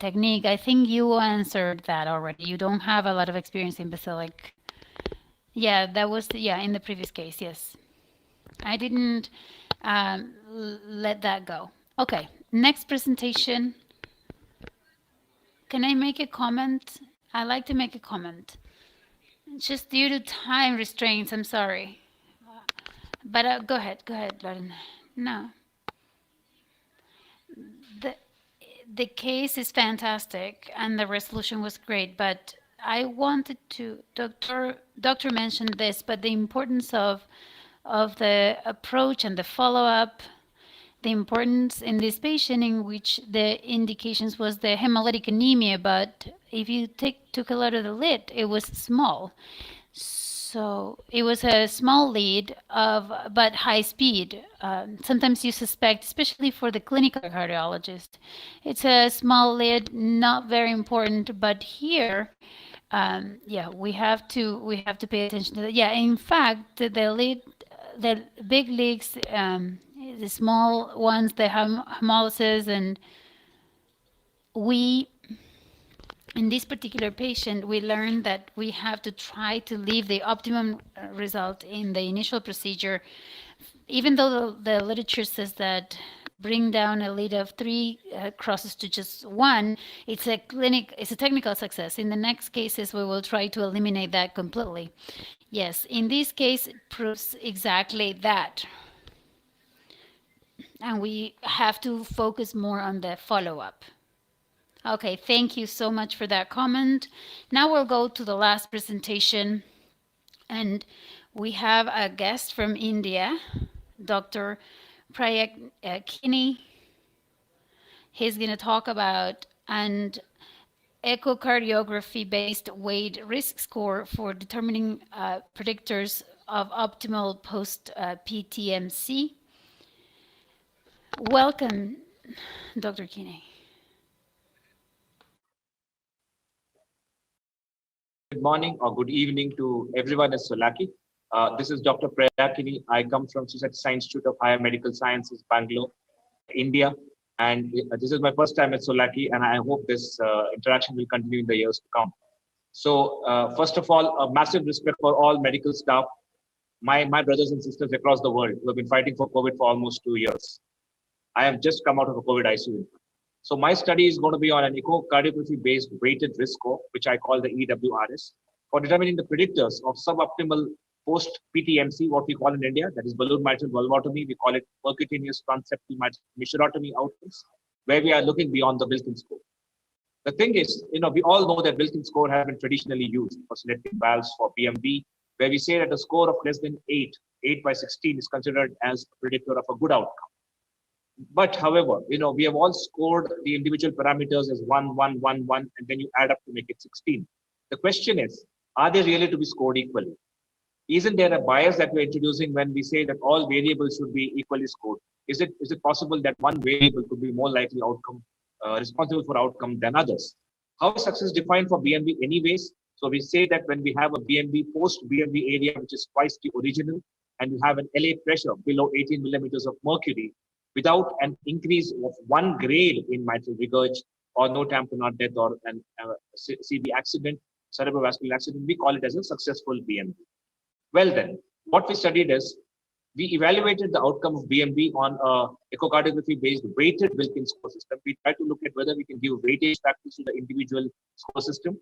technique? I think you answered that already. You don't have a lot of experience in basilic. Yeah, that was, in the previous case, yes. I didn't let that go. Okay, next presentation. Can I make a comment? I'd like to make a comment. Just due to time restraints, I'm sorry. But go ahead, Lauren. No. The case is fantastic and the resolution was great, but I wanted to, doctor mentioned this, but the importance of the approach and the follow-up, the importance in this patient in which the indications was the hemolytic anemia, but if you took a look at the lid, it was small. So it was a small lead of but high speed. Sometimes you suspect, especially for the clinical cardiologist, it's a small lead, not very important. But here, yeah, we have to pay attention to that. Yeah, in fact, the lead, the big leaks, the small ones, the hemolysis, and we. In this particular patient, we learned that we have to try to leave the optimum result in the initial procedure, even though the literature says that bring down a lead of 3 crosses to just 1, it's a technical success. In the next cases, we will try to eliminate that completely. Yes, in this case, it proves exactly that. And we have to focus more on the follow-up. Okay, thank you so much for that comment. Now we'll go to the last presentation, and we have a guest from India, Dr. Prayak Kinney. He's going to talk about an echocardiography-based weight risk score for determining predictors of optimal post-PTMC. Welcome, Dr. Kinney. Good morning or good evening to everyone at SOLACI. This is Dr. Prayak Kinney. I come from Society Institute of Higher Medical Sciences, Bangalore, India. And this is my first time at SOLACI, and I hope this interaction will continue in the years to come. So first of all, a massive respect for all medical staff, my brothers and sisters across the world who have been fighting for COVID for almost 2 years. I have just come out of a COVID ICU. So my study is going to be on an echocardiography-based weighted risk score, which I call the EWRS, for determining the predictors of suboptimal post-PTMC, what we call in India, that is balloon mitral valvotomy. We call it percutaneous transeptal mesorectomy outcomes, where we are looking beyond the Wilkins score. The thing is, we all know that Wilkins score has been traditionally used for selecting valves for BMV, where we say that a score of less than 8 by 16 is considered as a predictor of a good outcome. But however, we have all scored the individual parameters as 1, 1, 1, 1, and then you add up to make it 16. The question is, are they really to be scored equally? Isn't there a bias that we're introducing when we say that all variables should be equally scored? Is it possible that one variable could be more likely outcome, responsible for outcome than others? How is success defined for BMV anyways? So we say that when we have a BMV post-BMV area, which is twice the original, and you have an LA pressure below 18 millimeters of mercury, without an increase of 1 grade in mitral regurg or no tamponade death or an CV accident, cerebrovascular accident, we call it as a successful BMV. Well then, what we studied is, we evaluated the outcome of BMV on a echocardiography-based weighted Wilkins score system. We tried to look at whether we can give weightage factors to the individual score system.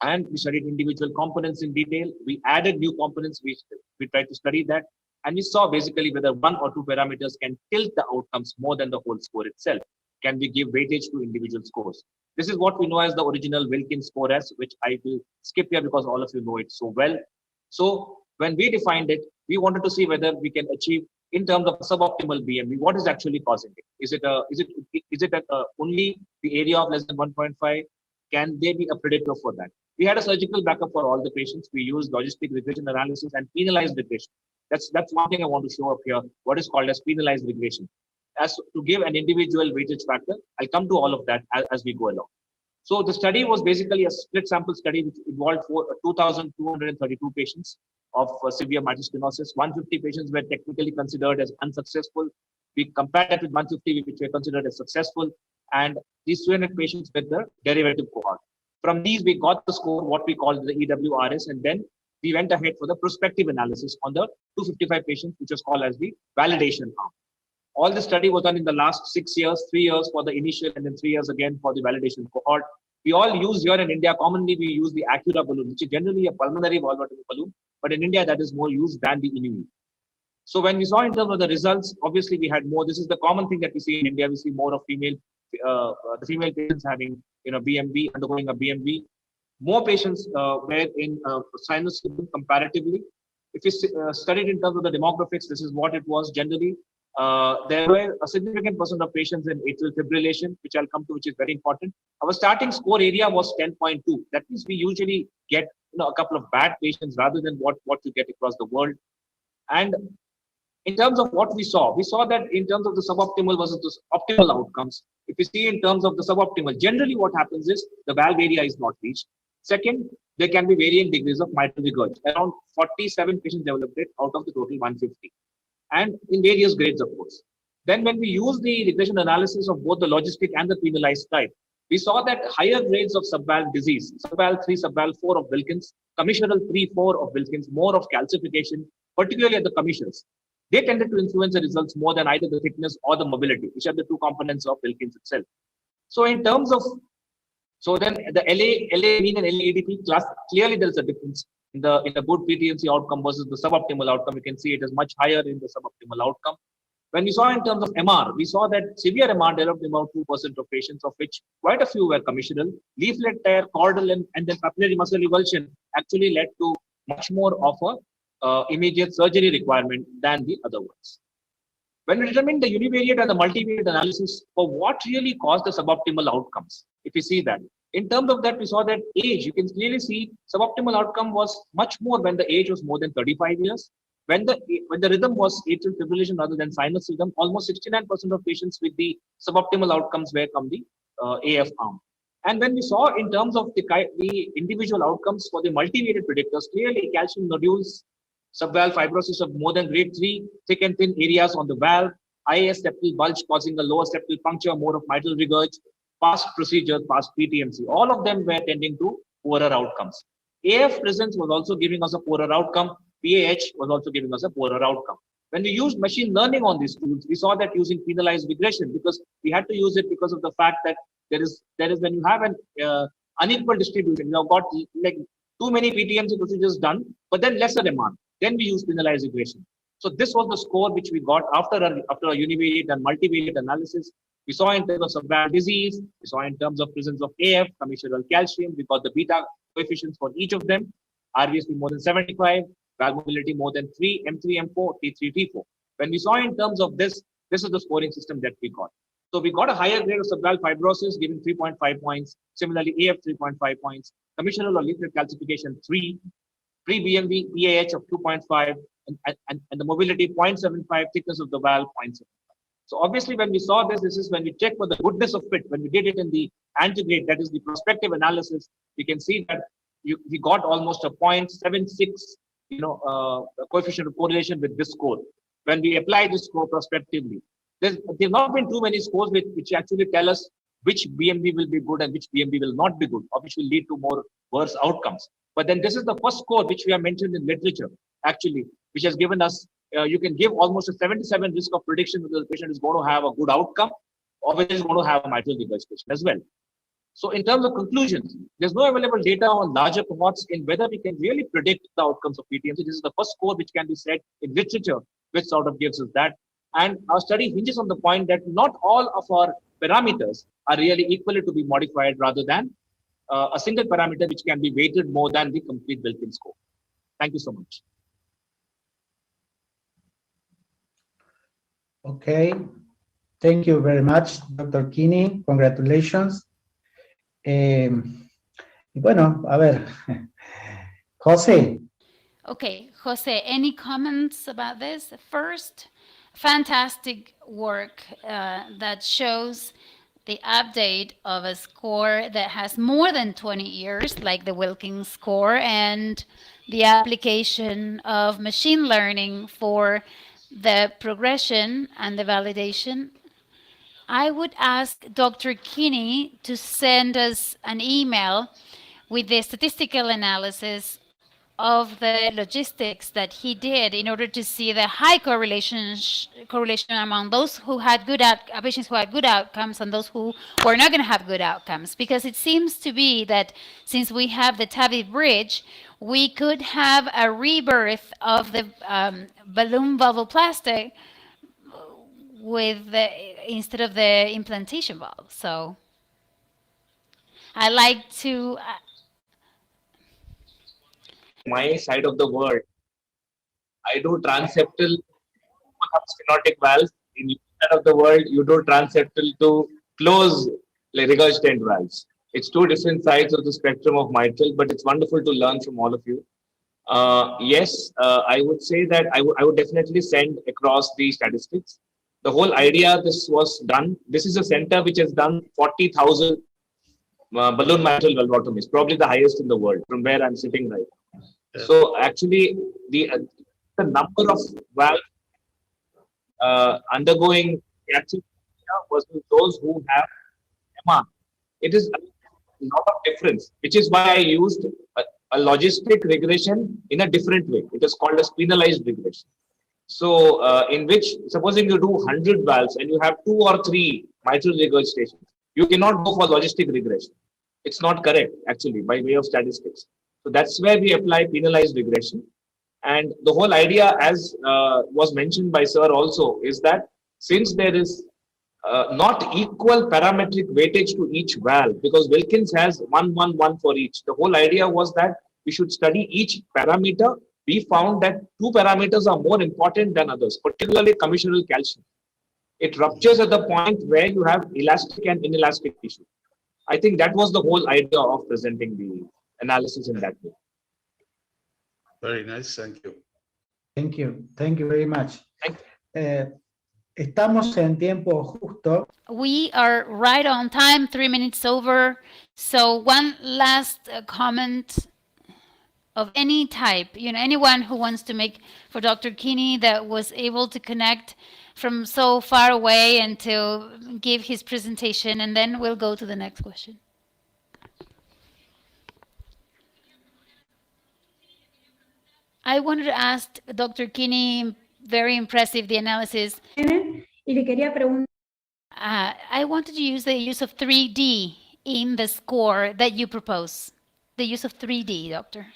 And we studied individual components in detail. We added new components. We tried to study that. And we saw basically whether 1 or 2 parameters can tilt the outcomes more than the whole score itself. Can we give weightage to individual scores? This is what we know as the original Wilkins score S, which I will skip here because all of you know it so well. So when we defined it, we wanted to see whether we can achieve, in terms of suboptimal BMV, what is actually causing it? Is it only the area of less than 1.5? Can they be a predictor for that? We had a surgical backup for all the patients. We used logistic regression analysis and penalized regression. That's one thing I want to show up here, what is called as penalized regression. As to give an individual weightage factor, I'll come to all of that as we go along. So the study was basically a split sample study which involved 2,232 patients of severe mitral stenosis. 150 patients were technically considered as unsuccessful. We compared that with 150 which were considered as successful, and these 200 patients with the derivative cohort. From these, we got the score, what we call the EWRS, and then we went ahead for the prospective analysis on the 255 patients, which was called as the validation arm. All the study was done in the last 6 years, 3 years for the initial and then 3 years again for the validation cohort. We all use here in India, commonly we use the Acura balloon, which is generally a pulmonary valvulotomy balloon, but in India that is more used than the INUI. So when we saw in terms of the results, obviously we had more. This is the common thing that we see in India. We see more of the female patients having BMV, undergoing a BMV. more patients were in sinus rhythm comparatively. If you studied in terms of the demographics, this is what it was generally. There were a significant percent of patients in atrial fibrillation, which I'll come to, which is very important. Our starting score area was 10.2. That means we usually get a couple of bad patients rather than what you get across the world. And in terms of what we saw that in terms of the suboptimal versus the optimal outcomes, if you see in terms of the suboptimal, generally what happens is the valve area is not reached. Second, there can be varying degrees of mitral regurg. Around 47 patients developed it out of the total 150. And in various grades, of course. Then when we use the regression analysis of both the logistic and the penalized type, we saw that higher grades of subvalve disease, subvalve 3, subvalve 4 of Wilkins, commissural 3, 4 of Wilkins, more of calcification, particularly at the commissures. They tended to influence the results more than either the thickness or the mobility, which are the two components of Wilkins itself. So in terms of, so then the LA mean and LADP class, clearly there's a difference in the good PTMC outcome versus the suboptimal outcome. You can see it is much higher in the suboptimal outcome. When we saw in terms of MR, we saw that severe MR developed about 2% of patients, of which quite a few were commissural. Leaflet tear, caudal, and then papillary muscle revulsion actually led to much more of a immediate surgery requirement than the other ones. When we determine the univariate and the multivariate analysis for what really caused the suboptimal outcomes, if you see that, in terms of that, we saw that age, you can clearly see suboptimal outcome was much more when the age was more than 35 years. When the rhythm was atrial fibrillation rather than sinus rhythm, almost 69% of patients with the suboptimal outcomes were from the AF arm. And when we saw in terms of the individual outcomes for the multivariate predictors, clearly calcium nodules, subvalve fibrosis of more than grade 3, thick and thin areas on the valve, IAS septal bulge causing a lower septal puncture, more of mitral regurg, past procedures, past PTMC, all of them were tending to poorer outcomes. AF presence was also giving us a poorer outcome. PAH was also giving us a poorer outcome. When we used machine learning on these tools, we saw that using penalized regression, because we had to use it because of the fact that there is when you have an unequal distribution, you have got like too many PTMC procedures done, but then lesser demand. Then we use penalized regression. So this was the score which we got after a univariate and multivariate analysis. We saw in terms of subvalve disease, we saw in terms of presence of AF, commissural calcium, we got the beta coefficients for each of them, RVSP more than 75, valve mobility more than 3, M3, M4, T3, T4. When we saw in terms of this is the scoring system that we got. So we got a higher grade of subvalve fibrosis giving 3.5 points, similarly AF 3.5 points, commissural or leaflet calcification 3, pre-BMV PAH of 2.5, and the mobility 0.75, thickness of the valve 0.75. So obviously when we saw this is when we check for the goodness of fit. When we did it in the antegrade, that is the prospective analysis, we can see that we got almost a 0.76 coefficient of correlation with this score. When we apply this score prospectively, there's not been too many scores which actually tell us which BMV will be good and which BMV will not be good, or which will lead to more worse outcomes. But then this is the first score which we have mentioned in literature, actually, which has given us, you can give almost a 77 risk of prediction whether the patient is going to have a good outcome or whether he's going to have a mitral regurgitation as well. So in terms of conclusions, there's no available data on larger cohorts in whether we can really predict the outcomes of PTMC. This is the first score which can be said in literature, which sort of gives us that. And our study hinges on the point that not all of our parameters are really equally to be modified rather than a single parameter which can be weighted more than the complete Wilkins score. Thank you so much. Okay. Thank you very much, Dr. Kinney. Congratulations. Bueno, a ver, Jose. Okay, Jose, any comments about this? First, fantastic work that shows the update of a score that has more than 20 years, like the Wilkins score, and the application of machine learning for the progression and the validation. I would ask Dr. Kinney to send us an email with the statistical analysis of the logistics that he did in order to see the high correlation among those who had patients who had good outcomes and those who were not going to have good outcomes. Because it seems to be that since we have the TAVI bridge, we could have a rebirth of the balloon valvoplastic instead of the implantation valve. So I like to my side of the world, I do transeptal stenotic valves. In your side of the world, you do transeptal to close regurgitant valves. It's two different sides of the spectrum of mitral, but it's wonderful to learn from all of you. Yes, I would say that I would definitely send across the statistics. The whole idea this was done, this is a center which has done 40,000 balloon mitral valvotomies, probably the highest in the world from where I'm sitting right now. So actually the number of valves undergoing catching versus those who have MR, it is a lot of difference, which is why I used a logistic regression in a different way. It is called as penalized regression. So in which, supposing you do 100 valves and you have 2 or 3 mitral regurgitations, you cannot go for logistic regression. It's not correct, actually, by way of statistics. So that's where we apply penalized regression. And the whole idea, as was mentioned by Sir also, is that since there is not equal parametric weightage to each valve, because Wilkins has 1, 1, 1 for each. The whole idea was that we should study each parameter. We found that 2 parameters are more important than others, particularly commissural calcium. It ruptures at the point where you have elastic and inelastic tissue. I think that was the whole idea of presenting the analysis in that way. Very nice, thank you. Thank you. Thank you very much. Estamos en tiempo justo. We are right on time, 3 minutes over. So one last comment of any type, anyone who wants to make for Dr. Kinney that was able to connect from so far away and to give his presentation, and then we'll go to the next question. I wanted to ask Dr. Kinney, very impressive, the analysis. I wanted to use the use of 3D in the score that you propose. The use of 3D, Doctor.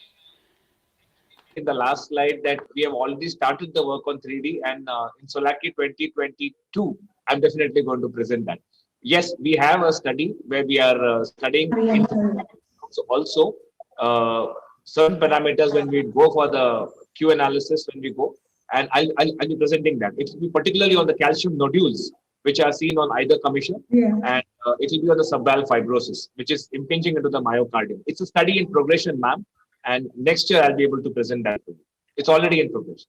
In the last slide that we have already started the work on 3D, and in SOLACI 2022, I'm definitely going to present that. Yes, we have a study where we are studying also certain parameters when we go for the Q analysis when we go, and I'll be presenting that. It will be particularly on the calcium nodules, which are seen on either commissure, and it will be on the subvalve fibrosis, which is impinging into the myocardium. It's a study in progression, ma'am, and next year I'll be able to present that to you. It's already in progress.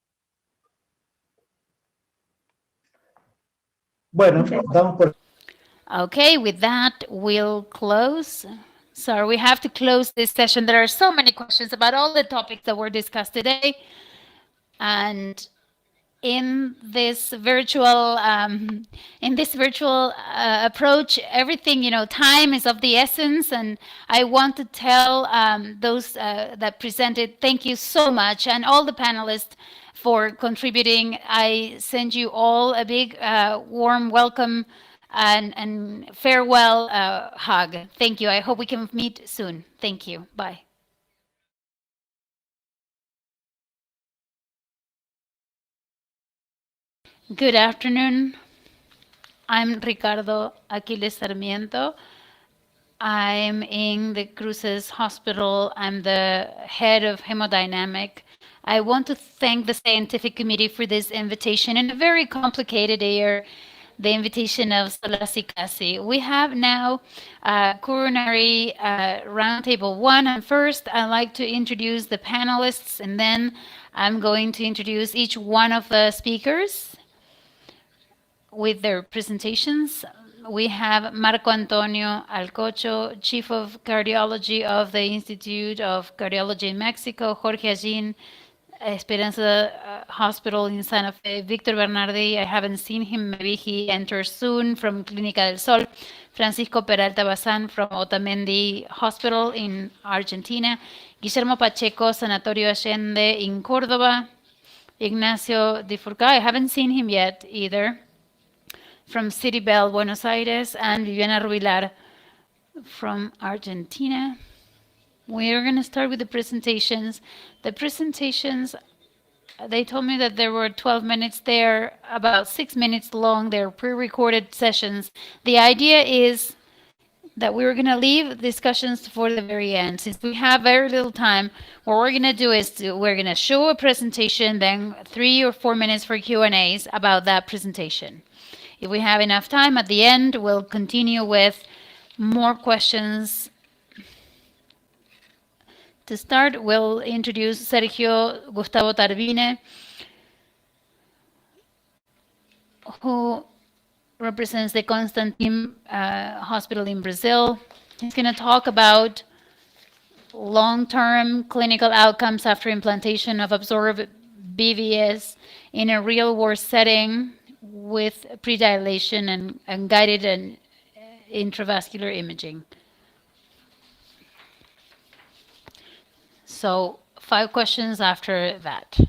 Okay, with that, we'll close. Sorry, we have to close this session. There are so many questions about all the topics that were discussed today. And in this virtual approach, everything, time is of the essence. And I want to tell those that presented, thank you so much, and all the panelists for contributing. I send you all a big warm welcome and farewell hug. Thank you. I hope we can meet soon. Thank you. Bye. Good afternoon. I'm Ricardo Aquiles Sarmiento. I'm in the Cruces Hospital. I'm the head of hemodynamic. I want to thank the scientific committee for this invitation in a very complicated year, the invitation of SOLACI-CACI. We have now Coronary Roundtable 1. And first, I'd like to introduce the panelists, and then I'm going to introduce each one of the speakers with their presentations. We have Marco Antonio Alcocho, Chief of Cardiology of the Institute of Cardiology in Mexico, Jorge Agin, Esperanza Hospital in Santa Fe, Victor Bernardi, I haven't seen him, maybe he enters soon, from Clínica del Sol, Francisco Peralta Bazán from Otamendi Hospital in Argentina, Guillermo Pacheco, Sanatorio Allende in Córdoba, Ignacio Di Furca, I haven't seen him yet either, from City Bell, Buenos Aires, and Viviana Rubilar from Argentina. We're going to start with the presentations. The presentations, they told me that there were 12 minutes there, about 6 minutes long. They're pre-recorded sessions. The idea is that we were going to leave discussions for the very end. Since we have very little time, what we're going to do is we're going to show a presentation, then 3 or 4 minutes for Q&As about that presentation. If we have enough time at the end, we'll continue with more questions. To start, we'll introduce Sergio Gustavo Tarvine, who represents the Constantine Hospital in Brazil. He's going to talk about long-term clinical outcomes after implantation of absorbed BVS in a real-world setting with predilation and guided and intravascular imaging. So 5 questions after that.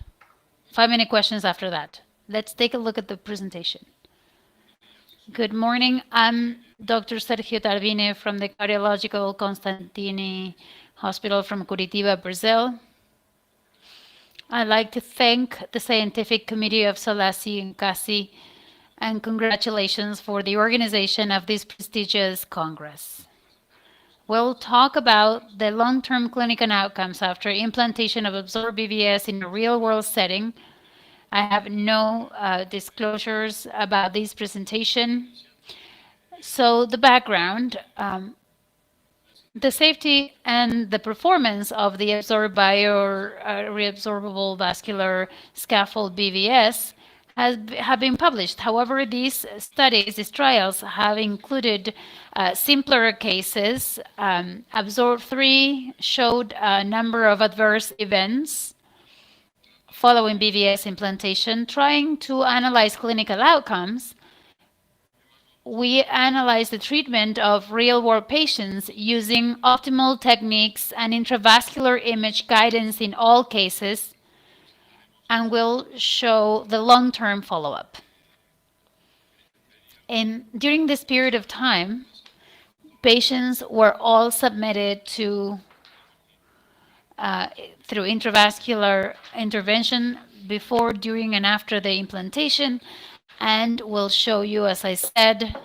5-minute questions after that. Let's take a look at the presentation. Good morning. I'm Dr. Sergio Tarvine from the Cardiological Constantini Hospital from Curitiba, Brazil. I'd like to thank the Scientific Committee of SOLACI-CACI and congratulations for the organization of this prestigious Congress. We'll talk about the long-term clinical outcomes after implantation of absorbed BVS in a real-world setting. I have no disclosures about this presentation. So the background, the safety and the performance of the absorbed or reabsorbable vascular scaffold BVS have been published. However, these studies, these trials have included simpler cases. Absorb 3 showed a number of adverse events following BVS implantation. Trying to analyze clinical outcomes, we analyzed the treatment of real-world patients using optimal techniques and intravascular image guidance in all cases, and will show the long-term follow-up. And during this period of time, patients were all submitted to through intravascular intervention before, during, and after the implantation, and we'll show you, as I said,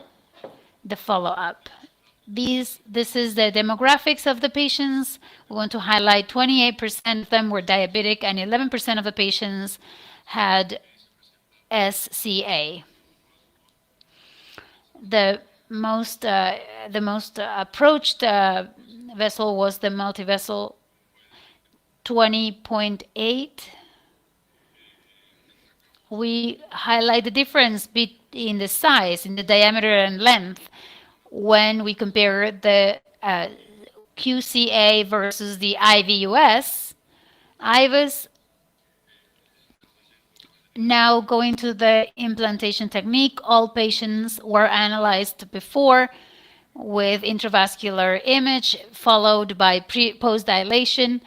the follow-up. This is the demographics of the patients. We want to highlight 28% of them were diabetic and 11% of the patients had SCA. The most approached vessel was the multivessel 20.8. We highlight the difference in the size, in the diameter and length when we compare the QCA versus the IVUS. IVUS, now going to the implantation technique, all patients were analyzed before with intravascular image followed by post dilation.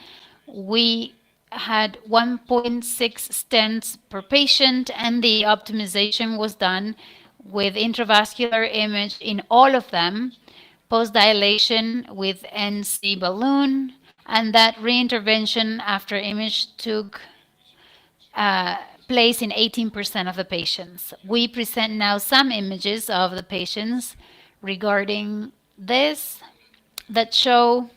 We had 1.6 stents per patient, and the optimization was done with intravascular image in all of them, post dilation with NC balloon, and that reintervention after image took place in 18% of the patients. We present now some images of the patients regarding this that show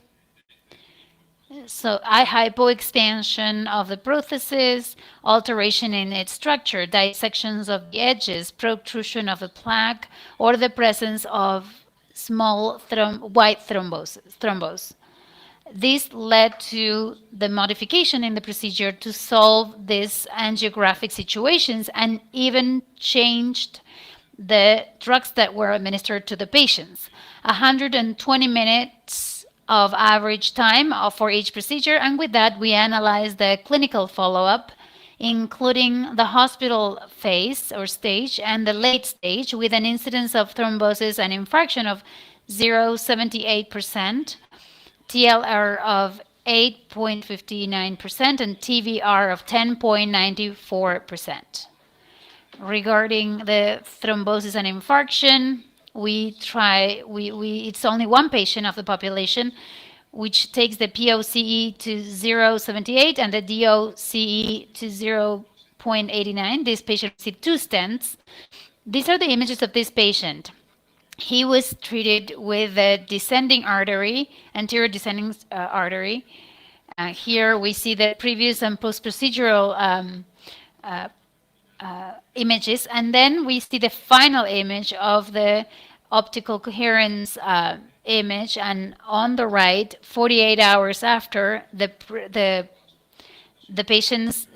eye hypoexpansion of the prosthesis, alteration in its structure, dissections of the edges, protrusion of the plaque, or the presence of small white thrombose. This led to the modification in the procedure to solve these angiographic situations and even changed the drugs that were administered to the patients. 120 minutes of average time for each procedure, and with that we analyzed the clinical follow-up, including the hospital phase or stage and the late stage, with an incidence of thrombosis and infarction of 0.78%, TLR of 8.59%, and TVR of 10.94%. Regarding the thrombosis and infarction, it's only one patient of the population which takes the POCE to 0.78 and the DOCE to 0.89. This patient received 2 stents. These are the images of this patient. he was treated with a descending artery, anterior descending artery. Here we see the previous and post-procedural images, and then we see the final image of the optical coherence image, and on the right, 48 hours after, the patient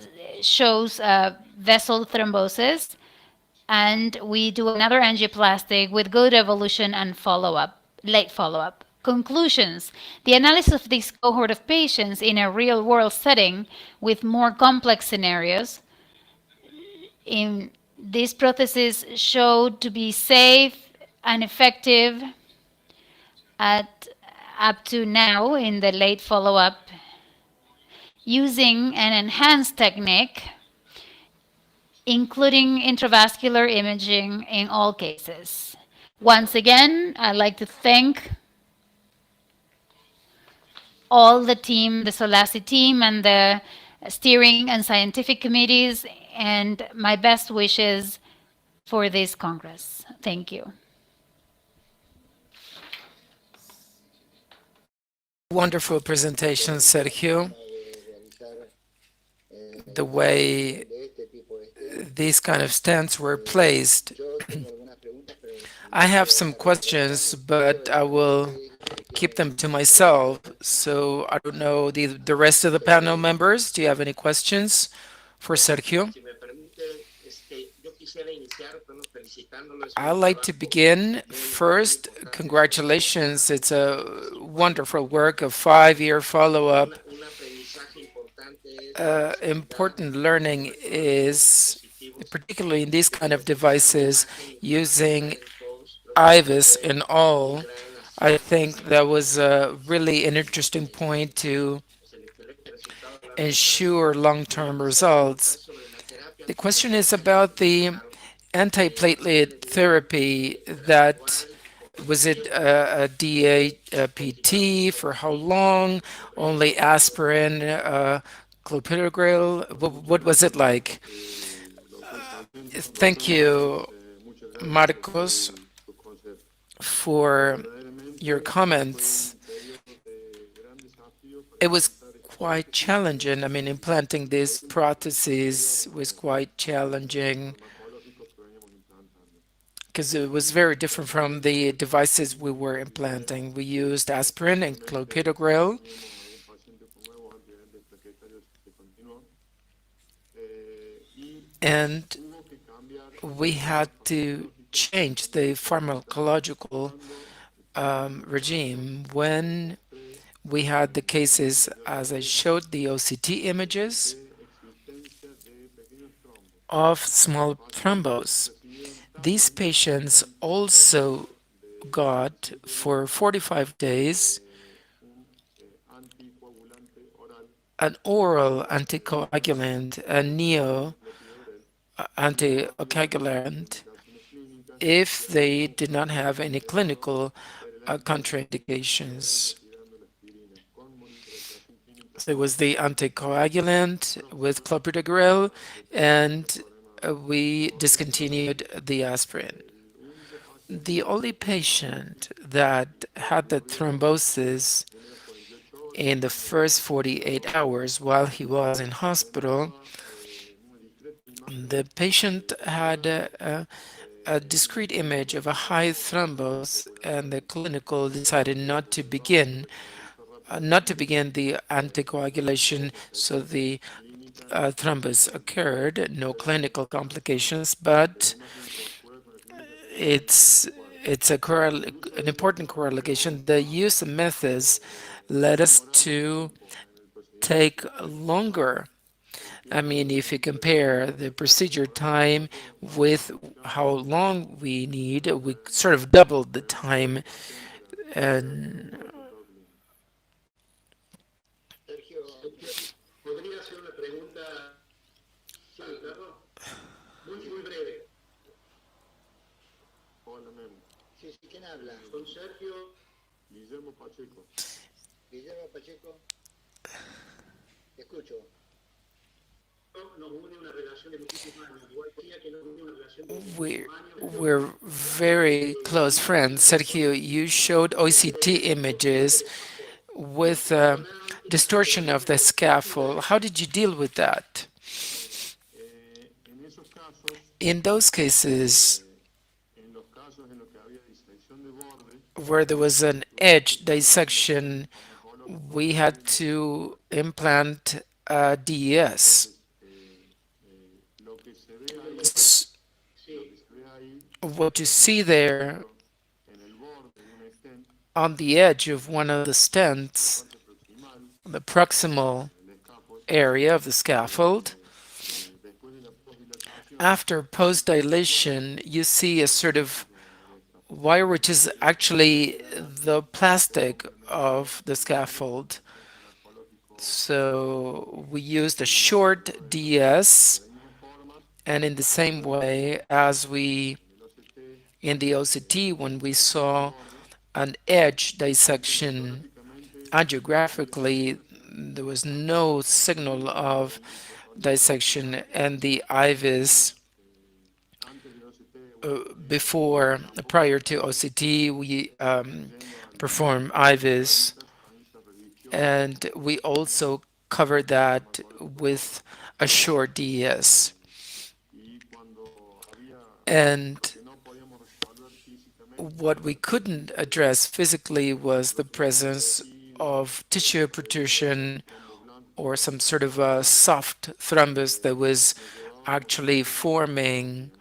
shows vessel thrombosis, and we do another angioplastic with good evolution and follow-up, late follow-up. Conclusions. The analysis of this cohort of patients in a real-world setting with more complex scenarios in these prostheses showed to be safe and effective up to now in the late follow-up using an enhanced technique, including intravascular imaging in all cases. Once again, I'd like to thank all the team, the SOLACI team, and the steering and scientific committees, and my best wishes for this Congress. Thank you. Wonderful presentation, Sergio. The way these kind of stents were placed. I have some questions, but I will keep them to myself. So I don't know, the rest of the panel members, do you have any questions for Sergio? I'd like to begin first. Congratulations. It's a wonderful work, a 5-year follow-up. Important learning is, particularly in these kind of devices, using IVUS in all. I think that was really an interesting point to ensure long-term results. The question is about the antiplatelet therapy. That was it a DAPT for how long? Only aspirin, clopidogrel? What was it like? Thank you, Marcos, for your comments. It was quite challenging. I mean, implanting these prostheses was quite challenging because it was very different from the devices we were implanting. We used aspirin and clopidogrel. And we had to change the pharmacological regime when we had the cases, as I showed the OCT images, of small thrombos. These patients also got, for 45 days, an oral anticoagulant, a neo anticoagulant, if they did not have any clinical contraindications. So it was the anticoagulant with clopidogrel, and we discontinued the aspirin. The only patient that had the thrombosis in the first 48 hours while he was in hospital, the patient had a discrete image of a high thrombus, and the clinical decided not to begin the anticoagulation, so the thrombus occurred, no clinical complications, but it's an important correlation. The use of methods led us to take longer. I mean, if you compare the procedure time with how long we need, we sort of doubled the time. And We're very close friends. Sergio, you showed OCT images with distortion of the scaffold. How did you deal with that? In those cases where there was an edge dissection, we had to implant DES. What you see there on the edge of one of the stents, the proximal area of the scaffold, after post-dilation, you see a sort of wire which is actually the plastic of the scaffold. So we used a short DS, and in the same way as we in the OCT, when we saw an edge dissection angiographically, there was no signal of dissection, and the IVUS prior to OCT, we performed IVUS, and we also covered that with a short DES. And what we couldn't address physically was the presence of tissue protrusion or some sort of a soft thrombus that was actually forming,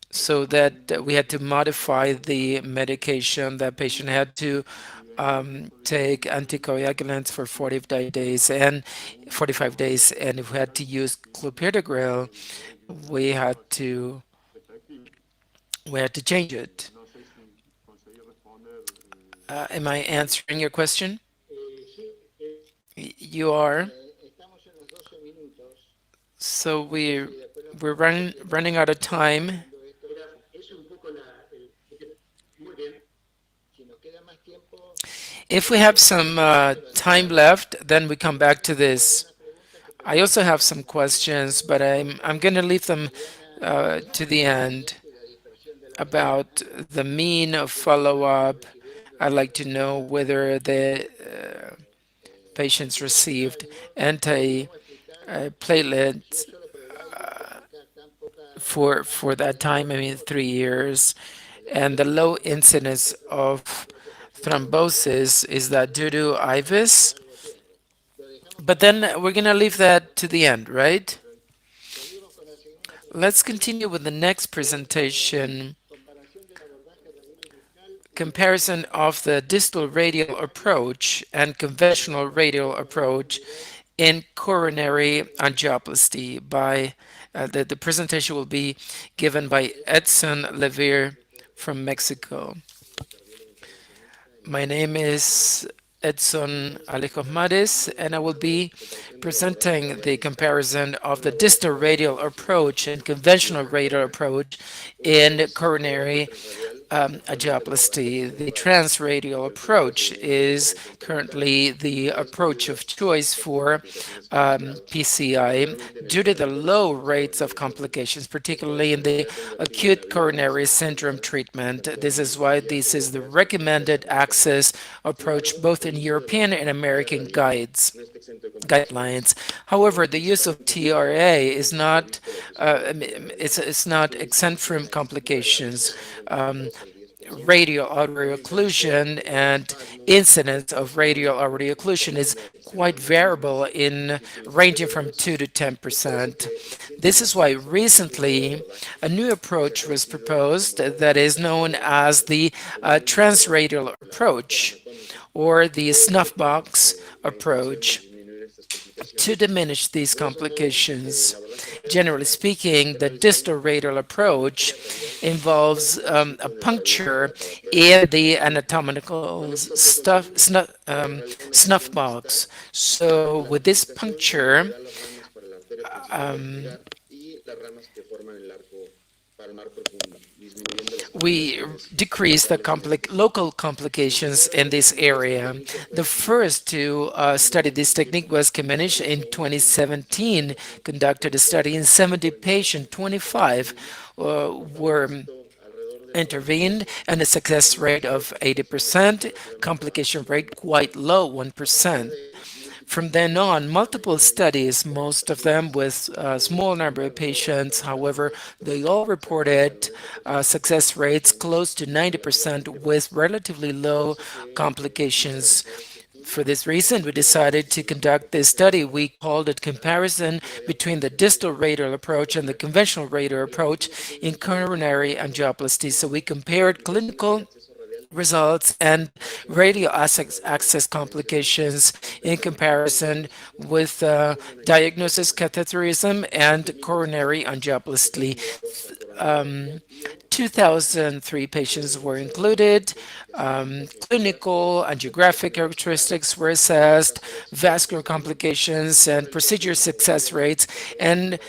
so that we had to modify the medication. That patient had to take anticoagulants for 45 days, and if we had to use clopidogrel, we had to change it. Am I answering your question? You are. So we're running out of time. If we have some time left, then we come back to this. I also have some questions, but I'm going to leave them to the end. About the mean of follow-up, I'd like to know whether the patients received anti-platelets for that time, 3 years, and the low incidence of thrombosis, is that due to IVUS? But then we're going to leave that to the end, right? Let's continue with the next presentation. Comparison of the distal radial approach and conventional radial approach in coronary angioplasty. The presentation will be given by Edson Levere from Mexico. My name is Edson Alejos Mares, and I will be presenting the comparison of the distal radial approach and conventional radial approach in coronary angioplasty. The transradial approach is currently the approach of choice for PCI due to the low rates of complications, particularly in the acute coronary syndrome treatment. This is why this is the recommended access approach both in European and American guidelines. However, the use of TRA is not it's not exempt from complications. Radial artery occlusion and incidence of radial artery occlusion is quite variable, in ranging from 2 to 10%. This is why recently a new approach was proposed that is known as the transradial approach, or the snuff box approach, to diminish these complications. Generally speaking, the distal radial approach involves a puncture in the anatomical snuff box. So with this puncture, we decrease the local complications in this area. The first to study this technique was Kamenish in 2017, conducted a study in 70 patients, 25 were intervened, and a success rate of 80%, complication rate quite low, 1%. From then on, multiple studies, most of them with a small number of patients. However, they all reported success rates close to 90% with relatively low complications. For this reason, we decided to conduct this study. We called it comparison between the distal radial approach and the conventional radial approach in coronary angioplasty. So we compared clinical results and radial access complications in comparison with diagnosis catheterism and coronary angioplasty. 2003 patients were included. Clinical angiographic characteristics were assessed, vascular complications and procedure success rates, and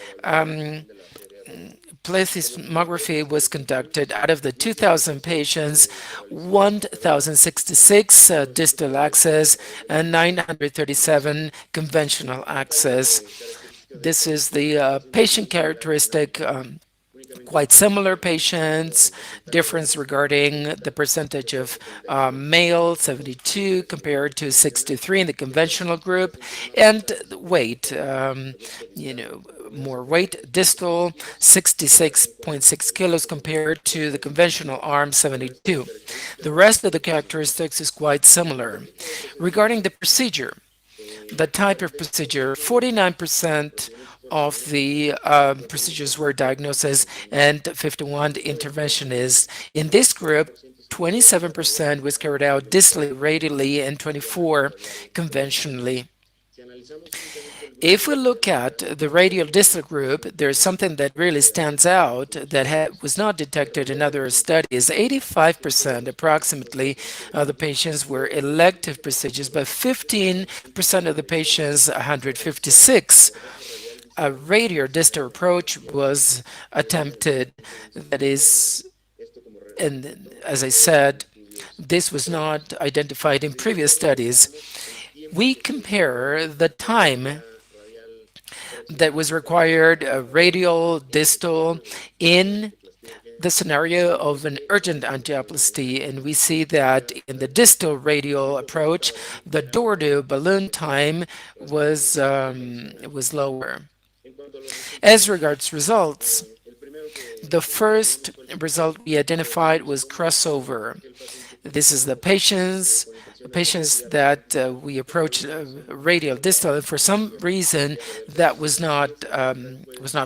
plethysmography was conducted. Out of the 2,000 patients, 1,066 distal access and 937 conventional access. This is the patient characteristic. Quite similar patients, difference regarding the percentage of male, 72 compared to 63 in the conventional group, and weight, more weight, distal, 66.6 kilos compared to the conventional arm, 72. The rest of the characteristics is quite similar. Regarding the procedure, the type of procedure, 49% of the procedures were diagnosis and 51 interventionists. In this group, 27% was carried out distally, radially, and 24 conventionally. If we look at the radial distal group, there's something that really stands out that was not detected in other studies. 85% approximately of the patients were elective procedures, but 15% of the patients, 156, a radial distal approach was attempted. That is, and as I said, this was not identified in previous studies. We compare the time that was required, radial, distal, in the scenario of an urgent angioplasty, and we see that in the distal radial approach, the door to balloon time was lower. As regards results, the first result we identified was crossover. This is the patients that we approached radial distal, and for some reason that was not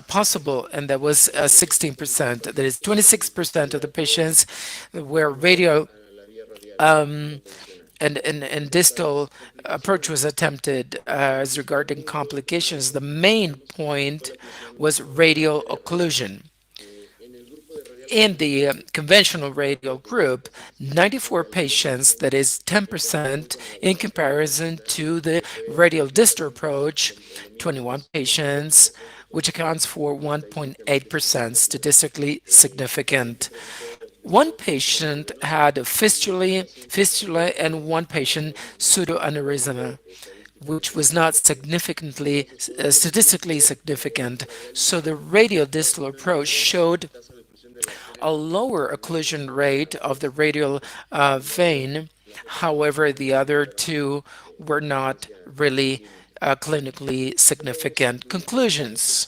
possible, and that was 16%. That is 26% of the patients were radial and distal approach was attempted. As regarding complications, the main point was radial occlusion. In the conventional radial group, 94 patients, that is 10%, in comparison to the radial distal approach, 21 patients, which accounts for 1.8%, statistically significant. One patient had a fistula and one patient pseudoaneurysm, which was not statistically significant. So the radial distal approach showed a lower occlusion rate of the radial vein. However, the other two were not really clinically significant. Conclusions.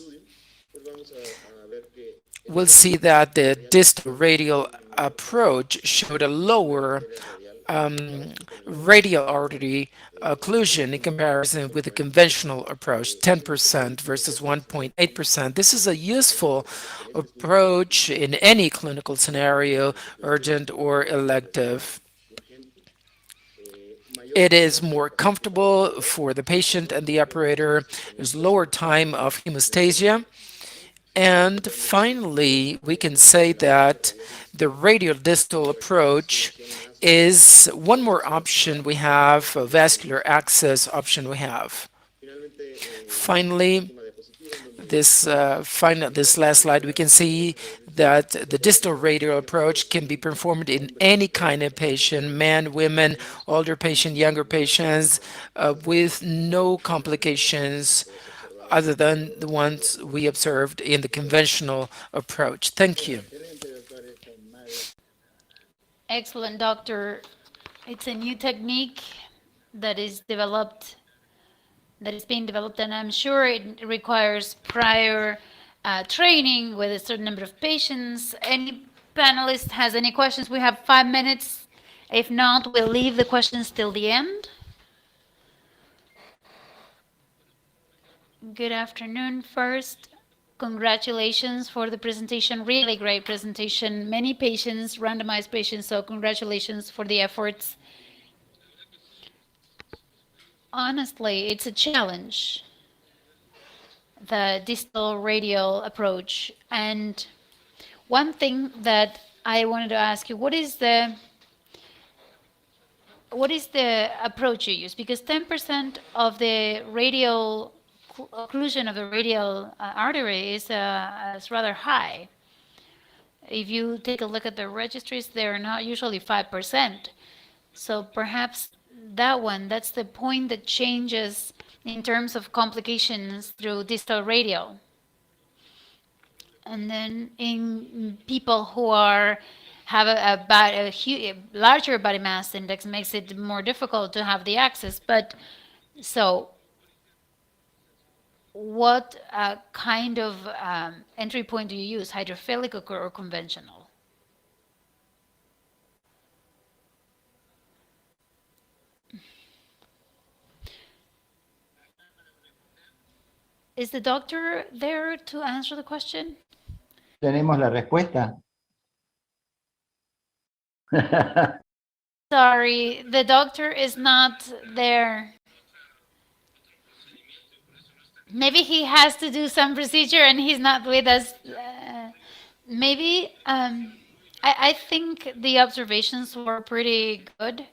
We'll see that the distal radial approach showed a lower radial artery occlusion in comparison with the conventional approach, 10% versus 1.8%. This is a useful approach in any clinical scenario, urgent or elective. It is more comfortable for the patient and the operator. There's lower time of hemostasia. And finally, we can say that the radial distal approach is one more option we have, a vascular access option we have. Finally, this this last slide, we can see that the distal radial approach can be performed in any kind of patient, men, women, older patient, younger patients, with no complications other than the ones we observed in the conventional approach. Thank you. Excellent, doctor. It's a new technique that is developed, that is being developed, and I'm sure it requires prior training with a certain number of patients. Any panelist has any questions? We have 5 minutes. If not, we'll leave the questions till the end. Good afternoon. First, congratulations for the presentation. Really great presentation. Many patients, randomized patients, so congratulations for the efforts. Honestly, it's a challenge, the distal radial approach. And one thing that I wanted to ask you, what is the approach you use? Because 10% of the radial occlusion of the radial artery is rather high. If you take a look at the registries, they're not usually 5%. So perhaps that's the point that changes in terms of complications through distal radial. And then in people who have a larger body mass index, makes it more difficult to have the access. But so what kind of entry point do you use, hydrophilic or conventional? Is the doctor there to answer the question? Tenemos la respuesta. Sorry, the doctor is not there. Maybe he has to do some procedure and he's not with us. Maybe, I think the observations were pretty good.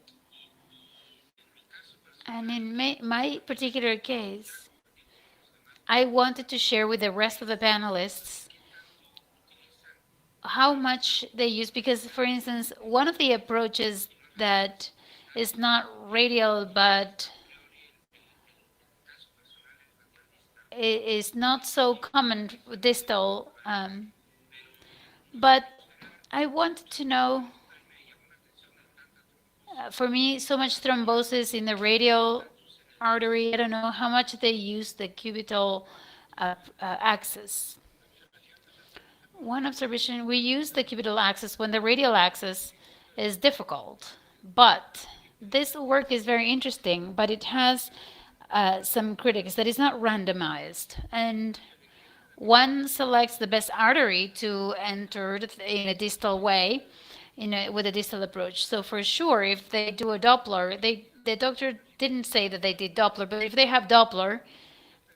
And in my particular case, I wanted to share with the rest of the panelists how much they use, because for instance, one of the approaches that is not radial but is not so common distal, but I wanted to know, for me, so much thrombosis in the radial artery, I don't know how much they use the cubital axis. One observation, we use the cubital axis when the radial axis is difficult, but this work is very interesting, but it has some critics that is not randomized, and one selects the best artery to enter in a distal way, with a distal approach. So for sure, if they do a Doppler, the doctor didn't say that they did Doppler, but if they have Doppler,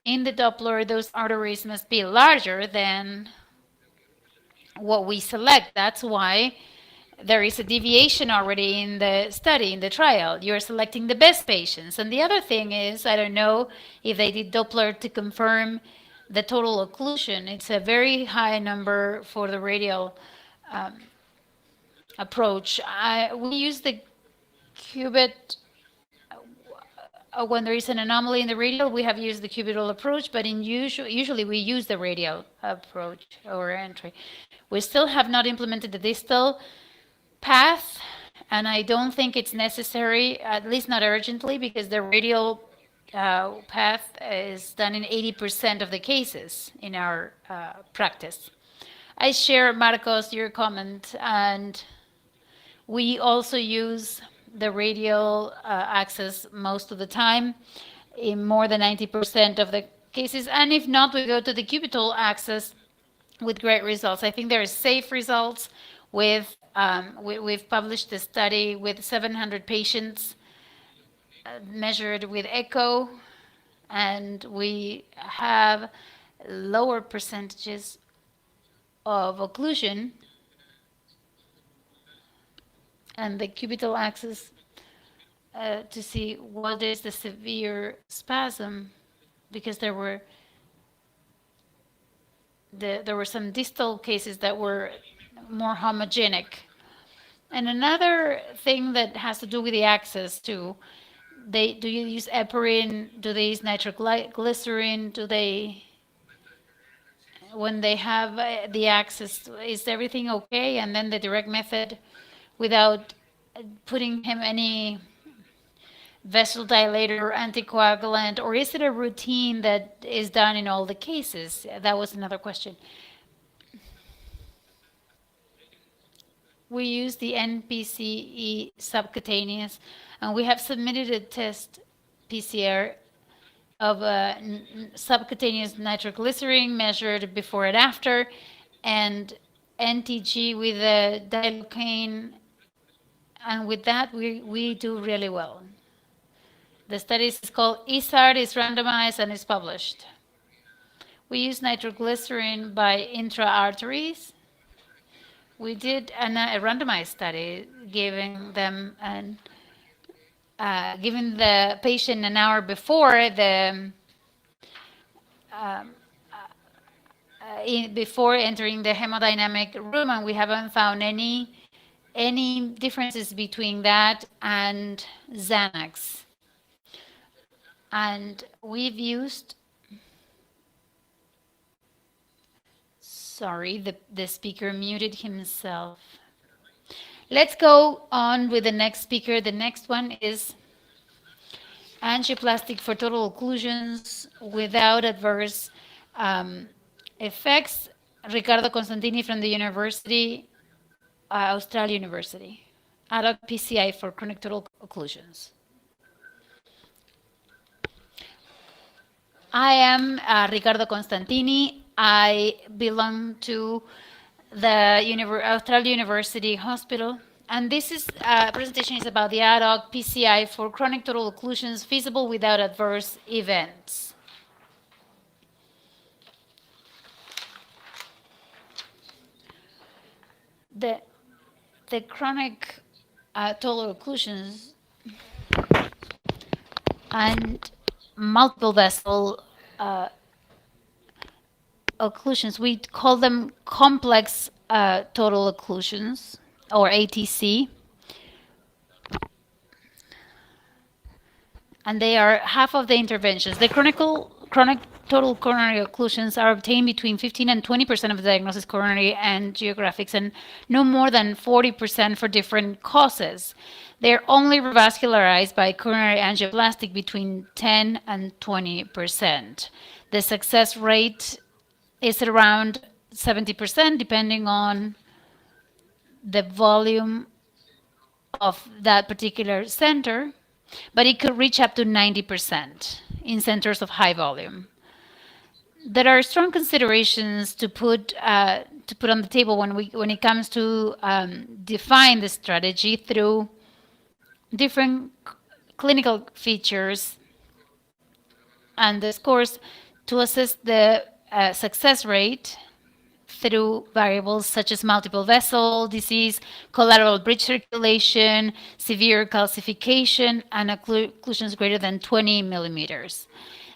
in the Doppler, those arteries must be larger than what we select. That's why there is a deviation already in the study, in the trial. You're selecting the best patients. And the other thing is, I don't know if they did Doppler to confirm the total occlusion. It's a very high number for the radial approach. We use the cubit. When there is an anomaly in the radial, we have used the cubital approach, but usually we use the radial approach or entry. We still have not implemented the distal path, and I don't think it's necessary, at least not urgently, because the radial path is done in 80% of the cases in our practice. I share, Marcos, your comment, and we also use the radial axis most of the time in more than 90% of the cases, and if not, we go to the cubital axis with great results. I think there are safe results with, we've published a study with 700 patients measured with echo, and we have lower percentages of occlusion, and the cubital axis to see what is the severe spasm, because there were there were some distal cases that were more homogenic. And another thing that has to do with the access too, do you use heparin? Do they use nitroglycerin? Do they, when they have the access, is everything okay? And then the direct method without putting him any vessel dilator or anticoagulant, or is it a routine that is done in all the cases? That was another question. We use the NPCE subcutaneous, and we have submitted a test PCR of subcutaneous nitroglycerin measured before and after, and NTG with the dilocaine, and with that we do really well. The study is called ISARD, is randomized and is published. We use nitroglycerin by intra-arteries. We did a randomized study, giving them giving the patient an hour before before entering the hemodynamic room, and we haven't found any differences between that and Xanax. And we've used, sorry, the speaker muted himself. Let's go on with the next speaker. The next one is angioplastic for total occlusions without adverse effects. Ricardo Constantini from the University, Austral University. Ad hoc PCI for chronic total occlusions. I am Ricardo Constantini. I belong to the Austral University Hospital, and this presentation is about the ad hoc PCI for chronic total occlusions feasible without adverse events. The chronic total occlusions and multiple vessel occlusions, we call them complex total occlusions, or ATC. And they are half of the interventions. The chronic total coronary occlusions are obtained between 15 and 20% of the diagnosis coronary angiographics, and no more than 40% for different causes. They're only revascularized by coronary angioplastic between 10 and 20%. The success rate is around 70%, depending on the volume of that particular center, but it could reach up to 90% in centers of high volume. There are strong considerations to put on the table when it comes to define the strategy through different clinical features and the scores to assess the success rate through variables such as multiple vessel disease, collateral bridge circulation, severe calcification, and occlusions greater than 20 millimeters.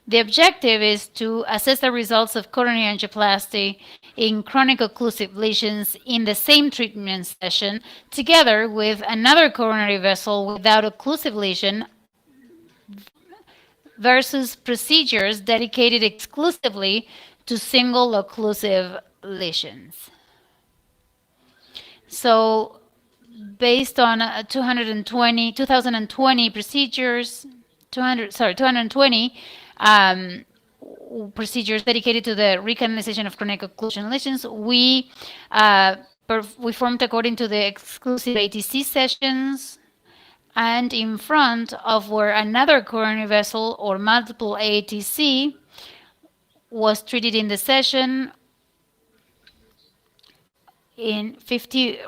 The objective is to assess the results of coronary angioplasty in chronic occlusive lesions in the same treatment session, together with another coronary vessel without occlusive lesion versus procedures dedicated exclusively to single occlusive lesions. So based on 2020 procedures, 220 procedures dedicated to the recanalization of chronic occlusion lesions, we formed according to the exclusive ATC sessions, and in front of where another coronary vessel or multiple ATC was treated in the session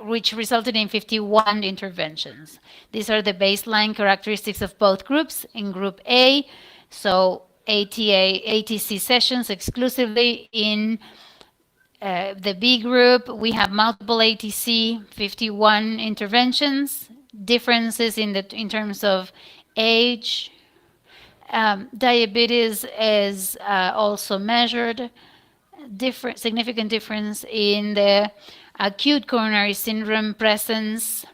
which resulted in 51 interventions. These are the baseline characteristics of both groups. In group A, so ATC sessions exclusively. In the B group, we have multiple ATC, 51 interventions, differences in terms of age. Diabetes is also measured. significant difference in the acute coronary syndrome presence.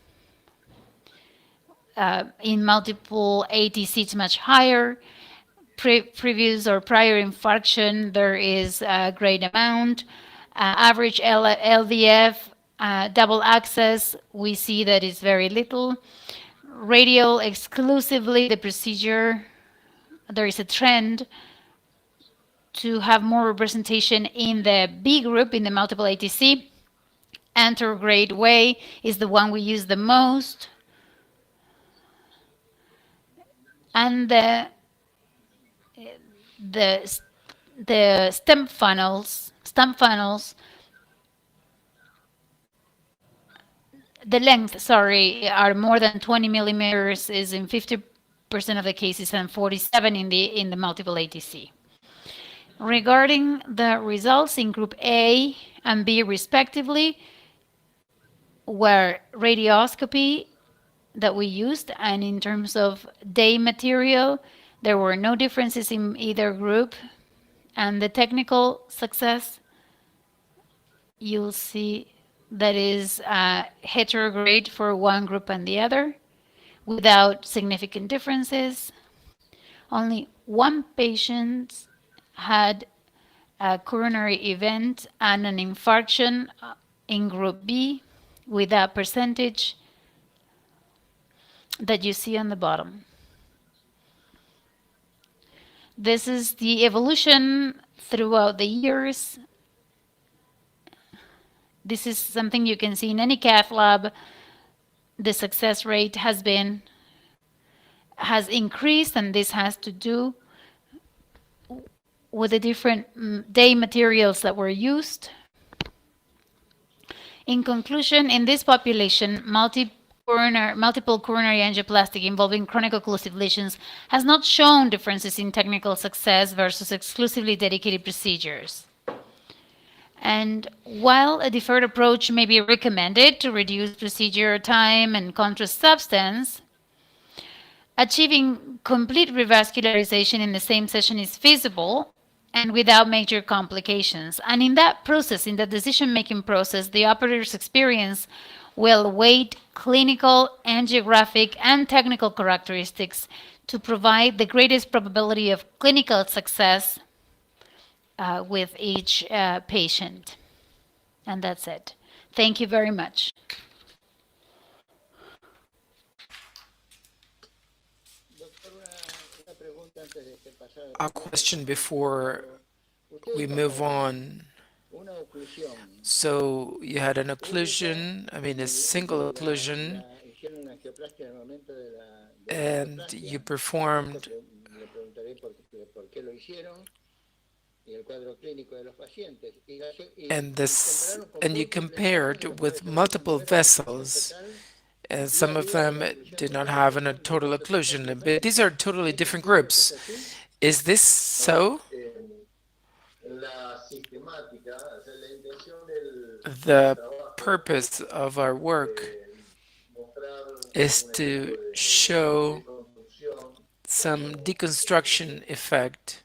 In multiple ATC, it's much higher. Previous or prior infarction, there is a great amount. Average LVF, double access, we see that is very little. Radial exclusively, the procedure, there is a trend to have more representation in the B group, in the multiple ATC. Anterograde way is the one we use the most. And the stem funnels, the length, sorry, are more than 20 millimeters, is in 50% of the cases and 47 in the multiple ATC. Regarding the results in group A and B respectively, were radioscopy that we used, and in terms of day material, there were no differences in either group. And the technical success, you'll see that is heterograde for one group and the other, without significant differences. Only one patient had a coronary event and an infarction in group B, with that percentage that you see on the bottom. This is the evolution throughout the years. This is something you can see in any cath lab. The success rate has increased, and this has to do with the different day materials that were used. In conclusion, in this population, multiple coronary angioplasty involving chronic occlusive lesions has not shown differences in technical success versus exclusively dedicated procedures. And while a deferred approach may be recommended to reduce procedure time and contrast substance, achieving complete revascularization in the same session is feasible and without major complications. And in that process, in the decision-making process, the operator's experience will weight clinical, angiographic, and technical characteristics to provide the greatest probability of clinical success with each patient. And that's it. Thank you very much. A question before we move on. So you had an occlusion, I mean a single occlusion, and you performed and you compared with multiple vessels, and some of them did not have a total occlusion, but these are totally different groups. Is this so? The purpose of our work is to show some deconstruction effect.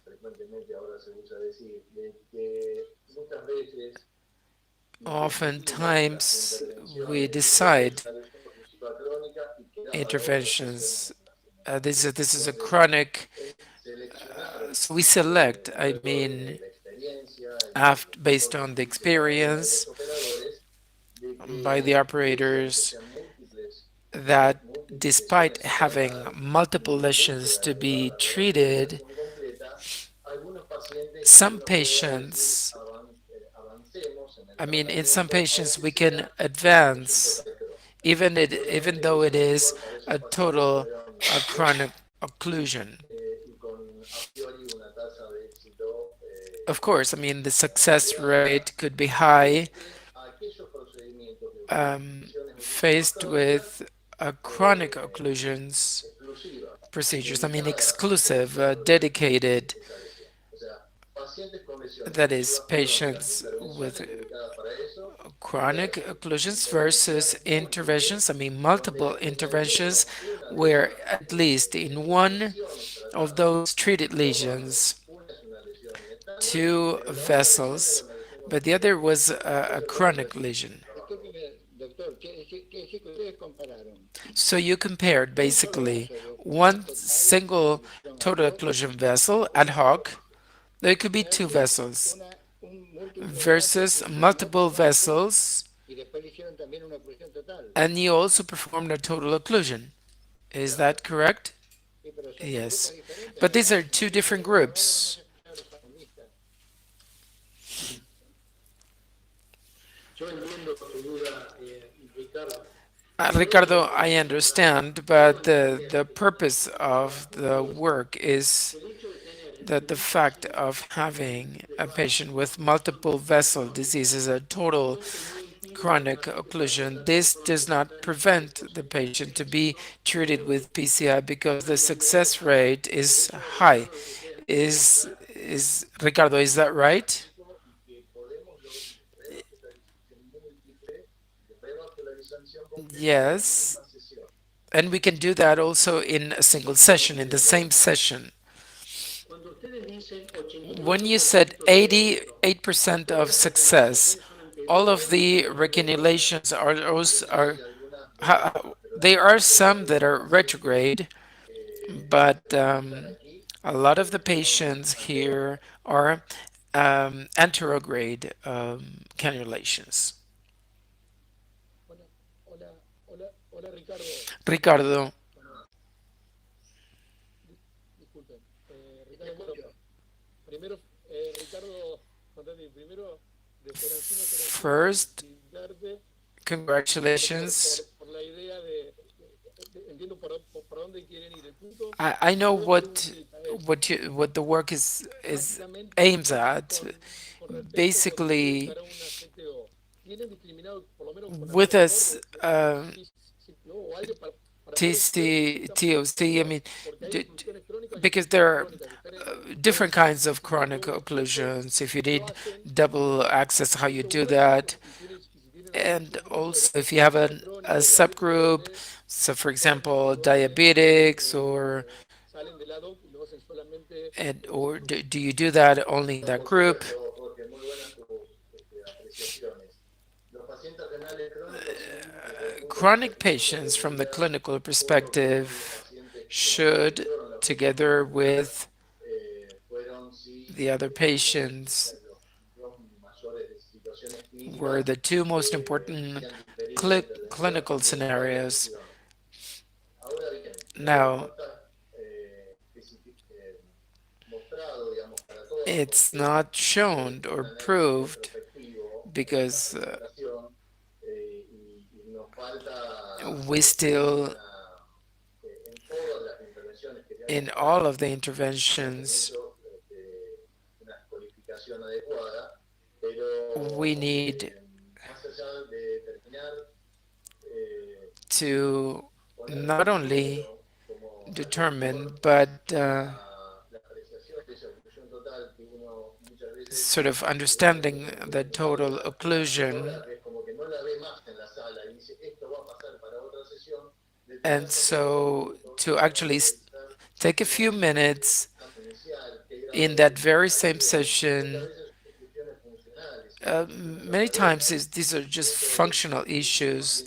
Oftentimes, we decide interventions. This is a chronic, so we select, I mean, based on the experience by the operators, that despite having multiple lesions to be treated, some patients, I mean, in some patients we can advance, even though it is a total chronic occlusion. Of course, I mean, the success rate could be high faced with chronic occlusions procedures, I mean, exclusive, dedicated, that is, patients with chronic occlusions versus interventions, I mean, multiple interventions, where at least in one of those treated lesions, two vessels but the other was a chronic lesion. So you compared basically one single total occlusion vessel ad hoc, there could be two vessels, versus multiple vessels, and you also performed a total occlusion. Is that correct? Yes. But these are two different groups. Ricardo, I understand, but the purpose of the work is that the fact of having a patient with multiple vessel disease is a total chronic occlusion. This does not prevent the patient to be treated with PCI because the success rate is high. Is Ricardo, is that right? Yes. And we can do that also in a single session, in the same session. When you said 88% of success, all of the recannulations there are some that are retrograde, but a lot of the patients here are anterograde cannulations. Ricardo. First, congratulations. I know what the work is aims at. Basically, with us TOC, I mean, because there are different kinds of chronic occlusions. If you need double access, how you do that, and also if you have a subgroup, so for example, diabetics, or do you do that only in that group? Chronic patients, from the clinical perspective, should, together with the other patients, were the two most important clinical scenarios. Now, it's not shown or proved because we still, in all of the interventions, we need to not only determine, but sort of understanding the total occlusion. And so to actually take a few minutes in that very same session, many times these are just functional issues.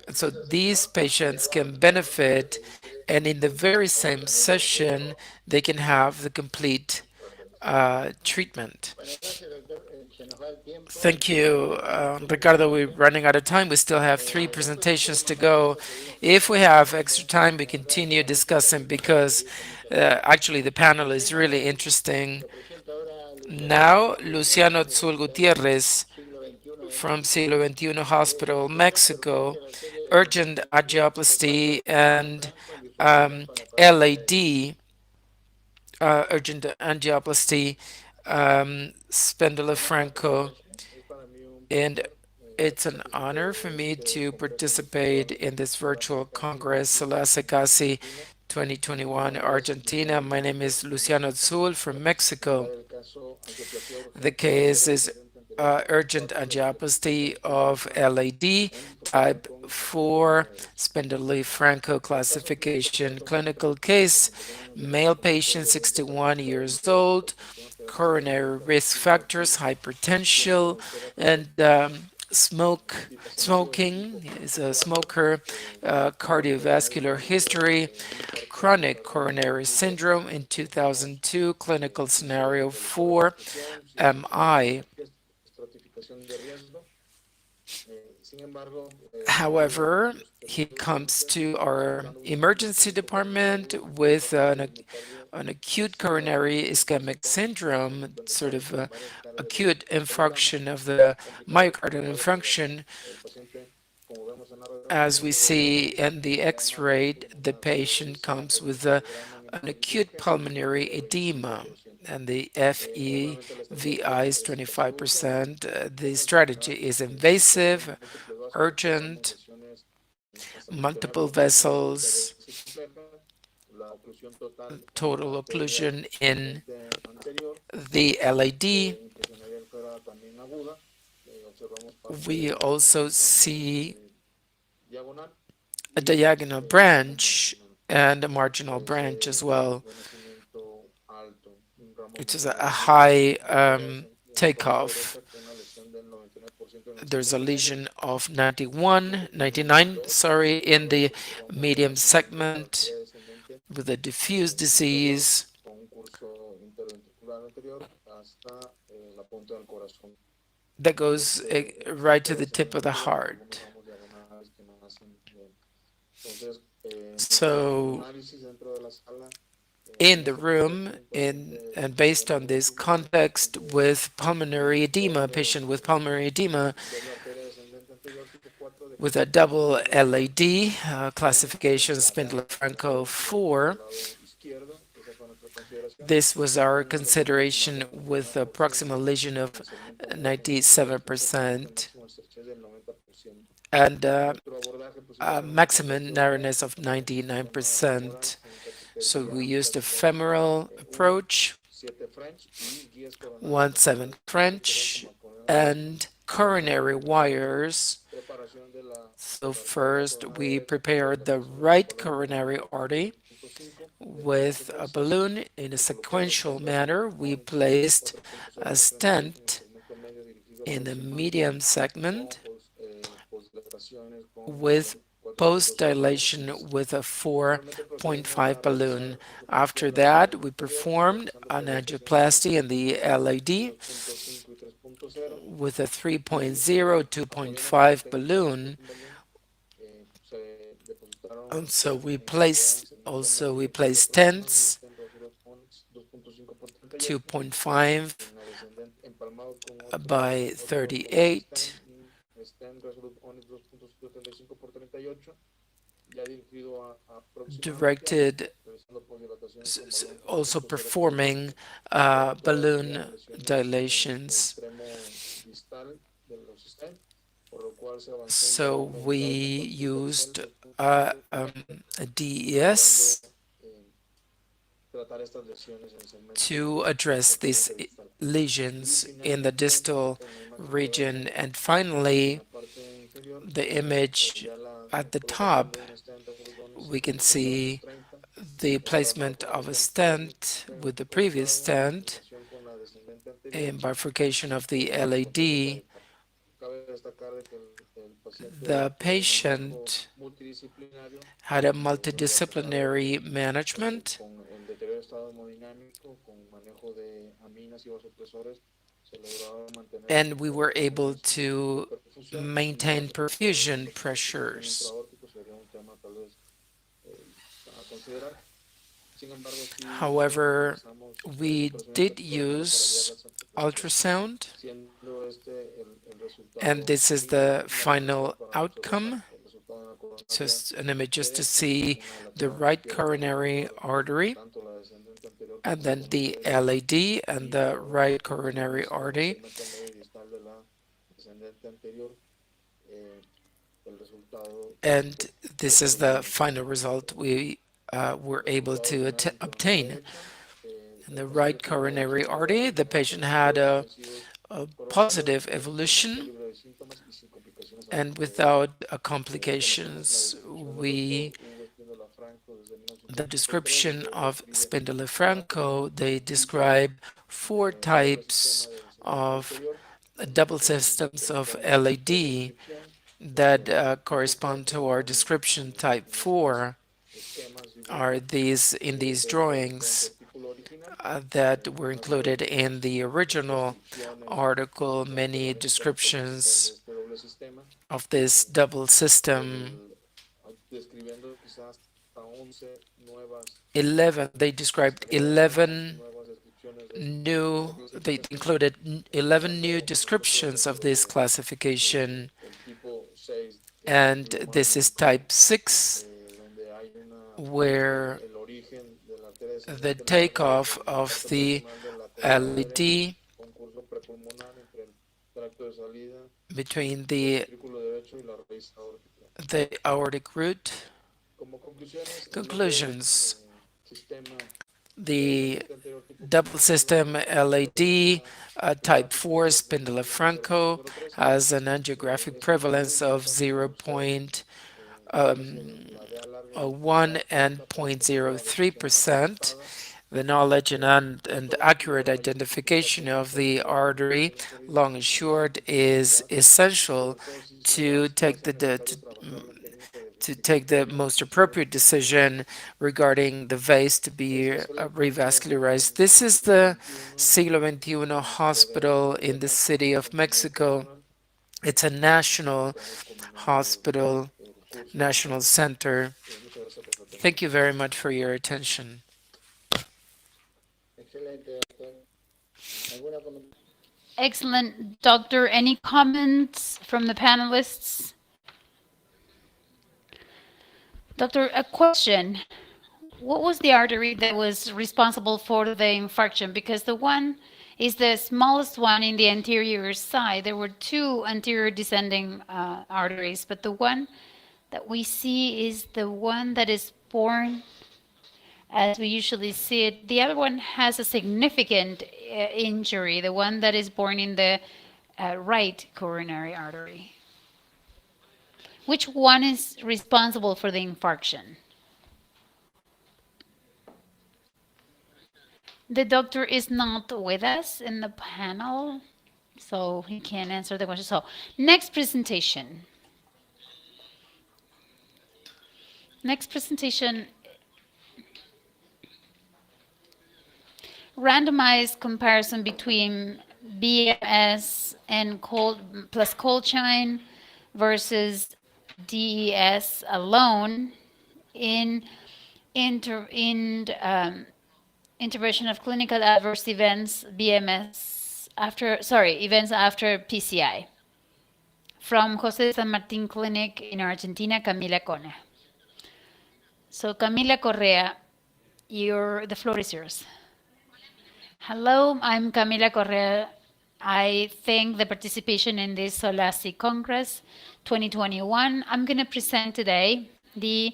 And so these patients can benefit, and in the very same session, they can have the complete treatment. Thank you, Ricardo. We're running out of time. We still have 3 presentations to go. If we have extra time, we continue discussing because actually the panel is really interesting. Now, Luciano Tzul Gutierrez from Siglo XXI Hospital, Mexico, urgent angioplasty and LAD, urgent angioplasty, Franco, and it's an honor for me to participate in this virtual Congress, SOLACI-CACI 2021, Argentina. My name is Luciano Tzul from Mexico. The case is urgent angioplasty of LAD, type 4, Franco classification, clinical case, male patient, 61 years old, coronary risk factors, hypertension, and smoking is a smoker, cardiovascular history, chronic coronary syndrome in 2002, clinical scenario 4, MI. However, he comes to our emergency department with an acute coronary ischemic syndrome, sort of acute infarction of the myocardial infarction. As we see in the X-ray, the patient comes with an acute pulmonary edema, and the FEVI is 25%. The strategy is invasive, urgent, multiple vessels, total occlusion in the LAD. We also see a diagonal branch and a marginal branch as well, which is a high takeoff. There's a lesion of 99, in the medium segment with a diffuse disease. That goes right to the tip of the heart. So in the room, and based on this context with pulmonary edema, patient with pulmonary edema, with a double LAD, classification Spindler-Franco 4. This was our consideration with a proximal lesion of 97% and a maximum narrowness of 99%. So we used a femoral approach, 1/7 French, and coronary wires. So first we prepared the right coronary artery with a balloon in a sequential manner. We placed a stent in the medium segment with post-dilation with a 4.5 balloon. After that, we performed an angioplasty in the LAD with a 3.0, 2.5 balloon. And so we placed stents, 2.5 by 38, directed, also performing balloon dilations. So we used a DES to address these lesions in the distal region. And finally, the image at the top, we can see the placement of a stent with the previous stent and bifurcation of the LAD. The patient had a multidisciplinary management, and we were able to maintain perfusion pressures. However, we did use ultrasound, and this is the final outcome. Just an image just to see the right coronary artery, and then the LAD and the right coronary artery. And this is the final result we were able to obtain. In the right coronary artery, the patient had a positive evolution and without complications. The description of Spindler-Franco, they describe 4 types of double systems of LAD that correspond to our description. Type 4 are these in these drawings that were included in the original article. Many descriptions of this double system. 11, they described 11 new, they included 11 new descriptions of this classification, and this is type 6, where the takeoff of the LAD between the aortic root. Conclusions. The double system LAD type 4 Spindola-Franco has an angiographic prevalence of 0.01 and 0.03%. The knowledge and accurate identification of the artery, long and short, is essential to take the most appropriate decision regarding the vase to be revascularized. This is the Siglo XXI hospital in the city of Mexico. It's a national hospital, national center. Thank you very much for your attention. Excellent, Doctor. Any comments from the panelists? Doctor, a question. What was the artery that was responsible for the infarction? Because the one is the smallest one in the anterior side. There were 2 anterior descending arteries, but the one that we see is the one that is born as we usually see it. The other one has a significant injury, the one that is born in the right coronary artery. Which one is responsible for the infarction? The doctor is not with us in the panel, so he can't answer the question. So, next presentation. Next presentation. Randomized comparison between BMS and plus colchicine versus DES alone in intervention of clinical adverse events, events after PCI. From José de San Martín Clinic in Argentina, Camila Cone. So Camila Correa, the floor is yours. Hello, I'm Camila Correa. I thank the participation in this SOLACI Congress 2021. I'm going to present today the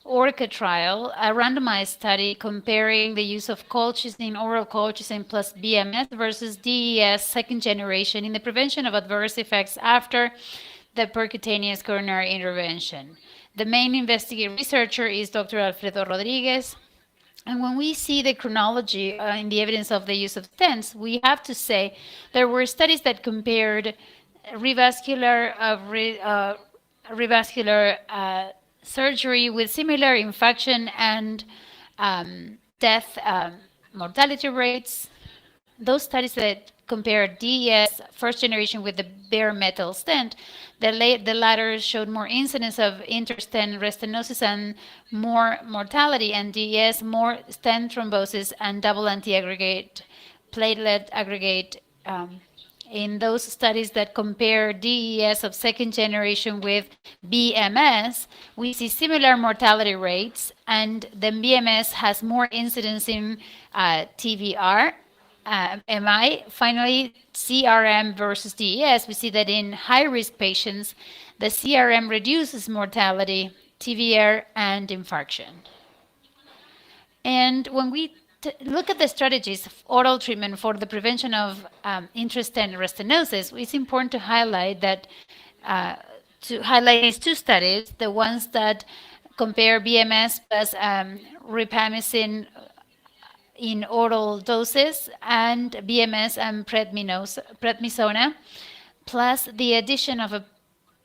ORCA trial, a randomized study comparing the use of colchicine, oral colchicine plus BMS versus DES second generation in the prevention of adverse effects after the percutaneous coronary intervention. The main investigator researcher is Dr. Alfredo Rodriguez. And when we see the chronology in the evidence of the use of stents, we have to say there were studies that compared revascular surgery with similar infection and death mortality rates. Those studies that compared DES first generation with the bare metal stent, the latter showed more incidence of interstent restenosis and more mortality, and DES more stent thrombosis and double anti-aggregate platelet aggregate. In those studies that compare DES of second generation with BMS, we see similar mortality rates, and the BMS has more incidence in TVR, MI. Finally, CRM versus DES, we see that in high-risk patients, the CRM reduces mortality, TVR, and infarction. And when we look at the strategies of oral treatment for the prevention of interstent restenosis, it's important to highlight that these 2 studies, the ones that compare BMS plus ripamycin in oral doses and BMS and prednisona, plus the addition of a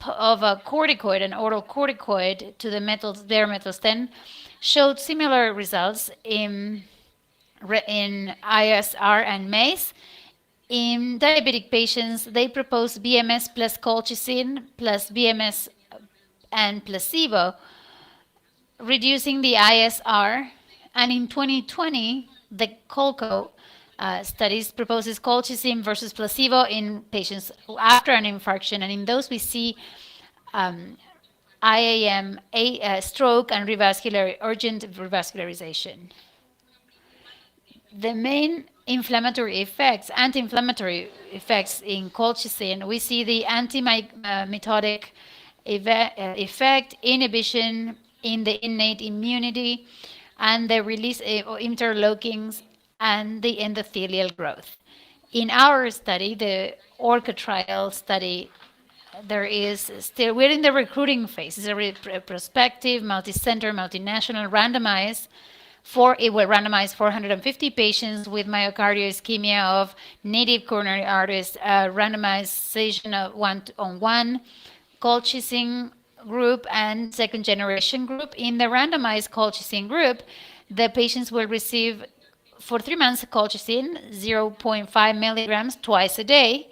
corticoid, an oral corticoid, to the bare metal stent, showed similar results in ISR and MACE. In diabetic patients, they proposed BMS plus colchicine plus BMS and placebo, reducing the ISR. And in 2020, the COLCO studies proposes colchicine versus placebo in patients after an infarction. And in those, we see IAM, stroke, and urgent revascularization. The main anti-inflammatory effects in colchicine, we see the anti-mitotic effect, inhibition in the innate immunity, and the release of interleukins and the endothelial growth. In our study, the ORCA trial study, we're in the recruiting phase. It's a prospective, multi-center, multinational, randomized. It will randomize 450 patients with myocardial ischemia of native coronary arteries, randomization of 1-on-1, colchicine group and second generation group. In the randomized colchicine group, the patients will receive for 3 months colchicine, 0.5 milligrams twice a day,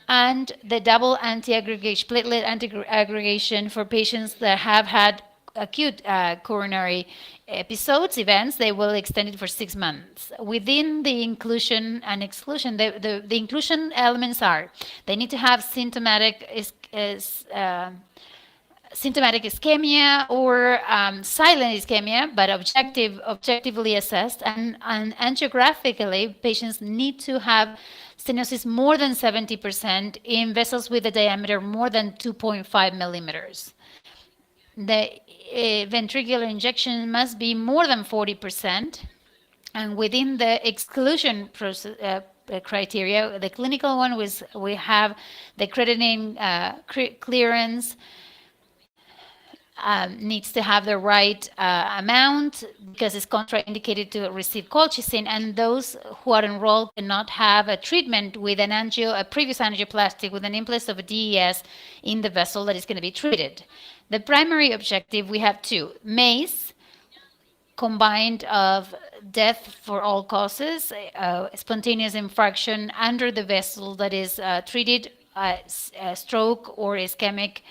and the double platelet anti-aggregation for patients that have had acute coronary events. They will extend it for 6 months. Within the inclusion and exclusion, the inclusion elements are: they need to have symptomatic ischemia or silent ischemia, but objectively assessed, and angiographically, patients need to have stenosis more than 70% in vessels with a diameter more than 2.5 millimeters. The ventricular injection must be more than 40%, and within the exclusion criteria, the clinical one we have the creatinine clearance needs to have the right amount because it's contraindicated to receive colchicine, and those who are enrolled cannot have a treatment with a previous angioplasty with an implant of a DES in the vessel that is going to be treated. The primary objective, we have two: MACE, combined of death for all causes, spontaneous infarction under the vessel that is treated, stroke or ischemic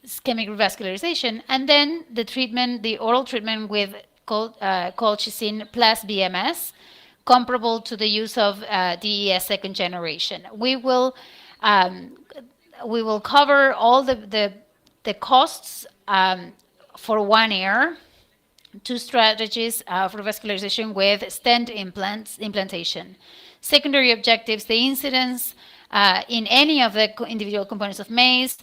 revascularization, and then the oral treatment with colchicine plus BMS, comparable to the use of DES second generation. We will cover all the costs for 1 year, 2 strategies for vascularization with stent implantation. Secondary objectives: the incidence in any of the individual components of MACE,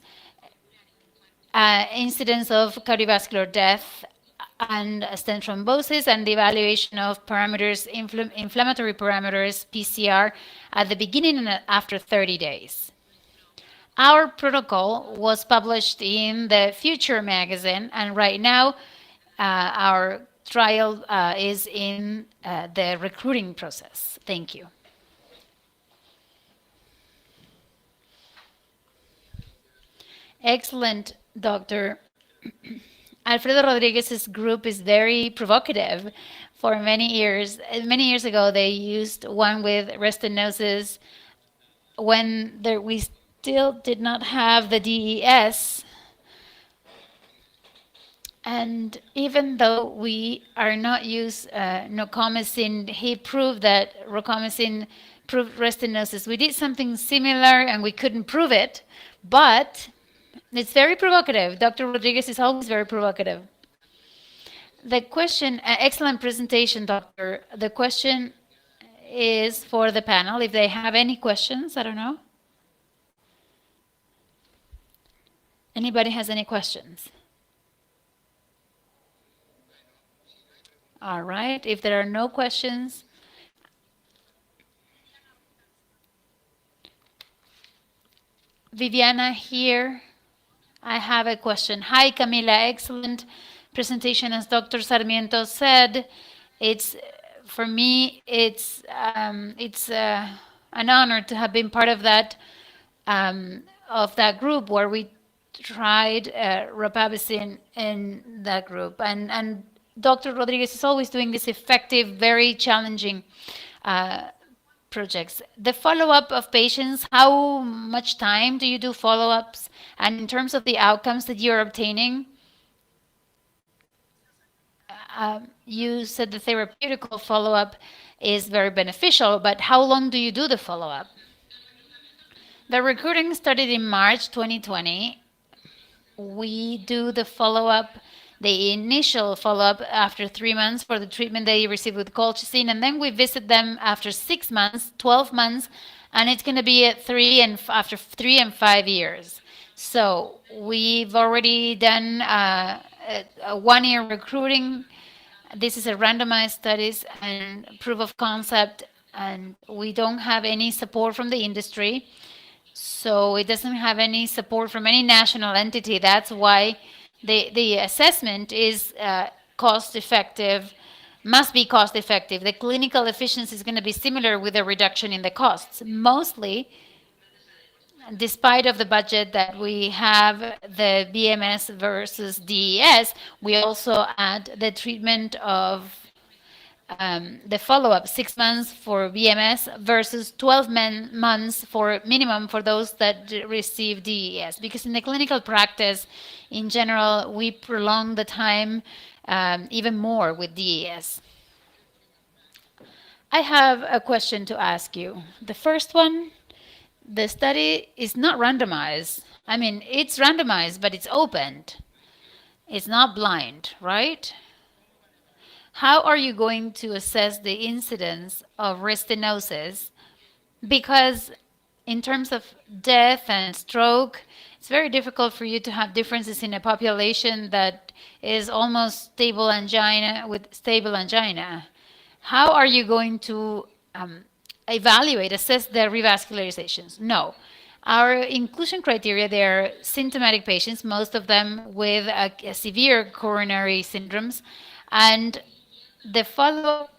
incidence of cardiovascular death and stent thrombosis, and the evaluation of parameters, inflammatory parameters, PCR, at the beginning and after 30 days. Our protocol was published in the Future magazine, and right now our trial is in the recruiting process. Thank you. Excellent, Dr. Alfredo Rodriguez's group is very provocative. For many years ago, they used one with restenosis when we still did not have the DES. And even though we are not use rocomycin, he proved that rocomycin proved restenosis. We did something similar and we couldn't prove it, but it's very provocative. Dr. Rodriguez is always very provocative. The question, excellent presentation, doctor. The question is for the panel, if they have any questions, I don't know. Anybody has any questions? All right, if there are no questions, Viviana here. I have a question. Hi, Camila. Excellent presentation, as Dr. Sarmiento said, it's for me, it's an honor to have been part of that group where we tried rifampicin in that group. And Dr. Rodriguez is always doing this effective, very challenging projects. The follow-up of patients, how much time do you do follow-ups? And in terms of the outcomes that you're obtaining, you said the therapeutical follow-up is very beneficial, but how long do you do the follow-up? The recruiting started in March 2020. We do the follow-up, the initial follow-up after 3 months for the treatment they receive with colchicine, and then we visit them after 6 months, 12 months, and it's going to be at after 3 and 5 years. So we've already done a 1-year recruiting. This is a randomized studies and proof of concept, and we don't have any support from the industry. So it doesn't have any support from any national entity. That's why the assessment is cost effective, must be cost effective. The clinical efficiency is going to be similar with a reduction in the costs. Mostly, despite of the budget that we have, the BMS versus DES, we also add the treatment of the follow-up, 6 months for BMS versus 12 months for minimum for those that receive DES. Because in the clinical practice, in general, we prolong the time even more with DES. I have a question to ask you. The first one, the study is not randomized. I mean, it's randomized, but it's opened. It's not blind, right? How are you going to assess the incidence of stenosis? Because in terms of death and stroke, it's very difficult for you to have differences in a population that is almost stable angina with stable angina. How are you going to assess the revascularizations? No. Our inclusion criteria, they're symptomatic patients, most of them with a severe coronary syndromes, and the follow-up,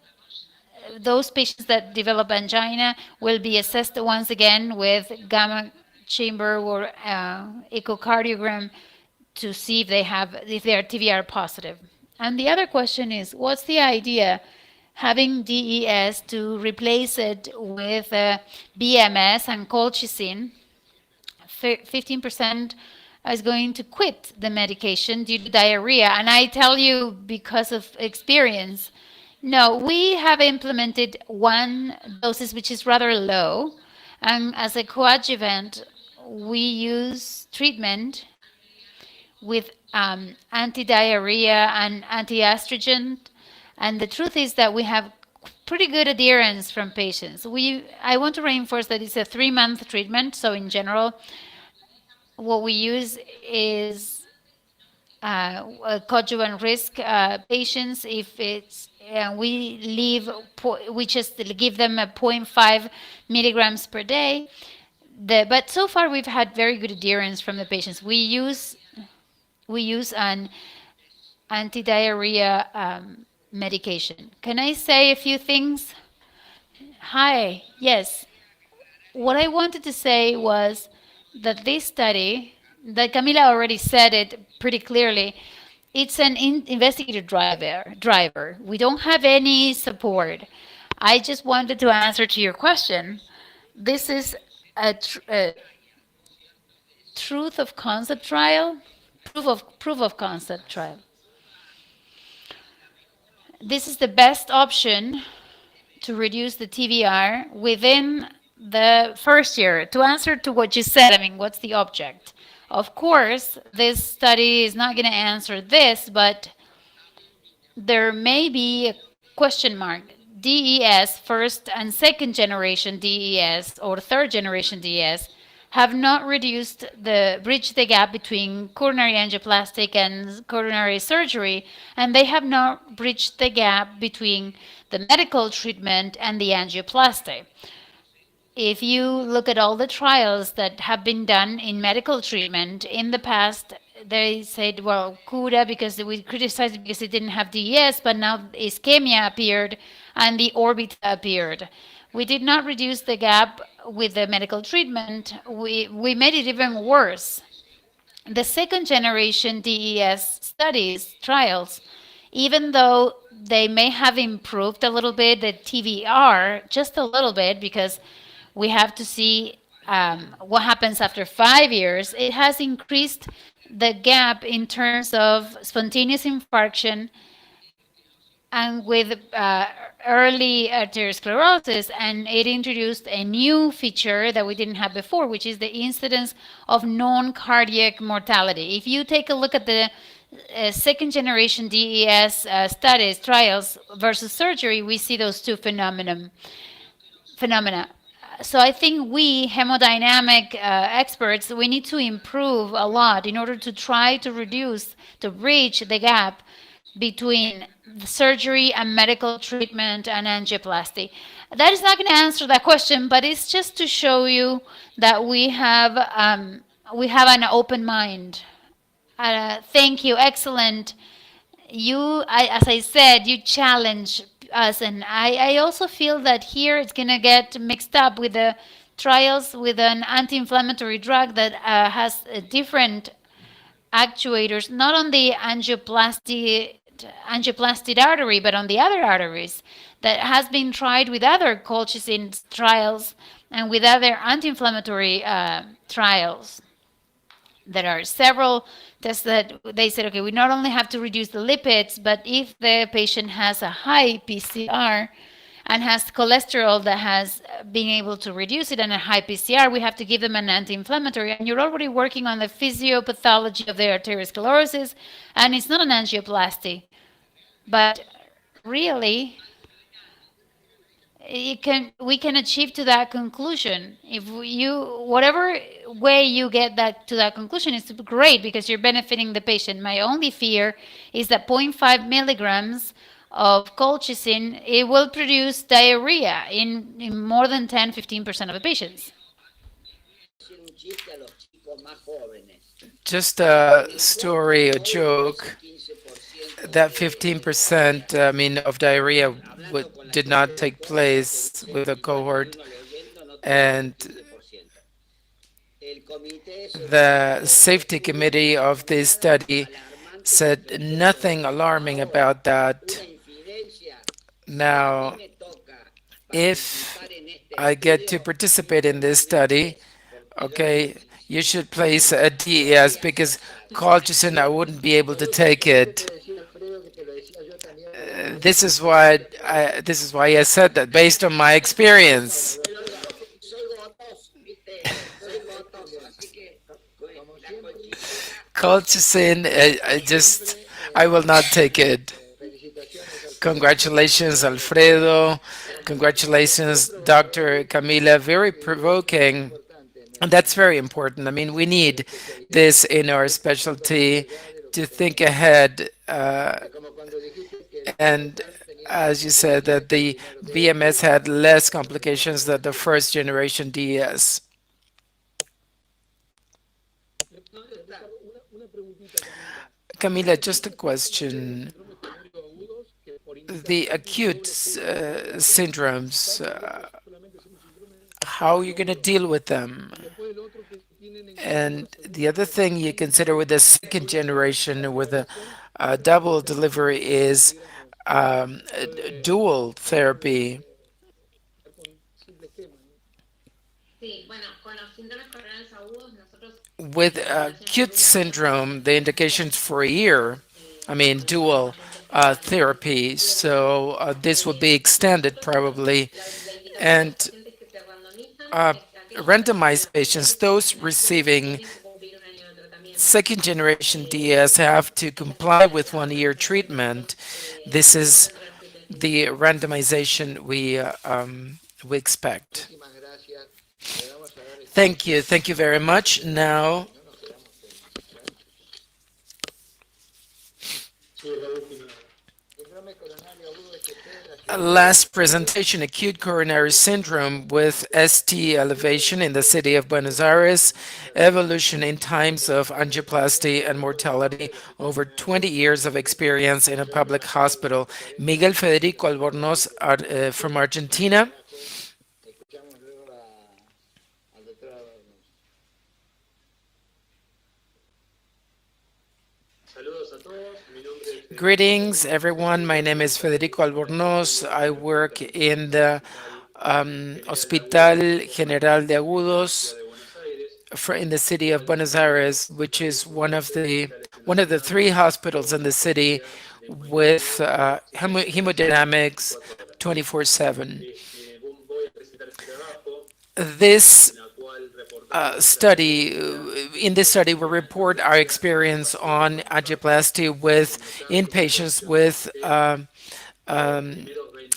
those patients that develop angina will be assessed once again with gamma chamber or echocardiogram to see if they are TVR positive. And the other question is, what's the idea having DES to replace it with BMS and colchicine? 15% is going to quit the medication due to diarrhea. And I tell you, because of experience, no, we have implemented 1 dosage, which is rather low. And as a coadjuvant, we use treatment with anti-diarrhea and anti-estrogen. And the truth is that we have pretty good adherence from patients. I want to reinforce that it's a 3-month treatment. So in general, what we use is coadjuvant risk patients. If it's we just give them a 0.5 milligrams per day. But so far we've had very good adherence from the patients. We use an anti-diarrhea medication. Can I say a few things? Hi, yes. What I wanted to say was that this study, that Camila already said it pretty clearly, it's an investigator driver. We don't have any support. I just wanted to answer to your question. This is a proof of concept trial. This is the best option to reduce the TVR within the first year. To answer to what you said, I mean, what's the object? Of course, this study is not going to answer this, but there may be a question mark. DES, first and second generation DES, or third generation DES, have not bridged the gap between coronary angioplastic and coronary surgery, and they have not bridged the gap between the medical treatment and the angioplasty. If you look at all the trials that have been done in medical treatment in the past, they said, well, CURA, because we criticized it because it didn't have DES, but now ischemia appeared and the orbita appeared. We did not reduce the gap with the medical treatment. We made it even worse. The second generation DES studies, trials, even though they may have improved a little bit, the TVR, just a little bit, because we have to see what happens after 5 years, it has increased the gap in terms of spontaneous infarction and with early arteriosclerosis, and it introduced a new feature that we didn't have before, which is the incidence of non-cardiac mortality. If you take a look at the second generation DES studies, trials versus surgery, we see those two phenomena. So I think we hemodynamic experts, we need to improve a lot in order to try to bridge the gap between the surgery and medical treatment and angioplasty. That is not going to answer that question, but it's just to show you that we have an open mind. Thank you, excellent. As I said, you challenge us, and I also feel that here it's going to get mixed up with the trials with an anti-inflammatory drug that has different actuators, not on the angioplasty artery, but on the other arteries, that has been tried with other colchicine trials and with other anti-inflammatory trials. There are several tests that they said, okay, we not only have to reduce the lipids, but if the patient has a high PCR and has cholesterol that has been able to reduce it and a high PCR, we have to give them an anti-inflammatory. And you're already working on the physiopathology of the arteriosclerosis, and it's not an angioplasty. But really, we can achieve to that conclusion. If whatever way you get to that conclusion is great, because you're benefiting the patient. My only fear is that 0.5 milligrams of colchicine, it will produce diarrhea in more than 10-15% of the patients. Just a story, a joke. That 15%, of diarrhea did not take place with a cohort, and the safety committee of this study said nothing alarming about that. Now, if I get to participate in this study, okay, you should place a DES, because colchicine, I wouldn't be able to take it. This is why I said that, based on my experience. Colchicine, I will not take it. Congratulations, Alfredo. Congratulations, Dr. Camila. Very provoking. And that's very important. We need this in our specialty to think ahead. And as you said, that the BMS had less complications than the first generation DS. Camila, just a question. The acute syndromes, how are you going to deal with them? And the other thing you consider with the second generation, with a double delivery, is dual therapy. With acute syndrome, the indications for a year, dual therapy. So this will be extended probably. And randomized patients, those receiving second generation DS, have to comply with 1-year treatment. This is the randomization we expect. Thank you very much. Now, Last presentation, acute coronary syndrome with ST elevation in the city of Buenos Aires, evolution in times of angioplasty and mortality, over 20 years of experience in a public hospital. Miguel Federico Albornoz from Argentina. Greetings, everyone. My name is Federico Albornoz. I work in the Hospital General de Agudos in the city of Buenos Aires, which is one of the three hospitals in the city with hemodynamics 24/7. This in this study, we report our experience on angioplasty in patients with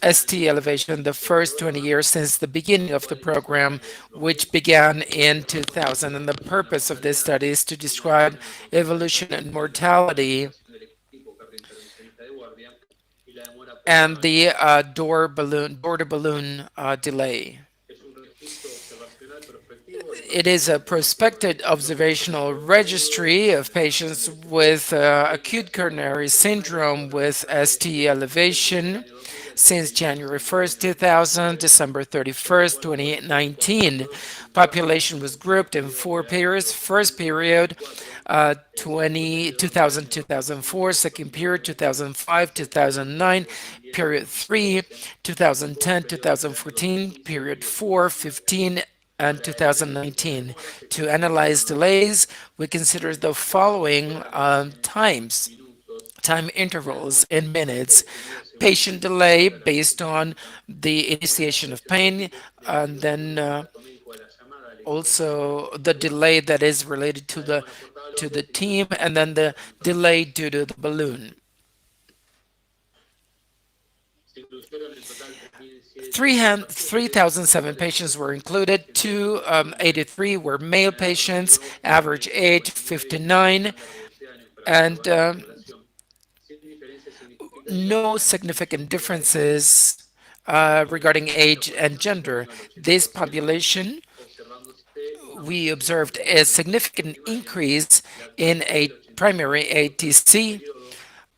ST elevation the first 20 years since the beginning of the program, which began in 2000. And the purpose of this study is to describe evolution and mortality and the door-to-balloon delay. It is a prospective observational registry of patients with acute coronary syndrome with ST elevation since January 1st, 2000, December 31st, 2019. Population was grouped in 4 periods. First period, 2000-2004, second period, 2005-2009, period 3, 2010-2014, period 4, 15, and 2019. To analyze delays, we consider the following time intervals in minutes. Patient delay based on the initiation of pain, and then also the delay that is related to the team, and then the delay due to the balloon. 3,007 patients were included. 283 were male patients, average age 59, and no significant differences regarding age and gender. This population, we observed a significant increase in a primary ATC,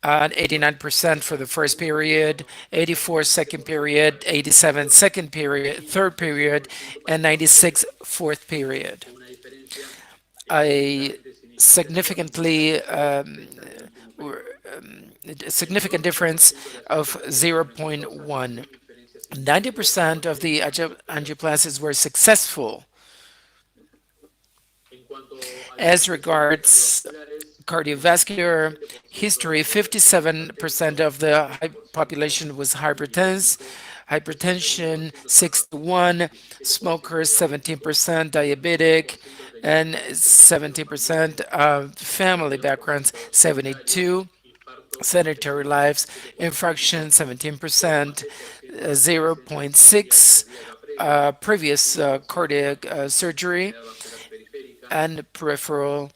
89% for the first period, 84 second period, 87 third period, and 96 fourth period. A significant difference of 0.1. 90% of the angioplasties were successful. As regards cardiovascular history, 57% of the population was hypertension 6-1, smokers 17%, diabetic, and 17% family backgrounds, 72, sedentary lives, infarction 17%, 0.6 previous cardiac surgery, and peripheral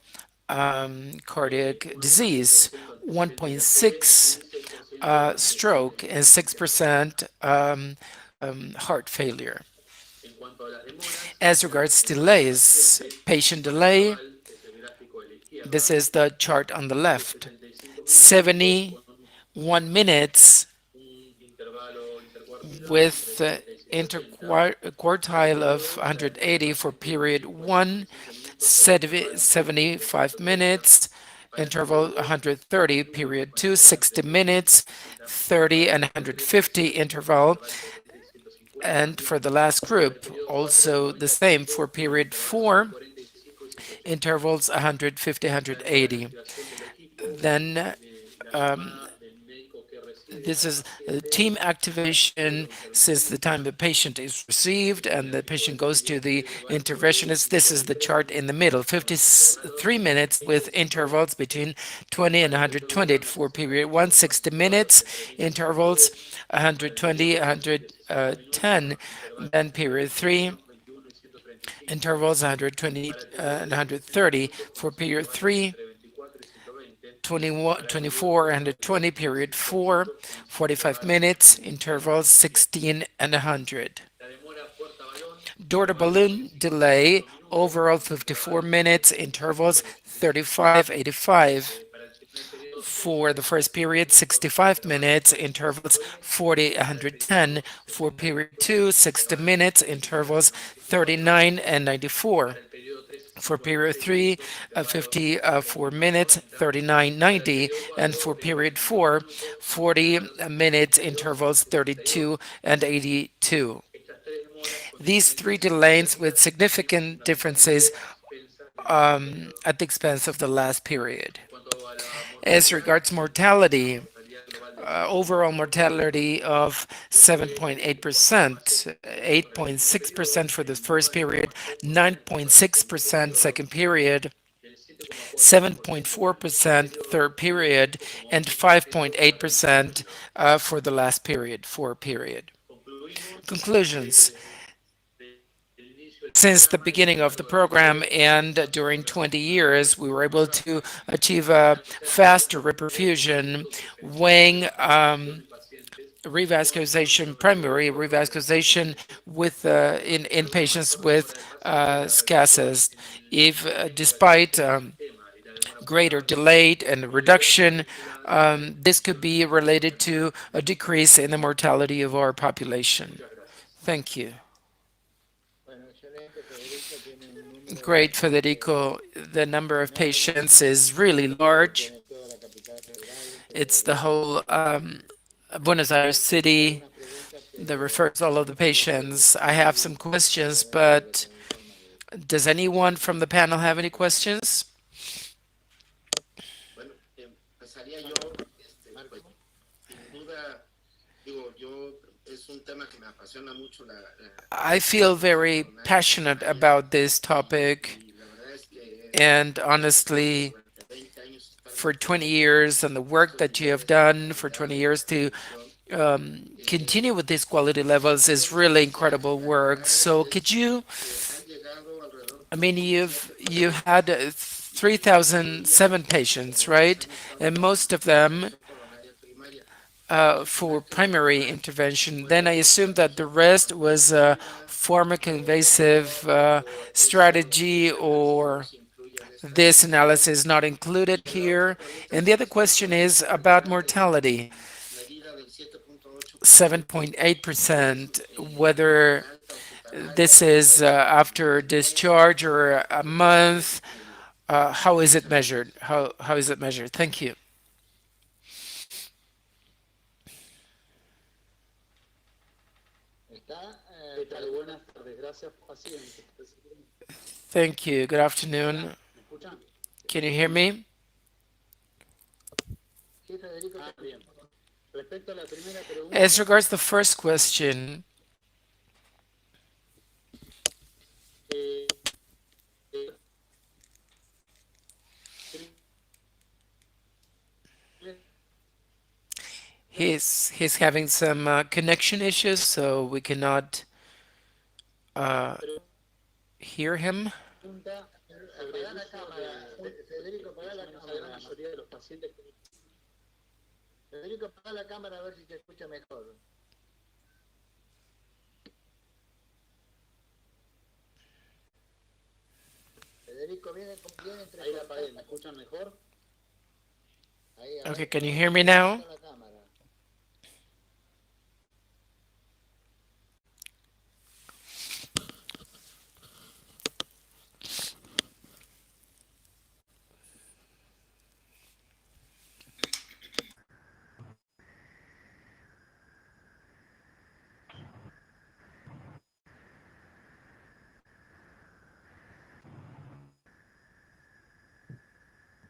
cardiac disease, 1.6 stroke, and 6% heart failure. As regards delays, patient delay, this is the chart on the left, 71 minutes with interquartile of 180 for period 1, 75 minutes, interval 130, period 2, 60 minutes, 30 and 150 interval. And for the last group, also the same for period 4, intervals 150, 180. Then this is team activation since the time the patient is received and the patient goes to the interventionist. This is the chart in the middle, 53 minutes with intervals between 20 and 120 for period 1, 60 minutes, intervals 120, 110, then period 3, intervals 120 and 130 for period 3, 21, 24 and 20, period 4, 45 minutes, intervals 16 and 100. Door to balloon delay, overall 54 minutes, intervals 35, 85. For the first period, 65 minutes, intervals 40, 110. For period 2, 60 minutes, intervals 39 and 94. For period 3, 54 minutes, 39.90, and for period 4, 40 minutes, intervals 32 and 82. These three delays with significant differences at the expense of the last period. As regards mortality, overall mortality of 7.8%, 8.6% for the first period, 9.6% second period, 7.4% third period, and 5.8% for the last period, fourth period. Conclusions. Since the beginning of the program and during 20 years, we were able to achieve a faster reperfusion, weighing revascularization, primary revascularization with in patients with SCACIs. If despite greater delay and reduction, this could be related to a decrease in the mortality of our population. Thank you. Great, Federico. The number of patients is really large. It's the whole Buenos Aires city that refers all of the patients. I have some questions, but does anyone from the panel have any questions? I feel very passionate about this topic, and honestly, for 20 years and the work that you have done for 20 years to continue with these quality levels is really incredible work. So could you, I mean, you've had 3,007 patients, right? And most of them for primary intervention. Then I assume that the rest was a pharmacoinvasive strategy, or this analysis not included here. And the other question is about mortality. 7.8%, whether this is after discharge or a month. How is it measured? How is it measured? Thank you. Thank you. Good afternoon. Can you hear me? As regards the first question, he's having some connection issues, so we cannot hear him. Federico, apaga la cámara a ver si se escucha mejor. Federico, viene entre. Ahí la apagué, ¿me escuchan mejor? Okay, can you hear me now?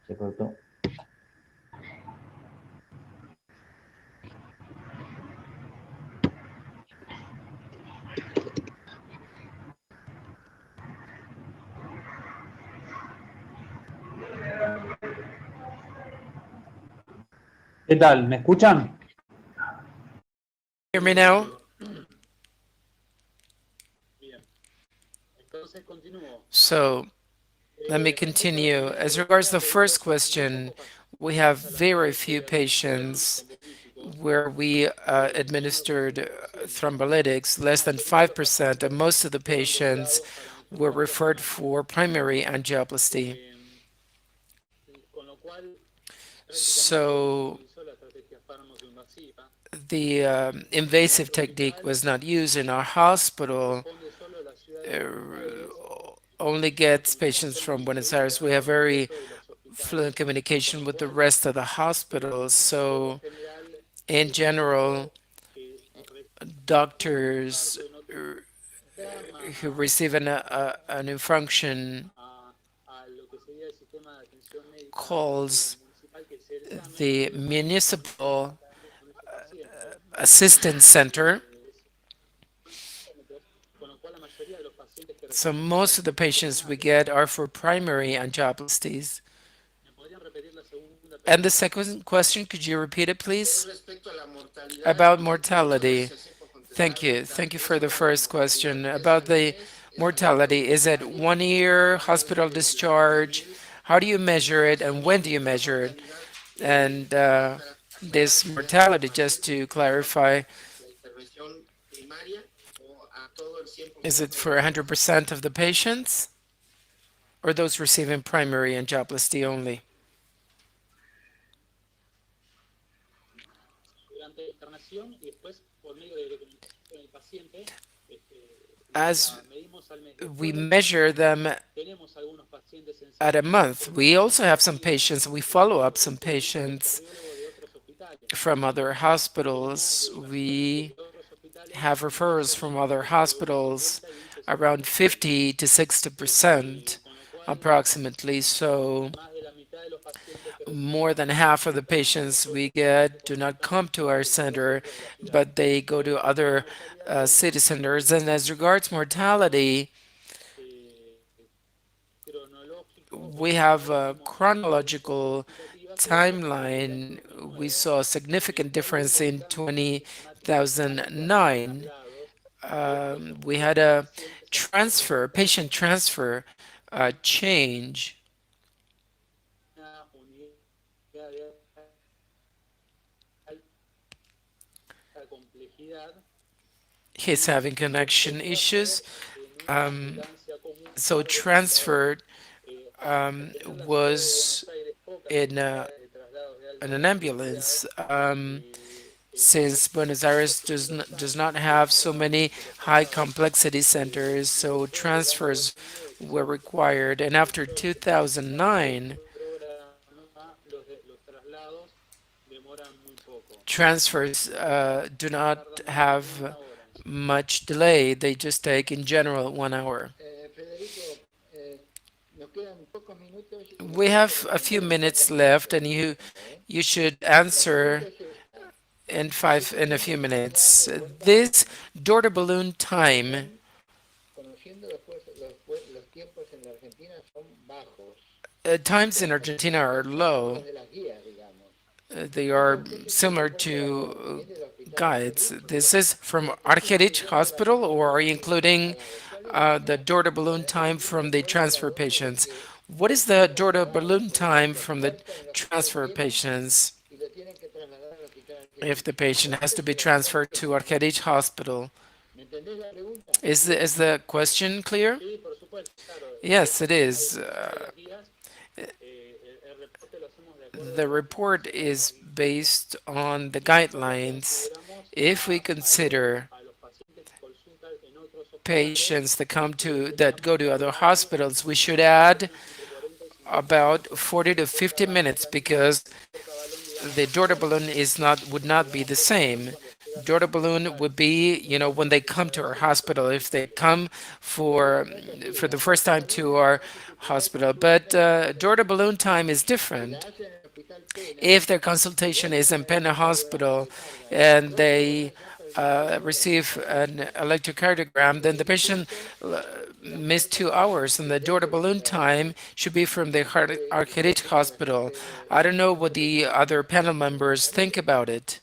Se cortó. ¿Qué tal? ¿Me escuchan? Hear me now? So let me continue. As regards the first question, We have very few patients where we administered thrombolytics, less than 5%, and most of the patients were referred for primary angioplasty. So the invasive technique was not used in our hospital. Only gets patients from Buenos Aires. We have very fluent communication with the rest of the hospitals. So in general, doctors who receive an infunction calls the municipal assistance center. So most of the patients we get are for primary angioplasties. And the second question, could you repeat it, please? About mortality. Thank you. Thank you for the first question. About the mortality, is it 1 year, hospital discharge? How do you measure it and when do you measure it? And this mortality, just to clarify, is it for 100% of the patients or those receiving primary angioplasty only? As we measure them at a month, we also have some patients, we follow up some patients from other hospitals. We have referrals from other hospitals, around 50 to 60% approximately. So more than half of the patients we get do not come to our center, but they go to other city centers. And as regards mortality, we have a chronological timeline. We saw a significant difference in 2009. We had a patient transfer change. He's having connection issues. So transferred was in an ambulance. Since Buenos Aires does not have so many high complexity centers, so transfers were required. And after 2009, transfers do not have much delay. They just take, in general, 1 hour. We have a few minutes left, and you should answer in a few minutes. This daughter balloon time, times in Argentina are low. They are similar to guides. This is from Argerich Hospital, or are you including the daughter balloon time from the transfer patients? What is the daughter balloon time from the transfer patients if the patient has to be transferred to Argerich Hospital? Is the question clear? Yes, it is. The report is based on the guidelines. If we consider patients that go to other hospitals, we should add about 40 to 50 minutes because the daughter balloon would not be the same. Daughter balloon would be, when they come to our hospital, if they come for the first time to our hospital. But daughter balloon time is different. If their consultation is in Pena Hospital and they receive an electrocardiogram, then the patient missed 2 hours, and the daughter balloon time should be from the Argerich Hospital. I don't know what the other panel members think about it.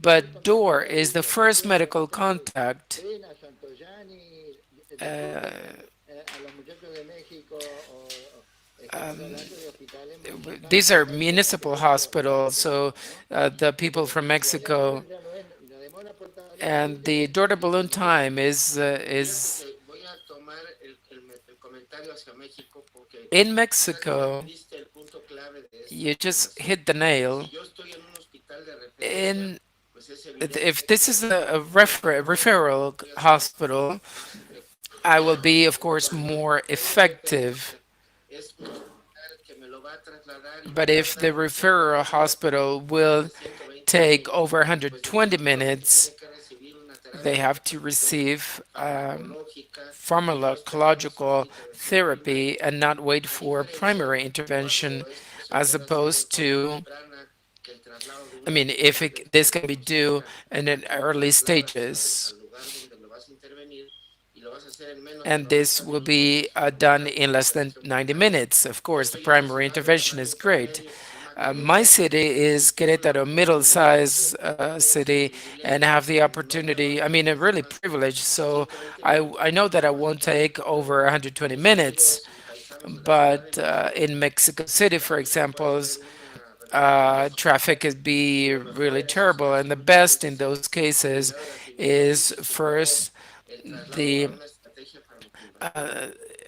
But door is the first medical contact. these are municipal hospitals, so the people from Mexico, and the door-to-balloon time is in Mexico. You just hit the nail. If this is a referral hospital, I will be, of course, more effective. But if the referral hospital will take over 120 minutes, they have to receive pharmacological therapy and not wait for primary intervention, as opposed to, I mean, if this can be due in an early stages. And this will be done in less than 90 minutes. Of course, the primary intervention is great. My city is Querétaro, middle-sized city, and have the opportunity, I mean, a really privileged, so I know that I won't take over 120 minutes, but in Mexico City, for example, traffic could be really terrible, and the best in those cases is first the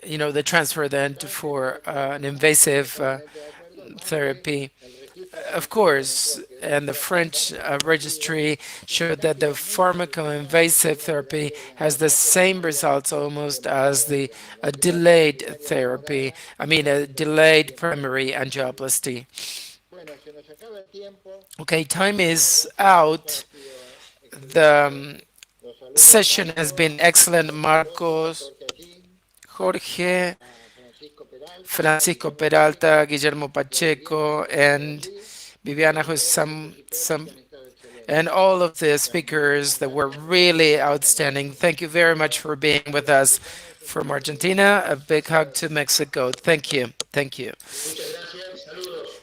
the transfer then for an invasive therapy. Of course, and the French registry showed that the pharmacoinvasive therapy has the same results almost as the delayed therapy, I mean a delayed primary angioplasty. Okay, time is out. The session has been excellent, Marcos, Jorge, Francisco Peralta, Guillermo Pacheco, and Viviana, who's and all of the speakers that were really outstanding. Thank you very much for being with us from Argentina. A big hug to Mexico. Thank you. Thank you.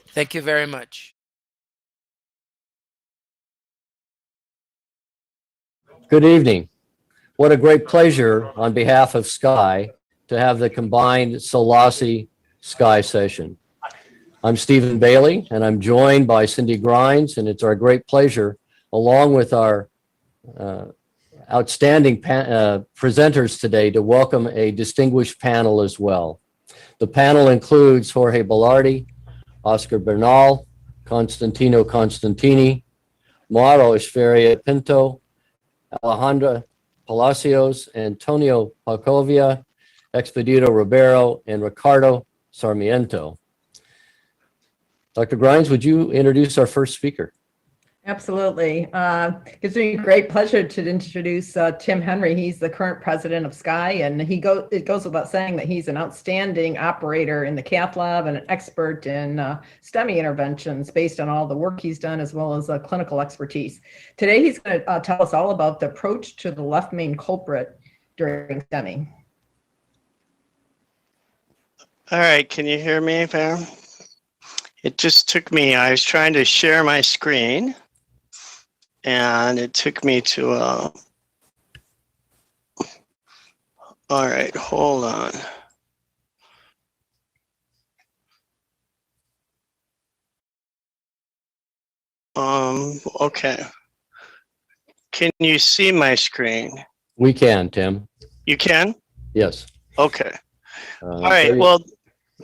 Thank you very much. Good evening. What a great pleasure on behalf of SCAI to have the combined SOLACI-CACI session. I'm Stephen Bailey, and I'm joined by Cindy Grimes, and it's our great pleasure, along with our outstanding presenters today, to welcome a distinguished panel as well. The panel includes Jorge Belardi, Oscar Bernal, Constantino Constantini, Mauro Esferia Pinto, Alejandra Palacios, Antonio Pacovia, Expedito Ribeiro, and Ricardo Sarmiento. Dr. Grimes, would you introduce our first speaker? Absolutely. Gives me great pleasure to introduce Tim Henry. He's the current president of SCAI, and it goes without saying that he's an outstanding operator in the cath lab and an expert in STEMI interventions based on all the work he's done, as well as clinical expertise. Today, he's going to tell us all about the approach to the left main culprit during STEMI. All right, can you hear me, Pam? It just took me, I was trying to share my screen, and it took me to, all right, hold on. Okay. Can you see my screen? We can, Tim. You can? Yes. Okay. All right, well,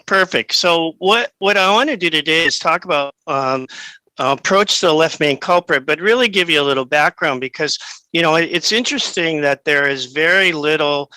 perfect. So what I want to do today is talk about approach to the left main culprit, but really give you a little background, because, you know, it's interesting that there is very little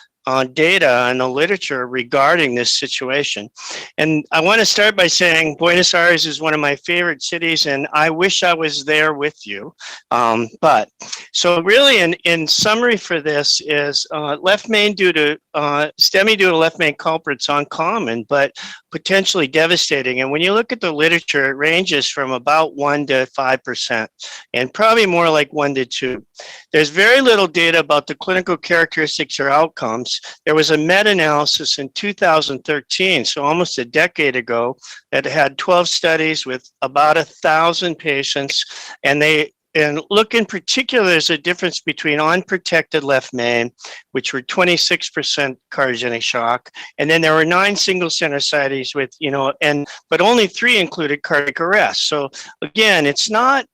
data in the literature regarding this situation. And I want to start by saying Buenos Aires is one of my favorite cities, and I wish I was there with you. But so really in summary for this is left main due to STEMI due to left main culprits uncommon, but potentially devastating. And when you look at the literature, it ranges from about 1 to 5%, and probably more like 1 to 2. There's very little data about the clinical characteristics or outcomes. There was a meta-analysis in 2013, so almost a decade ago, that had 12 studies with about 1,000 patients, and they and look in particular, there's a difference between unprotected left main, which were 26% cardiogenic shock, and then there were 9 single center CITES with, but only 3 included cardiac arrest. So again, it's not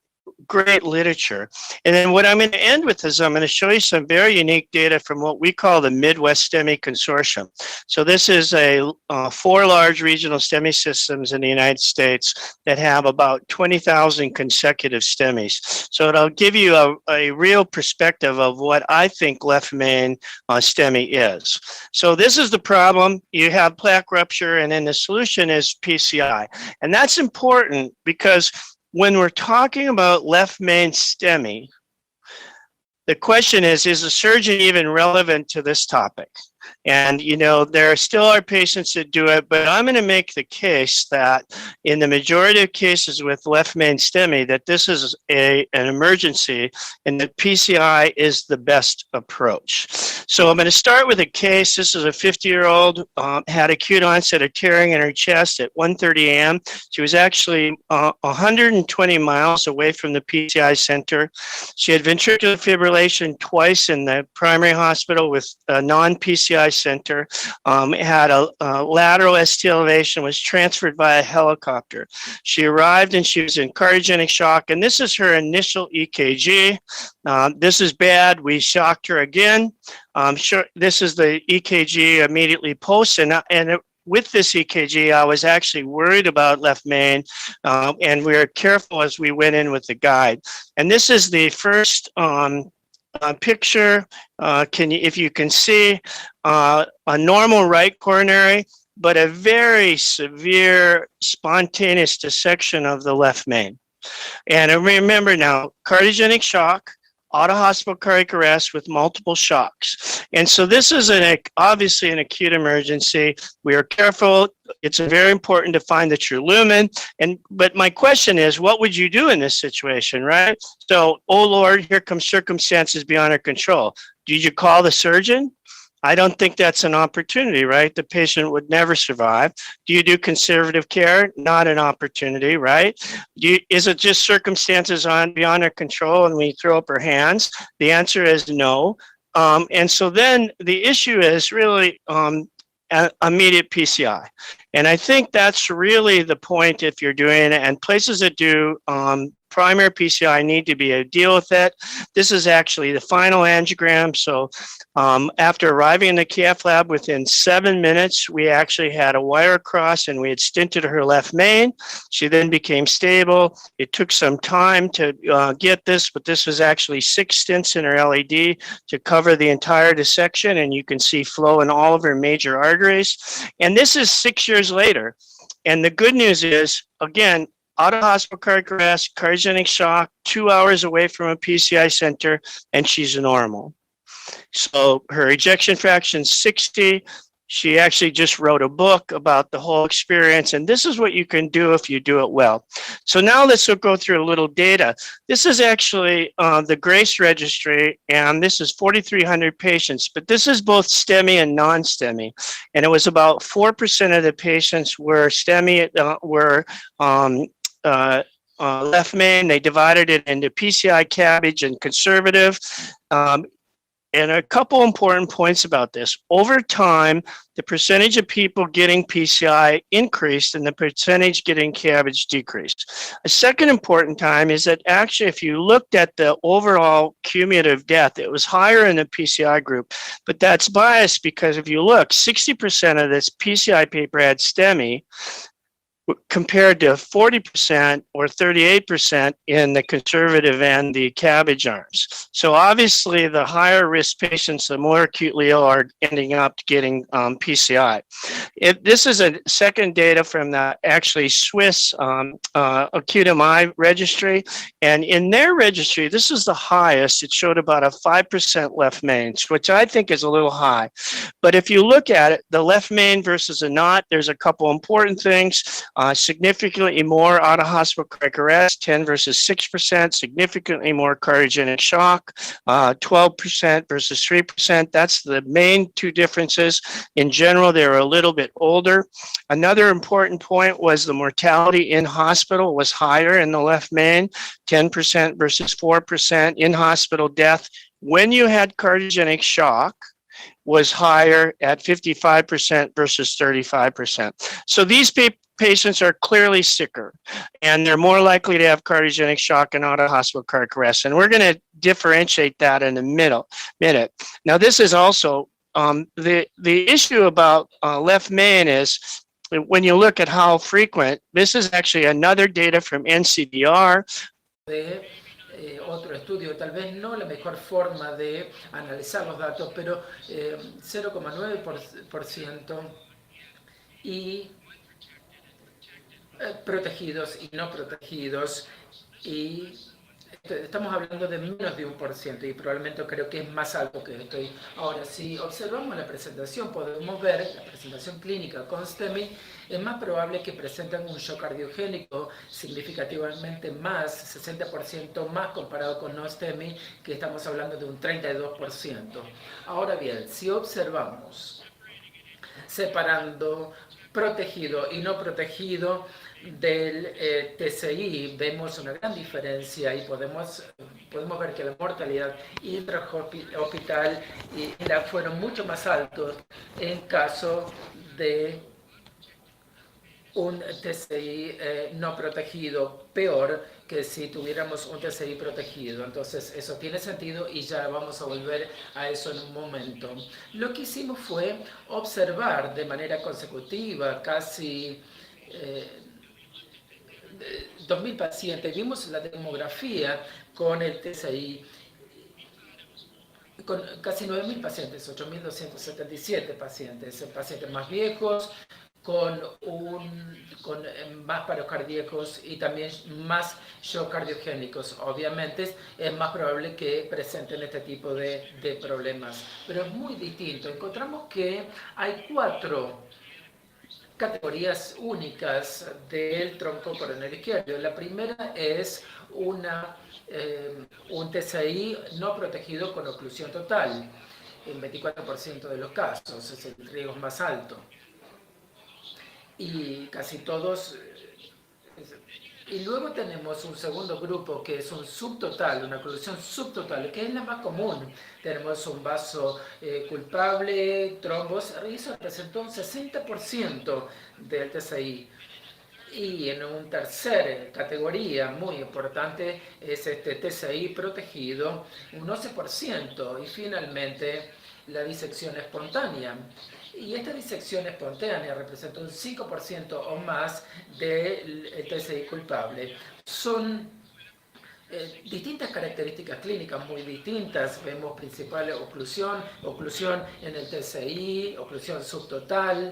great literature. And then what I'm going to end with is I'm going to show you some very unique data from what we call the Midwest STEMI Consortium. So this is 4 large regional STEMI systems in the United States that have about 20,000 consecutive STEMIs. So it'll give you a real perspective of what I think left main STEMI is. So this is the problem. You have plaque rupture, and then the solution is PCI. And that's important because when we're talking about left main STEMI, the question is the surgeon even relevant to this topic? And, there still are patients that do it, but I'm going to make the case that in the majority of cases with left main STEMI, that this is an emergency and that PCI is the best approach. So I'm going to start with a case. This is a 50-year-old, had acute onset of tearing in her chest at 1:30 a.m. She was actually 120 miles away from the PCI center. She had ventricular fibrillation twice in the primary hospital with a non-PCI center, had a lateral ST elevation, was transferred by a helicopter. She arrived and she was in cardiogenic shock, and this is her initial EKG. This is bad. We shocked her again. This is the EKG immediately post, and with this EKG, I was actually worried about left main, and we were careful as we went in with the guide. And this is the first picture. If you can see a normal right coronary, but a very severe spontaneous dissection of the left main. And remember now, cardiogenic shock, out-of-hospital cardiac arrest with multiple shocks. And so this is obviously an acute emergency. We are careful. It's very important to find the true lumen. But my question is, what would you do in this situation, right? So, oh Lord, here comes circumstances beyond our control. Did you call the surgeon? I don't think that's an opportunity, right? The patient would never survive. Do you do conservative care? Not an opportunity, right? Is it just circumstances beyond our control and we throw up our hands? The answer is no. And so then the issue is really immediate PCI. And I think that's really the point if you're doing it. And places that do primary PCI need to be able to deal with it. This is actually the final angiogram. So after arriving in the cath lab, within 7 minutes, we actually had a wire across and we had stented her left main. She then became stable. It took some time to get this, but this was actually 6 stents in her LED to cover the entire dissection, and you can see flow in all of her major arteries. And this is 6 years later. And the good news is, again, out-of-hospital cardiac arrest, cardiogenic shock, 2 hours away from a PCI center, and she's normal. So her ejection fraction is 60. She actually just wrote a book about the whole experience, and this is what you can do if you do it well. So now let's go through a little data. This is actually the GRACE registry, and this is 4,300 patients, but this is both STEMI and non-STEMI, and it was about 4% of the patients were STEMI, left main. They divided it into PCI, cabbage, and conservative. And a couple important points about this. Over time, the percentage of people getting PCI increased and the percentage getting cabbage decreased. A second important time is that actually if you looked at the overall cumulative death, it was higher in the PCI group, but that's biased because if you look, 60% of this PCI paper had STEMI, compared to 40% or 38% in the conservative and the cabbage arms. So obviously the higher risk patients, the more acutely ill are ending up getting PCI. This is a second data from the actually Swiss acute MI registry. And in their registry, this is the highest. It showed about a 5% left main, which I think is a little high. But if you look at it, the left main versus a not, there's a couple important things. significantly more out-of-hospital cardiac arrest, 10 versus 6%, significantly more cardiogenic shock, 12% versus 3%. That's the main two differences. In general, they were a little bit older. Another important point was the mortality in hospital was higher in the left main, 10% versus 4%. In-hospital death when you had cardiogenic shock was higher at 55% versus 35%. So these patients are clearly sicker, and they're more likely to have cardiogenic shock and out-of-hospital cardiac arrest. And we're going to differentiate that in a minute. Now, this is also the issue about left main is when you look at how frequent, this is actually another data from NCDR. Otro estudio, tal vez no la mejor forma de analizar los datos, pero 0,9% y protegidos y no protegidos, y estamos hablando de menos de 1% y probablemente creo que es más alto que esto. Ahora, si observamos la presentación, podemos ver la presentación clínica con STEMI. Es más probable que presenten un shock cardiogénico significativamente más, 60% más comparado con no STEMI, que estamos hablando de un 32%. Ahora bien, si observamos separando protegido y no protegido del TCI, vemos una gran diferencia y podemos ver que la mortalidad intrahospital fueron mucho más altos en caso de un TCI no protegido, peor que si tuviéramos un TCI protegido. Entonces eso tiene sentido y ya vamos a volver a eso en un momento. Lo que hicimos fue observar de manera consecutiva casi 2.000 pacientes. Vimos la demografía con el TCI, con casi 9.000 pacientes, 8.277 pacientes, pacientes más viejos, con más paros cardíacos y también más shock cardiogénicos. Obviamente es más probable que presenten este tipo de problemas, pero es muy distinto. Encontramos que hay 4 categorías únicas del tronco coronario izquierdo. La primera es un TCI no protegido con oclusión total. En 24% de los casos es el riesgo más alto. Y casi todos. Y luego tenemos un segundo grupo que es un subtotal, una oclusión subtotal, que es la más común. Tenemos un vaso culpable, trombos, y eso representó un 60% del TCI. Y en una tercera categoría muy importante es este TCI protegido, un 11%. Y finalmente la disección espontánea. Y esta disección espontánea representa un 5% o más del TCI culpable. Son distintas características clínicas muy distintas. Vemos principal oclusión en el TCI, oclusión subtotal.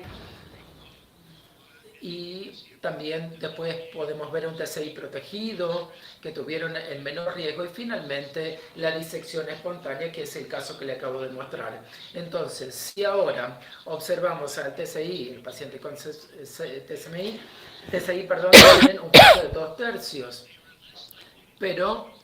Y también después podemos ver un TCI protegido que tuvieron el menor riesgo y finalmente la disección espontánea, que es el caso que le acabo de mostrar. Entonces, si ahora observamos al TCI, el paciente con TCI, tienen un caso de 2/3, pero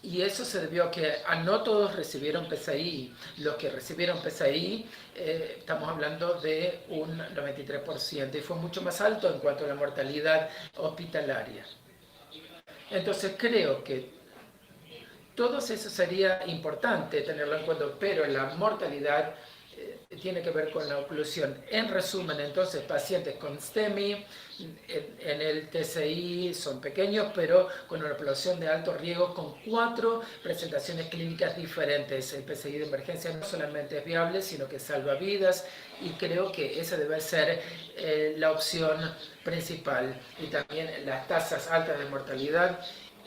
y eso se debió a que no todos recibieron PCI. Los que recibieron PCI, estamos hablando de un 93%, y fue mucho más alto en cuanto a la mortalidad hospitalaria. Entonces creo que todo eso sería importante tenerlo en cuenta, pero la mortalidad tiene que ver con la oclusión. En resumen, entonces, pacientes con STEMI en el TCI son pequeños, pero con una población de alto riesgo, con 4 presentaciones clínicas diferentes. El PCI de emergencia no solamente es viable, sino que salva vidas, y creo que esa debe ser la opción principal. Y también las tasas altas de mortalidad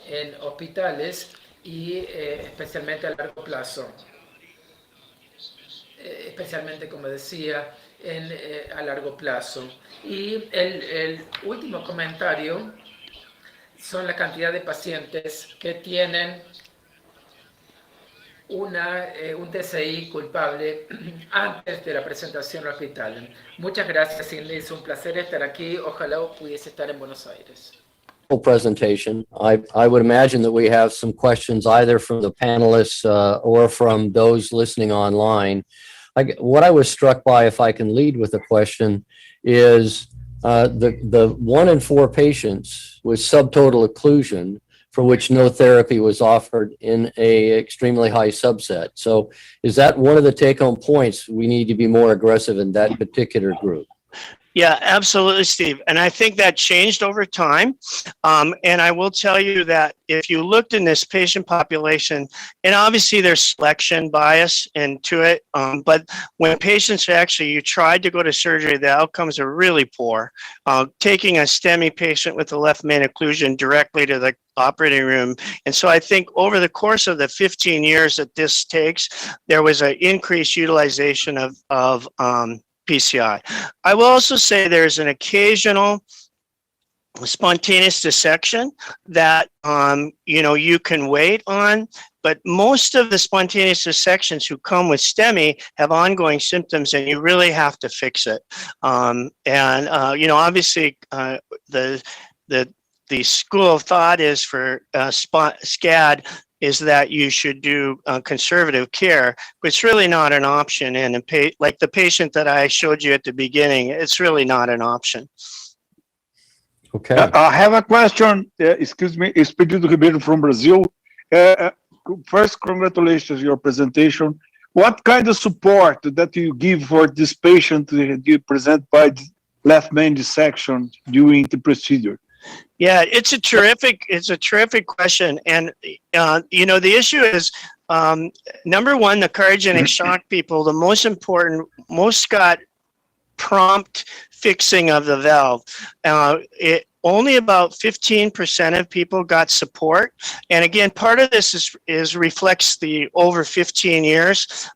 en hospitales y especialmente a largo plazo. Especialmente, como decía, a largo plazo. Y el último comentario son la cantidad de pacientes que tienen un TCI culpable antes de la presentación al hospital. Muchas gracias, INGLÉS. Es un placer estar aquí. Ojalá pudiese estar en Buenos Aires. Presentation. I would imagine that we have some questions either from the panelists or from those listening online. What I was struck by, if I can lead with a question, is the 1 in 4 patients with subtotal occlusion for which no therapy was offered in a extremely high subset. So is that one of the take-home points? We need to be more aggressive in that particular group. Yeah, absolutely, Steve. And I think that changed over time. And I will tell you that if you looked in this patient population, and obviously there's selection bias into it, but when patients actually, you tried to go to surgery, the outcomes are really poor. Taking a STEMI patient with a left main occlusion directly to the operating room. And so I think over the course of the 15 years that this takes, there was an increased utilization of PCI. I will also say there's an occasional spontaneous dissection that you can wait on, but most of the spontaneous dissections who come with STEMI have ongoing symptoms, and you really have to fix it. Obviously, the school of thought is for SCAD is that you should do conservative care, but it's really not an option. And like the patient that I showed you at the beginning, it's really not an option. Okay. I have a question. Excuse me, it's Pedro Ribeiro from Brazil. First, congratulations your presentation. What kind of support that you give for this patient you present by left main dissection during the procedure? Yeah, it's a terrific question. And, the issue is, number one, the cardiogenic shock people, the most important, most got prompt fixing of the valve. Only about 15% of people got support. And again, part of this reflects the over 15 years.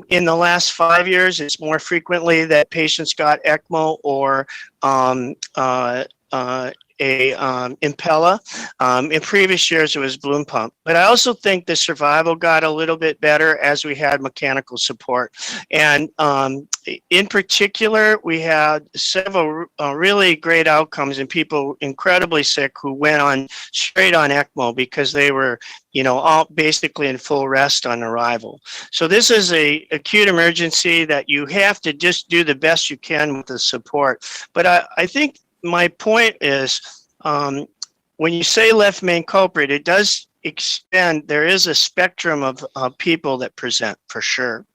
In the last 5 years, it's more frequently that patients got ECMO or Impella. In previous years, it was balloon pump. But I also think the survival got a little bit better as we had mechanical support. And in particular, we had several really great outcomes in people incredibly sick who went straight on ECMO because they were, all basically in full rest on arrival. So this is a acute emergency that you have to just do the best you can with the support. But I think my point is, when you say left main culprit, it does extend. There is a spectrum of people that present for sure.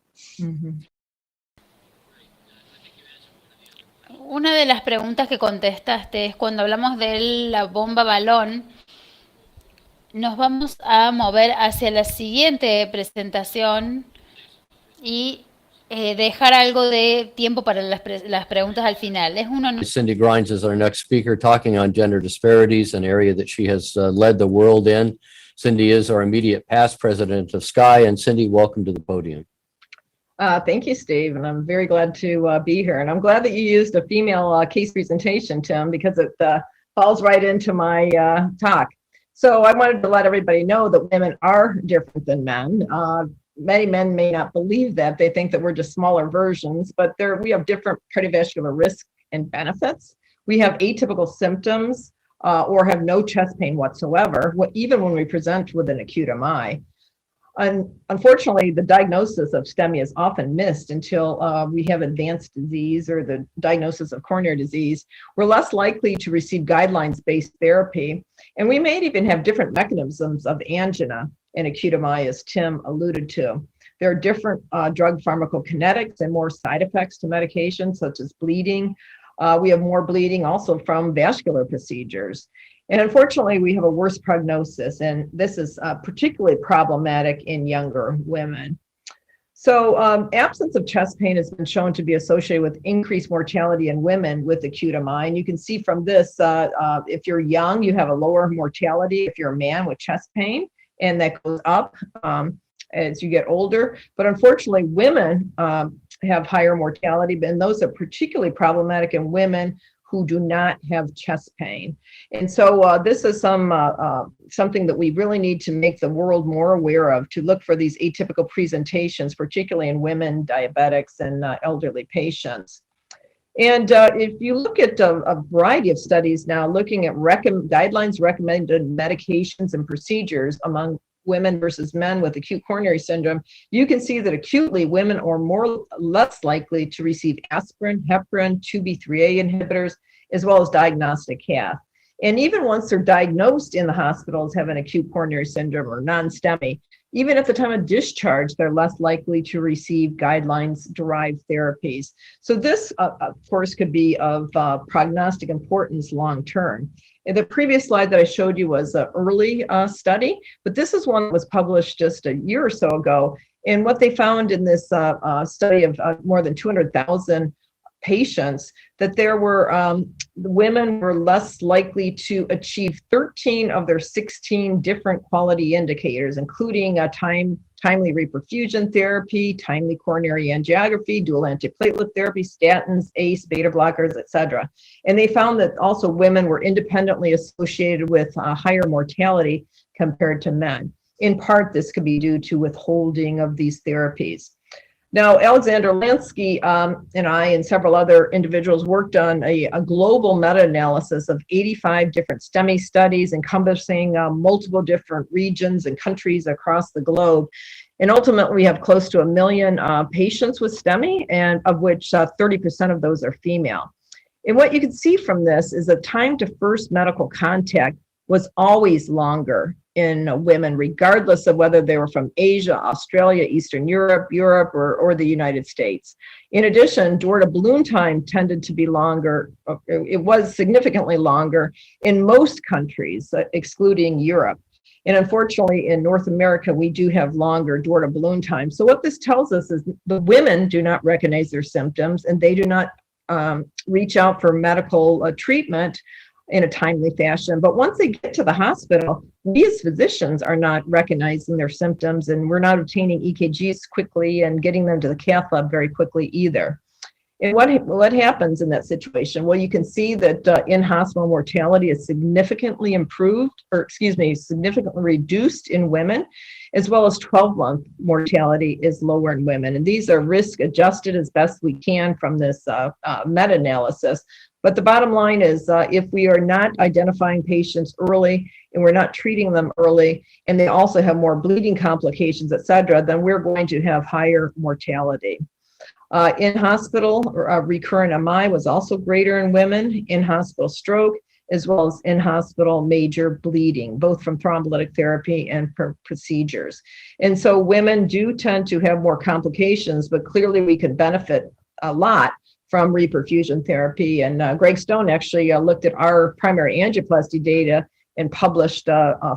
Una de las preguntas que contestaste es cuando hablamos de la bomba balón, nos vamos a mover hacia la siguiente presentación y dejar algo de tiempo para las preguntas al final. Es uno. Cindy Grimes is our next speaker, talking on gender disparities, an area that she has led the world in. Cindy is our immediate past president of SCAI. And Cindy, welcome to the podium. Thank you, Steve, and I'm very glad to be here. And I'm glad that you used a female case presentation, Tim, because it falls right into my talk. So I wanted to let everybody know that women are different than men. Many men may not believe that. They think that we're just smaller versions, but we have different cardiovascular risk and benefits. We have atypical symptoms or have no chest pain whatsoever, even when we present with an acute MI. Unfortunately, the diagnosis of STEMI is often missed until we have advanced disease or the diagnosis of coronary disease. We're less likely to receive guidelines-based therapy, and we may even have different mechanisms of angina in acute MI, as Tim alluded to. There are different drug pharmacokinetics and more side effects to medications, such as bleeding. We have more bleeding also from vascular procedures. And unfortunately, we have a worse prognosis, and this is particularly problematic in younger women. So absence of chest pain has been shown to be associated with increased mortality in women with acute MI. And you can see from this, if you're young, you have a lower mortality if you're a man with chest pain, and that goes up as you get older. But unfortunately, women have higher mortality, and those are particularly problematic in women who do not have chest pain. And so this is something that we really need to make the world more aware of, to look for these atypical presentations, particularly in women, diabetics, and elderly patients. And if you look at a variety of studies now looking at guidelines, recommended medications and procedures among women versus men with acute coronary syndrome, you can see that acutely women are less likely to receive aspirin, heparin, 2B3A inhibitors, as well as diagnostic cath. And even once they're diagnosed in the hospitals having acute coronary syndrome or non-STEMI, even at the time of discharge, they're less likely to receive guidelines-derived therapies. So this, of course, could be of prognostic importance long-term. And the previous slide that I showed you was an early study, but this is one that was published just a year or so ago. And what they found in this study of more than 200,000 patients, that there were women were less likely to achieve 13 of their 16 different quality indicators, including timely reperfusion therapy, timely coronary angiography, dual antiplatelet therapy, statins, ACE, beta blockers, etc. And they found that also women were independently associated with higher mortality compared to men. In part, this could be due to withholding of these therapies. Now, Alexander Lansky and I and several other individuals worked on a global meta-analysis of 85 different STEMI studies encompassing multiple different regions and countries across the globe. And ultimately, we have close to 1 million patients with STEMI, and of which 30% of those are female. And what you can see from this is the time to first medical contact was always longer in women, regardless of whether they were from Asia, Australia, Eastern Europe, or the United States. In addition, door to balloon time tended to be longer. It was significantly longer in most countries, excluding Europe. And unfortunately, in North America, we do have longer door to balloon time. So what this tells us is the women do not recognize their symptoms, and they do not reach out for medical treatment in a timely fashion. But once they get to the hospital, we as physicians are not recognizing their symptoms, and we're not obtaining EKGs quickly and getting them to the cath lab very quickly either. And what happens in that situation? Well, you can see that in-hospital mortality is significantly significantly reduced in women, as well as 12-month mortality is lower in women. And these are risk adjusted as best we can from this meta-analysis. But the bottom line is if we are not identifying patients early and we're not treating them early, and they also have more bleeding complications, et cetera, then we're going to have higher mortality. In-hospital recurrent MI was also greater in women, in-hospital stroke, as well as in-hospital major bleeding, both from thrombolytic therapy and procedures. And so women do tend to have more complications, but clearly we could benefit a lot from reperfusion therapy. And Greg Stone actually looked at our primary angioplasty data and published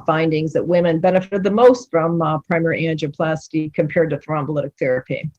findings that women benefited the most from primary angioplasty compared to thrombolytic therapy.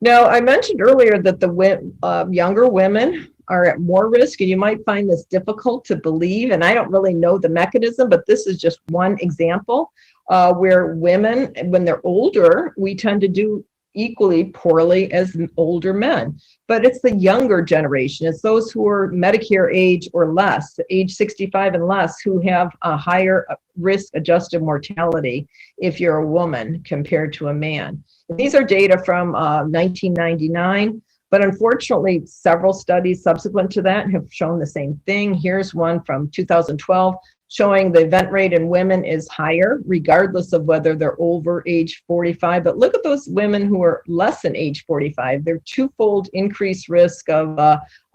Now, I mentioned earlier that the younger women are at more risk, and you might find this difficult to believe, and I don't really know the mechanism, but this is just one example where women, when they're older, we tend to do equally poorly as older men. But it's the younger generation. It's those who are Medicare age or less, age 65 and less, who have a higher risk-adjusted mortality if you're a woman compared to a man. These are data from 1999, but unfortunately, several studies subsequent to that have shown the same thing. Here's one from 2012 showing the event rate in women is higher, regardless of whether they're over age 45. But look at those women who are less than age 45. They're twofold increased risk of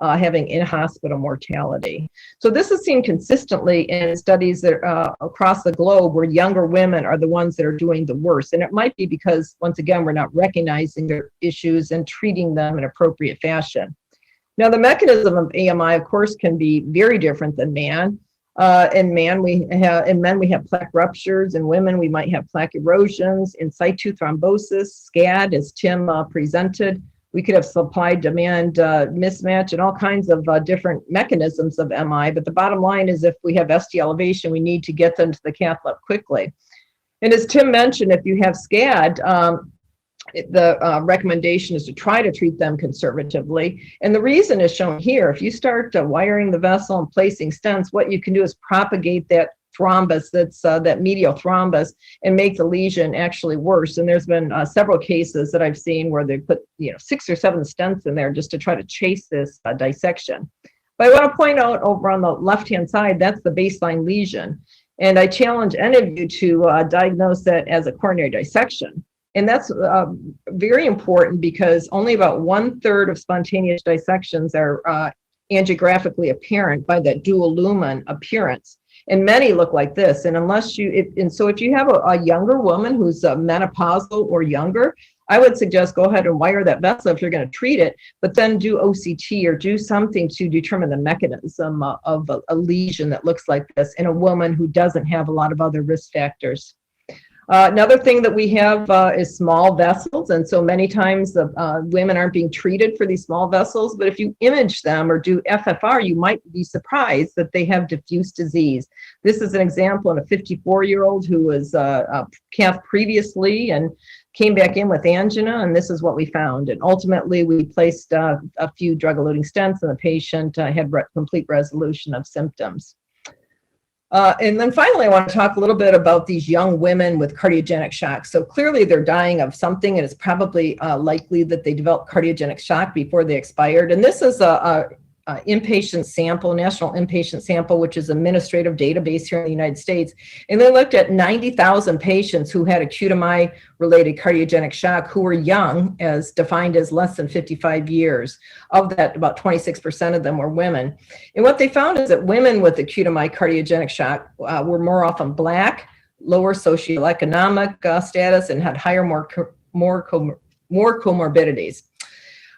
having in-hospital mortality. So this is seen consistently in studies that across the globe where younger women are the ones that are doing the worst. And it might be because, once again, we're not recognizing their issues and treating them in appropriate fashion. Now, the mechanism of AMI, of course, can be very different than man. In men, we have plaque ruptures. In women, we might have plaque erosions, in situ thrombosis, SCAD, as Tim presented. We could have supply-demand mismatch and all kinds of different mechanisms of MI. But the bottom line is if we have ST elevation, we need to get them to the cath lab quickly. And as Tim mentioned, if you have SCAD, the recommendation is to try to treat them conservatively. And the reason is shown here. If you start wiring the vessel and placing stents, what you can do is propagate that thrombus, that's that medial thrombus, and make the lesion actually worse. And there's been several cases that I've seen where they put 6 or 7 stents in there just to try to chase this dissection. But I want to point out over on the left-hand side, that's the baseline lesion. And I challenge any of you to diagnose that as a coronary dissection. And that's very important because only about 1/3 of spontaneous dissections are angiographically apparent by that dual lumen appearance. And many look like this. And unless so if you have a younger woman who's menopausal or younger, I would suggest go ahead and wire that vessel if you're going to treat it, but then do OCT or do something to determine the mechanism of a lesion that looks like this in a woman who doesn't have a lot of other risk factors. Another thing that we have is small vessels, and so many times women aren't being treated for these small vessels, but if you image them or do FFR, you might be surprised that they have diffuse disease. This is an example of a 54-year-old who was cath previously and came back in with angina, and this is what we found. And ultimately, we placed a few drug-eluting stents, and the patient had complete resolution of symptoms. And then finally, I want to talk a little bit about these young women with cardiogenic shock. So clearly they're dying of something, and it's probably likely that they developed cardiogenic shock before they expired. And this is a inpatient sample, national inpatient sample, which is an administrative database here in the United States. And they looked at 90,000 patients who had acute MI-related cardiogenic shock who were young, as defined as less than 55 years. Of that, about 26% of them were women. And what they found is that women with acute MI cardiogenic shock were more often Black, lower socioeconomic status, and had higher, more comorbidities.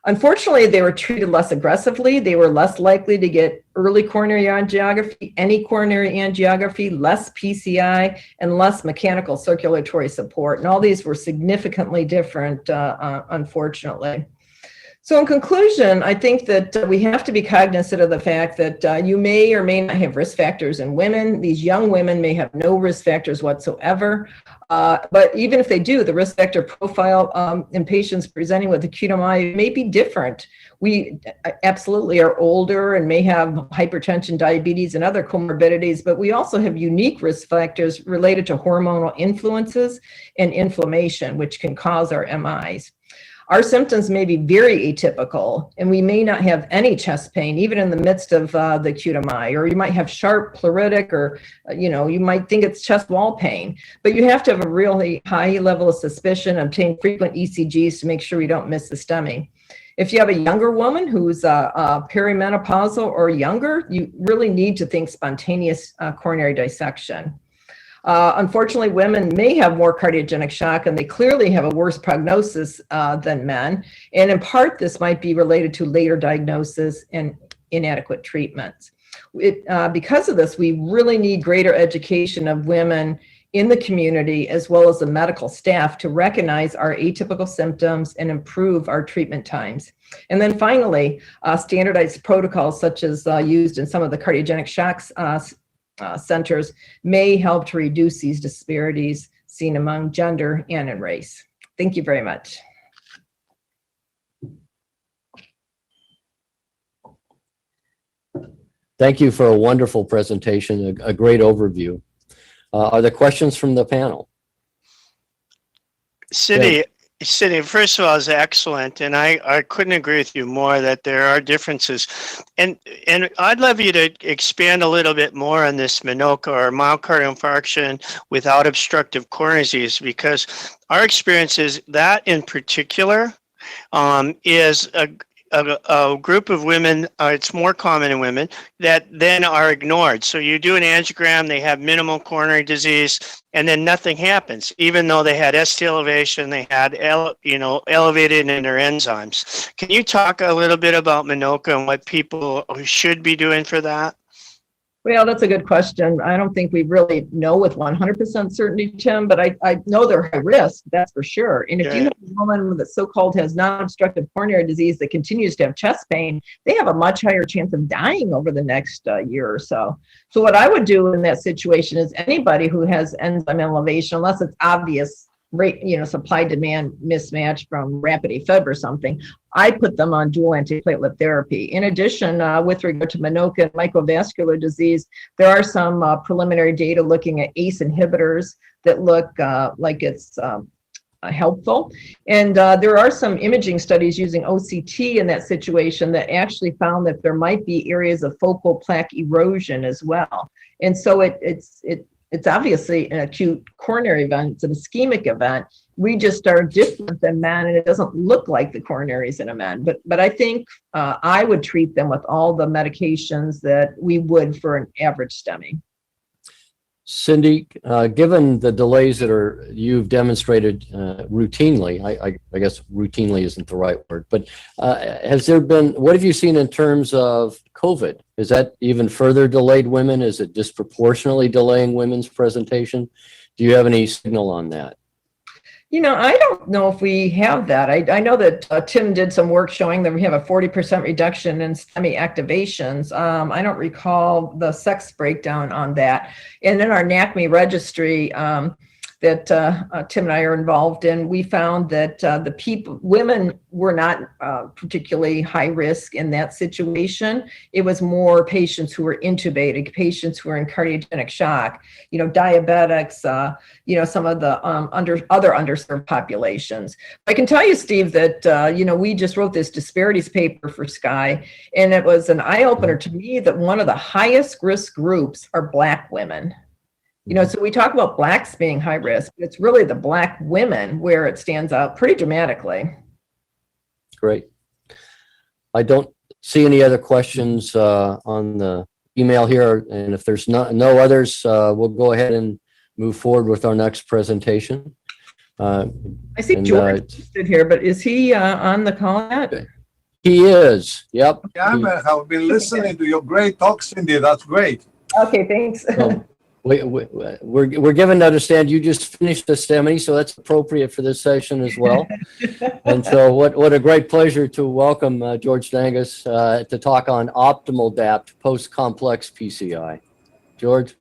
Unfortunately, they were treated less aggressively. They were less likely to get early coronary angiography, any coronary angiography, less PCI, and less mechanical circulatory support. And all these were significantly different, unfortunately. So in conclusion, I think that we have to be cognizant of the fact that you may or may not have risk factors in women. These young women may have no risk factors whatsoever. But even if they do, the risk factor profile in patients presenting with acute MI may be different. We absolutely are older and may have hypertension, diabetes, and other comorbidities, but we also have unique risk factors related to hormonal influences and inflammation, which can cause our MIs. Our symptoms may be very atypical, and we may not have any chest pain, even in the midst of the acute MI, or you might have sharp pleuritic, or you might think it's chest wall pain, but you have to have a really high level of suspicion, obtain frequent ECGs to make sure we don't miss the STEMI. If you have a younger woman who's perimenopausal or younger, you really need to think spontaneous coronary dissection. Unfortunately, women may have more cardiogenic shock, and they clearly have a worse prognosis than men. And in part, this might be related to later diagnosis and inadequate treatments. Because of this, we really need greater education of women in the community, as well as the medical staff, to recognize our atypical symptoms and improve our treatment times. And then finally, standardized protocols such as used in some of the cardiogenic shocks centers may help to reduce these disparities seen among gender and in race. Thank you very much. Thank you for a wonderful presentation, a great overview. Are there questions from the panel? Cindy, first of all, is excellent, and I couldn't agree with you more that there are differences. And I'd love you to expand a little bit more on this MINOCA, or myocardial infarction without obstructive coronary disease, because our experience is that in particular is a group of women, it's more common in women, that then are ignored. So you do an angiogram, they have minimal coronary disease, and then nothing happens, even though they had ST elevation, they had elevated in their enzymes. Can you talk a little bit about MINOCA and what people should be doing for that? Well, that's a good question. I don't think we really know with 100% certainty, Tim, but I know they're high risk, that's for sure. And if you have a woman that so-called has non-obstructive coronary disease that continues to have chest pain, they have a much higher chance of dying over the next year or so. So what I would do in that situation is anybody who has enzyme elevation, unless it's obvious, rate, supply demand mismatch from rapid AFib or something, I put them on dual antiplatelet therapy. In addition, with regard to Minoka and microvascular disease, there are some preliminary data looking at ACE inhibitors that look like it's helpful. And there are some imaging studies using OCT in that situation that actually found that there might be areas of focal plaque erosion as well. And so it's obviously an acute coronary event, it's an ischemic event. We just are different than men, and it doesn't look like the coronaries in a man. But I think I would treat them with all the medications that we would for an average STEMI. Cindy, given the delays that you've demonstrated routinely, I guess routinely isn't the right word, but what have you seen in terms of COVID? Is that even further delayed women? Is it disproportionately delaying women's presentation? Do you have any signal on that? I don't know if we have that. I know that Tim did some work showing that we have a 40% reduction in STEMI activations. I don't recall the sex breakdown on that. And in our NACME registry that Tim and I are involved in, we found that women were not particularly high risk in that situation. It was more patients who were intubated, patients who were in cardiogenic shock, diabetics, some of the other underserved populations. I can tell you, Steve, that, we just wrote this disparities paper for SCAI, and it was an eye-opener to me that one of the highest risk groups are Black women. So we talk about Blacks being high risk, but it's really the Black women where it stands out pretty dramatically. Great. I don't see any other questions on the email here. And if there's no others, we'll go ahead and move forward with our next presentation. I see George stood here, but is he on the call yet? He is. Yep. Yeah, I've been listening to your great talk, Cindy. That's great. Okay, thanks. We're given to understand you just finished the STEMI, so that's appropriate for this session as well. And so what a great pleasure to welcome George Dangus to talk on optimal DAPT post-complex PCI. George?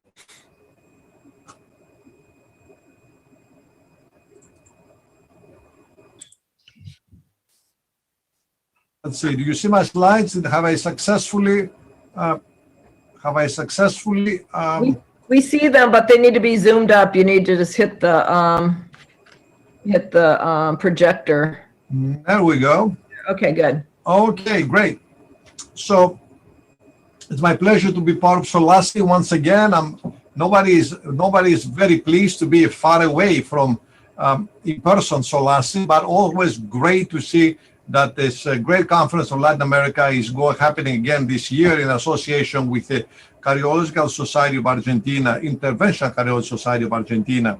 Let's see, do you see my slides? Have I successfully we see them, but they need to be zoomed up. You need to just hit the projector. There we go. Okay, good. Okay, great. So it's my pleasure to be part of SOLACI once again. Nobody is very pleased to be far away from in-person SOLACI, but always great to see that this great conference on Latin America is happening again this year in association with the Cardiological Society of Argentina, Interventional Cardiology Society of Argentina,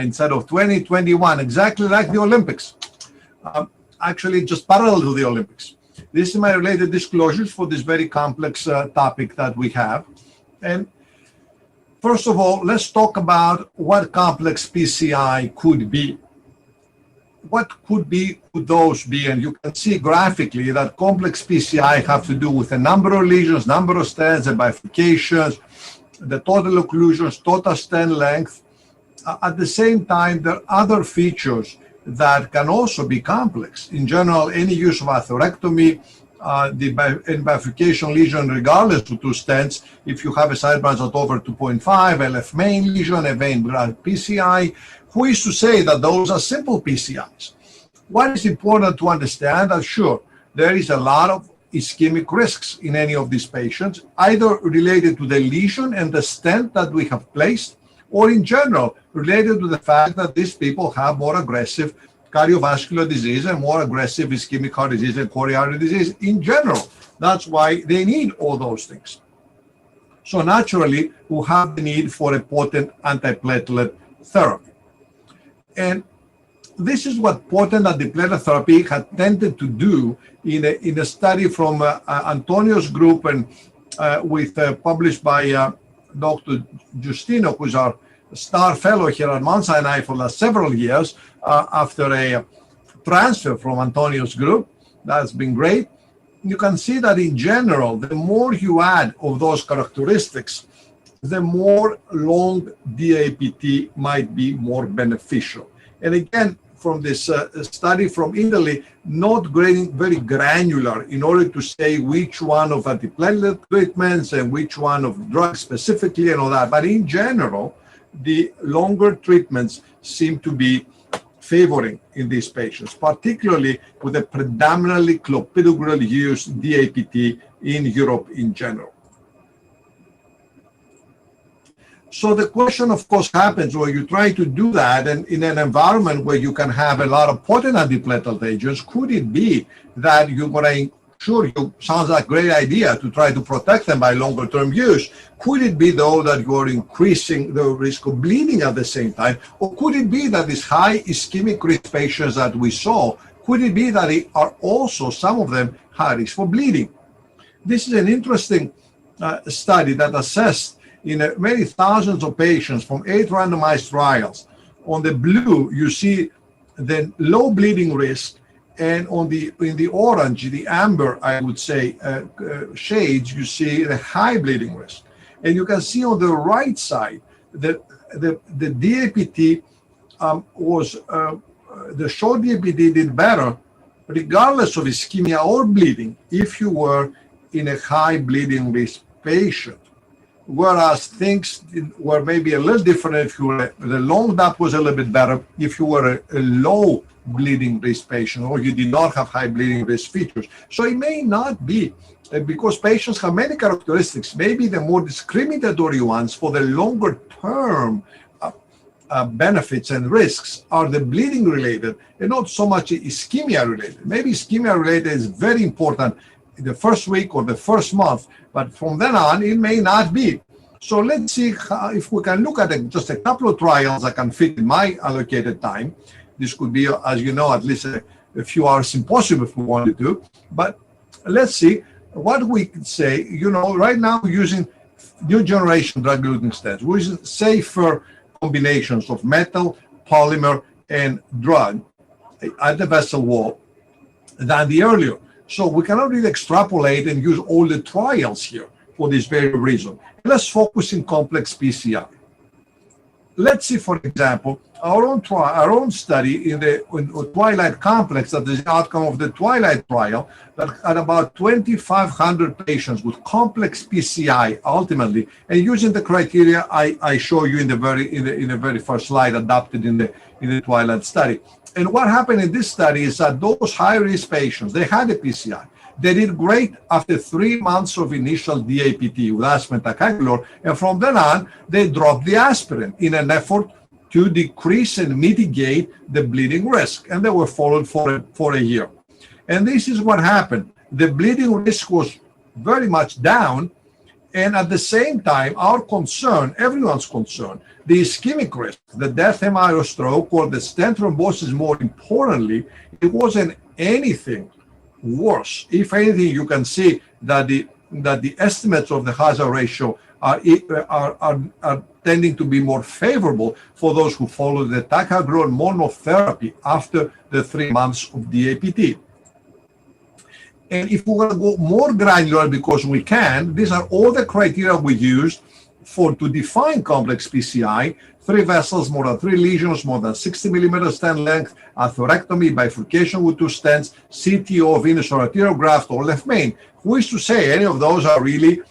instead of 2021, exactly like the Olympics. Actually, just parallel to the Olympics. This is my related disclosures for this very complex topic that we have. And first of all, let's talk about what complex PCI could be. What could those be? And you can see graphically that complex PCI have to do with a number of lesions, number of stents, the bifurcations, the total occlusions, total stent length. At the same time, there are other features that can also be complex. In general, any use of atherectomy, the bifurcation lesion, regardless of two stents, if you have a side branch at over 2.5, LF main lesion, a vein PCI, who is to say that those are simple PCIs? What is important to understand that, sure, there is a lot of ischemic risks in any of these patients, either related to the lesion and the stent that we have placed, or in general, related to the fact that these people have more aggressive cardiovascular disease and more aggressive ischemic heart disease and coronary artery disease in general. That's why they need all those things. So naturally, we have the need for a potent antiplatelet therapy. And this is what potent antiplatelet therapy had tended to do in a study from Antonio's group and published by Dr. Justino, who's our star fellow here at Mount Sinai for the last several years after a transfer from Antonio's group. That's been great. You can see that in general, the more you add of those characteristics, the more long DAPT might be more beneficial. And again, from this study from Italy, not very granular in order to say which one of antiplatelet treatments and which one of drugs specifically and all that. But in general, the longer treatments seem to be favoring in these patients, particularly with a predominantly clopidogrel use DAPT in Europe in general. So the question, of course, happens when you try to do that, and in an environment where you can have a lot of potent antiplatelet agents, could it be that you're going to ensure you, sounds like a great idea to try to protect them by longer term use? Could it be, though, that you're increasing the risk of bleeding at the same time? Or could it be that these high ischemic risk patients that we saw, could it be that they are also, some of them, high risk for bleeding? This is an interesting study that assessed in many thousands of patients from 8 randomized trials. On the blue, you see the low bleeding risk, and in the orange, the amber, I would say, shades, you see the high bleeding risk. And you can see on the right side that the DAPT the short DAPT did better, regardless of ischemia or bleeding, if you were in a high bleeding risk patient. Whereas things were maybe a little different if you were, the long DAP was a little bit better if you were a low bleeding risk patient or you did not have high bleeding risk features. So it may not be, because patients have many characteristics, maybe the more discriminatory ones for the longer term benefits and risks are the bleeding related and not so much ischemia related. Maybe ischemia related is very important in the first week or the first month, but from then on, it may not be. So let's see if we can look at just a couple of trials that can fit in my allocated time. This could be, as you know, at least a few hours symposium if we wanted to. But let's see what we could say. You know, right now we're using new generation drug-eluting stents. We're using safer combinations of metal, polymer, and drug at the vessel wall than the earlier. So we cannot really extrapolate and use all the trials here for this very reason. Let's focus in complex PCI. Let's see, for example, our own study in the Twilight complex, that is the outcome of the Twilight trial, that had about 2,500 patients with complex PCI ultimately, and using the criteria I show you in the very first slide adopted in the Twilight study. And what happened in this study is that those high-risk patients, they had a PCI. They did great after 3 months of initial DAPT with aspirin ticagrelor, and from then on, they dropped the aspirin in an effort to decrease and mitigate the bleeding risk, and they were followed for a year. And this is what happened. The bleeding risk was very much down, and at the same time, our concern, everyone's concern, the ischemic risk, the death, MI, or stroke, or the stent thrombosis, more importantly, it wasn't anything worse. If anything, you can see that the estimates of the hazard ratio are tending to be more favorable for those who follow the ticagrelor monotherapy after the 3 months of DAPT. And if we want to go more granular, because we can, these are all the criteria we used to define complex PCI: 3 vessels, more than 3 lesions, more than 60 millimeters stent length, atherectomy, bifurcation with 2 stents, CTO, venous or arterial graft, or left main. Who is to say any of those are really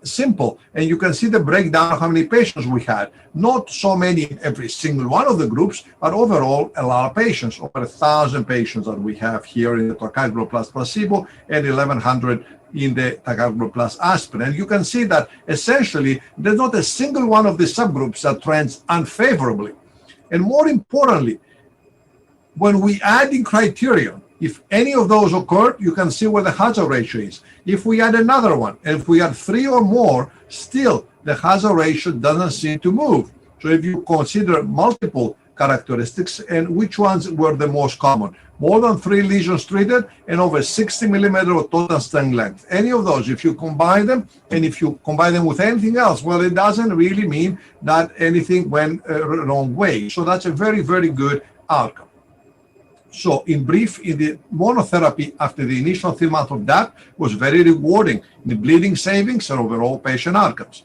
simple? And you can see the breakdown of how many patients we had. Not so many in every single one of the groups, but overall a lot of patients, over 1,000 patients that we have here in the ticagrelor plus placebo and 1,100 in the ticagrelor plus aspirin. And you can see that essentially there's not a single one of the subgroups that trends unfavorably. And more importantly, when we add in criterion, if any of those occurred, you can see where the hazard ratio is. If we add another one, and if we add 3 or more, still the hazard ratio doesn't seem to move. So if you consider multiple characteristics, and which ones were the most common? More than 3 lesions treated and over 60 millimeter of total stent length. Any of those, if you combine them, and if you combine them with anything else, well, it doesn't really mean that anything went a wrong way. So that's a very, very good outcome. So in brief, in the monotherapy after the initial 3 months of DAP was very rewarding in the bleeding savings and overall patient outcomes.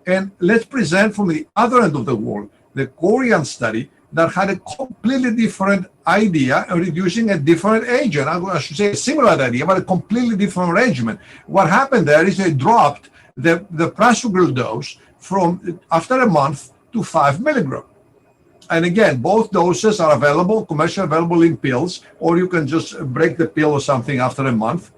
And let's present from the other end of the world, the Korean study, that had a completely different idea of reducing a different agent. I should say a similar idea, but a completely different regimen. What happened there is they dropped the prasugrel dose from after a month to 5 milligrams. And again, both doses are available, commercially available in pills, or you can just break the pill or something after a month.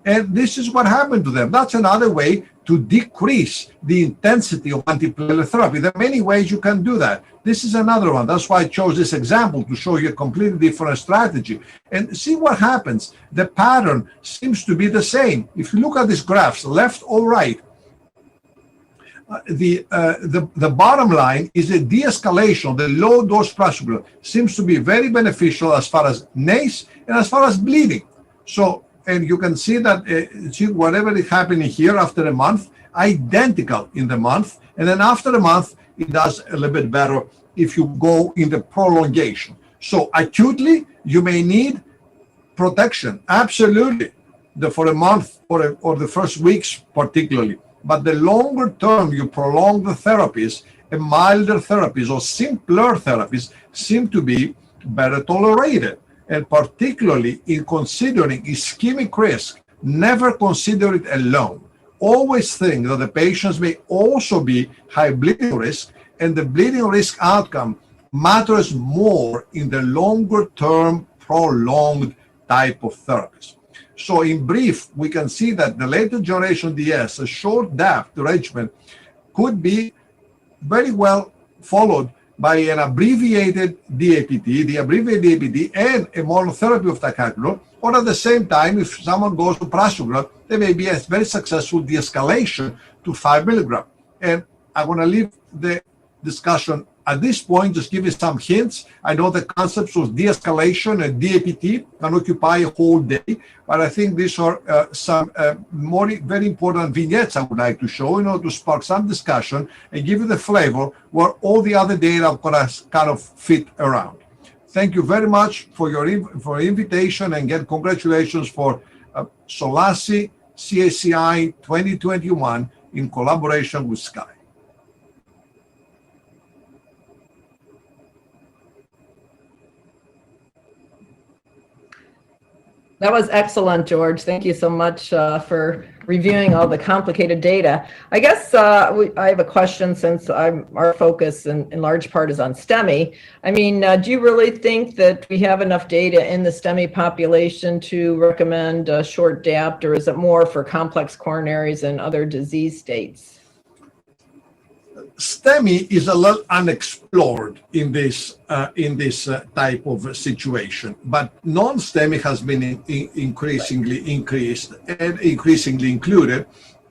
And this is what happened to them. That's another way to decrease the intensity of antiplatelet therapy. There are many ways you can do that. This is another one. That's why I chose this example to show you a completely different strategy. And see what happens. The pattern seems to be the same. If you look at these graphs, left or right, the bottom line is a de-escalation. The low dose prasugrel seems to be very beneficial as far as NACE and as far as bleeding. So, and you can see that see whatever is happening here after a month, identical in the month, and then after a month, it does a little bit better if you go in the prolongation. So acutely, you may need protection, absolutely, for a month or the first weeks particularly. But the longer term you prolong the therapies, a milder therapies or simpler therapies seem to be better tolerated. And particularly in considering ischemic risk, never consider it alone. Always think that the patients may also be high bleeding risk, and the bleeding risk outcome matters more in the longer term prolonged type of therapies. So in brief, we can see that the latest generation DS, a short depth regimen, could be very well followed by an abbreviated DAPT, the abbreviated DAPT, and a monotherapy of ticagrelor, or at the same time, if someone goes to prasugrel, there may be a very successful de-escalation to 5 milligrams. And I want to leave the discussion at this point, just give you some hints. I know the concepts of de-escalation and DAPT can occupy a whole day, but I think these are some very important vignettes I would like to show in order to spark some discussion and give you the flavor where all the other data are going to kind of fit around. Thank you very much for your invitation, and again, congratulations for SOLACI-CACI 2021 in collaboration with SCAI. That was excellent, George. Thank you so much for reviewing all the complicated data. I guess I have a question, since our focus in large part is on STEMI. I mean, do you really think that we have enough data in the STEMI population to recommend a short DAPT, or is it more for complex coronaries and other disease states? STEMI is a little unexplored in this type of situation, but non-STEMI has been increasingly included.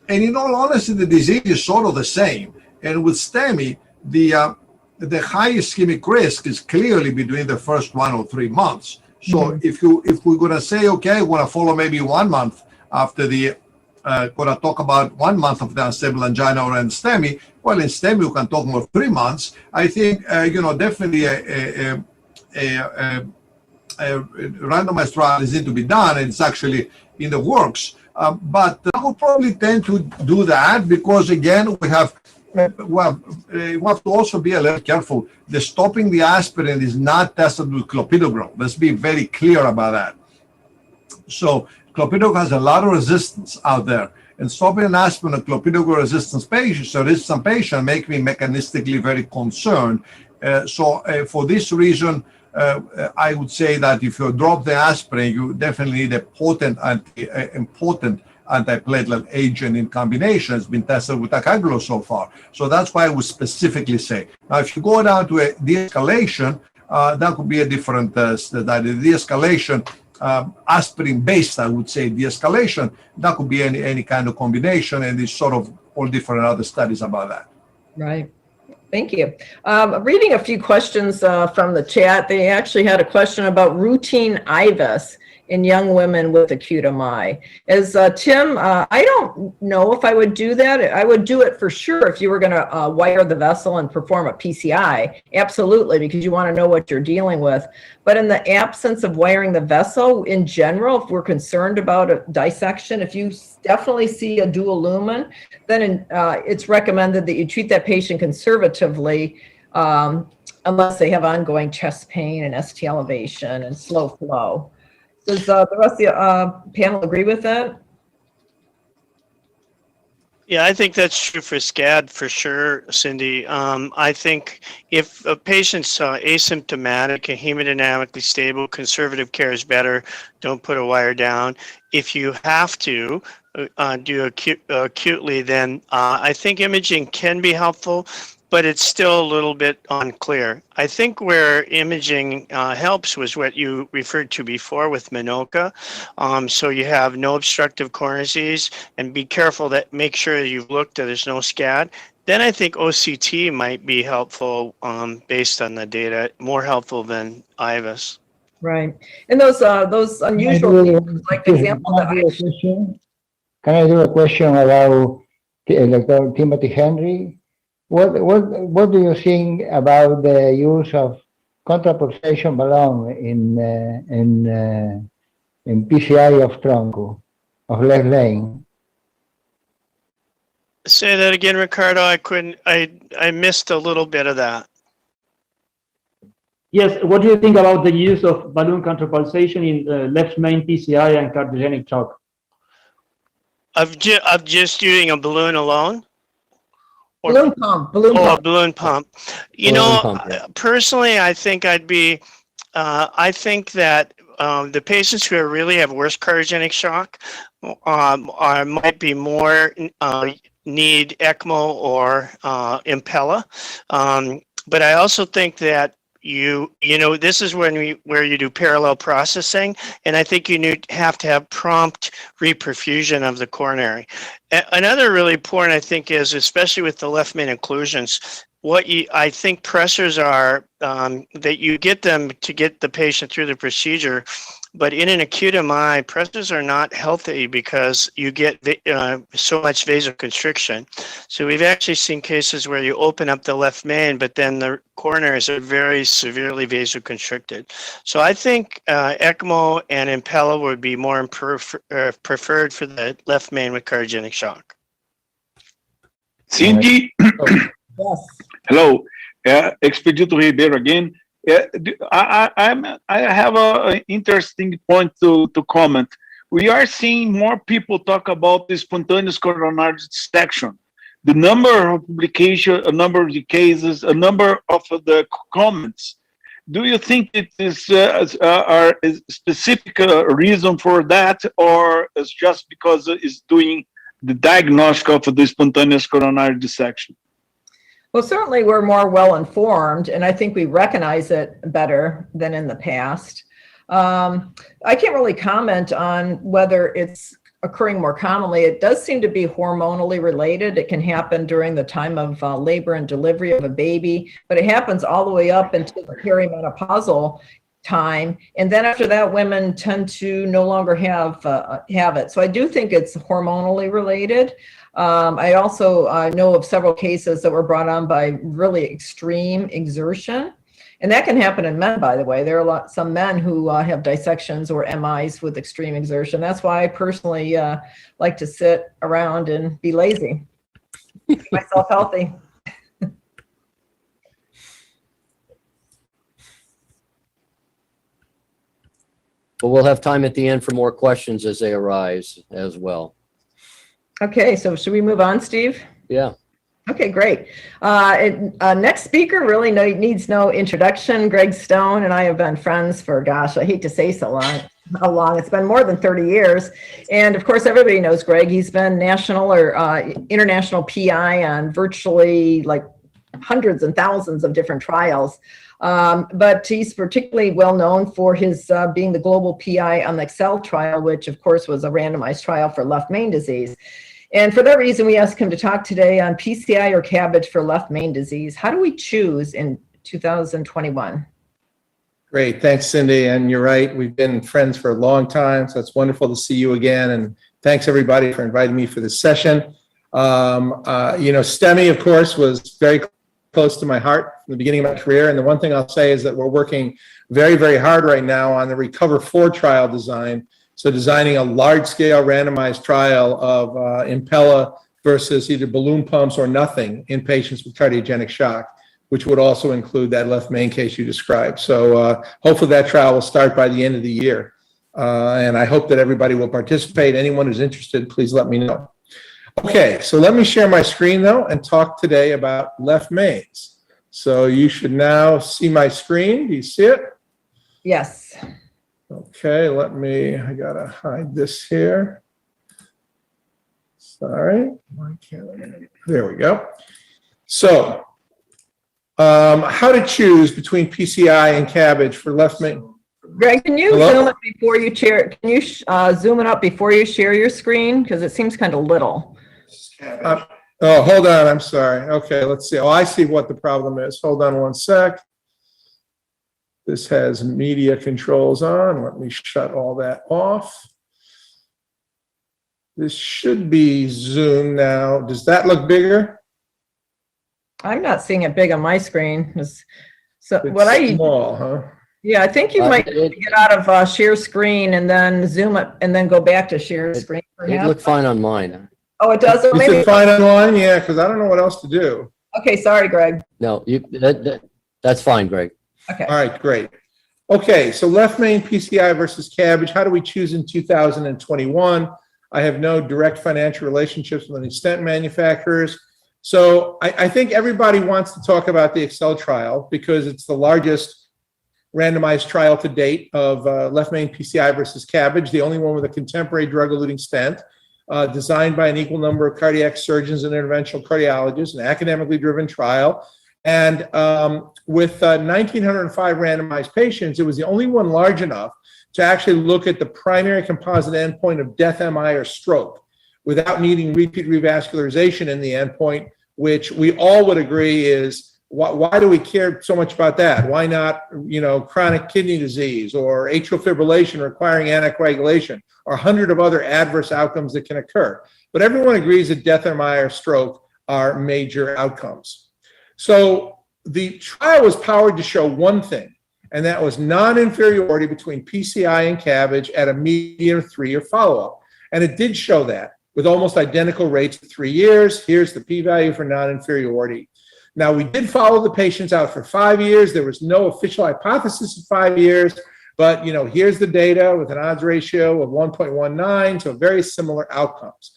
And in all honesty, the disease is sort of the same. And with STEMI, the high ischemic risk is clearly between the first 1 or 3 months. So if we're going to say, okay, we're going to follow maybe 1 month after the going to talk about 1 month of the unstable angina or in STEMI. Well, in STEMI, you can talk about 3 months. I think, definitely a randomized trial is need to be done, and it's actually in the works. But I will probably tend to do that because, again, we have to also be a little careful. The stopping the aspirin is not tested with clopidogrel. Let's be very clear about that. So clopidogrel has a lot of resistance out there, and stopping an aspirin and clopidogrel resistant patient make me mechanistically very concerned. So for this reason, I would say that if you drop the aspirin, you definitely need a potent important antiplatelet agent in combination. It's been tested with ticagrelor so far. So that's why I would specifically say. Now, if you go down to a de-escalation, that could be a different study. The de-escalation, aspirin-based, I would say, de-escalation, that could be any kind of combination, and there's sort of all different other studies about that. Right. Thank you. Reading a few questions from the chat, they actually had a question about routine IVUS in young women with acute MI. As Tim, I don't know if I would do that. I would do it for sure if you were going to wire the vessel and perform a PCI. Absolutely, because you want to know what you're dealing with. But in the absence of wiring the vessel, in general, if we're concerned about a dissection, if you definitely see a dual lumen, then it's recommended that you treat that patient conservatively unless they have ongoing chest pain and ST elevation and slow flow. Does the rest of the panel agree with that? Yeah, I think that's true for SCAD for sure, Cindy. I think if a patient's asymptomatic and hemodynamically stable, conservative care is better. Don't put a wire down. If you have to do acutely, then I think imaging can be helpful, but it's still a little bit unclear. I think where imaging helps was what you referred to before with Minoka. So you have no obstructive coronary disease, and be careful that make sure you've looked that there's no SCAD. Then I think OCT might be helpful based on the data, more helpful than IVUS. Right. And those unusual features, like the example that Can I do a question about Dr. Timothy Henry? What do you think about the use of contrapulsation balloon in PCI of trunco, of left lane? Say that again, Ricardo. I missed a little bit of that. Yes, what do you think about the use of balloon contrapulsation in left main PCI and cardiogenic shock? Of just using a balloon alone? Or, balloon pump. A balloon pump. Personally, I think I think that the patients who really have worse cardiogenic shock might be more need ECMO or Impella. But I also think that you know, this is where you do parallel processing, and I think you have to have prompt reperfusion of the coronary. Another really important, I think, is especially with the left main occlusions, I think pressors are that you get them to get the patient through the procedure, but in an acute MI, pressors are not healthy because you get so much vasoconstriction. So we've actually seen cases where you open up the left main, but then the coronaries are very severely vasoconstricted. So I think ECMO and Impella would be more preferred for the left main with cardiogenic shock. Cindy, yes. Hello, Expedito Ribeiro again. I have an interesting point to comment. We are seeing more people talk about the spontaneous coronary dissection. The number of publications, a number of the cases, a number of the comments. Do you think it is a specific reason for that, or is just because it's doing the diagnostic of the spontaneous coronary dissection? Well, certainly we're more well-informed, and I think we recognize it better than in the past. I can't really comment on whether it's occurring more commonly. It does seem to be hormonally related. It can happen during the time of labor and delivery of a baby, but it happens all the way up into the perimenopausal time. And then after that, women tend to no longer have it. So I do think it's hormonally related. I also know of several cases that were brought on by really extreme exertion. And that can happen in men, by the way. There are some men who have dissections or MIs with extreme exertion. That's why I personally like to sit around and be lazy, keep myself healthy. But we'll have time at the end for more questions as they arise as well. Okay, so should we move on, Steve? Yeah. Okay, great. Next speaker really needs no introduction. Greg Stone and I have been friends for, gosh, I hate to say so long. How long? It's been more than 30 years. And of course, everybody knows Greg. He's been national or international PI on virtually like hundreds and thousands of different trials. But he's particularly well known for his being the global PI on the Excel trial, which of course was a randomized trial for left main disease. And for that reason, we asked him to talk today on PCI or CABG for left main disease. How do we choose in 2021? Great, thanks, Cindy. And you're right, we've been friends for a long time, so it's wonderful to see you again. And thanks everybody for inviting me for this session. You know, STEMI, of course, was very close to my heart from the beginning of my career. And the one thing I'll say is that we're working very, very hard right now on the RECOVER-4 trial design. So designing a large-scale randomized trial of Impella versus either balloon pumps or nothing in patients with cardiogenic shock. which would also include that left main case you described. So hopefully that trial will start by the end of the year. And I hope that everybody will participate. Anyone who's interested, please let me know. Okay, so let me share my screen though and talk today about left mains. So you should now see my screen. Do you see it? Yes. Okay, I gotta hide this here. Sorry, why can't I? There we go. So, how to choose between PCI and CABG for left main? Greg, can you Hello? zoom it before you share? Can you zoom it up before you share your screen? Because it seems kind of little. Oh, hold on, I'm sorry. Okay, let's see. Oh, I see what the problem is. Hold on one sec. This has media controls on. Let me shut all that off. This should be Zoom now. Does that look bigger? I'm not seeing it big on my screen. So It's small, huh? Yeah, I think you might get out of share screen and then zoom it and then go back to share screen. It Perhaps. looked fine on mine. Oh, it does. Is it fine online? Yeah, because I don't know what else to do. Okay, sorry, Greg. No, that's fine, Greg. Okay. All right, great. Okay, so left main PCI versus CABG. How do we choose in 2021? I have no direct financial relationships with any stent manufacturers. So I think everybody wants to talk about the Excel trial because it's the largest randomized trial to date of left main PCI versus CABG, the only one with a contemporary drug-eluting stent, designed by an equal number of cardiac surgeons and interventional cardiologists, an academically driven trial. And with 1,905 randomized patients, it was the only one large enough to actually look at the primary composite endpoint of death, MI, or stroke without needing repeat revascularization in the endpoint, which we all would agree is, why do we care so much about that? Why not, chronic kidney disease or atrial fibrillation requiring anticoagulation or 100 of other adverse outcomes that can occur? But everyone agrees that death, MI, or stroke are major outcomes. So the trial was powered to show one thing, and that was non-inferiority between PCI and CABG at a median of 3-year follow-up. And it did show that with almost identical rates at 3 years. Here's the p-value for non-inferiority. Now, we did follow the patients out for 5 years. There was no official hypothesis of 5 years, but here's the data with an odds ratio of 1.19, so very similar outcomes.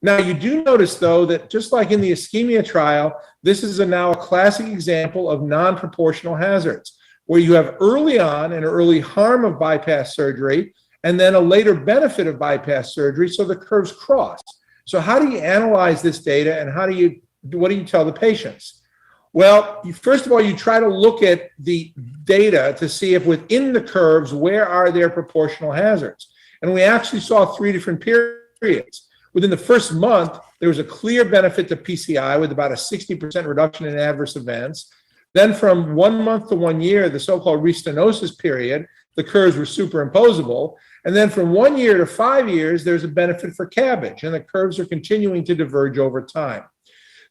Now, you do notice, though, that just like in the ischemia trial, this is now a classic example of non-proportional hazards, where you have early on an early harm of bypass surgery and then a later benefit of bypass surgery, so the curves cross. So how do you analyze this data, and what do you tell the patients? Well, first of all, you try to look at the data to see if within the curves, where are there proportional hazards? And we actually saw 3 different periods. Within the first month, there was a clear benefit to PCI with about a 60% reduction in adverse events. Then from 1 month to 1 year, the so-called restenosis period, the curves were superimposable. And then from 1 year to 5 years, there's a benefit for CABG, and the curves are continuing to diverge over time.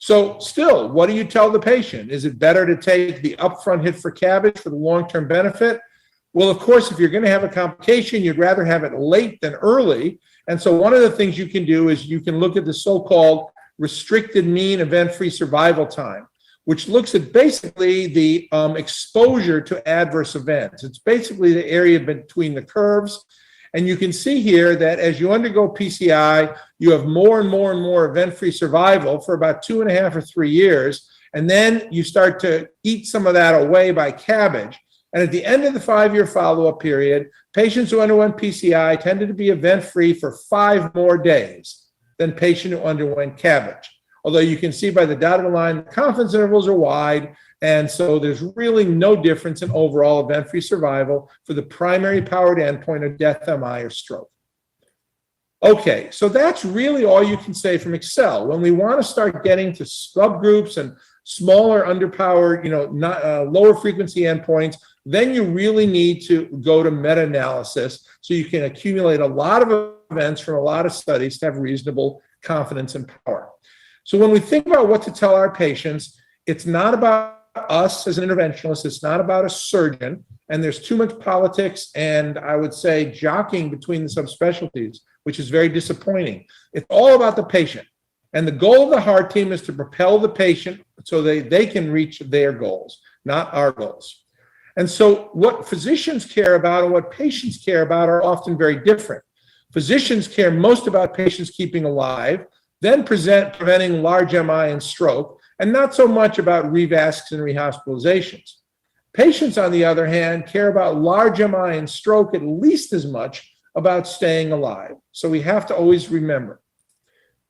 So still, what do you tell the patient? Is it better to take the upfront hit for CABG for the long-term benefit? Well, of course, if you're going to have a complication, you'd rather have it late than early. And so one of the things you can do is you can look at the so-called restricted mean event-free survival time, which looks at basically the exposure to adverse events. It's basically the area between the curves. And you can see here that as you undergo PCI, you have more and more and more event-free survival for about 2.5 or 3 years. And then you start to eat some of that away by CABG. And at the end of the 5-year follow-up period, patients who underwent PCI tended to be event-free for 5 more days than patients who underwent CABG. Although you can see by the dotted line, the confidence intervals are wide, and so there's really no difference in overall event-free survival for the primary powered endpoint of death, MI, or stroke. Okay, so that's really all you can say from Excel. When we want to start getting to subgroups and smaller, underpowered, lower frequency endpoints, then you really need to go to meta-analysis so you can accumulate a lot of events from a lot of studies to have reasonable confidence and power. So when we think about what to tell our patients, it's not about us as an interventionalist, it's not about a surgeon, and there's too much politics and I would say jockeying between the subspecialties, which is very disappointing. It's all about the patient. And the goal of the heart team is to propel the patient so they can reach their goals, not our goals. And so what physicians care about and what patients care about are often very different. Physicians care most about patients keeping alive, then preventing large MI and stroke, and not so much about revascs and rehospitalizations. Patients, on the other hand, care about large MI and stroke at least as much about staying alive. So we have to always remember.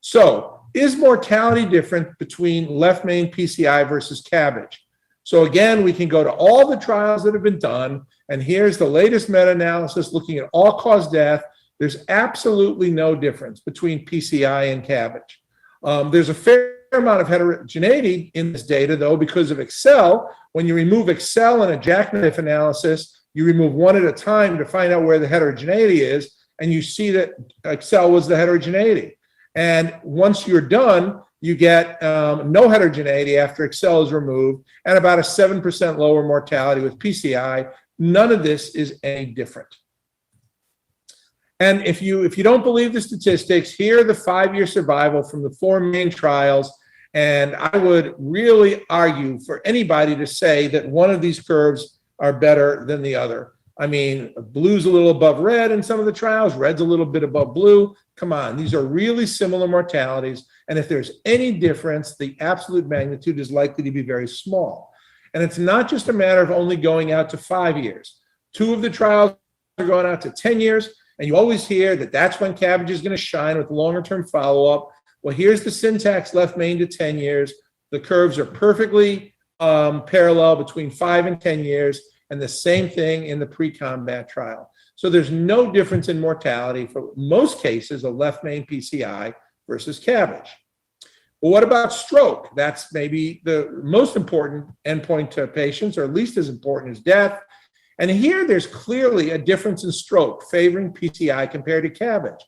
So is mortality different between left main PCI versus CABG? So again, we can go to all the trials that have been done, and here's the latest meta-analysis looking at all-cause death. There's absolutely no difference between PCI and CABG. There's a fair amount of heterogeneity in this data, though, because of Excel. When you remove Excel in a jackknife analysis, you remove one at a time to find out where the heterogeneity is, and you see that Excel was the heterogeneity. And once you're done, you get no heterogeneity after Excel is removed, and about a 7% lower mortality with PCI. None of this is any different. And if you don't believe the statistics, here are the 5-year survival from the 4 main trials. And I would really argue for anybody to say that one of these curves are better than the other. I mean, blue's a little above red in some of the trials, red's a little bit above blue. Come on, these are really similar mortalities. And if there's any difference, the absolute magnitude is likely to be very small. And it's not just a matter of only going out to 5 years. 2 of the trials are going out to 10 years. And you always hear that that's when CABG is going to shine with longer term follow-up. Well, here's the syntax left main to 10 years. The curves are perfectly parallel between 5 and 10 years, and the same thing in the pre-combat trial. So there's no difference in mortality for most cases of left main PCI versus CABG. Well, what about stroke? That's maybe the most important endpoint to patients, or at least as important as death. And here there's clearly a difference in stroke favoring PCI compared to CABG.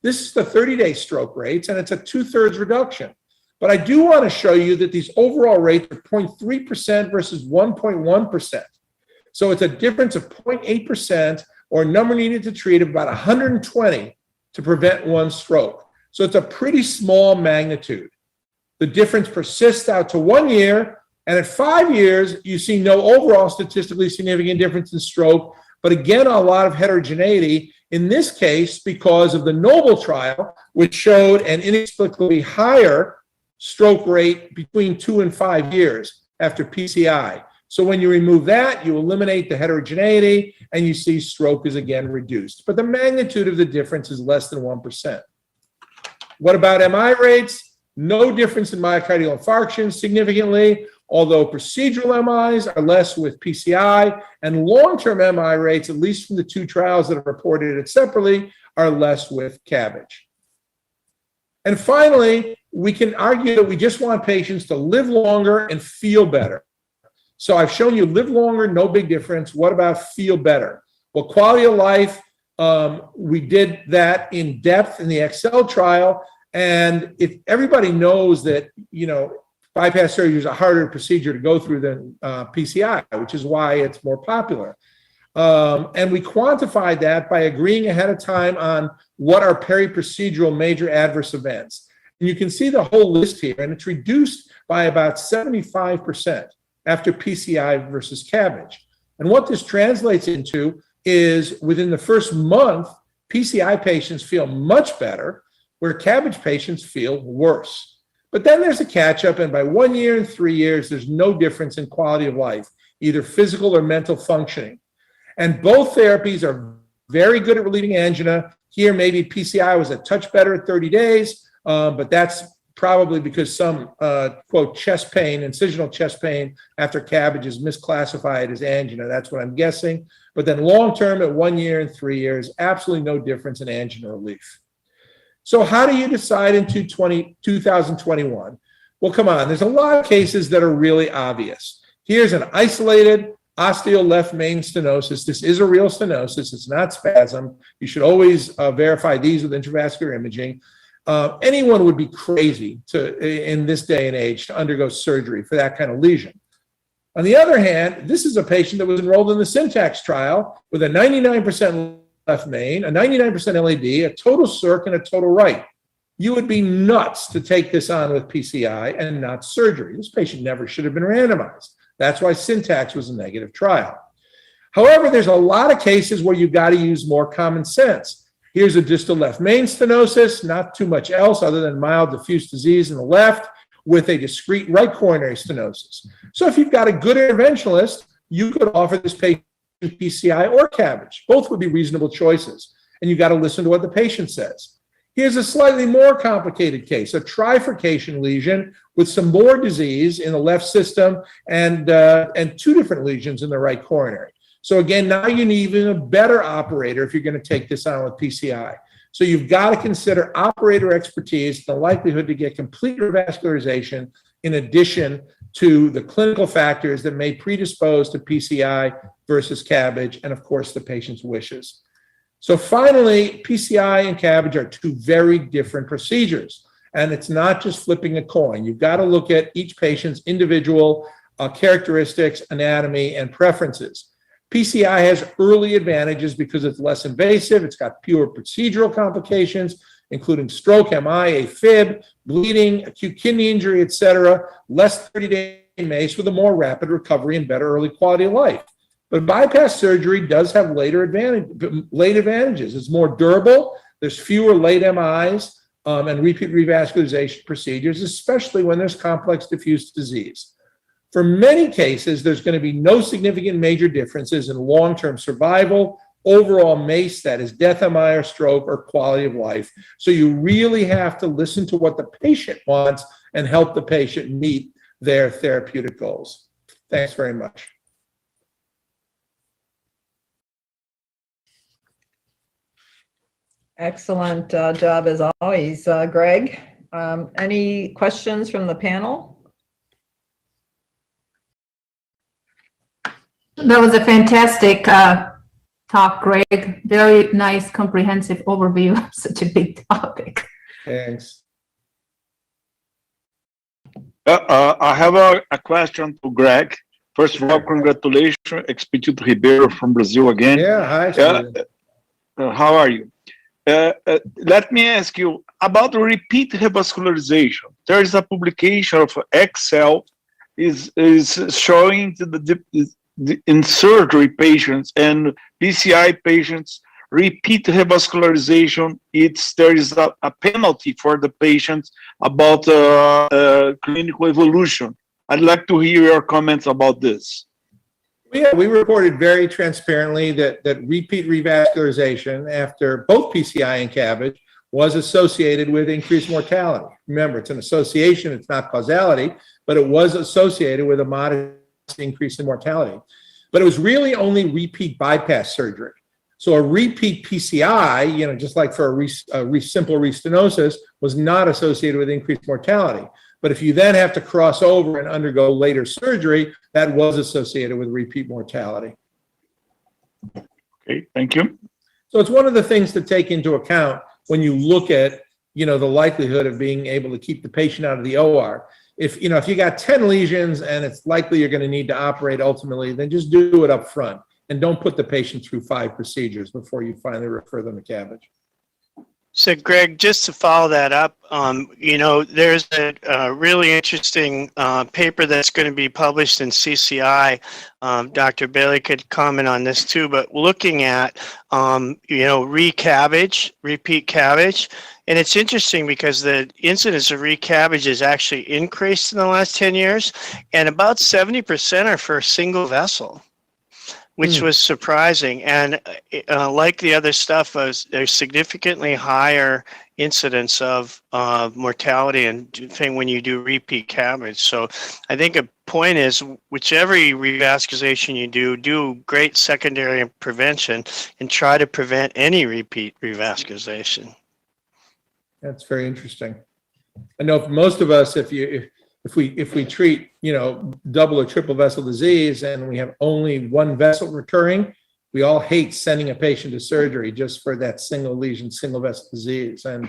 This is the 30-day stroke rates, and it's a 2/3 reduction. But I do want to show you that these overall rates are 0.3% versus 1.1%. So it's a difference of 0.8%, or number needed to treat of about 120 to prevent 1 stroke. So it's a pretty small magnitude. The difference persists out to 1 year, and at 5 years, you see no overall statistically significant difference in stroke, but again, a lot of heterogeneity, in this case, because of the NOBLE trial, which showed an inexplicably higher stroke rate between 2 and 5 years after PCI. So when you remove that, you eliminate the heterogeneity, and you see stroke is again reduced. But the magnitude of the difference is less than 1%. What about MI rates? No difference in myocardial infarction significantly, although procedural MIs are less with PCI, and long-term MI rates, at least from the 2 trials that are reported it separately, are less with CABG. And finally, we can argue that we just want patients to live longer and feel better. So I've shown you live longer, no big difference. What about feel better? Well, quality of life, we did that in depth in the Excel trial. And if everybody knows that, bypass surgery is a harder procedure to go through than PCI, which is why it's more popular. And we quantified that by agreeing ahead of time on what are peri-procedural major adverse events. And you can see the whole list here, and it's reduced by about 75% after PCI versus CABG. And what this translates into is within the first month, PCI patients feel much better, where CABG patients feel worse. But then there's a catch-up, and by 1 year and 3 years, there's no difference in quality of life, either physical or mental functioning. And both therapies are very good at relieving angina. Here, maybe PCI was a touch better at 30 days, but that's probably because some, quote, chest pain, incisional chest pain after CABG is misclassified as angina. That's what I'm guessing. But then long-term at 1 year and 3 years, absolutely no difference in angina relief. So how do you decide in 2021? Well, come on, there's a lot of cases that are really obvious. Here's an isolated osteo left main stenosis. This is a real stenosis. It's not spasm. You should always verify these with intravascular imaging. Anyone would be crazy in this day and age to undergo surgery for that kind of lesion. On the other hand, this is a patient that was enrolled in the syntax trial with a 99% left main, a 99% LAD, a total circ, and a total right. You would be nuts to take this on with PCI and not surgery. This patient never should have been randomized. That's why Syntax was a negative trial. However, there's a lot of cases where you've got to use more common sense. Here's a distal left main stenosis, not too much else other than mild diffuse disease in the left with a discrete right coronary stenosis. So if you've got a good interventionalist, you could offer this patient PCI or CABG. Both would be reasonable choices. And you've got to listen to what the patient says. Here's a slightly more complicated case, a trifurcation lesion with some more disease in the left system and two different lesions in the right coronary. So again, now you need even a better operator if you're going to take this on with PCI. So you've got to consider operator expertise, the likelihood to get complete revascularization in addition to the clinical factors that may predispose to PCI versus CABG, and of course the patient's wishes. So finally, PCI and CABG are two very different procedures. And it's not just flipping a coin. You've got to look at each patient's individual characteristics, anatomy, and preferences. PCI has early advantages because it's less invasive. It's got fewer procedural complications, including stroke, MI, AFib, bleeding, acute kidney injury, etc. Less 30-day MACE with a more rapid recovery and better early quality of life. But bypass surgery does have late advantages. It's more durable. There's fewer late MIs and repeat revascularization procedures, especially when there's complex diffuse disease. For many cases, there's going to be no significant major differences in long-term survival, overall MACE, that is death, MI, or stroke, or quality of life. So you really have to listen to what the patient wants and help the patient meet their therapeutic goals. Thanks very much. Excellent job as always, Greg. Any questions from the panel? That was a fantastic talk, Greg. Very nice, comprehensive overview of such a big topic. Thanks. I have a question to Greg. First of all, congratulations, Expedito Ribeiro from Brazil again. Yeah, hi. How are you? Let me ask you about repeat revascularization. There is a publication of Excel is showing in surgery patients and PCI patients, repeat revascularization, there is a penalty for the patients about clinical evolution. I'd like to hear your comments about this. Yeah, we reported very transparently that repeat revascularization after both PCI and CABG was associated with increased mortality. Remember, it's an association, it's not causality, but it was associated with a modest increase in mortality. But it was really only repeat bypass surgery. So a repeat PCI, just like for a simple restenosis, was not associated with increased mortality. But if you then have to cross over and undergo later surgery, that was associated with repeat mortality. Okay, thank you. So it's one of the things to take into account when you look at, the likelihood of being able to keep the patient out of the OR. If you got 10 lesions and it's likely you're going to need to operate ultimately, then just do it up front and don't put the patient through 5 procedures before you finally refer them to CABG. So, Greg, just to follow that up, there's a really interesting paper that's going to be published in CCI. Dr. Bailey could comment on this too, but looking at, re-CABG, repeat CABG. And it's interesting because the incidence of re-CABG has actually increased in the last 10 years, and about 70% are for a single vessel, which was surprising. And like the other stuff, there's significantly higher incidence of mortality and thing when you do repeat CABG. So I think a point is, whichever revascularization you do great secondary prevention and try to prevent any repeat revascularization. That's very interesting. I know for most of us, if we treat, double or triple vessel disease and we have only one vessel recurring, we all hate sending a patient to surgery just for that single lesion, single vessel disease. And,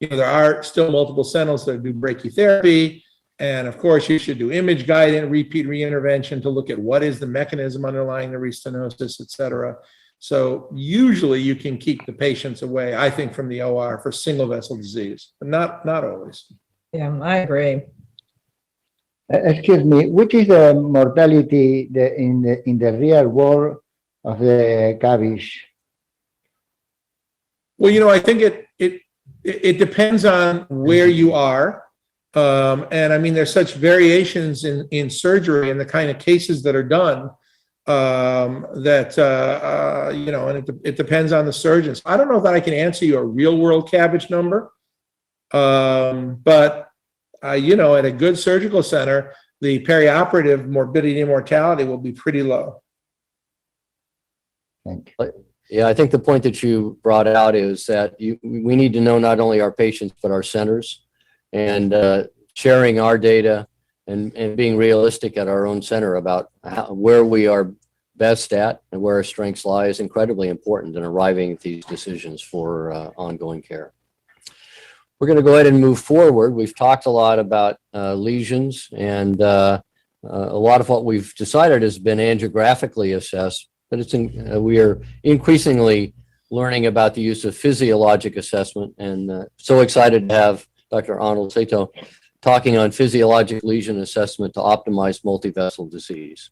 there are still multiple centers that do brachytherapy. And of course, you should do image guided repeat reintervention to look at what is the mechanism underlying the restenosis, et cetera. So usually you can keep the patients away, I think, from the OR for single vessel disease, but not always. Yeah, I agree. Excuse me, which is the mortality in the real world of the CABIs? Well, I think it depends on where you are. And I mean, there's such variations in surgery and the kind of cases that are done that, and it depends on the surgeons. I don't know if I can answer you a real world CABG number, but at a good surgical center, the perioperative morbidity and mortality will be pretty low. Thank you. Yeah, I think the point that you brought out is that we need to know not only our patients, but our centers, and sharing our data and being realistic at our own center about where we are best at and where our strengths lie is incredibly important in arriving at these decisions for ongoing care. We're going to go ahead and move forward. We've talked a lot about lesions, and a lot of what we've decided has been angiographically assessed, but we are increasingly learning about the use of physiologic assessment, and so excited to have Dr. Arnold Sato talking on physiologic lesion assessment to optimize multivessel disease.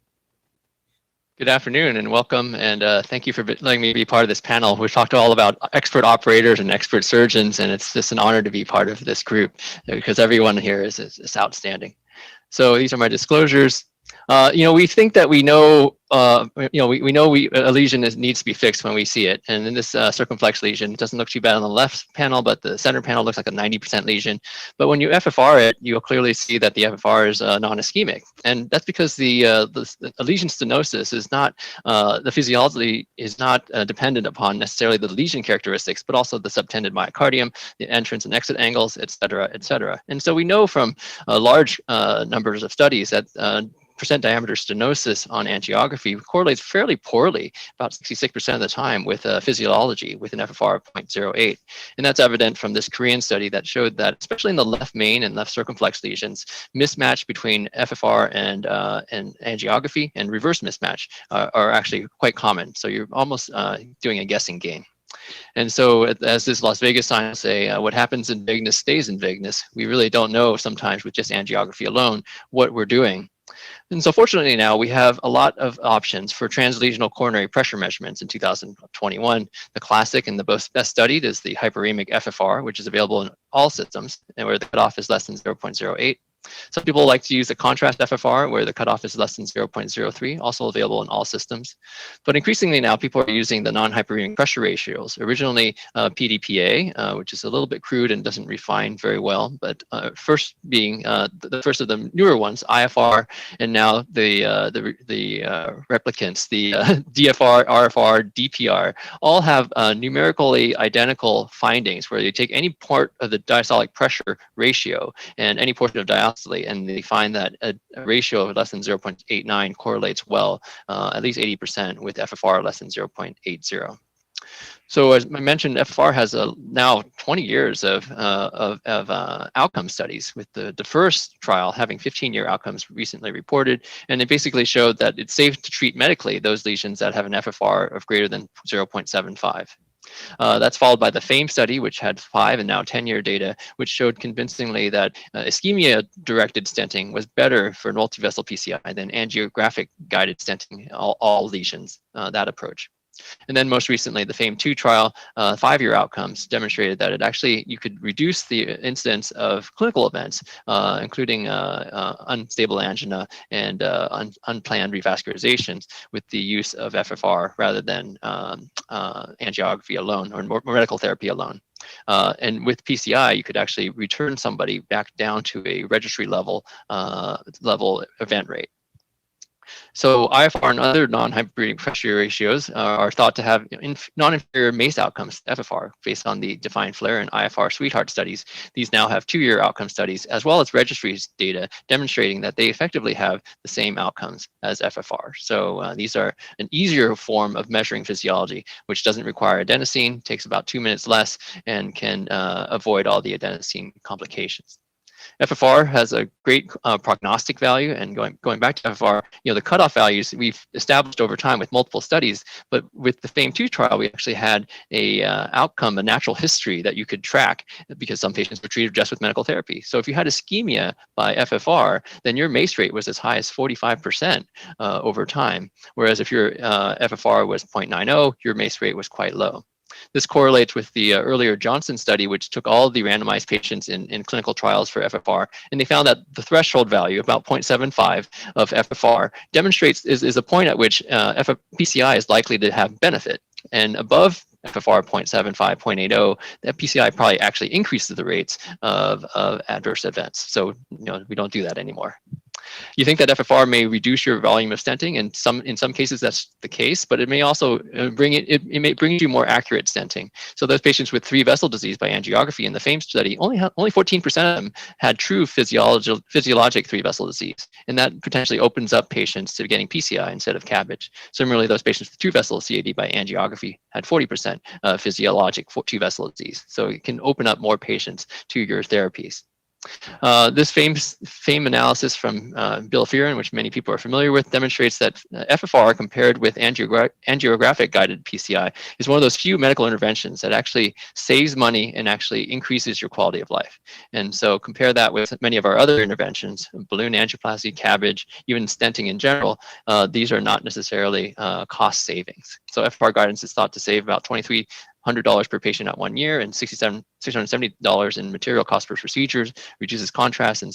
Good afternoon and welcome, and thank you for letting me be part of this panel. We've talked all about expert operators and expert surgeons, and it's just an honor to be part of this group because everyone here is outstanding. So these are my disclosures. We think that we know, we know a lesion needs to be fixed when we see it. And in this circumflex lesion, it doesn't look too bad on the left panel, but the center panel looks like a 90% lesion. But when you FFR it, you'll clearly see that the FFR is non-ischemic. And that's because the lesion stenosis is not, the physiology is not dependent upon necessarily the lesion characteristics, but also the subtended myocardium, the entrance and exit angles, et cetera, et cetera. And so we know from large numbers of studies that percent diameter stenosis on angiography correlates fairly poorly, about 66% of the time, with physiology with an FFR of 0.08. And that's evident from this Korean study that showed that, especially in the left main and left circumflex lesions, mismatch between FFR and angiography and reverse mismatch are actually quite common. So you're almost doing a guessing game. And so, as this Las Vegas sign will say, what happens in vagueness stays in vagueness. We really don't know sometimes with just angiography alone what we're doing. And so fortunately now we have a lot of options for translesional coronary pressure measurements in 2021. The classic and the best studied is the hyperemic FFR, which is available in all systems and where the cutoff is less than 0.08. Some people like to use the contrast FFR where the cutoff is less than 0.03, also available in all systems. But increasingly now people are using the non-hyperemic pressure ratios. Originally PDPA, which is a little bit crude and doesn't refine very well, but first being the first of the newer ones, IFR, and now the replicants, the DFR, RFR, DPR, all have numerically identical findings where you take any part of the diastolic pressure ratio and any portion of diastole, and they find that a ratio of less than 0.89 correlates well, at least 80%, with FFR less than 0.80. So as I mentioned, FFR has now 20 years of outcome studies, with the first trial having 15-year outcomes recently reported, and it basically showed that it's safe to treat medically those lesions that have an FFR of greater than 0.75. That's followed by the FAME study, which had 5 and now 10-year data, which showed convincingly that ischemia-directed stenting was better for multivessel PCI than angiographic-guided stenting, all lesions, that approach. And then most recently, the FAME2 trial, 5-year outcomes demonstrated that you could reduce the incidence of clinical events, including unstable angina and unplanned revascularizations with the use of FFR rather than angiography alone or medical therapy alone. And with PCI, you could actually return somebody back down to a registry level event rate. So IFR and other non-hyperemic pressure ratios are thought to have non-inferior MACE outcomes to FFR based on the defined FLAIR and IFR sweetheart studies. These now have 2-year outcome studies as well as registries data demonstrating that they effectively have the same outcomes as FFR. So these are an easier form of measuring physiology, which doesn't require adenosine, takes about 2 minutes less, and can avoid all the adenosine complications. FFR has a great prognostic value, and going back to FFR, the cutoff values we've established over time with multiple studies, but with the FAME2 trial, we actually had a outcome, a natural history that you could track because some patients were treated just with medical therapy. So if you had ischemia by FFR, then your MACE rate was as high as 45% over time, whereas if your FFR was 0.90, your MACE rate was quite low. This correlates with the earlier Johnson study, which took all the randomized patients in clinical trials for FFR, and they found that the threshold value, about 0.75 of FFR, demonstrates is a point at which PCI is likely to have benefit. And above FFR 0.75, 0.80, that PCI probably actually increases the rates of adverse events. So we don't do that anymore. You think that FFR may reduce your volume of stenting, and in some cases that's the case, but it may also it may bring you more accurate stenting. So those patients with 3-vessel disease by angiography in the FAME study, only 14% of them had true physiologic 3-vessel disease, and that potentially opens up patients to getting PCI instead of CABG. Similarly, those patients with 2-vessel CAD by angiography had 40% physiologic 2-vessel disease. So it can open up more patients to your therapies. This FAME analysis from Bill Fearon, which many people are familiar with, demonstrates that FFR compared with angiographic guided PCI is one of those few medical interventions that actually saves money and actually increases your quality of life. And so compare that with many of our other interventions, balloon angioplasty, CABG, even stenting in general, these are not necessarily cost savings. So FFR guidance is thought to save about $2,300 per patient at 1 year, and $670 in material cost per procedures, reduces contrast, and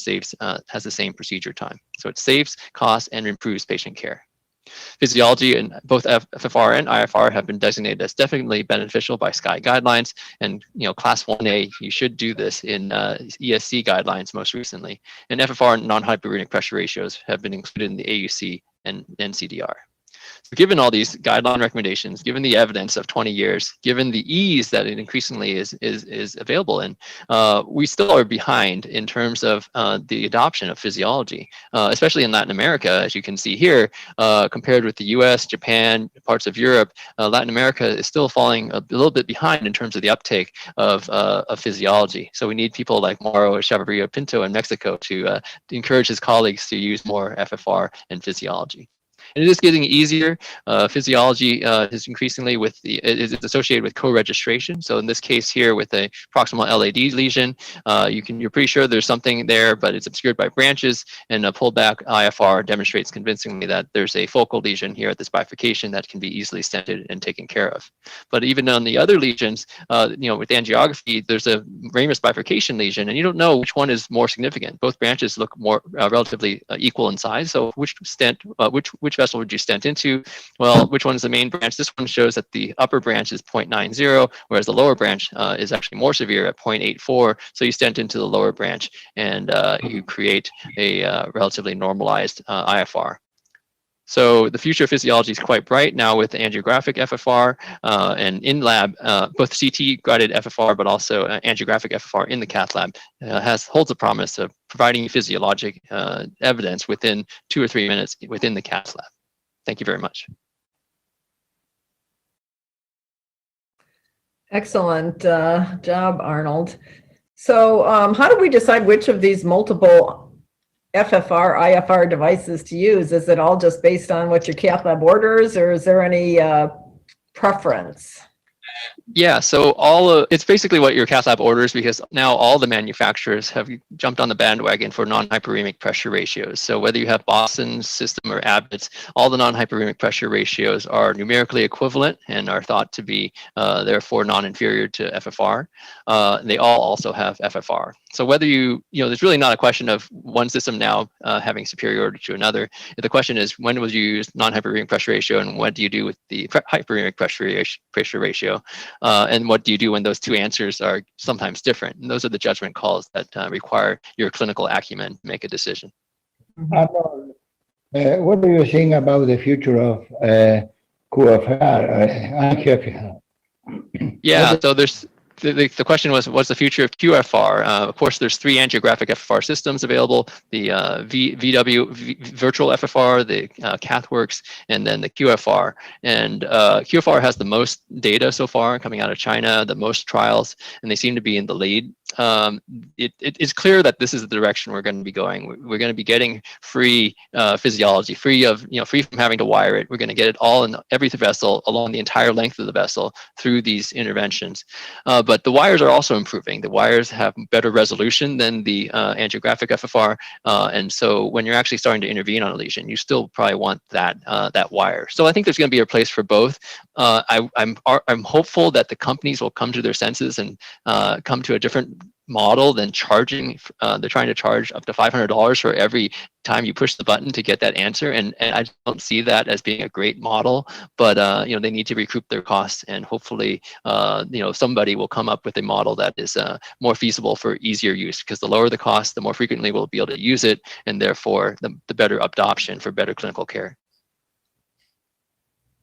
has the same procedure time. So it saves costs and improves patient care. Physiology in both FFR and IFR have been designated as definitely beneficial by SCAI guidelines, and class 1A, you should do this in ESC guidelines most recently. And FFR and non-hyperuremic pressure ratios have been included in the AUC and NCDR. So given all these guideline recommendations, given the evidence of 20 years, given the ease that it increasingly is available in, we still are behind in terms of the adoption of physiology, especially in Latin America, as you can see here, compared with the US, Japan, parts of Europe. Latin America is still falling a little bit behind in terms of the uptake of physiology. So we need people like Mauro Chavarria Pinto in Mexico to encourage his colleagues to use more FFR and physiology. And it is getting easier. Physiology is increasingly is associated with co-registration. So in this case here, with a proximal LAD lesion, you're pretty sure there's something there, but it's obscured by branches. And a pullback IFR demonstrates convincingly that there's a focal lesion here at this bifurcation that can be easily stented and taken care of. But even on the other lesions, with angiography, there's a ramus bifurcation lesion, and you don't know which one is more significant. Both branches look more relatively equal in size. So which vessel would you stent into? Well, which one is the main branch? This one shows that the upper branch is 0.90, whereas the lower branch is actually more severe at 0.84. So you stent into the lower branch, and you create a relatively normalized IFR. So the future of physiology is quite bright now with angiographic FFR and in lab, both CT guided FFR, but also angiographic FFR in the cath lab holds a promise of providing physiologic evidence within 2 or 3 minutes within the cath lab. Thank you very much. Excellent job, Arnold. So how do we decide which of these multiple FFR, IFR devices to use? Is it all just based on what your cath lab orders, or is there any preference? Yeah, so it's basically what your cath lab orders, because now all the manufacturers have jumped on the bandwagon for non-hyperemic pressure ratios. So whether you have Boston's system or Abbott's, all the non-hyperemic pressure ratios are numerically equivalent and are thought to be therefore non-inferior to FFR. They all also have FFR. So whether there's really not a question of one system now having superiority to another. The question is, when would you use non-hyperemic pressure ratio, and what do you do with the hyperemic pressure ratio? And what do you do when those two answers are sometimes different? And those are the judgment calls that require your clinical acumen to make a decision. Arnold, what do you think about the future of QFR, IQFR? Yeah, so the question was, what's the future of QFR? Of course, there's 3 angiographic FFR systems available: the virtual FFR, the CathWorks, and then the QFR. And QFR has the most data so far coming out of China, the most trials, and they seem to be in the lead. It's clear that this is the direction we're going to be going. We're going to be getting free physiology, free from having to wire it. We're going to get it all in every vessel along the entire length of the vessel through these interventions. But the wires are also improving. The wires have better resolution than the angiographic FFR, and so when you're actually starting to intervene on a lesion, you still probably want that wire. So I think there's going to be a place for both. I'm hopeful that the companies will come to their senses and come to a different model than charging. They're trying to charge up to $500 for every time you push the button to get that answer, and I don't see that as being a great model. But they need to recoup their costs, and hopefully somebody will come up with a model that is more feasible for easier use, because the lower the cost, the more frequently we'll be able to use it, and therefore the better adoption for better clinical care.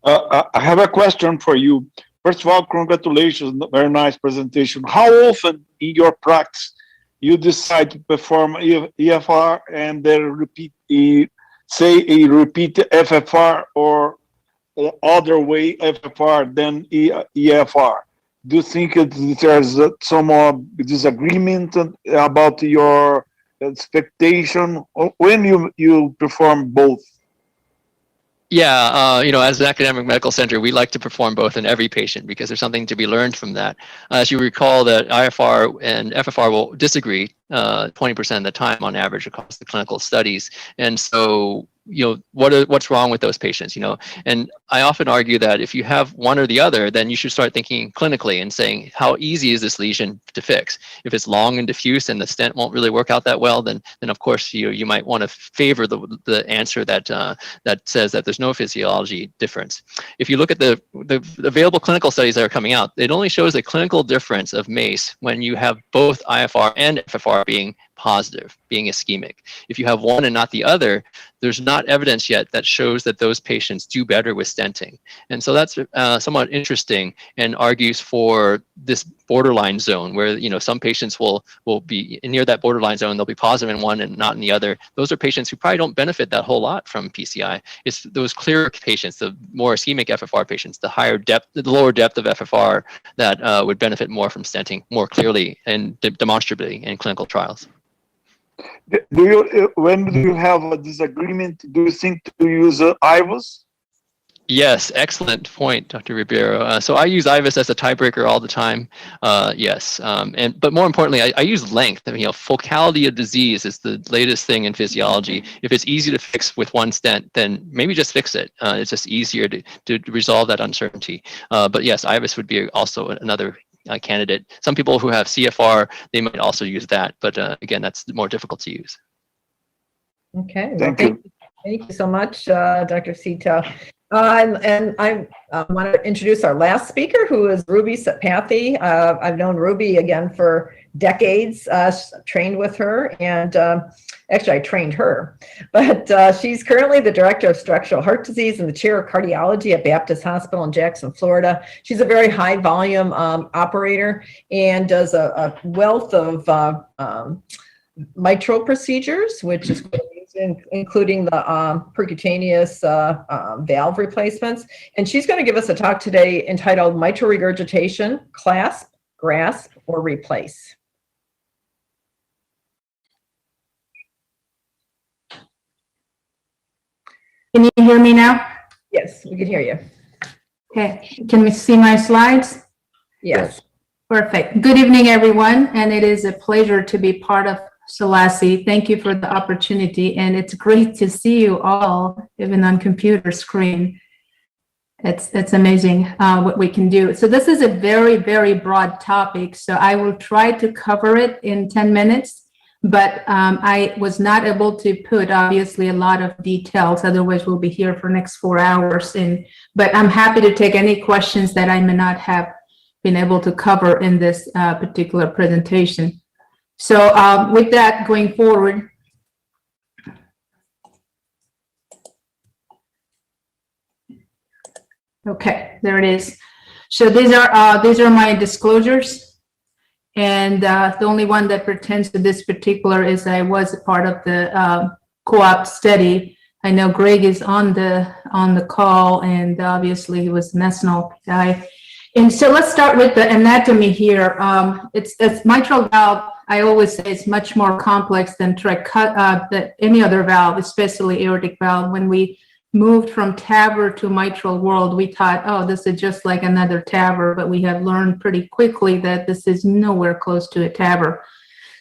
I have a question for you. First of all, congratulations, very nice presentation. How often in your practice you decide to perform EFR and then repeat, say a repeat FFR or other way FFR than EFR? Do you think there's some disagreement about your expectation when you perform both? Yeah, as an academic medical center, we like to perform both in every patient because there's something to be learned from that. As you recall, that IFR and FFR will disagree 20% of the time on average across the clinical studies. And so, what's wrong with those patients, And I often argue that if you have one or the other, then you should start thinking clinically and saying, how easy is this lesion to fix? If it's long and diffuse and the stent won't really work out that well, then of course you might want to favor the answer that says that there's no physiology difference. If you look at the available clinical studies that are coming out, it only shows a clinical difference of MACE when you have both IFR and FFR being positive, being ischemic. If you have one and not the other, there's not evidence yet that shows that those patients do better with stenting. And so that's somewhat interesting and argues for this borderline zone where, some patients will be near that borderline zone. They'll be positive in one and not in the other. Those are patients who probably don't benefit that whole lot from PCI. It's those clearer patients, the more ischemic FFR patients, the lower depth of FFR that would benefit more from stenting more clearly and demonstrably in clinical trials. When do you have a disagreement, do you think to use IVUS? Yes, excellent point, Dr. Ribeiro. So I use IVUS as a tiebreaker all the time. Yes, but more importantly, I use length. Focality of disease is the latest thing in physiology. If it's easy to fix with one stent, then maybe just fix it. It's just easier to resolve that uncertainty. But yes, IVUS would be also another candidate. Some people who have CFR, they might also use that, but again, that's more difficult to use. Okay, thank you. Thank you so much, Dr. Sito. And I want to introduce our last speaker, who is Ruby Satpathy. I've known Ruby again for decades, trained with her, and actually I trained her. But she's currently the director of structural heart disease and the chair of cardiology at Baptist Hospital in Jackson, Florida. She's a very high volume operator and does a wealth of mitral procedures, which is including the percutaneous valve replacements. And she's going to give us a talk today entitled Mitral Regurgitation, Clasp, Grasp, or Replace. Can you hear me now? Yes, we can hear you. Okay, can we see my slides? Yes. Perfect. Good evening, everyone, and it is a pleasure to be part of SOLACI. Thank you for the opportunity, and it's great to see you all, even on computer screen. It's amazing what we can do. So this is a very, very broad topic, so I will try to cover it in 10 minutes, but I was not able to put, obviously, a lot of details, otherwise we'll be here for the next 4 hours. But I'm happy to take any questions that I may not have been able to cover in this particular presentation. So with that, going forward, okay, there it is. So these are my disclosures. And the only one that pertains to this particular is I was a part of the co-op study. I know Greg is on the call, and obviously he was an ethanol guy. And so let's start with the anatomy here. It's mitral valve. I always say it's much more complex than any other valve, especially aortic valve. When we moved from TAVR to mitral world, we thought, oh, this is just like another TAVR, but we have learned pretty quickly that this is nowhere close to a TAVR.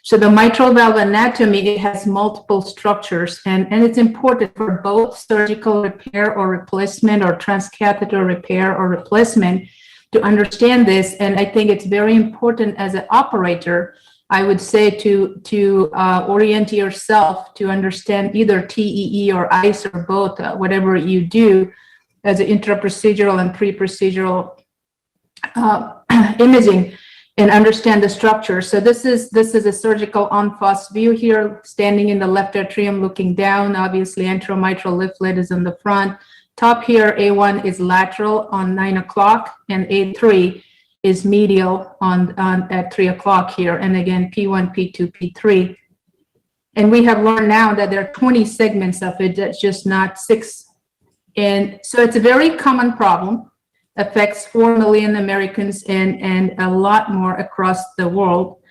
So the mitral valve anatomy, it has multiple structures, and it's important for both surgical repair or replacement or transcatheter repair or replacement to understand this. And I think it's very important as an operator, I would say, to orient yourself to understand either TEE or ICE or both, whatever you do as an intraprocedural and pre-procedural imaging, and understand the structure. So this is a surgical en face view here, standing in the left atrium, looking down. Obviously, enteromitral leaflet is in the front. Top here, A1 is lateral on 9 o'clock, and A3 is medial at 3 o'clock here. And again, P1, P2, P3. And we have learned now that there are 20 segments of it, that's just not 6. And so it's a very common problem, affects 4 million Americans and a lot more across the world.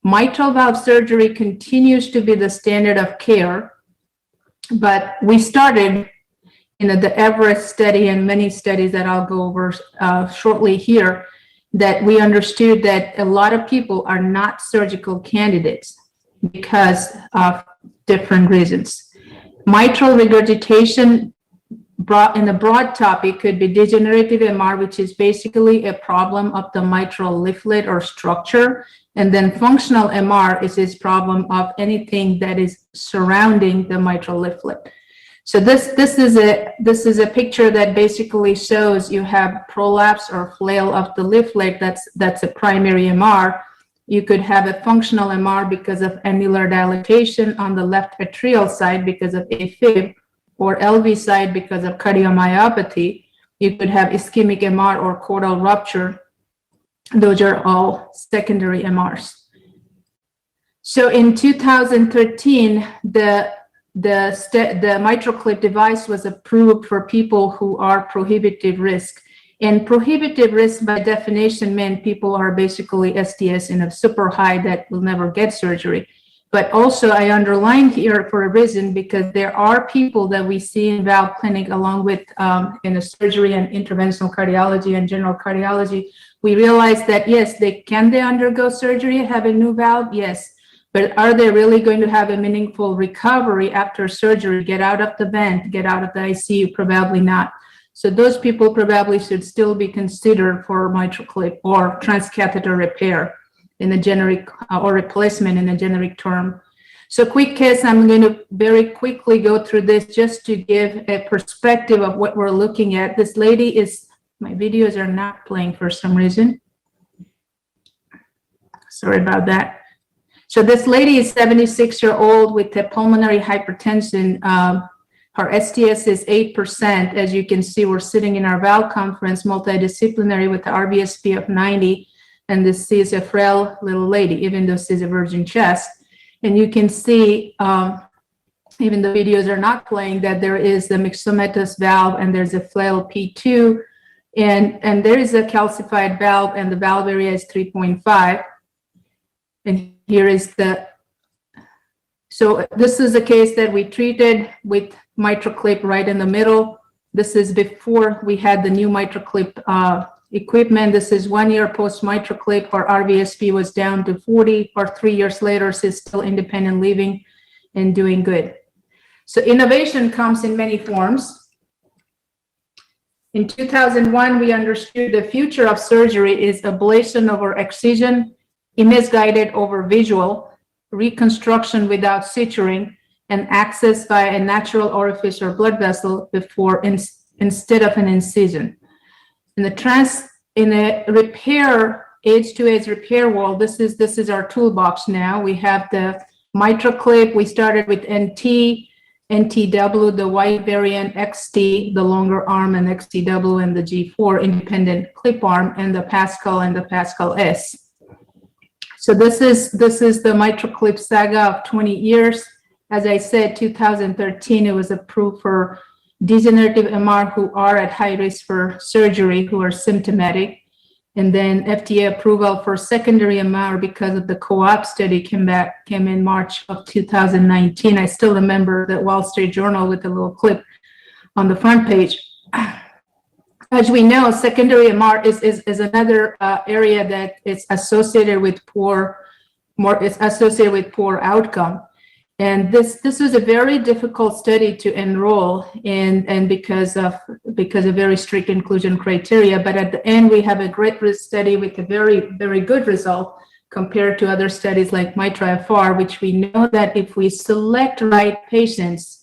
Mitral valve surgery continues to be the standard of care, but we started the Everest study and many studies that I'll go over shortly here, that we understood that a lot of people are not surgical candidates because of different reasons. Mitral regurgitation, in a broad topic, could be degenerative MR, which is basically a problem of the mitral leaflet or structure. And then functional MR is this problem of anything that is surrounding the mitral leaflet. So this is a picture that basically shows you have prolapse or flail of the leaflet. That's a primary MR. You could have a functional MR because of annular dilatation on the left atrial side because of AFib, or LV side because of cardiomyopathy. You could have ischemic MR or chordal rupture. Those are all secondary MRs. So in 2013, the MitraClip device was approved for people who are prohibitive risk. And prohibitive risk by definition meant people are basically STS in a super high that will never get surgery. But also I underline here for a reason, because there are people that we see in valve clinic along with in a surgery and interventional cardiology and general cardiology. We realize that yes, can they undergo surgery, have a new valve? Yes. But are they really going to have a meaningful recovery after surgery, get out of the vent, get out of the ICU? Probably not. So those people probably should still be considered for MitraClip or transcatheter repair in the generic or replacement in a generic term. So quick case, I'm going to very quickly go through this just to give a perspective of what we're looking at. This lady is, my videos are not playing for some reason. Sorry about that. So this lady is 76-year-old with a pulmonary hypertension. Her STS is 8%. As you can see, we're sitting in our valve conference, multidisciplinary, with the RBSP of 90. And this is a frail little lady, even though she's a virgin chest. And you can see, even the videos are not playing, that there is the myxomatous valve and there's a flail P2. And there is a calcified valve, and the valve area is 3.5. And here is so this is a case that we treated with MitraClip right in the middle. This is before we had the new MitraClip equipment. This is 1 year post MitraClip. Our RVSP was down to 40, or 3 years later, she's still independent living and doing good. So innovation comes in many forms. In 2001, we understood the future of surgery is ablation over excision, image guided over visual, reconstruction without suturing, and access by a natural orifice or blood vessel instead of an incision. In a repair, age-to-age repair world, this is our toolbox now. We have the MitraClip. We started with NT, NTW, the white variant, XT, the longer arm, and XTW, and the G4 independent clip arm, and the Pascal and the Pascal S. So this is the mitral clip saga of 20 years. As I said, 2013, it was approved for degenerative MR who are at high risk for surgery, who are symptomatic. And then FDA approval for secondary MR because of the co-op study came in March of 2019. I still remember the Wall Street Journal with a little clip on the front page. As we know, secondary MR is another area that is associated with poor outcome. And this was a very difficult study to enroll and because of very strict inclusion criteria. But at the end, we have a great study with a very, very good result compared to other studies like MITRA-FR, which we know that if we select right patients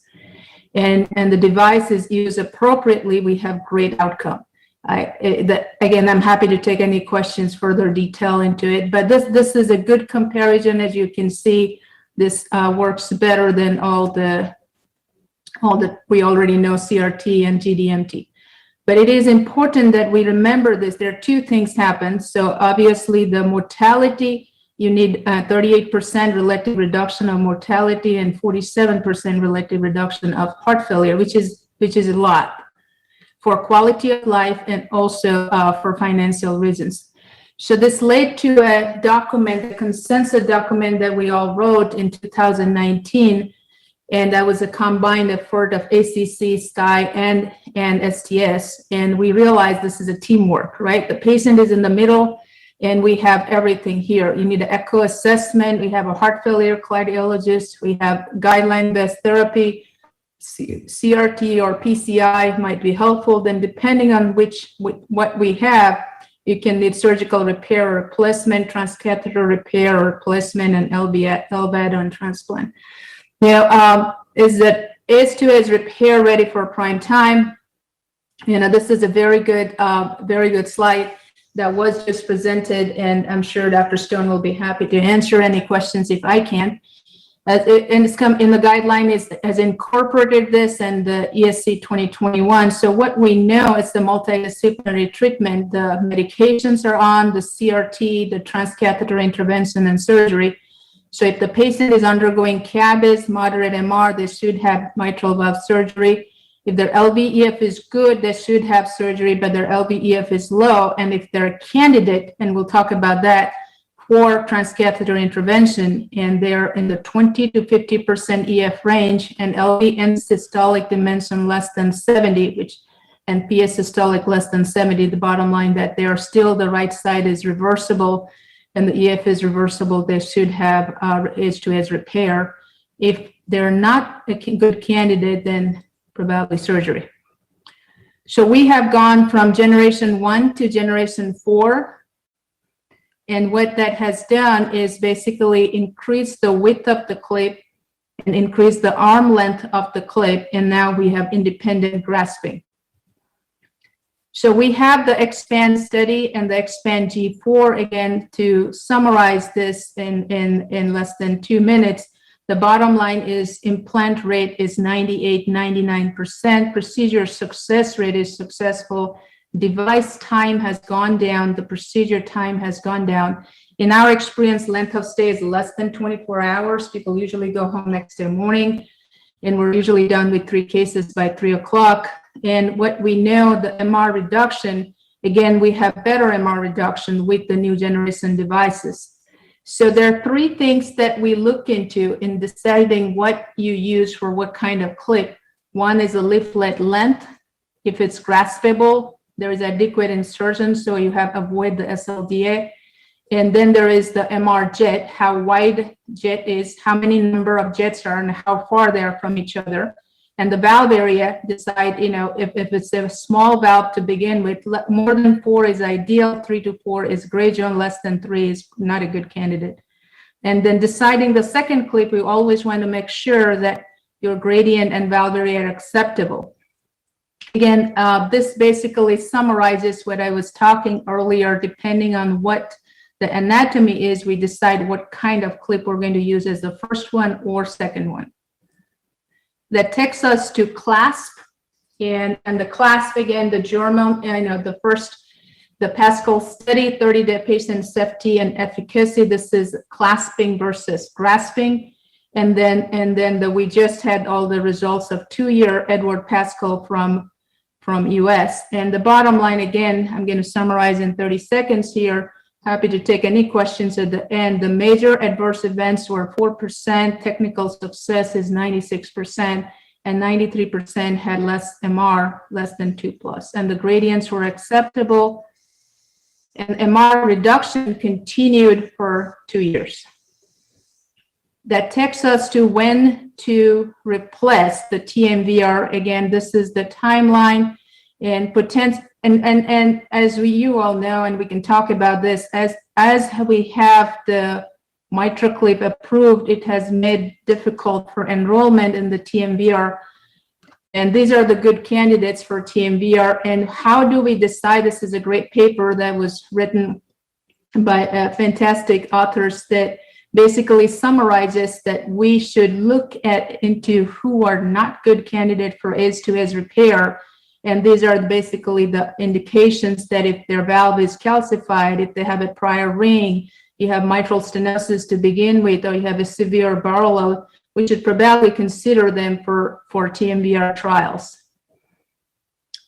and the device is used appropriately, we have great outcome. Again, I'm happy to take any questions, further detail into it, but this is a good comparison. As you can see, this works better than all the we already know, CRT and GDMT. But it is important that we remember this. There are two things happen. So obviously the mortality, you need 38% relative reduction of mortality and 47% relative reduction of heart failure, which is a lot for quality of life and also for financial reasons. So this led to a document, a consensus document that we all wrote in 2019, and that was a combined effort of ACC, SCAI, and STS, and we realized this is a teamwork, right? The patient is in the middle, and we have everything here. You need an echo assessment, we have a heart failure cardiologist, we have guideline-based therapy, CRT or PCI might be helpful. Then depending on what we have, you can need surgical repair or replacement, transcatheter repair or replacement, and LVAD and transplant. Now, is that AS2 repair ready for prime time? You know, this is a very good slide that was just presented, and I'm sure Dr. Stone will be happy to answer any questions if I can. And it's come in the guideline has incorporated this and the ESC 2021. So what we know is the multidisciplinary treatment. The medications are on, the CRT, the transcatheter intervention and surgery. So if the patient is undergoing CABIS, moderate MR, they should have mitral valve surgery. If their LVEF is good, they should have surgery, but their LVEF is low. And if they're a candidate, and we'll talk about that, for transcatheter intervention, and they're in the 20 to 50% EF range, and LV end systolic dimension less than 70, and PS systolic less than 70, the bottom line that they are still, the right side is reversible, and the EF is reversible, they should have edge-to-edge repair. If they're not a good candidate, then probably surgery. So we have gone from generation 1 to generation 4. And what that has done is basically increase the width of the clip and increase the arm length of the clip. And now we have independent grasping. So we have the EXPAND study and the EXPAND G4. Again, to summarize this in less than 2 minutes, the bottom line is implant rate is 98, 99%. Procedure success rate is successful. Device time has gone down, the procedure time has gone down. In our experience, length of stay is less than 24 hours. People usually go home next day morning, and we're usually done with 3 cases by 3 o'clock. And what we know, the MR reduction, again, we have better MR reduction with the new generation devices. So there are 3 things that we look into in deciding what you use for what kind of clip. One is a leaflet length. If it's graspable, there is adequate insertion, so you have avoid the SLDA. And then there is the MR jet, how wide jet is, how many number of jets are, and how far they are from each other. And the valve area, decide, you know, if it's a small valve to begin with, more than 4 is ideal, 3 to 4 is gray zone, less than 3 is not a good candidate. And then deciding the second clip, we always want to make sure that your gradient and valve area are acceptable. Again, this basically summarizes what I was talking earlier. Depending on what the anatomy is, we decide what kind of clip we're going to use as the first one or second one. That takes us to clasp, and the clasp, again, the German, the first the Pascal study, 30-day patient safety and efficacy. This is clasping versus grasping. And then we just had all the results of 2-year Edward Pascal from US. And the bottom line, again, I'm going to summarize in 30 seconds here. Happy to take any questions at the end. The major adverse events were 4%, technical success is 96%, and 93% had less MR, less than 2+. And the gradients were acceptable. And MR reduction continued for 2 years. That takes us to when to replace the TMVR. Again, this is the timeline and potential. And as you all know, and we can talk about this, as we have the MitraClip approved, it has made difficult for enrollment in the TMVR. And these are the good candidates for TMVR. And how do we decide? This is a great paper that was written by fantastic authors that basically summarizes that we should look into who are not good candidate for ACE2ACE repair. And these are basically the indications that if their valve is calcified, if they have a prior ring, you have mitral stenosis to begin with, or you have a severe barlow, we should probably consider them for TMVR trials.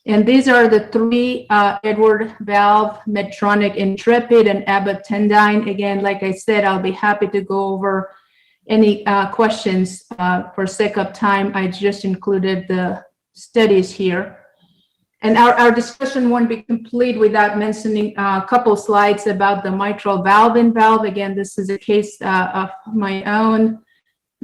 And these are the 3 Edward valve, Medtronic Intrepid, and Abbott Tendyne. Again, like I said, I'll be happy to go over any questions. For sake of time, I just included the studies here. And our discussion won't be complete without mentioning a couple slides about the mitral valve-in-valve. Again, this is a case of my own.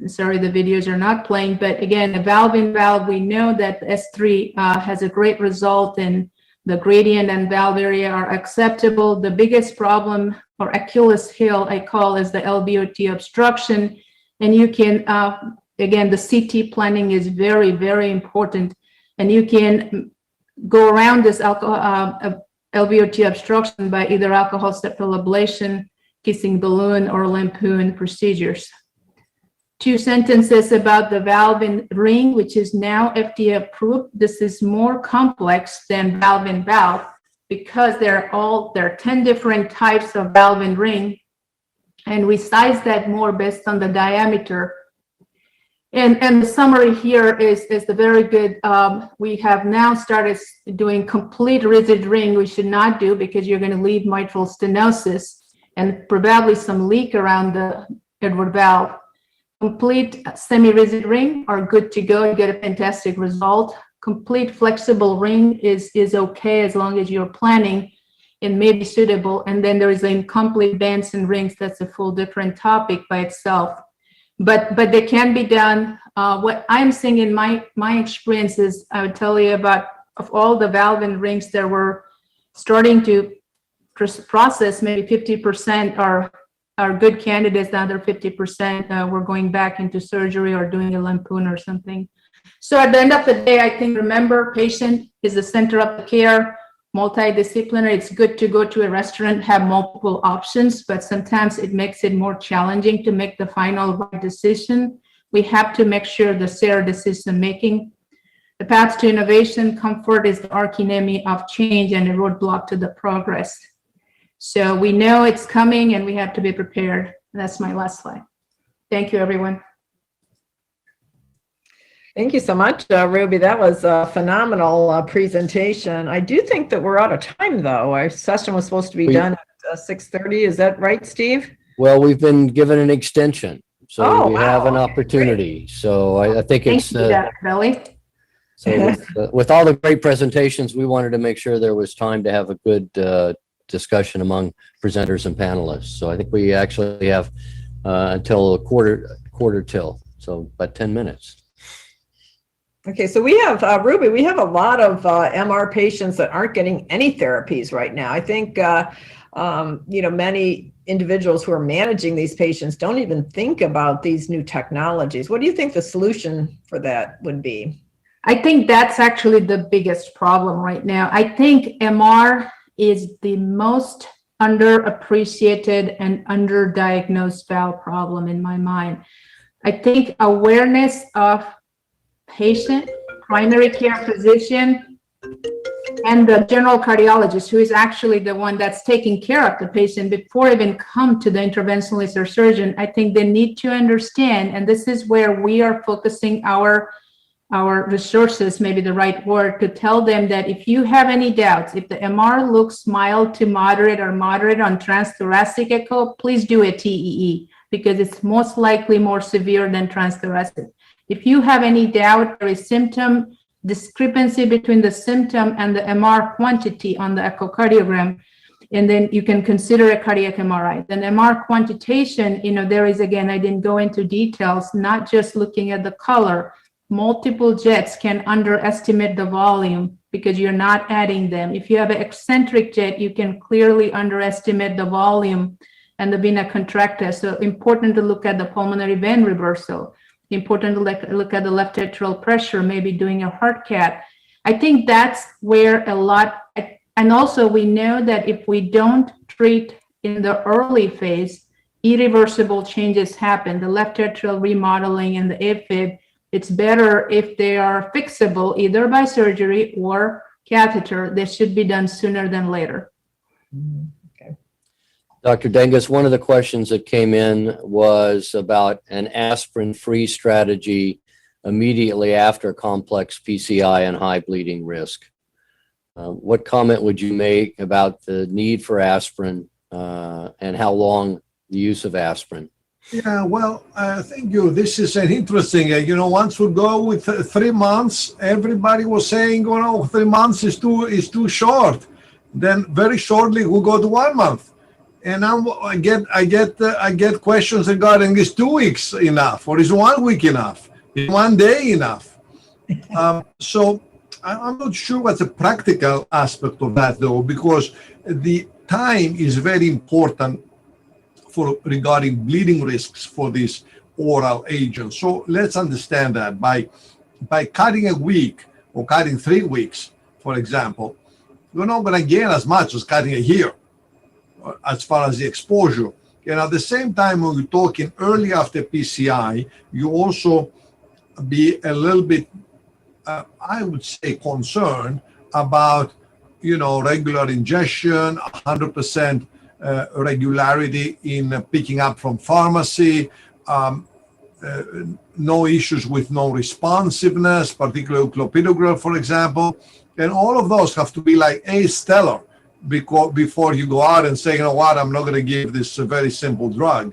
Sorry, the videos are not playing, but again, a valve-in-valve, we know that S3 has a great result and the gradient and valve area are acceptable. The biggest problem, or Achilles heel, I call, is the LVOT obstruction. And you can, again, the CT planning is very, very important. And you can go around this LVOT obstruction by either alcohol septal ablation, kissing balloon, or lampoon procedures. 2 sentences about the valve in ring, which is now FDA approved. This is more complex than valve in valve because there are 10 different types of valve in ring, and we size that more based on the diameter. And the summary here is the very good. We have now started doing complete rigid ring. We should not do because you're going to leave mitral stenosis and probably some leak around the Edward valve. Complete semi-rigid ring are good to go. You get a fantastic result. Complete flexible ring is okay as long as you're planning and may be suitable. And then there is incomplete bands and rings. That's a full different topic by itself. But they can be done. What I'm seeing in my experience is, I would tell you about, of all the valve and rings that were starting to process, maybe 50% are good candidates. The other 50% were going back into surgery or doing a lampoon or something. So at the end of the day, I think, remember, patient is the center of the care, multidisciplinary. It's good to go to a restaurant, have multiple options, but sometimes it makes it more challenging to make the final right decision. We have to make sure the SARE decision making. The path to innovation, comfort is the arch enemy of change and a roadblock to the progress. So we know it's coming and we have to be prepared. That's my last slide. Thank you, everyone. Thank you so much, Ruby. That was a phenomenal presentation. I do think that we're out of time, though. Our session was supposed to be done at 6:30. Is that right, Steve? Well, we've been given an extension, so we have an opportunity. Great. So I think it's... Thank you, Kelly. So with all the great presentations, we wanted to make sure there was time to have a good discussion among presenters and panelists. So I think we actually have until a quarter till, so about 10 minutes. Okay, so we have, Ruby, we have a lot of MR patients that aren't getting any therapies right now. I think, many individuals who are managing these patients don't even think about these new technologies. What do you think the solution for that would be? I think that's actually the biggest problem right now. I think MR is the most underappreciated and underdiagnosed valve problem in my mind. I think awareness of patient, primary care physician, and the general cardiologist, who is actually the one that's taking care of the patient before even come to the interventionalist or surgeon, I think they need to understand, and this is where we are focusing our resources, maybe the right word, to tell them that if you have any doubts, if the MR looks mild to moderate or moderate on transthoracic echo, please do a TEE, because it's most likely more severe than transthoracic. If you have any doubt or a symptom discrepancy between the symptom and the MR quantity on the echocardiogram, and then you can consider a cardiac MRI. Then MR quantitation, there is, again, I didn't go into details, not just looking at the color. Multiple jets can underestimate the volume because you're not adding them. If you have an eccentric jet, you can clearly underestimate the volume and the vena contracta. So important to look at the pulmonary vein reversal. Important to look at the left atrial pressure, maybe doing a heart cath. I think that's where a lot, and also we know that if we don't treat in the early phase, irreversible changes happen. The left atrial remodeling and the AFib, it's better if they are fixable either by surgery or catheter. They should be done sooner than later. Dr. Dengus, one of the questions that came in was about an aspirin-free strategy immediately after complex PCI and high bleeding risk. What comment would you make about the need for aspirin and how long the use of aspirin? Yeah, well, thank you. This is an interesting, once we go with 3 months, everybody was saying, 3 months is too short. Then very shortly we'll go to 1 month. And I get questions regarding, is 2 weeks enough, or is 1 week enough? Is 1 day enough? So I'm not sure what's the practical aspect of that, though, because the time is very important regarding bleeding risks for these oral agents. So let's understand that by cutting a week or cutting 3 weeks, for example, you're not going to gain as much as cutting a year as far as the exposure. And at the same time, when you're talking early after PCI, you also be a little bit, I would say, concerned about, regular ingestion, 100% regularity in picking up from pharmacy, no issues with no responsiveness, particularly clopidogrel, for example. And all of those have to be like stellar before you go out and say, you know what, I'm not going to give this very simple drug.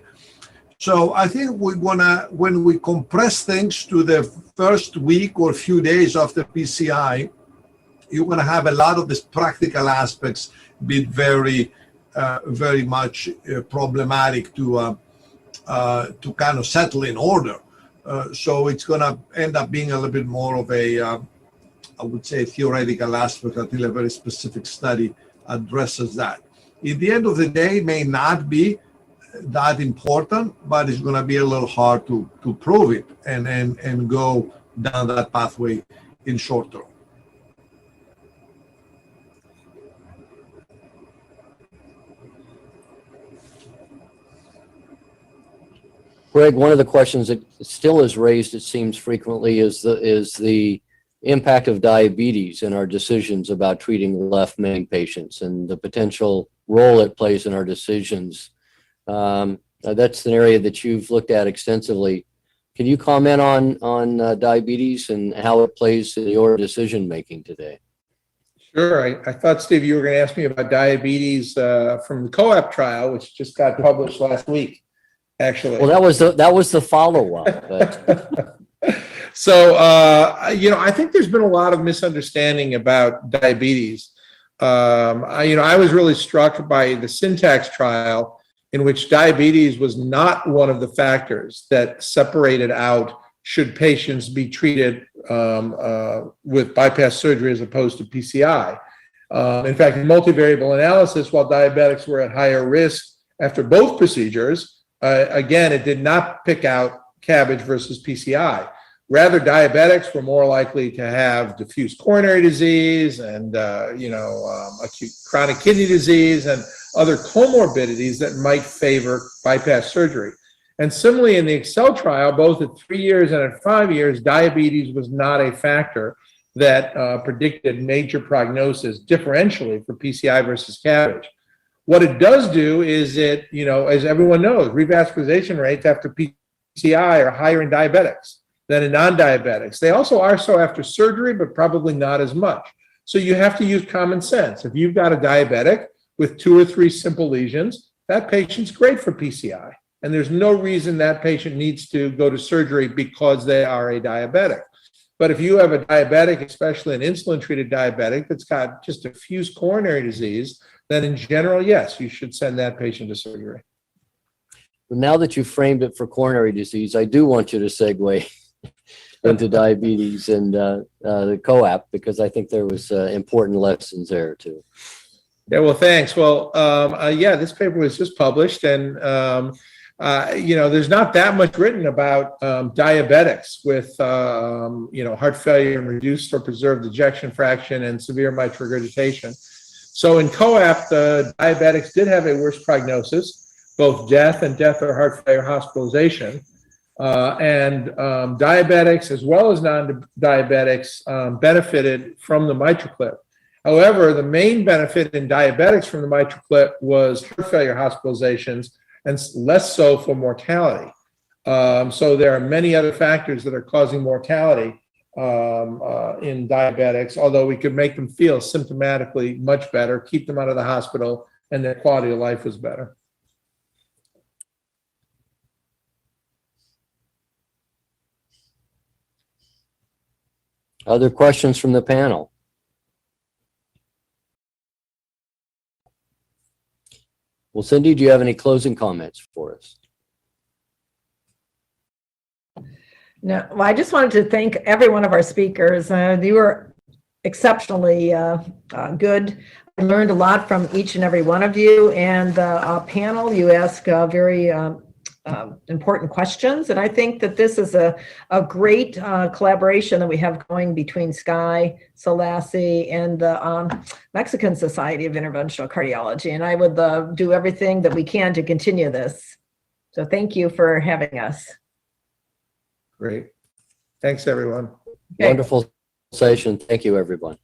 So I think when we compress things to the first week or few days after PCI, you're going to have a lot of these practical aspects be very much problematic to kind of settle in order. So it's going to end up being a little bit more of a, I would say, theoretical aspect until a very specific study addresses that. At the end of the day, it may not be that important, but it's going to be a little hard to prove it and go down that pathway in short term. Greg, one of the questions that still is raised, it seems frequently, is the impact of diabetes in our decisions about treating left main patients and the potential role it plays in our decisions. That's an area that you've looked at extensively. Can you comment on diabetes and how it plays in your decision making today? Sure. I thought, Steve, you were going to ask me about diabetes from the COAP trial, which just got published last week. Actually, well, that was the follow-up. But. So, I think there's been a lot of misunderstanding about diabetes. I was really struck by the Syntax trial, in which diabetes was not one of the factors that separated out should patients be treated with bypass surgery as opposed to PCI. In fact, in multivariable analysis, while diabetics were at higher risk after both procedures, again, it did not pick out CABG versus PCI. Rather, diabetics were more likely to have diffuse coronary disease and, acute chronic kidney disease and other comorbidities that might favor bypass surgery. And similarly, in the Excel trial, both at 3 years and at 5 years, diabetes was not a factor. that predicted major prognosis differentially for PCI versus CABG. What it does do is it, as everyone knows, revascularization rates after PCI are higher in diabetics than in non-diabetics. They also are so after surgery, but probably not as much. So you have to use common sense. If you've got a diabetic with 2 or 3 simple lesions, that patient's great for PCI. And there's no reason that patient needs to go to surgery because they are a diabetic. But if you have a diabetic, especially an insulin-treated diabetic that's got just diffuse coronary disease, then in general, yes, you should send that patient to surgery. But now that you framed it for coronary disease, I do want you to segue into diabetes and the COAP, because I think there was important lessons there too. Yeah, well, thanks. Well, yeah, this paper was just published, and there's not that much written about diabetics with heart failure and reduced or preserved ejection fraction and severe mitral regurgitation. So in COAP, the diabetics did have a worse prognosis, both death or heart failure hospitalization. And diabetics as well as non-diabetics benefited from the MitraClip. However, the main benefit in diabetics from the MitraClip was heart failure hospitalizations and less so for mortality. So there are many other factors that are causing mortality in diabetics, although we could make them feel symptomatically much better, keep them out of the hospital, and their quality of life was better. Other questions from the panel? Well, Cindy, do you have any closing comments for us? No, well, I just wanted to thank every one of our speakers. You were exceptionally good. I learned a lot from each and every one of you, and the panel, you ask very important questions, and I think that this is a great collaboration that we have going between SCAI, SOLACI, and the Mexican Society of Interventional Cardiology, and I would do everything that we can to continue this. So thank you for having us. Great. Thanks, everyone. Okay. Wonderful session. Thank you, everyone.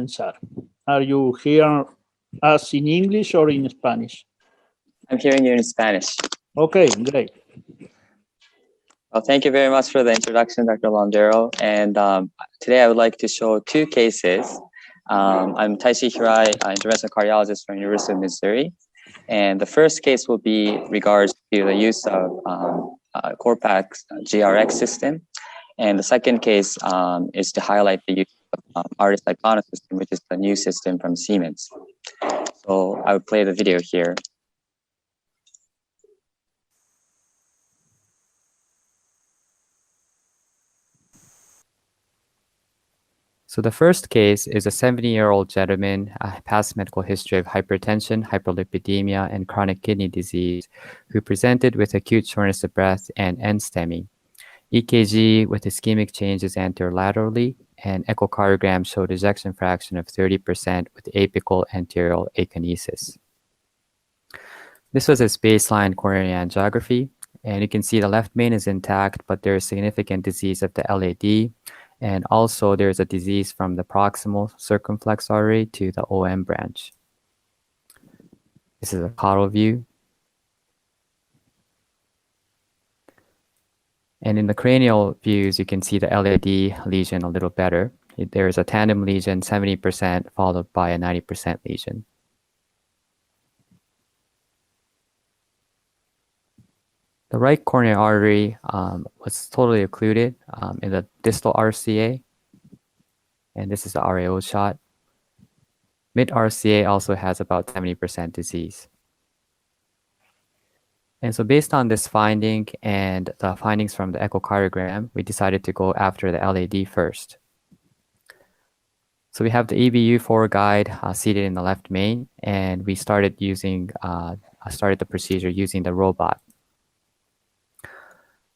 comenzar. Are you hearing us in English or in Spanish? I'm hearing you in Spanish. Okay, great. Well, thank you very much for the introduction, Dr. Londero. And today I would like to show two cases. I'm Taishi Hirai, interventional cardiologist from University of Missouri. And the first case will be regards to the use of Corpax GRX system. And the second case is to highlight the use of Artis Icono system, which is the new system from Siemens. So I would play the video here. So the first case is a 70-year-old gentleman, past medical history of hypertension, hyperlipidemia, and chronic kidney disease, who presented with acute shortness of breath and end-STEMI. EKG with ischemic changes anterolaterally, and echocardiogram showed ejection fraction of 30% with apical anterior akinesis. This was his baseline coronary angiography, and you can see the left main is intact, but there is significant disease of the LAD, and also there's a disease from the proximal circumflex artery to the OM branch. This is a caudal view. And in the cranial views, you can see the LAD lesion a little better. There is a tandem lesion, 70%, followed by a 90% lesion. The right coronary artery was totally occluded in the distal RCA. And this is the RAO shot. Mid RCA also has about 70% disease. And so based on this finding and the findings from the echocardiogram, we decided to go after the LAD first. So we have the EBU4 guide seated in the left main, and we started the procedure using the robot.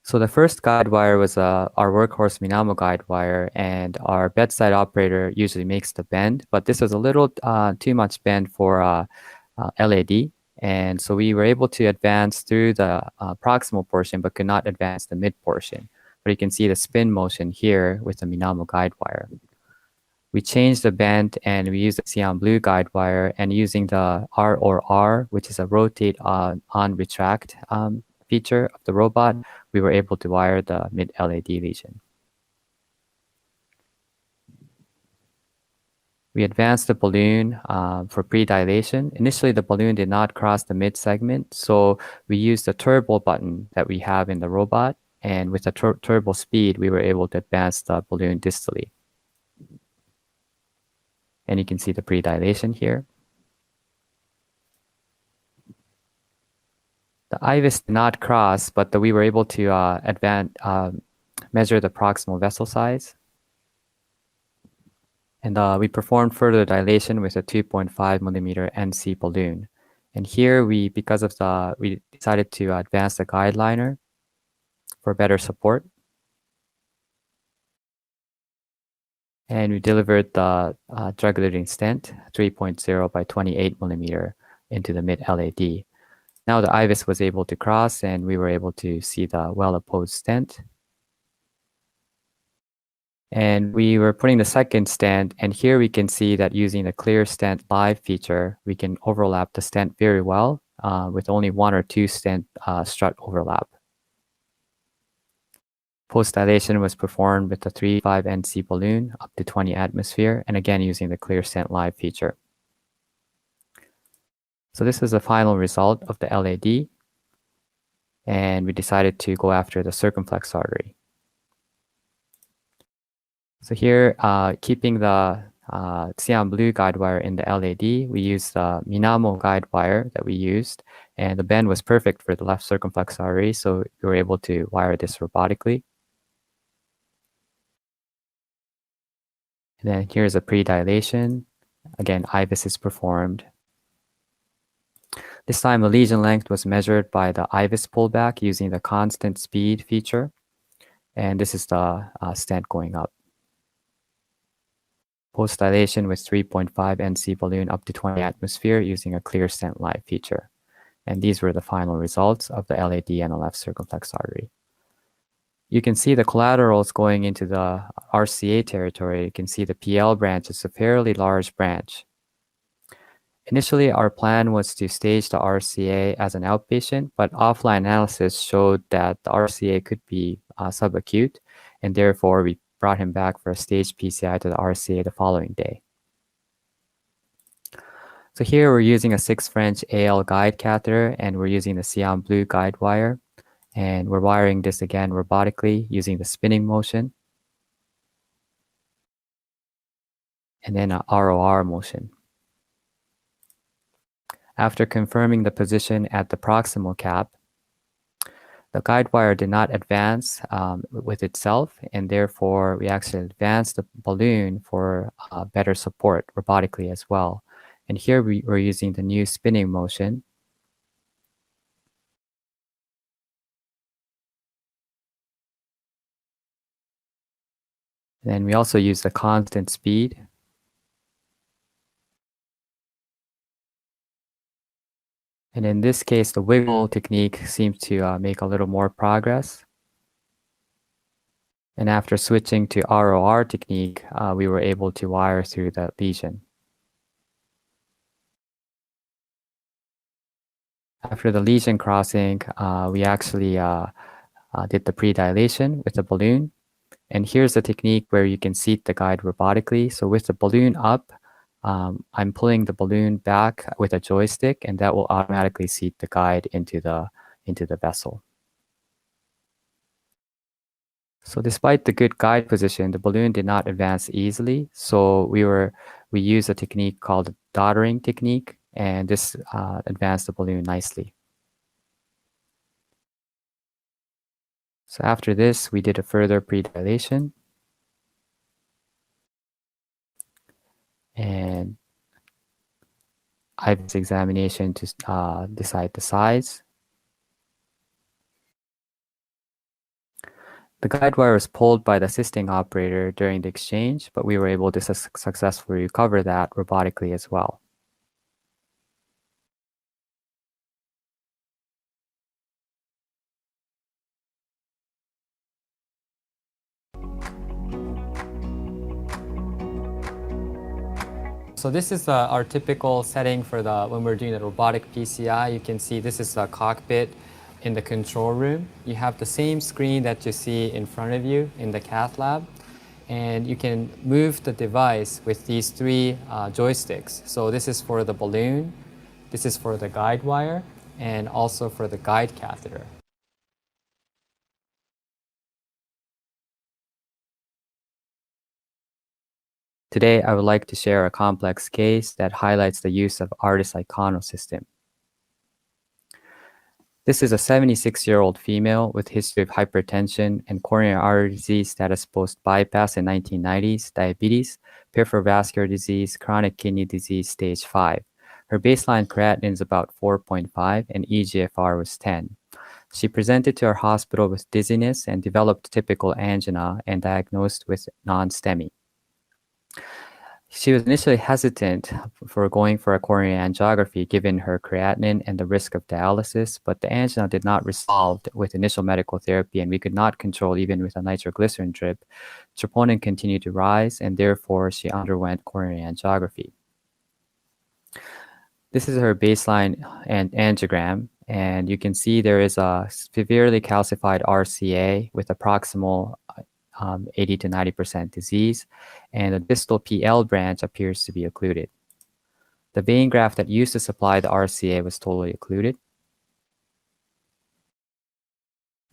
So the first guide wire was our workhorse Minamo guide wire, and our bedside operator usually makes the bend, but this was a little too much bend for LAD. And so we were able to advance through the proximal portion, but could not advance the mid portion. But you can see the spin motion here with the Minamo guide wire. We changed the bend and we used the cyan blue guide wire, and using the R or R, which is a rotate on retract feature of the robot, we were able to wire the mid LAD lesion. We advanced the balloon for pre-dilation. Initially, the balloon did not cross the mid segment, so we used the turbo button that we have in the robot, and with the turbo speed, we were able to advance the balloon distally. And you can see the pre-dilation here. The IVUS did not cross, but we were able to measure the proximal vessel size. And we performed further dilation with a 2.5 millimeter NC balloon. And here we decided to advance the guide liner for better support. And we delivered the drug-eluting stent, 3.0 by 28 millimeter, into the mid LAD. Now the IVUS was able to cross, and we were able to see the well-opposed stent. And we were putting the second stent, and here we can see that using the clear stent live feature, we can overlap the stent very well with only 1 or 2 stent strut overlap. Post-dilation was performed with the 3.5 NC balloon up to 20 atmosphere, and again using the clear stent live feature. So this is the final result of the LAD, and we decided to go after the circumflex artery. So here, keeping the cyan blue guide wire in the LAD, we used the Minamo guide wire that we used, and the bend was perfect for the left circumflex artery, so we were able to wire this robotically. And then here's a pre-dilation. Again, IVUS is performed. This time, the lesion length was measured by the IVUS pullback using the constant speed feature, and this is the stent going up. Post-dilation with 3.5 NC balloon up to 20 atmosphere using a clear stent live feature. And these were the final results of the LAD and the left circumflex artery. You can see the collaterals going into the RCA territory. You can see the PL branch is a fairly large branch. Initially, our plan was to stage the RCA as an outpatient, but offline analysis showed that the RCA could be subacute, and therefore we brought him back for a staged PCI to the RCA the following day. So here we're using a 6 French AL guide catheter, and we're using the cyan blue guide wire. And we're wiring this again robotically using the spinning motion and then an ROR motion. After confirming the position at the proximal cap, the guide wire did not advance with itself, and therefore we actually advanced the balloon for better support robotically as well. And here we're using the new spinning motion. Then we also use the constant speed. And in this case, the wiggle technique seems to make a little more progress. And after switching to ROR technique, we were able to wire through the lesion. After the lesion crossing, we actually did the pre-dilation with the balloon. And here's the technique where you can seat the guide robotically. So with the balloon up, I'm pulling the balloon back with a joystick, and that will automatically seat the guide into the vessel. So despite the good guide position, the balloon did not advance easily. So we used a technique called the doddering technique, and this advanced the balloon nicely. So after this, we did a further pre-dilation. And IVUS examination to decide the size. The guide wire was pulled by the assisting operator during the exchange, but we were able to successfully recover that robotically as well. So this is our typical setting for when we're doing the robotic PCI. You can see this is the cockpit in the control room. You have the same screen that you see in front of you in the cath lab. And you can move the device with these 3 joysticks. So this is for the balloon, this is for the guide wire, and also for the guide catheter. Today, I would like to share a complex case that highlights the use of ARTIS Icono system. This is a 76-year-old female with history of hypertension and coronary artery disease status post-bypass in 1990s, diabetes, peripheral vascular disease, chronic kidney disease, stage 5. Her baseline creatinine is about 4.5 and eGFR was 10. She presented to our hospital with dizziness and developed typical angina and diagnosed with non-STEMI. She was initially hesitant for going for a coronary angiography given her creatinine and the risk of dialysis, but the angina did not resolve with initial medical therapy, and we could not control even with a nitroglycerin drip. Troponin continued to rise, and therefore she underwent coronary angiography. This is her baseline angiogram, and you can see there is a severely calcified RCA with a proximal 80 to 90% disease, and the distal PL branch appears to be occluded. The vein graft that used to supply the RCA was totally occluded.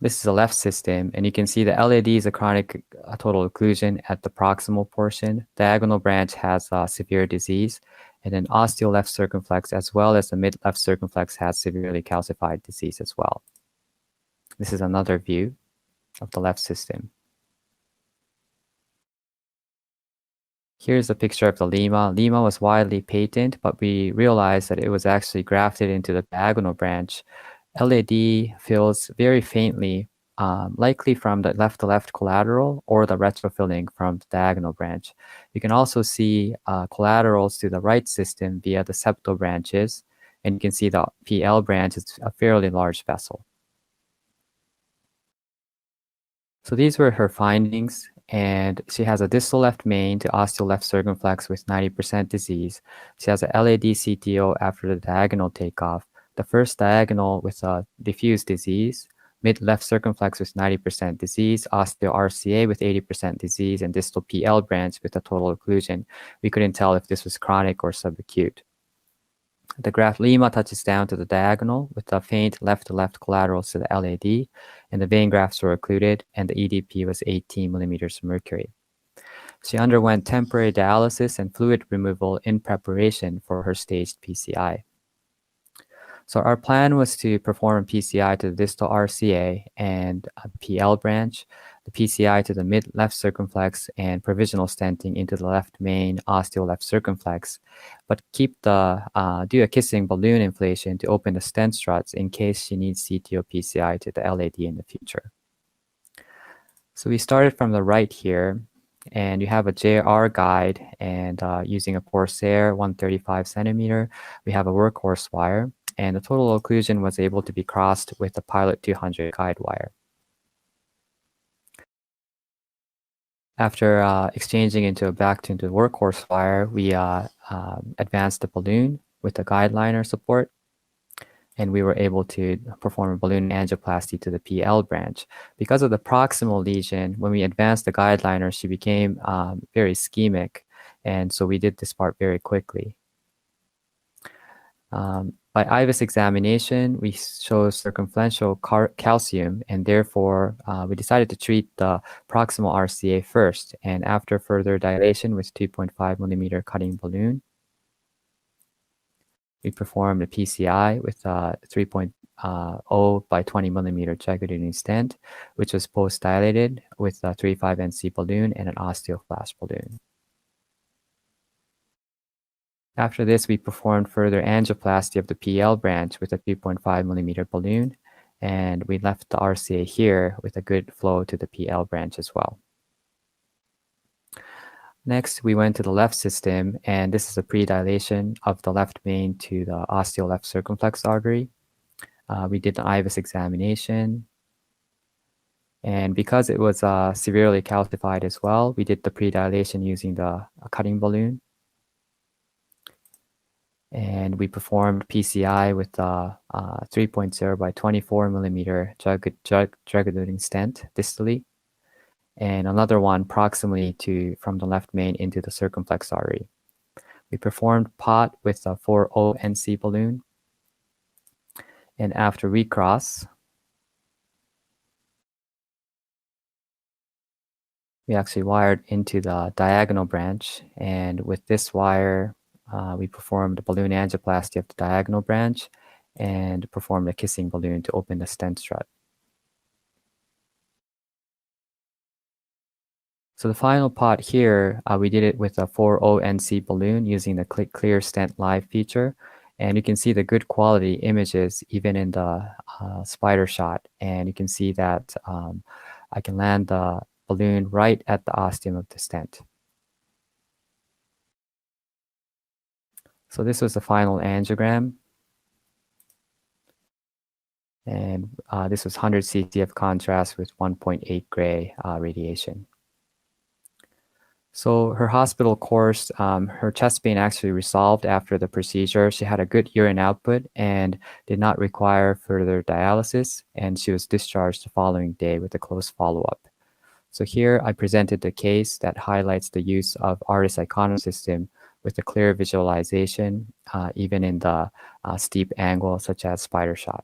This is a left system, and you can see the LAD is a chronic total occlusion at the proximal portion. Diagonal branch has severe disease, and then osteo left circumflex as well as the mid left circumflex has severely calcified disease as well. This is another view of the left system. Here's a picture of the lima. Lima was widely patent, but we realized that it was actually grafted into the diagonal branch. LAD fills very faintly, likely from the left-to-left collateral or the retrofilling from the diagonal branch. You can also see collaterals to the right system via the septal branches, and you can see the PL branch is a fairly large vessel. So these were her findings, and she has a distal left main to ostial left circumflex with 90% disease. She has a LAD CTO after the diagonal takeoff, the first diagonal with a diffuse disease, mid left circumflex with 90% disease, osteo RCA with 80% disease, and distal PL branch with a total occlusion. We couldn't tell if this was chronic or subacute. The graft lemma touches down to the diagonal with a faint left-to-left collaterals to the LAD, and the vein grafts were occluded, and the EDP was 18 millimeters of mercury. She underwent temporary dialysis and fluid removal in preparation for her staged PCI. So our plan was to perform a PCI to the distal RCA and a PL branch, the PCI to the mid-left circumflex, and provisional stenting into the left main osteo left circumflex, but keep the do a kissing balloon inflation to open the stent struts in case she needs CTO PCI to the LAD in the future. So we started from the right here, and you have a JR guide, and using a Corsair 135 centimeter, we have a workhorse wire, and the total occlusion was able to be crossed with the Pilot 200 guide wire. After exchanging back into the workhorse wire, we advanced the balloon with the guide liner support, and we were able to perform a balloon angioplasty to the PL branch. Because of the proximal lesion, when we advanced the guide liner, she became very ischemic, and so we did this part very quickly. By IVUS examination, we show circumferential calcium, and therefore we decided to treat the proximal RCA first. And after further dilation with 2.5 millimeter cutting balloon, we performed a PCI with a 3.0 by 20 millimeter drug-eluting stent, which was post-dilated with a 3.5 NC balloon and an osteoflash balloon. After this, we performed further angioplasty of the PL branch with a 2.5 millimeter balloon, and we left the RCA here with a good flow to the PL branch as well. Next, we went to the left system, and this is a pre-dilation of the left main to the osteo left circumflex artery. We did the IVUS examination, and because it was severely calcified as well, we did the pre-dilation using the cutting balloon. And we performed PCI with a 3.0 by 24 millimeter drug-eluting stent distally, and another one proximally from the left main into the circumflex artery. We performed POT with a 4.0 NC balloon, and after recross, we actually wired into the diagonal branch, and with this wire, we performed a balloon angioplasty of the diagonal branch and performed a kissing balloon to open the stent strut. So the final pot here, we did it with a 4.0 NC balloon using the Clear Stent Live feature. And you can see the good quality images even in the spider shot. And you can see that I can land the balloon right at the ostium of the stent. So this was the final angiogram. And this was 100 cc of contrast with 1.8 gray radiation. So her hospital course, her chest pain actually resolved after the procedure. She had a good urine output and did not require further dialysis, and she was discharged the following day with a close follow-up. So here I presented the case that highlights the use of ARTIS Icono system with a clear visualization, even in the steep angle such as spider shot.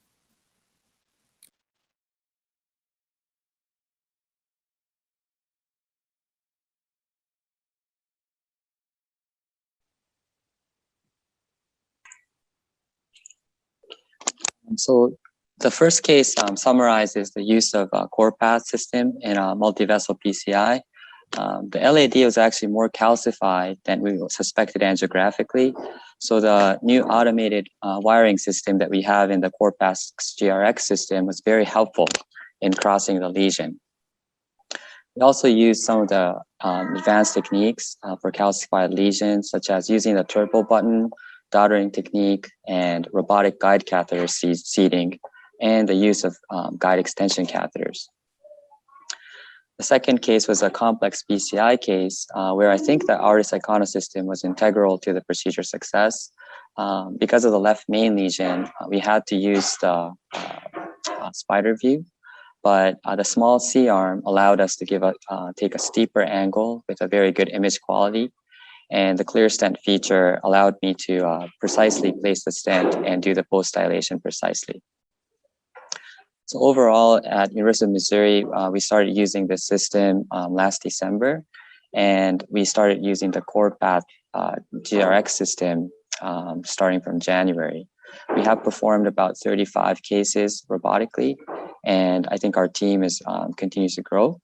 So the first case summarizes the use of a CorePath system in a multi-vessel PCI. The LAD was actually more calcified than we suspected angiographically. So the new automated wiring system that we have in the CorePath GRX system was very helpful in crossing the lesion. We also used some of the advanced techniques for calcified lesions, such as using the turbo button, dottering technique, and robotic guide catheter seating, and the use of guide extension catheters. The second case was a complex PCI case where I think the aortic cyclone system was integral to the procedure success. Because of the left main lesion, we had to use the spider view, but the small C-arm allowed us to take a steeper angle with a very good image quality. And the clear stent feature allowed me to precisely place the stent and do the post dilation precisely. So overall, at University of Missouri, we started using this system last December, and we started using the CorePath GRX system starting from January. We have performed about 35 cases robotically, and I think our team continues to grow.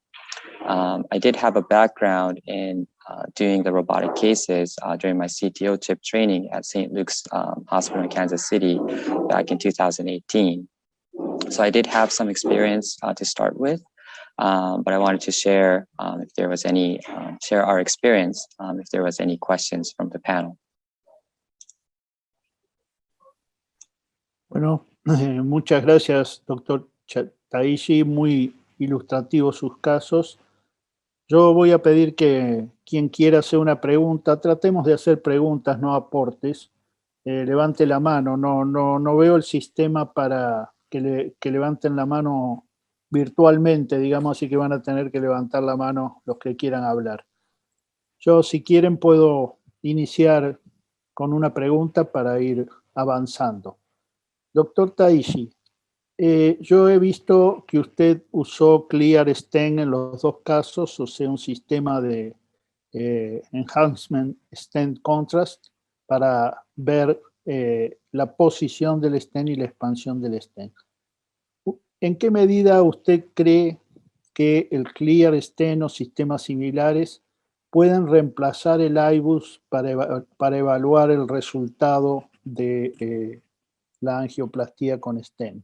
I did have a background in doing the robotic cases during my CTO chip training at St. Luke's Hospital in Kansas City back in 2018. So I did have some experience to start with, but I wanted to share if there was any, share our experience if there was any questions from the panel. Bueno, muchas gracias, doctor Taishi, muy ilustrativos sus casos. Yo voy a pedir que quien quiera hacer una pregunta, tratemos de hacer preguntas, no aportes. Levante la mano, no veo el sistema para que levanten la mano virtualmente, digamos, así que van a tener que levantar la mano los que quieran hablar. Yo, si quieren, puedo iniciar con una pregunta para ir avanzando. Doctor Taishi, yo he visto que usted usó Clear Stent en los dos casos, o sea, un sistema de Enhancement Stent Contrast para ver la posición del stent y la expansión del stent. ¿En qué medida usted cree que el Clear Stent o sistemas similares pueden reemplazar el IBUS para evaluar el resultado de la angioplastía con stent?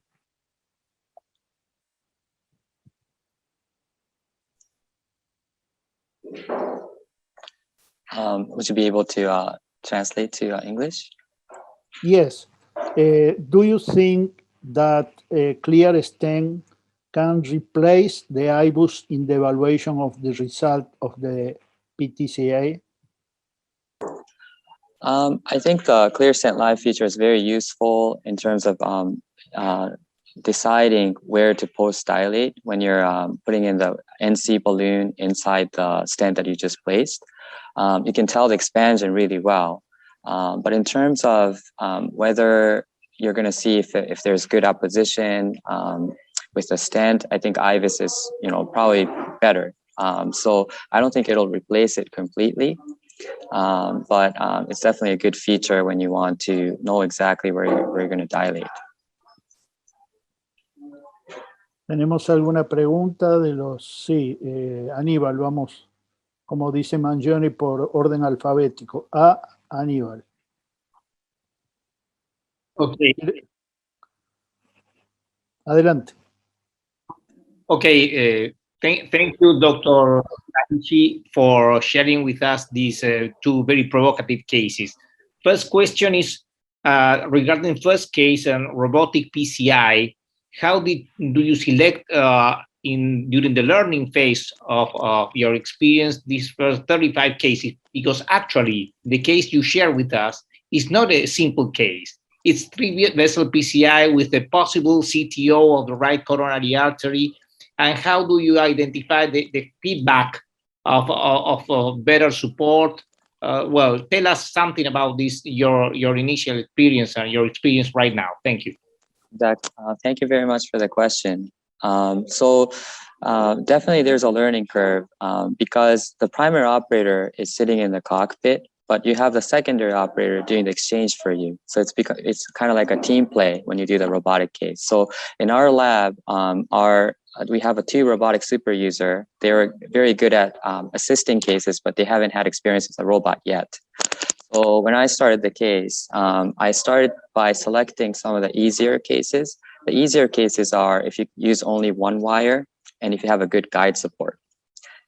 Would you be able to translate to English? Yes. Do you think that Clear Stent can replace the IBUS in the evaluation of the result of the PTCA? I think the Clear Stent Live feature is very useful in terms of deciding where to post dilate when you're putting in the NC balloon inside the stent that you just placed. You can tell the expansion really well. But in terms of whether you're going to see if there's good opposition with the stent, I think IVUS is probably better. So I don't think it'll replace it completely, but it's definitely a good feature when you want to know exactly where you're going to dilate. ¿Tenemos alguna pregunta de los? Sí, Aníbal, vamos, como dice Mangione, por orden alfabético. Aníbal. Okay. Adelante. Okay. Thank you, Dr. Taishi, for sharing with us these two very provocative cases. First question is regarding first case and robotic PCI. How do you select during the learning phase of your experience these first 35 cases? Because actually, the case you share with us is not a simple case. It's 3-vessel PCI with a possible CTO of the right coronary artery. And how do you identify the feedback of better support? Well, tell us something about this, your initial experience and your experience right now. Thank you. Thank you very much for the question. Definitely there's a learning curve because the primary operator is sitting in the cockpit, but you have the secondary operator doing the exchange for you. So it's kind of like a team play when you do the robotic case. So in our lab, we have a 2 robotic super user. They're very good at assisting cases, but they haven't had experience with a robot yet. So when I started the case, I started by selecting some of the easier cases. The easier cases are if you use only 1 wire and if you have a good guide support.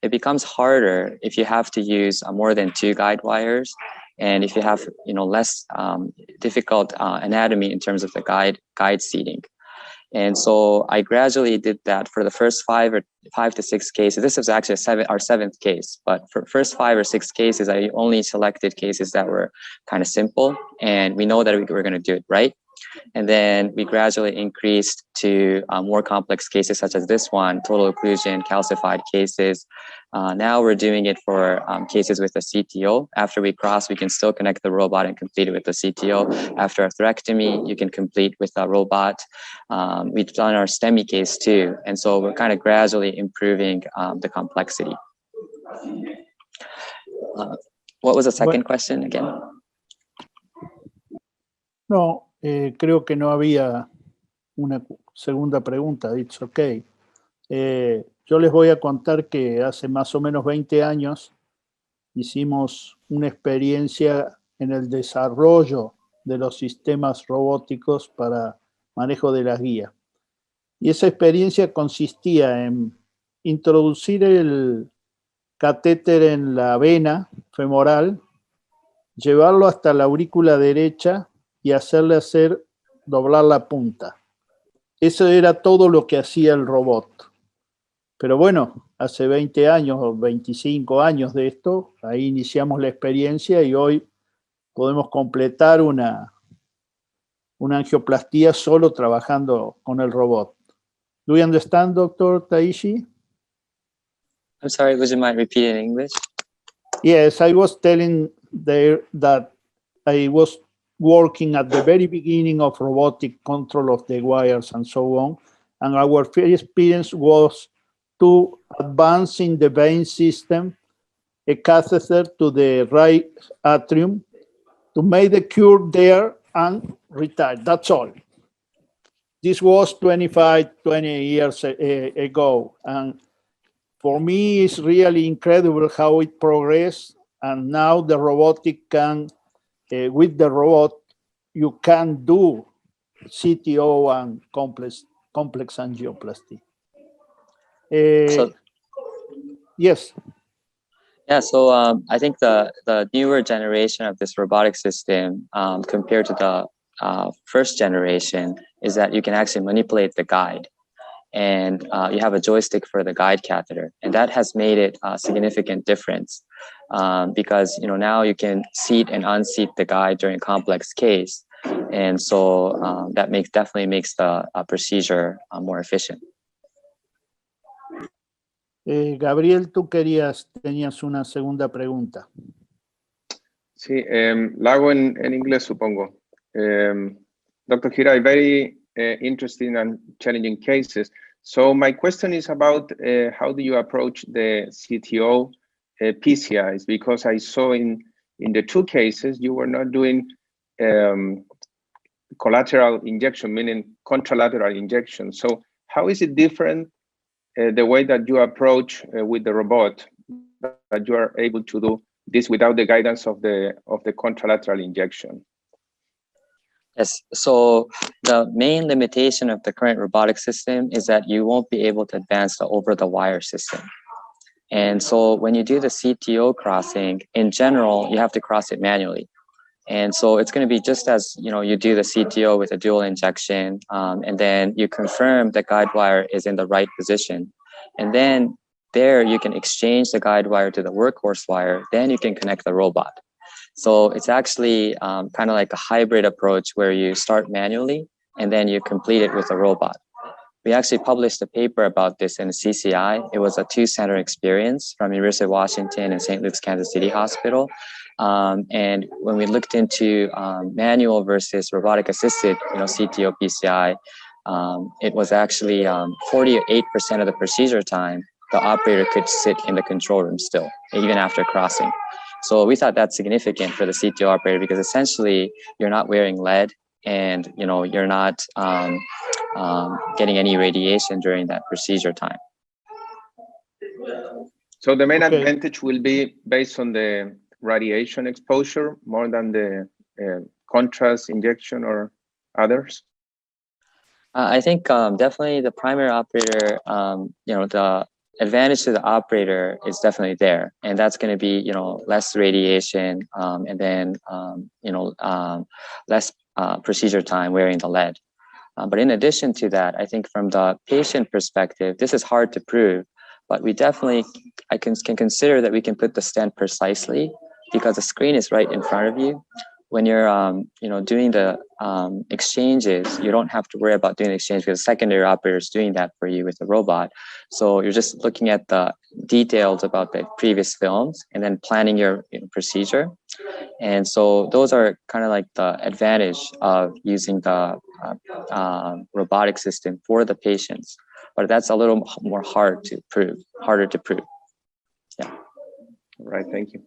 It becomes harder if you have to use more than 2 guide wires and if you have less difficult anatomy in terms of the guide seating. And so I gradually did that for the first 5 to 6 cases. This was actually our 7th case, but for first 5 or 6 cases, I only selected cases that were kind of simple, and we know that we were going to do it right. And then we gradually increased to more complex cases such as this one, total occlusion, calcified cases. Now we're doing it for cases with a CTO. After we cross, we can still connect the robot and complete it with the CTO. After a atherectomy, you can complete with a robot. We've done our STEMI case too. And so we're kind of gradually improving the complexity. What was the second question again? No, creo que no había una segunda pregunta. It's okay. Yo les voy a contar que hace más o menos 20 años hicimos una experiencia en el desarrollo de los sistemas robóticos para manejo de las guías. Y esa experiencia consistía en introducir el catéter en la vena femoral, llevarlo hasta la aurícula derecha y hacerle doblar la punta. Eso era todo lo que hacía el robot. Pero bueno, hace 20 años o 25 años de esto, ahí iniciamos la experiencia y hoy podemos completar una angioplastía solo trabajando con el robot. Do you understand, Dr. Taishi? I'm sorry, would you mind repeating in English? Yes, I was telling there that I was working at the very beginning of robotic control of the wires and so on. And our first experience was to advance in the vein system a catheter to the right atrium to make the cure there and retire. That's all. This was 20 years ago. And for me, it's really incredible how it progressed. And now the robotic can, with the robot, you can do CTO and complex angioplasty. Yes. Yeah, so I think the newer generation of this robotic system compared to the first generation is that you can actually manipulate the guide, and you have a joystick for the guide catheter, and that has made it a significant difference because now you can seat and unseat the guide during complex case, and so that definitely makes the procedure more efficient. Gabriel, tú tenías una segunda pregunta. Sí, la hago en inglés, supongo. Dr. Hirai, very interesting and challenging cases. So my question is about how do you approach the CTO PCIs? Because I saw in the 2 cases, you were not doing collateral injection, meaning contralateral injection. So how is it different the way that you approach with the robot, that you are able to do this without the guidance of the contralateral injection? Yes, so the main limitation of the current robotic system is that you won't be able to advance the over-the-wire system. And so when you do the CTO crossing, in general, you have to cross it manually. And so it's going to be just as you do the CTO with a dual injection, and then you confirm the guide wire is in the right position. And then there you can exchange the guide wire to the workhorse wire, then you can connect the robot. So it's actually kind of like a hybrid approach where you start manually and then you complete it with a robot. We actually published a paper about this in CCI. It was a 2-center experience from University of Washington and St. Luke's Kansas City Hospital. And when we looked into manual versus robotic assisted, CTO PCI, it was actually 48% of the procedure time, the operator could sit in the control room still, even after crossing. So we thought that's significant for the CTO operator because essentially you're not wearing lead and you're not getting any radiation during that procedure time. So the main advantage will be based on the radiation exposure more than the contrast injection or others? I think definitely the primary operator, the advantage to the operator is definitely there, and that's going to be less radiation and then less procedure time wearing the lead. But in addition to that, I think from the patient perspective, this is hard to prove, but we definitely, I can consider that we can put the stent precisely because the screen is right in front of you. When you're, doing the exchanges, you don't have to worry about doing the exchange because the secondary operator is doing that for you with the robot. So you're just looking at the details about the previous films and then planning your procedure. And so those are kind of like the advantage of using the robotic system for the patients, but that's a little more harder to prove. Yeah. All right, thank you.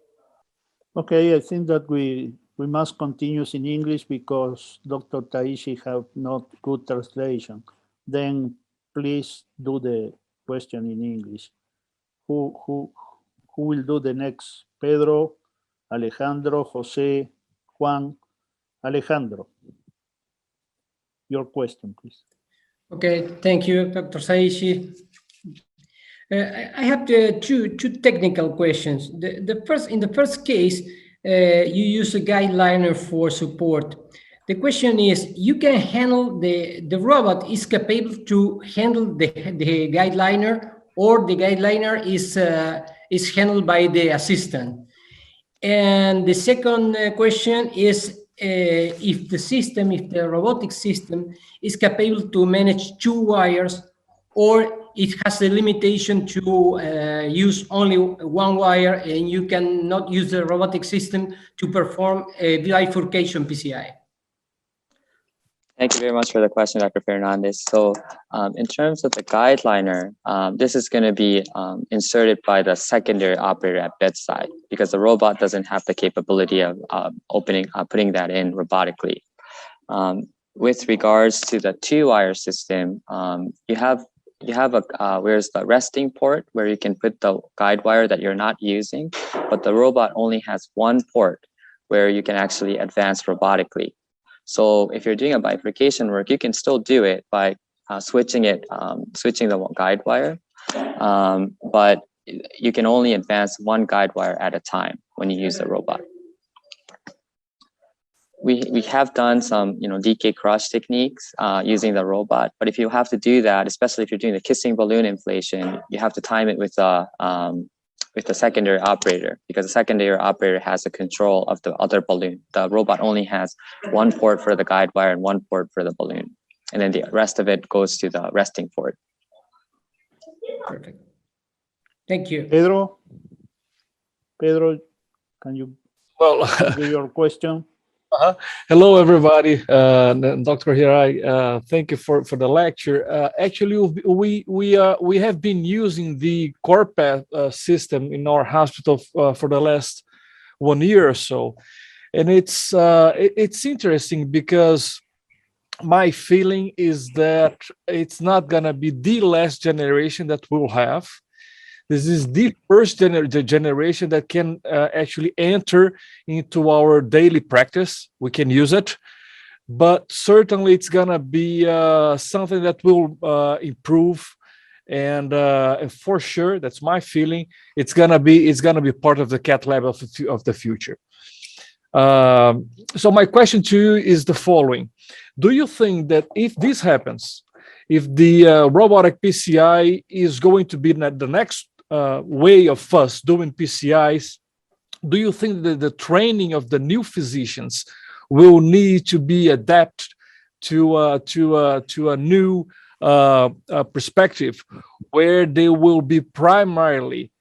Okay, I think that we must continue in English because Dr. Taishi have not good translation. Then please do the question in English. Who will do the next? Pedro, Alejandro, Jose, Juan, Alejandro. Your question, please. Okay, thank you, Dr. Taishi. I have two technical questions. In the first case, you use a guideliner for support. The question is, you can handle the robot is capable to handle the guideliner, or the guideliner is handled by the assistant. And the second question is if the robotic system is capable to manage 2 wires, or it has a limitation to use only 1 wire, and you cannot use the robotic system to perform a bifurcation PCI. Thank you very much for the question, Dr. Fernandez. So in terms of the guideliner, this is going to be inserted by the secondary operator at bedside because the robot doesn't have the capability of putting that in robotically. With regards to the 2-wire system, you have where's the resting port where you can put the guide wire that you're not using, but the robot only has 1 port where you can actually advance robotically. So if you're doing a bifurcation work, you can still do it by switching the guide wire, but you can only advance 1 guide wire at a time when you use the robot. We have done some, DK crush techniques using the robot, but if you have to do that, especially if you're doing the kissing balloon inflation, you have to time it with the secondary operator because the secondary operator has the control of the other balloon. The robot only has 1 port for the guide wire and 1 port for the balloon, and then the rest of it goes to the resting port. Perfect. Thank you. Pedro, can you do your question? Hello, everybody. Dr. Hirai, thank you for the lecture. Actually, we have been using the CORPATH system in our hospital for the last 1 year or so, and it's interesting because my feeling is that it's not gonna be the last generation that we'll have. This is the first generation that can actually enter into our daily practice. We can use it, but certainly it's gonna be something that will improve, and for sure, that's my feeling. It's gonna be part of the cath lab of the future. So my question to you is the following: do you think that if this happens, if the robotic PCI is going to be the next way of us doing PCIs, do you think that the training of the new physicians will need to be adapted to a new perspective where they will be primarily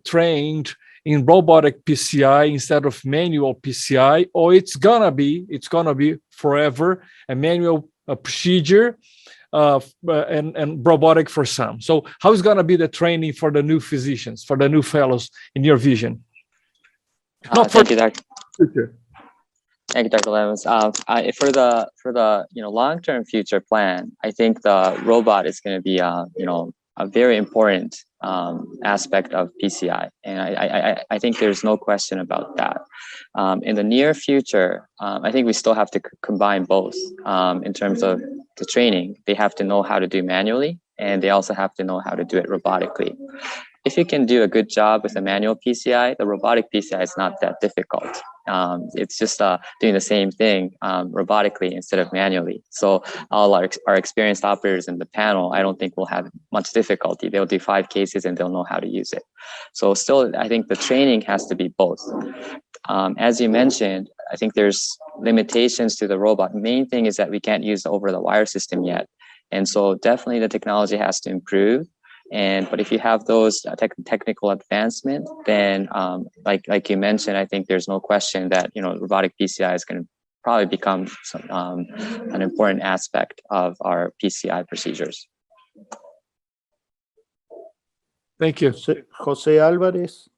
trained in robotic PCI instead of manual PCI, or it's gonna be forever a manual procedure and robotic for some? So how is going to be the training for the new physicians, for the new fellows, in your vision? Thank you, Dr. Thank you, Dr. Lemos. For the long-term future plan, I think the robot is going to be a very important aspect of PCI, and I think there's no question about that. In the near future, I think we still have to combine both in terms of the training. They have to know how to do manually, and they also have to know how to do it robotically. if you can do a good job with a manual PCI, the robotic PCI is not that difficult. It's just doing the same thing robotically instead of manually. So all our experienced operators in the panel, I don't think will have much difficulty. They'll do 5 cases and they'll know how to use it. So still, I think the training has to be both. As you mentioned, I think there's limitations to the robot. Main thing is that we can't use the over-the-wire system yet. And so definitely the technology has to improve. But if you have those technical advancement, then like you mentioned, I think there's no question that robotic PCI is going to probably become an important aspect of our PCI procedures. Thank you. Jose Alvarez.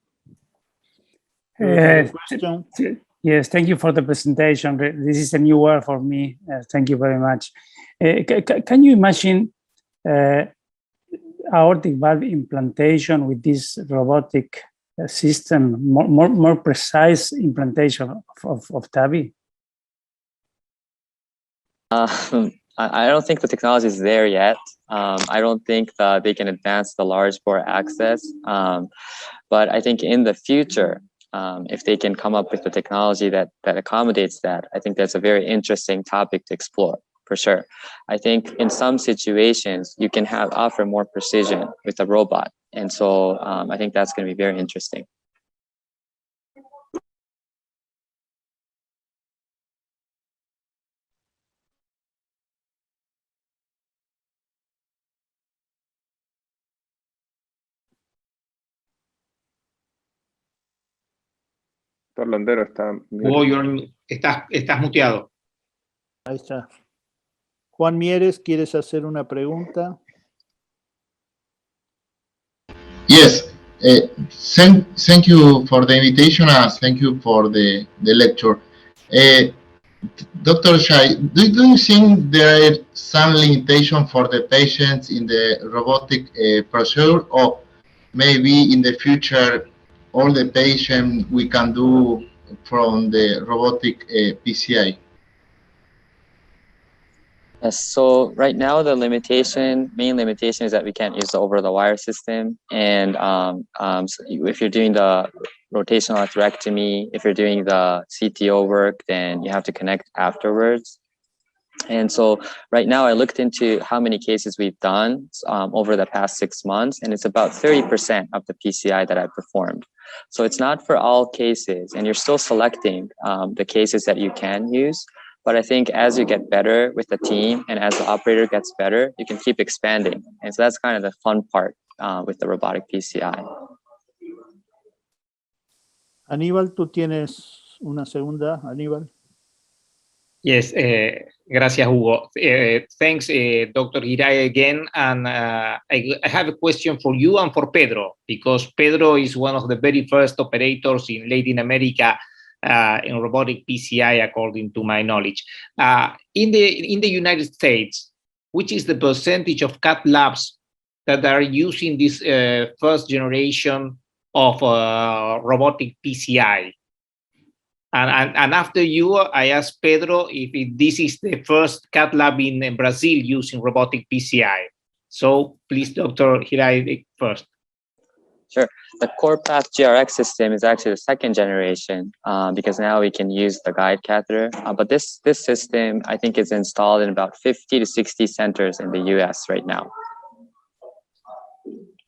Question? Yes, thank you for the presentation. This is a new word for me. Thank you very much. Can you imagine aortic valve implantation with this robotic system, more precise implantation of TAVI? I don't think the technology is there yet. I don't think they can advance the large bore access. But I think in the future, if they can come up with the technology that accommodates that, I think that's a very interesting topic to explore. For sure. I think in some situations, you can offer more precision with a robot. And so I think that's going to be very interesting. Doctor Landero está estás muteado. Ahí está. Juan Mieres, ¿quieres hacer una pregunta? Yes. Thank you for the invitation and thank you for the lecture. Dr. Shai, do you think there are some limitation for the patients in the robotic procedure, or maybe in the future all the patient we can do from the robotic PCI? Yes, so right now the main limitation is that we can't use the over-the-wire system. And so if you're doing the rotational atherectomy, if you're doing the CTO work, then you have to connect afterwards. And so right now I looked into how many cases we've done over the past 6 months, and it's about 30% of the PCI that I performed. So it's not for all cases, and you're still selecting the cases that you can use. But I think as you get better with the team and as the operator gets better, you can keep expanding. And so that's kind of the fun part with the robotic PCI. Aníbal, ¿tú tienes una segunda, Aníbal? Yes, gracias, Hugo. Thanks, Dr. Hirai again. And I have a question for you and for Pedro, because Pedro is one of the very first operators in Latin America in robotic PCI, according to my knowledge. In the United States, which is the percentage of cath labs that are using this first generation of robotic PCI? And after you, I asked Pedro if this is the first cath lab in Brazil using robotic PCI. So please, Dr. Hirai, first. Sure. The CorePath GRX system is actually the second generation because now we can use the guide catheter. But this system, I think, is installed in about 50 to 60 centers in the US right now.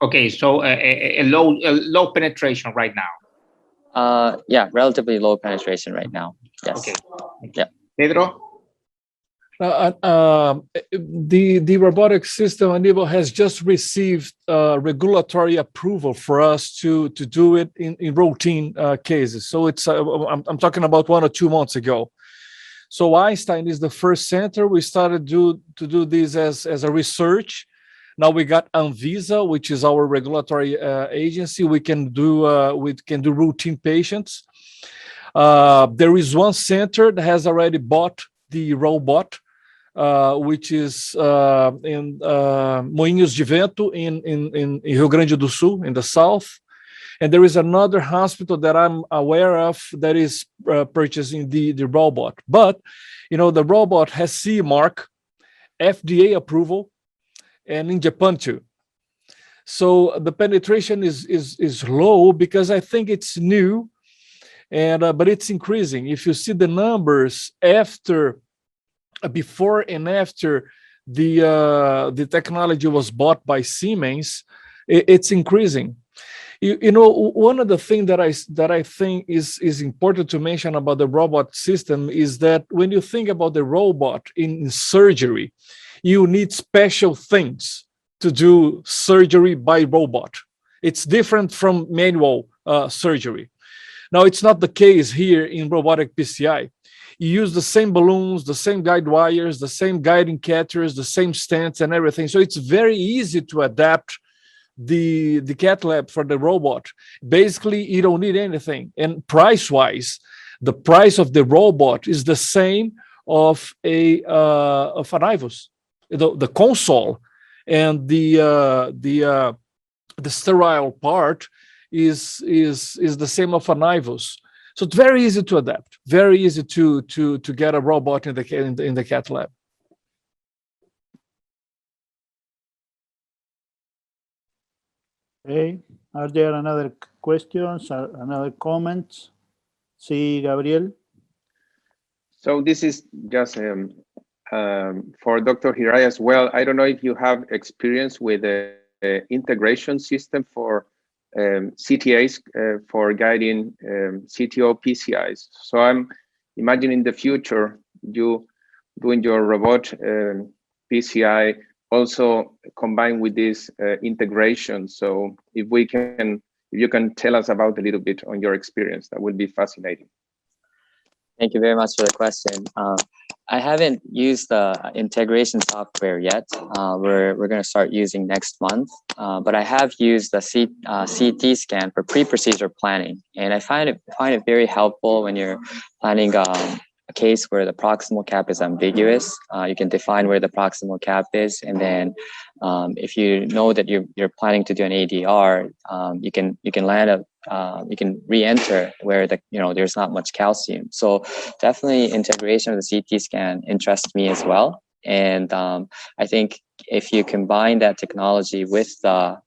Okay, so a low penetration right now. Yeah, relatively low penetration right now. Yes. Okay. Yeah. Pedro? The robotic system, Aníbal, has just received regulatory approval for us to do it in routine cases. So it's I'm talking about 1 or 2 months ago. So Einstein is the first center. We started to do this as a research. Now we got Anvisa, which is our regulatory agency. We can do routine patients. There is one center that has already bought the robot, which is in Moinhos de Vento in Rio Grande do Sul, in the south. And there is another hospital that I'm aware of that is purchasing the robot. But, you know, the robot has CE mark, FDA approval, and in Japan too. So the penetration is low because I think it's new, and but it's increasing. If you see the numbers after, before and after the technology was bought by Siemens, it's increasing. You know, one of the things that I think is important to mention about the robot system is that when you think about the robot in surgery, you need special things to do surgery by robot. It's different from manual surgery. Now, it's not the case here in robotic PCI. You use the same balloons, the same guide wires, the same guiding catheters, the same stents and everything. So it's very easy to adapt the cath lab for the robot. Basically, you don't need anything. And price-wise, the price of the robot is the same of an IVUS. The console and the sterile part is the same of an IVUS. So it's very easy to adapt, very easy to get a robot in the cath lab. Okay. Are there another questions or another comments? Sí, Gabriel. So this is just for Dr. Hirai as well. I don't know if you have experience with a integration system for CTAs for guiding CTO PCIs. So I'm imagining the future you doing your robot PCI also combined with this integration. So if you can tell us about a little bit on your experience, that would be fascinating. Thank you very much for the question. I haven't used the integration software yet. We're going to start using next month, but I have used the CT scan for pre-procedure planning, and I find it very helpful when you're planning a case where the proximal cap is ambiguous. You can define where the proximal cap is, and then if you know that you're planning to do an ADR, you can you can re-enter where there's not much calcium. So definitely integration of the CT scan interests me as well. And I think if you combine that technology with the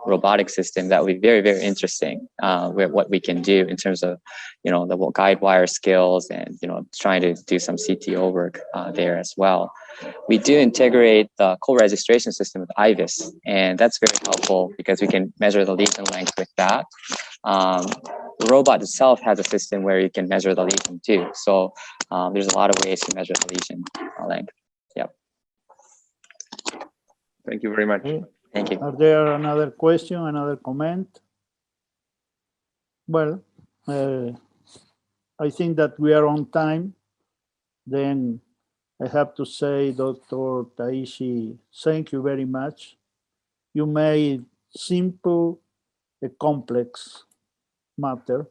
robotic system, that would be very, very interesting with what we can do in terms of, the guide wire skills and, trying to do some CTO work there as well. We do integrate the co-registration system with IVUS, and that's very helpful because we can measure the lesion length with that. The robot itself has a system where you can measure the lesion too. So there's a lot of ways to measure the lesion length. Yep. Thank you very much. Thank you. Are there another question, another comment? Well, I think that we are on time. Then I have to say, Dr. Taishi, thank you very much. You made simple a complex matter.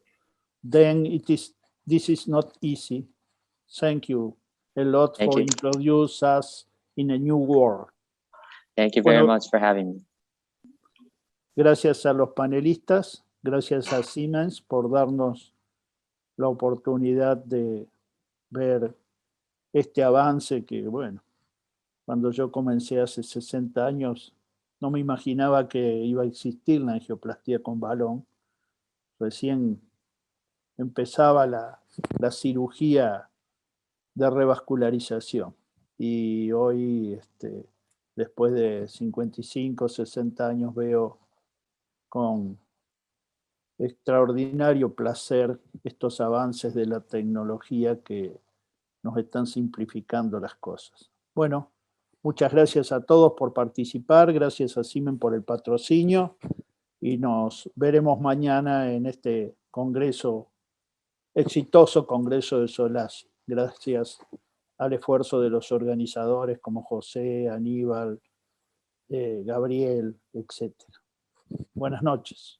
Then this is not easy. Thank you a lot for introducing us in a new world. Thank you very much for having me. Gracias a los panelistas, gracias a Siemens por darnos la oportunidad de ver este avance que, bueno, cuando yo comencé hace 60 años, no me imaginaba que iba a existir la angioplastía con balón. Recién empezaba la cirugía de revascularización. Y hoy, después de 55, 60 años, veo con extraordinario placer estos avances de la tecnología que nos están simplificando las cosas. Bueno, muchas gracias a todos por participar, gracias a Siemens por el patrocinio y nos veremos mañana en este congreso, exitoso congreso de SOLACI. Gracias al esfuerzo de los organizadores como José, Aníbal, Gabriel, etc. Buenas noches.